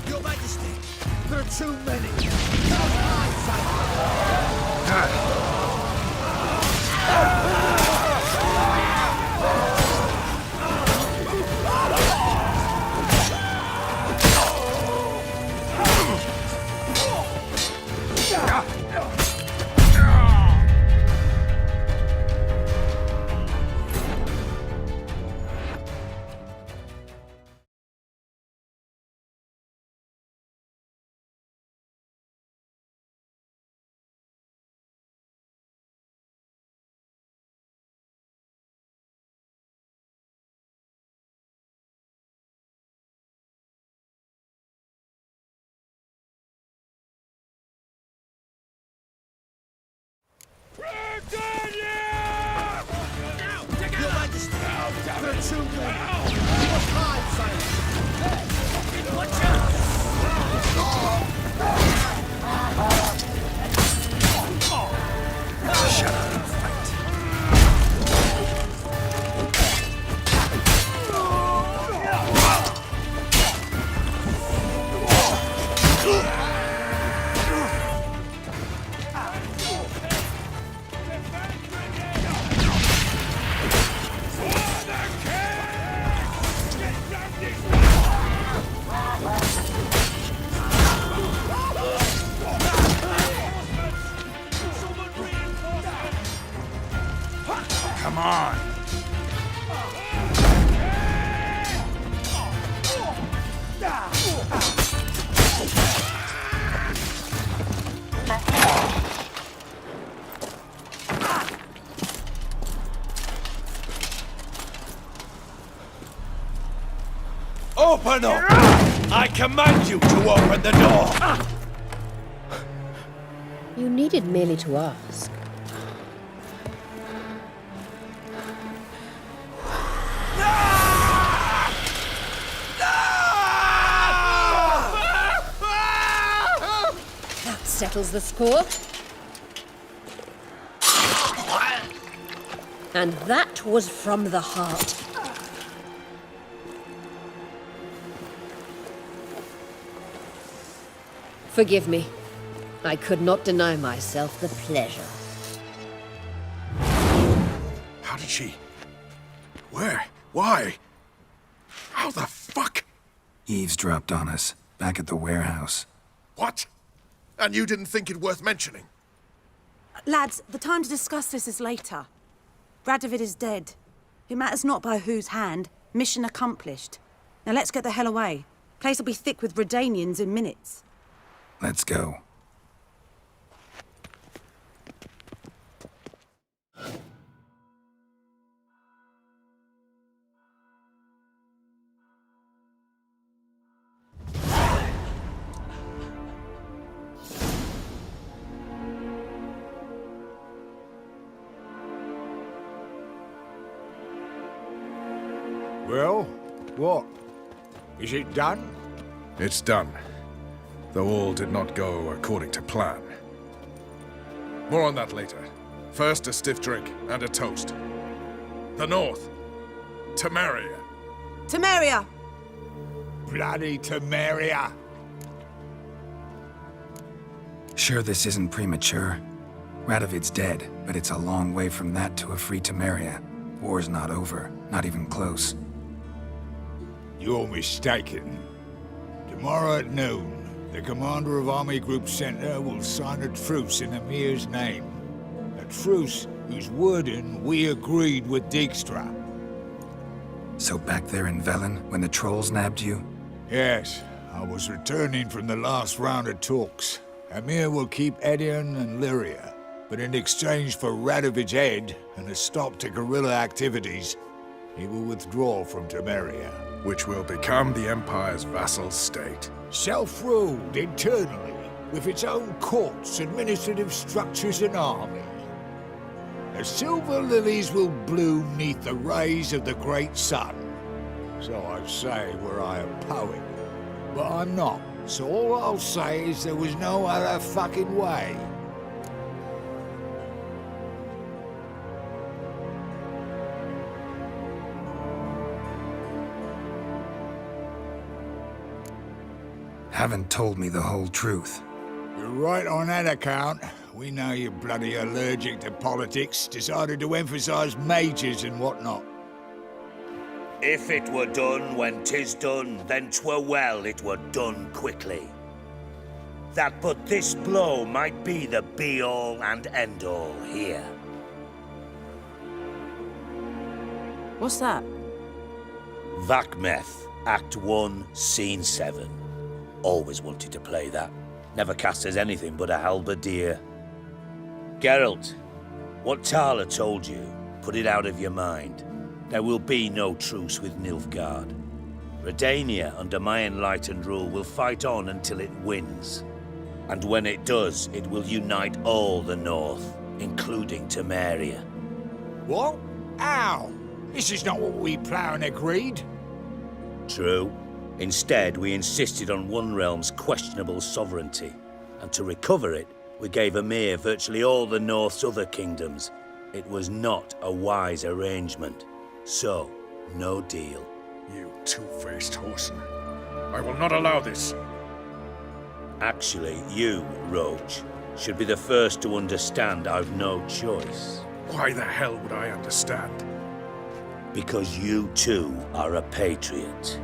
Your Majesty, there are too many. Your Majesty, there are too many. You must hide, silence. Watch out! Shut up and fight. Come on. Open up! I command you to open the door! You needed merely to ask. That settles the score. And that was from the heart. Forgive me. I could not deny myself the pleasure. How did she? Where? Why? How the fuck? Eavesdropped on us, back at the warehouse. What? And you didn't think it worth mentioning? Lads, the time to discuss this is later. Radovid is dead. It matters not by whose hand. Mission accomplished. Now let's get the hell away. Place will be thick with Redanians in minutes. Let's go. Well, what? Is it done? It's done. Though all did not go according to plan. More on that later. First, a stiff drink and a toast. The North. Temeria. Temeria! Bloody Temeria! Sure this isn't premature? Radovid's dead, but it's a long way from that to a free Temeria. War's not over, not even close. You're mistaken. Tomorrow at noon, the commander of Army Group Center will sign a truce in Emir's name. A truce whose wording we agreed with Dijkstra. So back there in Velen, when the trolls nabbed you? Yes, I was returning from the last round of talks. Emir will keep Edion and Lyria, but in exchange for Radovid's head and a stop to guerrilla activities, he will withdraw from Temeria. Which will become the Empire's vassal state. Self-ruled internally, with its own courts, administrative structures and army. The silver lilies will bloom neath the rays of the great sun. So I say were I a poet. But I'm not, so all I'll say is there was no other fucking way. Haven't told me the whole truth. You're right on that account. We know you're bloody allergic to politics, decided to emphasize majors and whatnot. If it were done when 'tis done, then 'twere well it were done quickly. That but this blow might be the be-all and end-all here. What's that? Vakmeth, Act 1, Scene 7. Always wanted to play that. Never cast as anything but a halberdier. Geralt, what Tala told you, put it out of your mind. There will be no truce with Nilfgaard. Redania, under my enlightened rule, will fight on until it wins. And when it does, it will unite all the North, including Temeria. What? How? This is not what we planned and agreed. True. Instead, we insisted on one realm's questionable sovereignty, and to recover it, we gave Emir virtually all the North's other kingdoms. It was not a wise arrangement. So, no deal. You two-faced whoreson. I will not allow this. Actually, you, Roach, should be the first to understand I've no choice. Why the hell would I understand? Because you too are a patriot.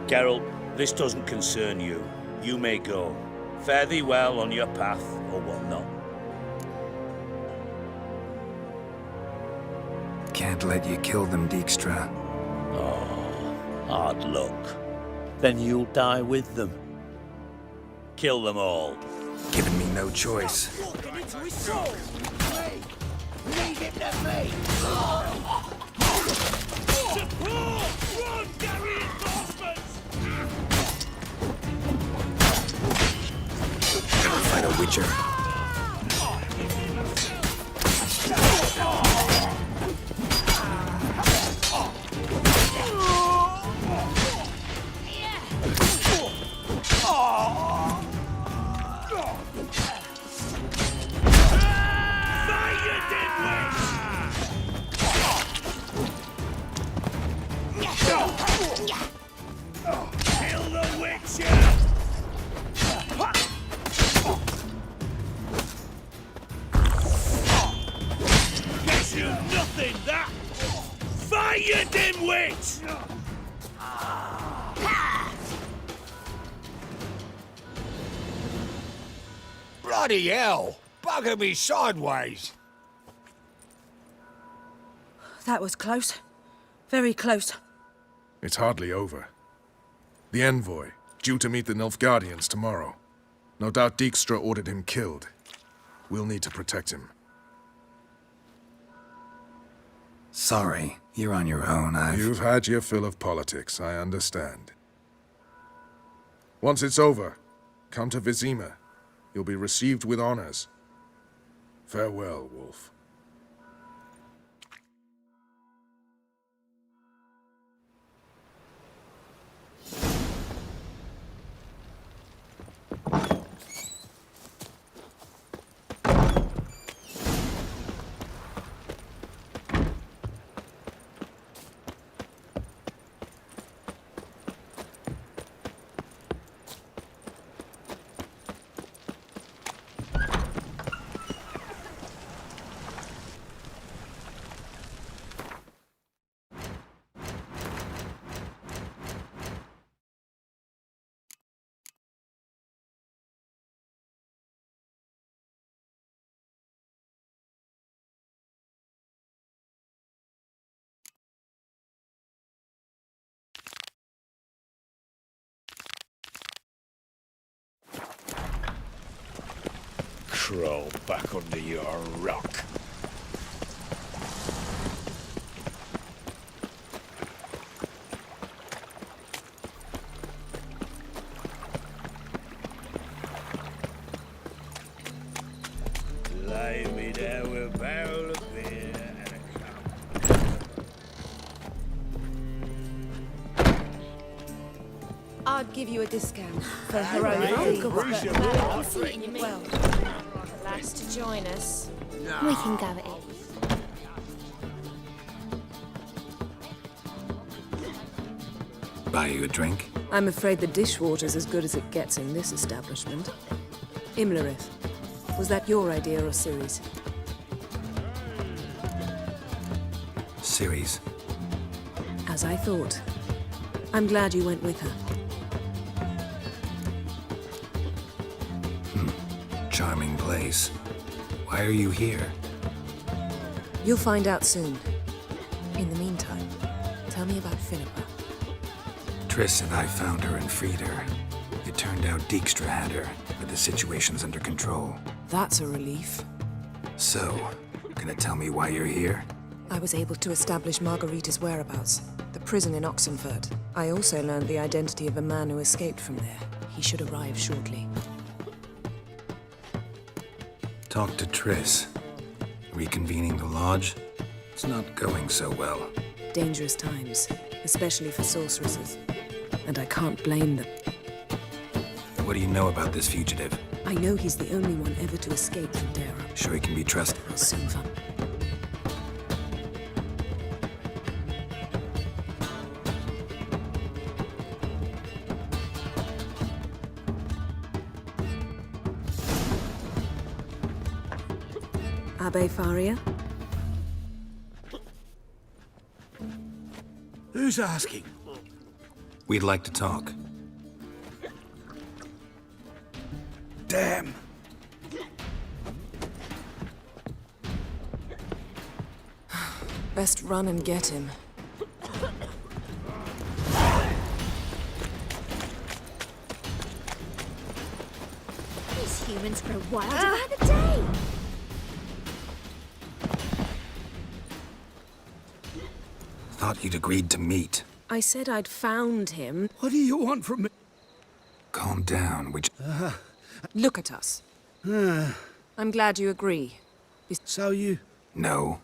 Geralt, this doesn't concern you. You may go. Fare thee well on your path, or whatnot. Can't let you kill them, Dijkstra. Oh, hard luck. Then you'll die with them. Kill them all. Giving me no choice. Leave him to me! Run, Gary reinforcements! Fight a witcher. Kill the witcher! Gets you nothing, that! Fire, you dimwit! Bloody hell! Bugger me sideways! That was close. Very close. It's hardly over. The envoy, due to meet the Nilfgaardians tomorrow. No doubt Dijkstra ordered him killed. We'll need to protect him. Sorry, you're on your own. You've had your fill of politics, I understand. Once it's over, come to Vizima. You'll be received with honors. Farewell, Wolf. Crawl back under your rock. Lay me there with a barrel of beer and a cup. I'd give you a discount for heroic deeds. Well, Likes to join us. We can go it. Buy you a drink? I'm afraid the dishwater's as good as it gets in this establishment. Imlerith, was that your idea or Ciri's? Ciri's. As I thought. I'm glad you went with her. Charming place. Why are you here? You'll find out soon. In the meantime, tell me about Philippa. Triss and I found her and freed her. It turned out Dijkstra had her, but the situation's under control. That's a relief. So, gonna tell me why you're here? I was able to establish Margarita's whereabouts, the prison in Oxenfurt. I also learned the identity of a man who escaped from there. He should arrive shortly. Talk to Triss. Reconvening the lodge? It's not going so well. Dangerous times, especially for sorceresses. And I can't blame them. What do you know about this fugitive? I know he's the only one ever to escape from Dara. Sure he can be trusted? I'll soon find. Abbe Faria? Who's asking? We'd like to talk. Damn. Best run and get him. These humans grow wilder by the day. Thought you'd agreed to meet. I said I'd found him. What do you want from me? Calm down, Look at us. I'm glad you agree. So you... No.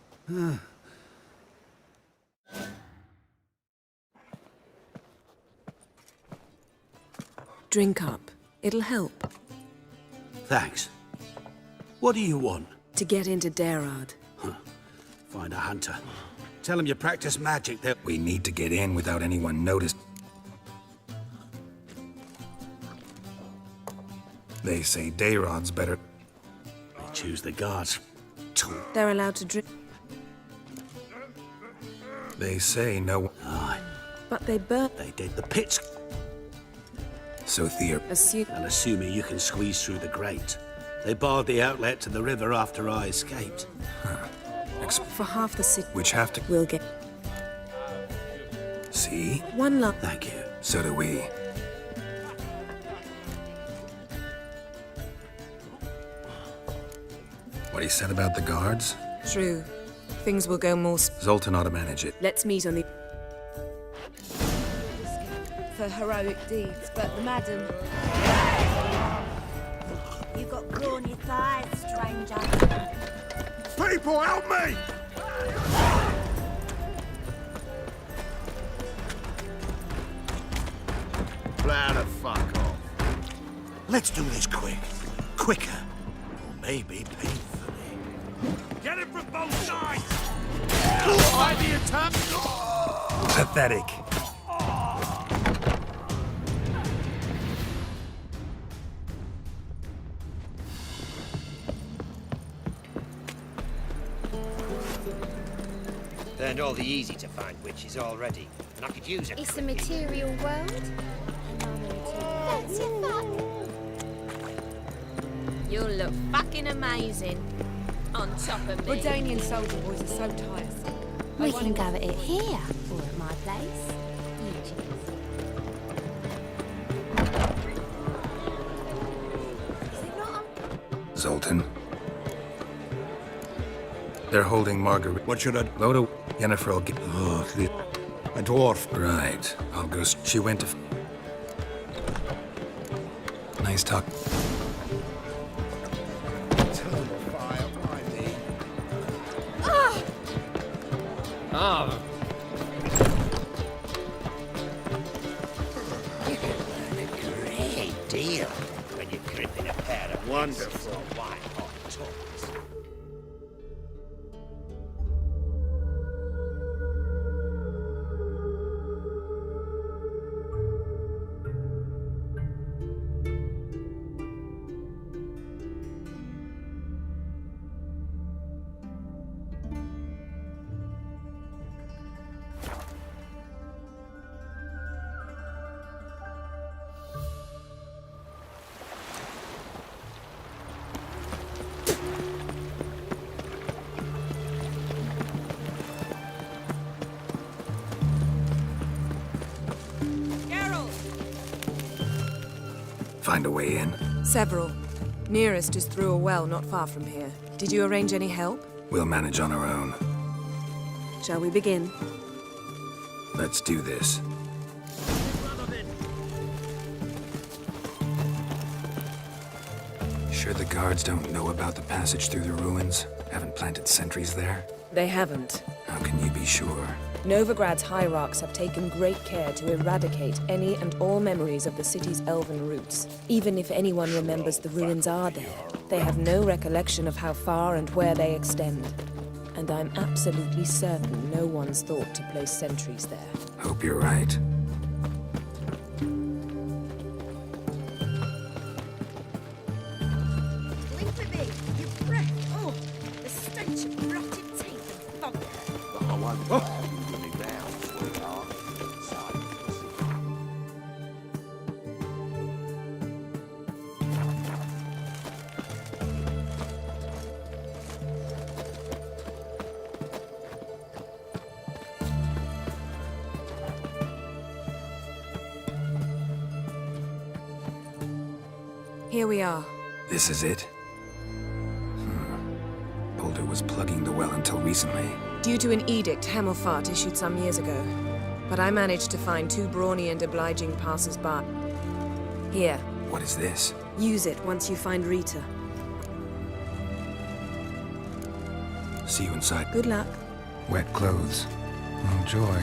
Drink up. It'll help. Thanks. What do you want? To get into Derard. Find a hunter. Tell him you practice magic that... We need to get in without anyone noticed. They say Dayrod's better. They choose the guards. They're allowed to drink. They say no... Aye. But they burn. They did the pits. So Thea... And assuming you can squeeze through the grate. They barred the outlet to the river after I escaped. For half the city. Which have to... We'll get... See? One lump. Thank you. So do we. What he said about the guards? True. Things will go more... Zoltan ought to manage it. Let's meet on the... For heroic deeds, but the madam... You got claw on your thighs, stranger. People, help me! Plow the fuck off. Let's do this quick. Quicker. Or maybe painfully. Get it from both sides! By the attack! Pathetic. Learned all the easy-to-find witches already, and I could use it. It's a material world. You'll look fucking amazing. On top of me. Redanian soldier boys are so tiresome. We can go at it here, or at my place. You choose. Zoltan. They're holding Marguerite. What should I... Lodo. Yennefer will get... Oh, a dwarf. Right. I'll go... She went to... Nice talk. Ah! You can learn a great deal when you're gripping a pair of wonderful white-hot toys. Find a way in? Several. Nearest is through a well not far from here. Did you arrange any help? We'll manage on our own. Shall we begin? Let's do this. Sure the guards don't know about the passage through the ruins? Haven't planted sentries there? They haven't. How can you be sure? Novigrad's hierarchs have taken great care to eradicate any and all memories of the city's elven roots. Even if anyone remembers the ruins are there, they have no recollection of how far and where they extend. And I'm absolutely certain no one's thought to place sentries there. Hope you're right. Leave with me, you breath. Oh, the stench of rotted teeth and funk. Here we are. This is it? Boulder was plugging the well until recently. Due to an edict Hemelfart issued some years ago. But I managed to find 2 brawny and obliging passers-by. Here. What is this? Use it once you find Rita. See you inside. Good luck. Wet clothes. Oh, joy.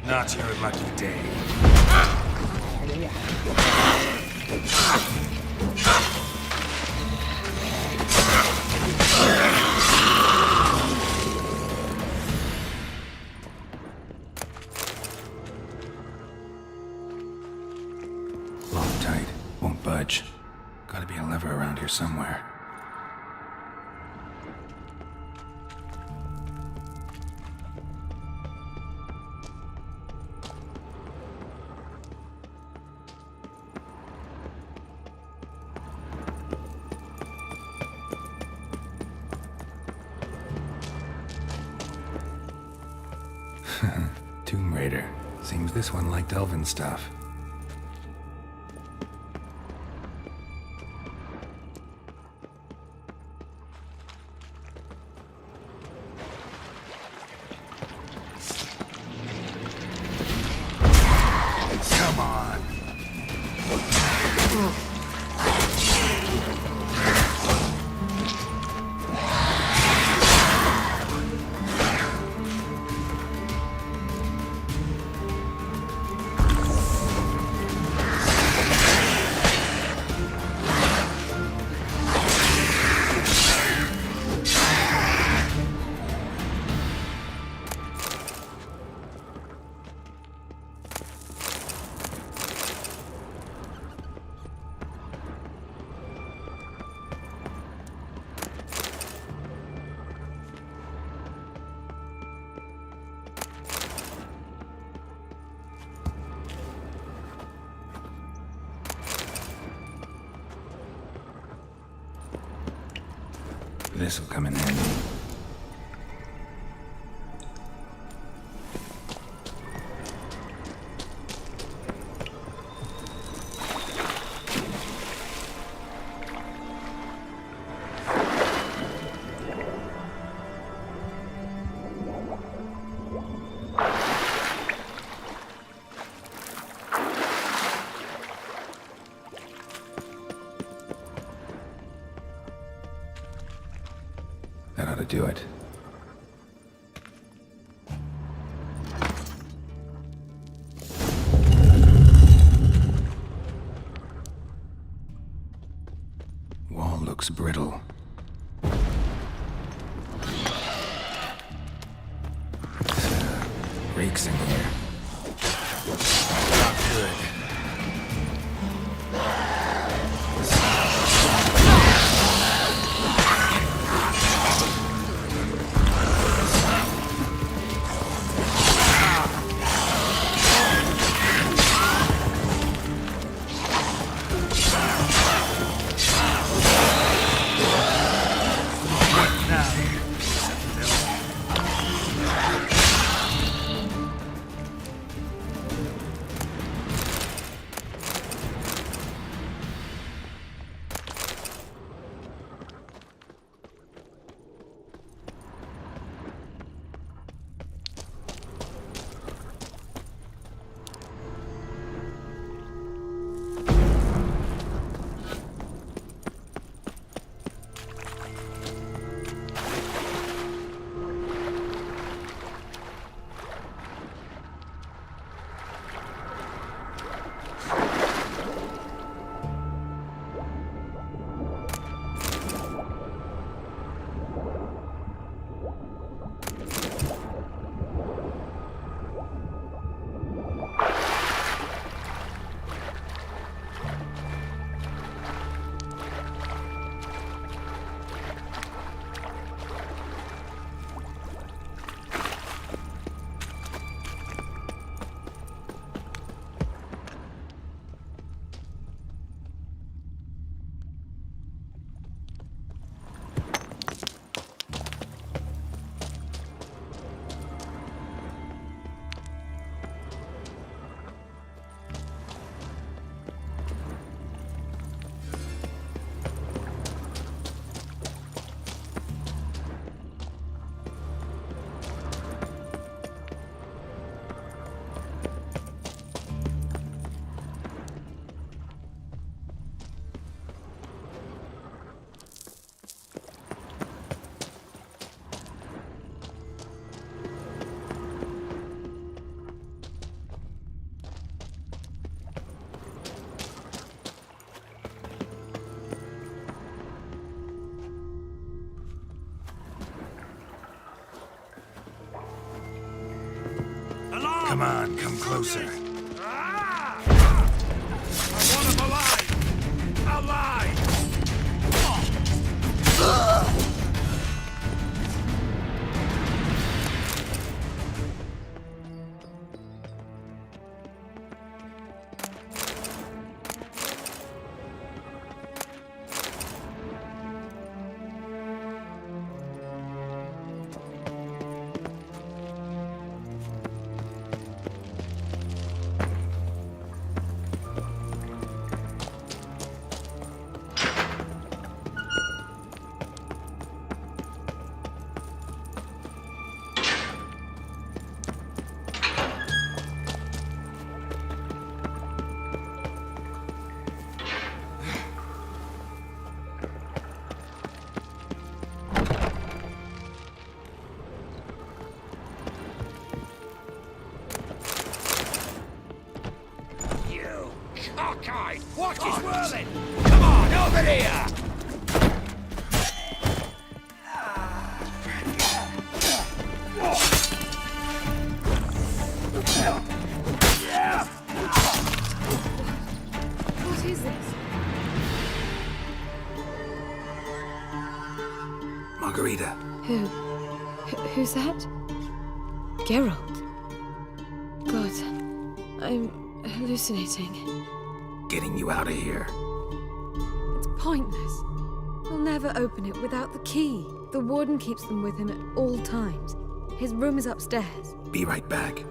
Not your lucky day. Locked tight. Won't budge. Gotta be a lever around here somewhere. Tomb Raider. Seems this one liked elven stuff. Come on. This'll come in handy. That ought to do it. Wall looks brittle. Reeks in here. Not good. Come on, come closer. I want him alive! Alive! Cockeyed! Watch his whirling! Come on, over here! What is this? Margarita. Who's that? Geralt. God, I'm hallucinating. Getting you out of here. It's pointless. He'll never open it without the key. The warden keeps them with him at all times. His room is upstairs. Be right back.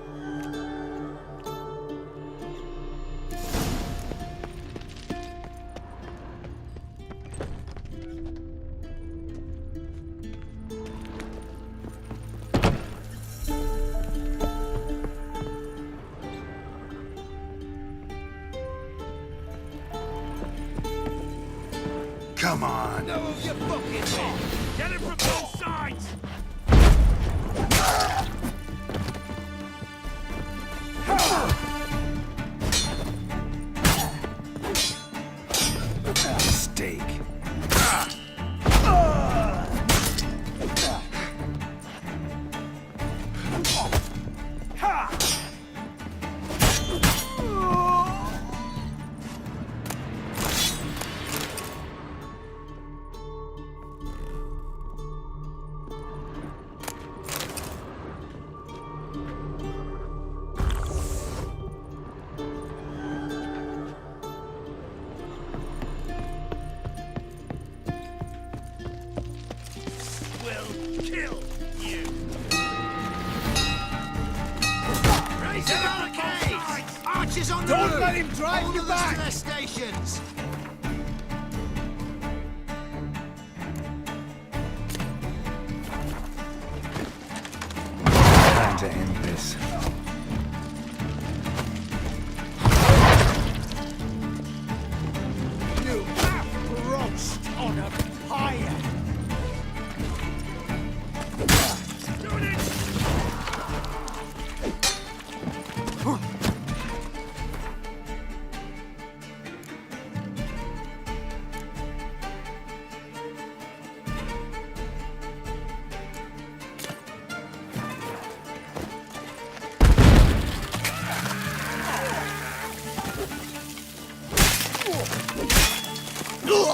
Come on. No, you fucking head! Get him from both sides! Mistake. Kill you! Raise it on the cage! Archers on the Don't roof! let him drive All you of us back! to their stations! Time to end this. You have roast on a pyre!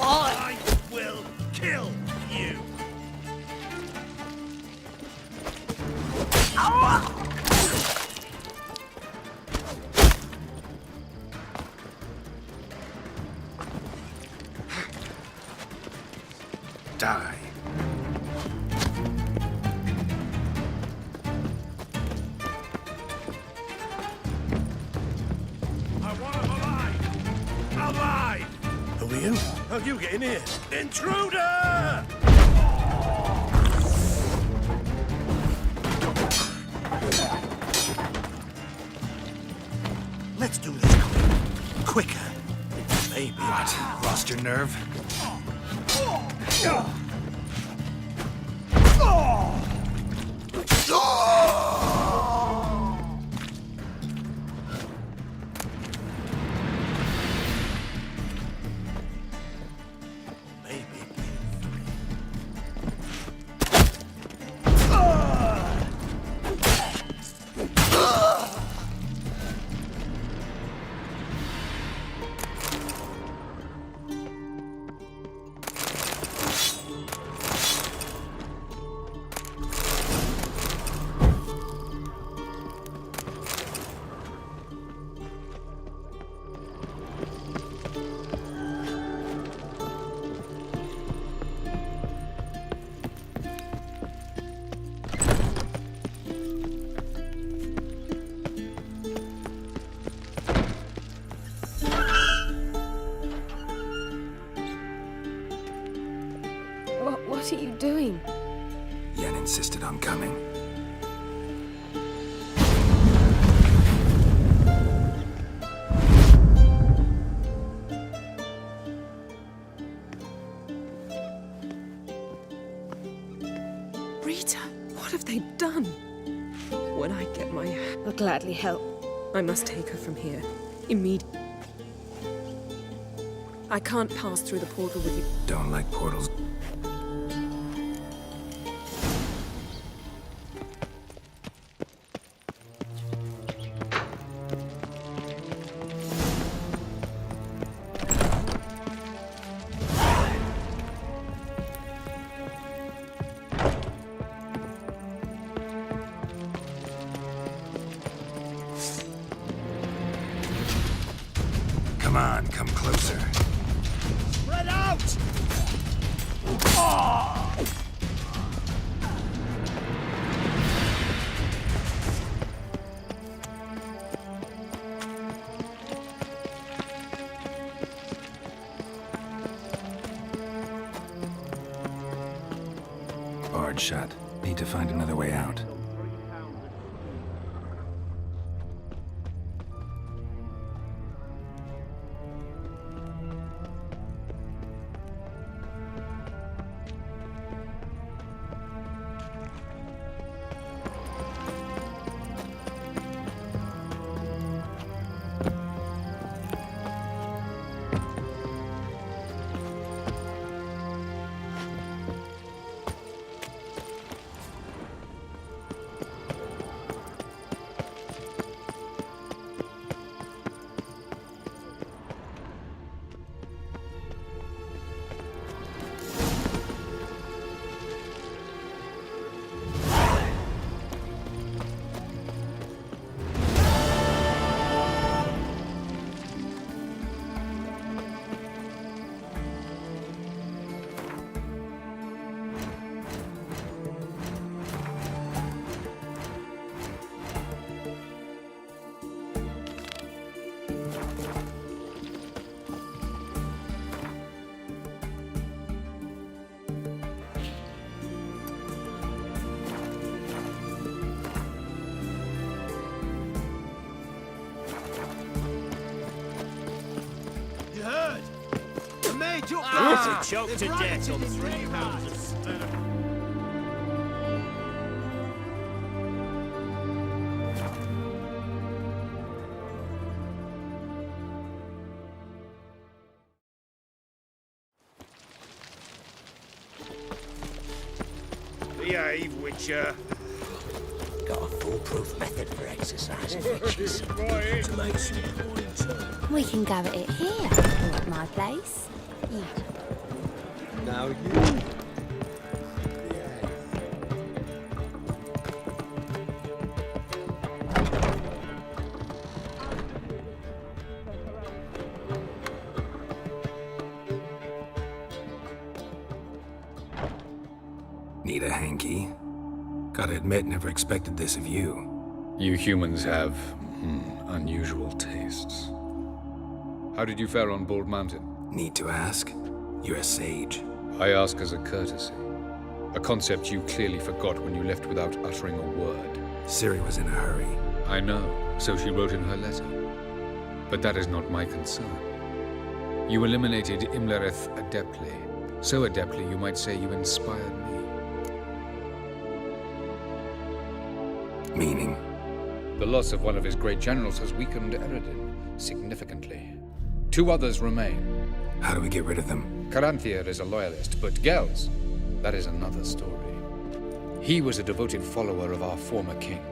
I will kill you! Die. I want him alive! Alive! Who are you? How you get in here? Intruder! Let's do this quicker. Maybe. What? Lost your nerve? What are you doing? Yen insisted on coming. Rita, what have they done? When I get my... I'll gladly help. I must take her from here. Immediately. I can't pass through the portal with you. Don't like portals. Come on, come closer. Spread out! Barred shut. Need to find another way out. Choked to death on 3 houses. Behave, Witcher. Got a foolproof method for exercising witches. We can go at it here, at my place. Yeah. Now you. Need a hanky? Gotta admit, never expected this of you. You humans have unusual tastes. How did you fare on Bald Mountain? Need to ask? You're a sage. I ask as a courtesy. A concept you clearly forgot when you left without uttering a word. Ciri was in a hurry. I know, so she wrote in her letter. But that is not my concern. You eliminated Imlerith adeptly. So adeptly, you might say you inspired me. Meaning? The loss of one of his great generals has weakened Eredin significantly. 2 others remain. How do we get rid of them? Caranthier is a loyalist, but Gels, that is another story. He was a devoted follower of our former king.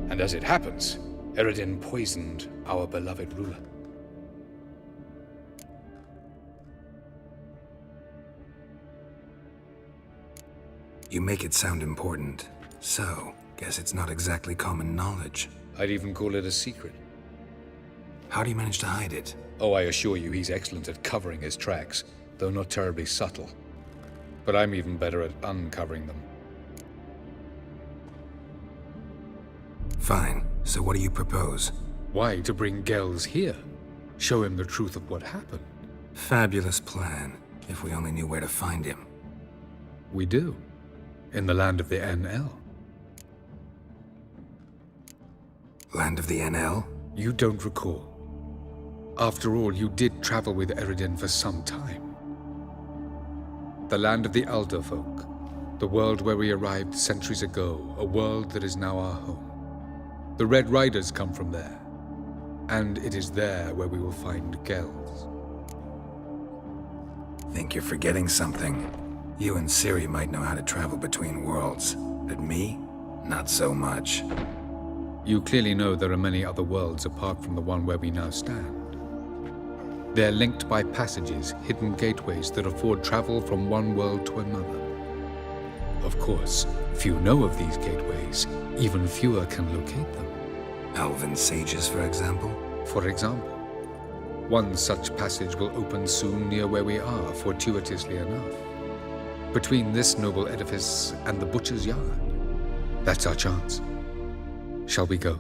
And as it happens, Eredin poisoned our beloved ruler. You make it sound important. So, guess it's not exactly common knowledge. I'd even call it a secret. How do you manage to hide it? Oh, I assure you he's excellent at covering his tracks, though not terribly subtle. But I'm even better at uncovering them. Fine. So what do you propose? Why, to bring Gels here. Show him the truth of what happened. Fabulous plan, if we only knew where to find him. We do. In the land of the NL. Land of the NL? You don't recall. After all, you did travel with Eredin for some time. The land of the Elder folk. The world where we arrived centuries ago. A world that is now our home. The Red Riders come from there. And it is there where we will find Gels. Think you're forgetting something. You and Ciri might know how to travel between worlds, but me? Not so much. You clearly know there are many other worlds apart from the one where we now stand. They're linked by passages, hidden gateways that afford travel from one world to another. Of course, few know of these gateways. Even fewer can locate them. Elven sages, for example? For example. One such passage will open soon near where we are, fortuitously enough. Between this noble edifice and the butcher's yard. That's our chance. Shall we go?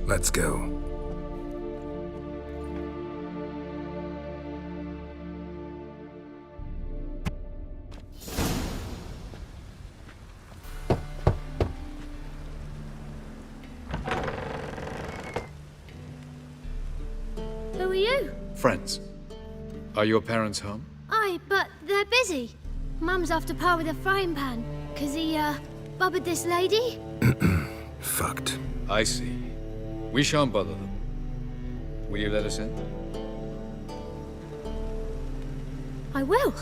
Let's go. Who are you? Friends. Are your parents home? Aye, but they're busy. Mum's after Pa with a frying pan, 'cause he, bubbered this lady. Fucked. I see. We shan't bother them. Will you let us in? I will.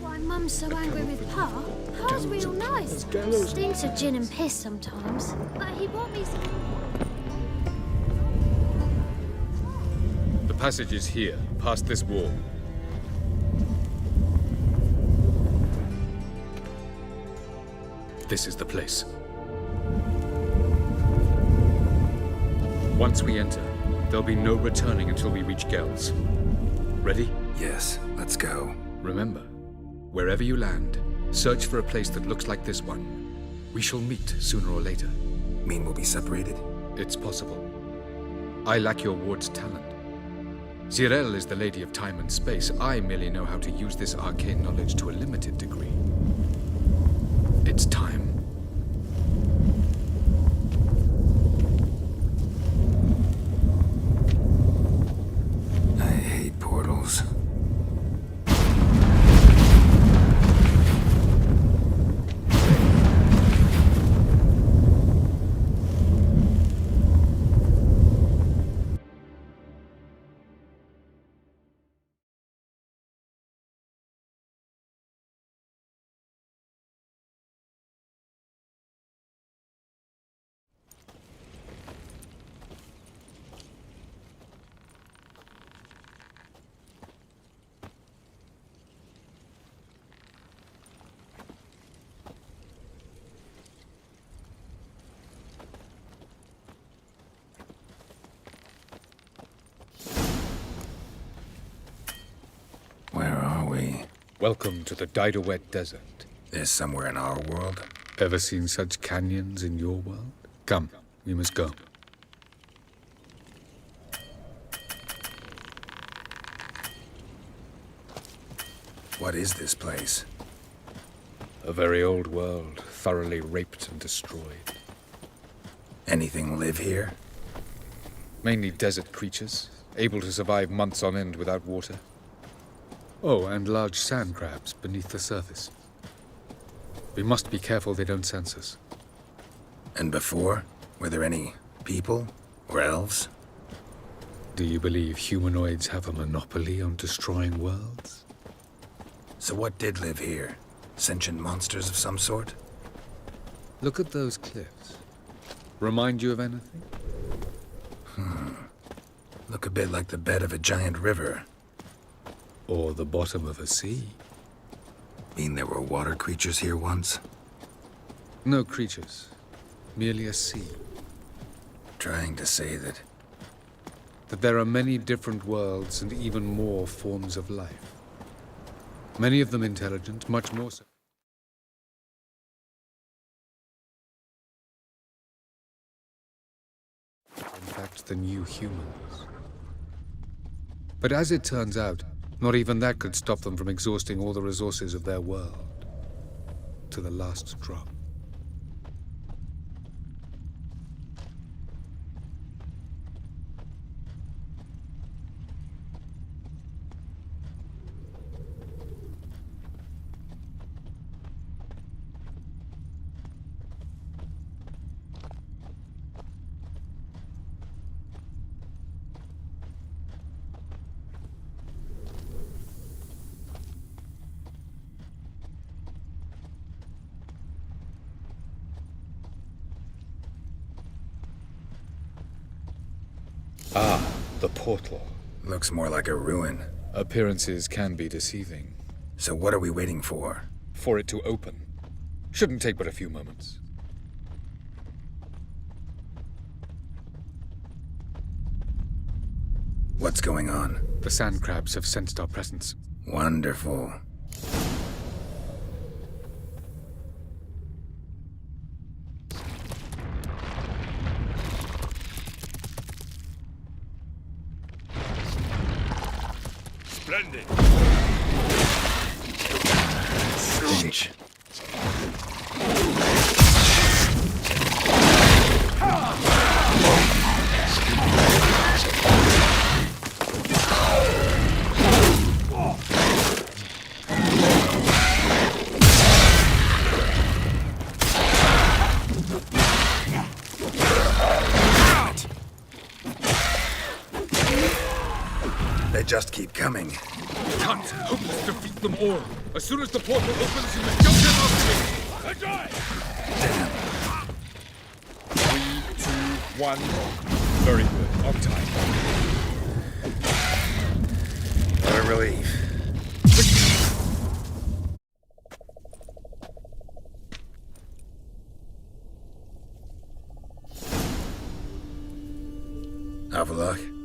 Why Mum's so angry with Pa? Pa's real nice. Stinks of gin and piss sometimes. But he bought me some... The passage is here, past this wall. This is the place. Once we enter, there'll be no returning until we reach Gels. Ready? Yes, let's go. Remember, wherever you land, search for a place that looks like this one. We shall meet sooner or later. Mean we'll be separated? It's possible. I lack your ward's talent. Zirel is the Lady of Time and Space. I merely know how to use this arcane knowledge to a limited degree. It's time. I hate portals. Where are we? Welcome to the Didowet Desert. This somewhere in our world? Ever seen such canyons in your world? Come, we must go. What is this place? A very old world, thoroughly raped and destroyed. Anything live here? Mainly desert creatures, able to survive months on end without water. Oh, and large sand crabs beneath the surface. We must be careful they don't sense us. And before? Were there any people? Or elves? Do you believe humanoids have a monopoly on destroying worlds? So what did live here? Sentient monsters of some sort? Look at those cliffs. Remind you of anything? Look a bit like the bed of a giant river. Or the bottom of a sea. Mean there were water creatures here once? No creatures. Merely a sea. Trying to say that there are many different worlds and even more forms of life. Many of them intelligent, much more so. attract the new humans. But as it turns out, not even that could stop them from exhausting all the resources of their world. To the last drop. Ah, the portal. Looks more like a ruin. Appearances can be deceiving. So what are we waiting for? For it to open. Shouldn't take but a few moments. What's going on? The sand crabs have sensed our presence. Wonderful. Splendid. Stench. They just keep coming. Can't hope to defeat them all. As soon as the portal opens, you must jump in after me. Enjoy! Damn. 3, 2, 1. Very good. On time. What a relief. Have a look.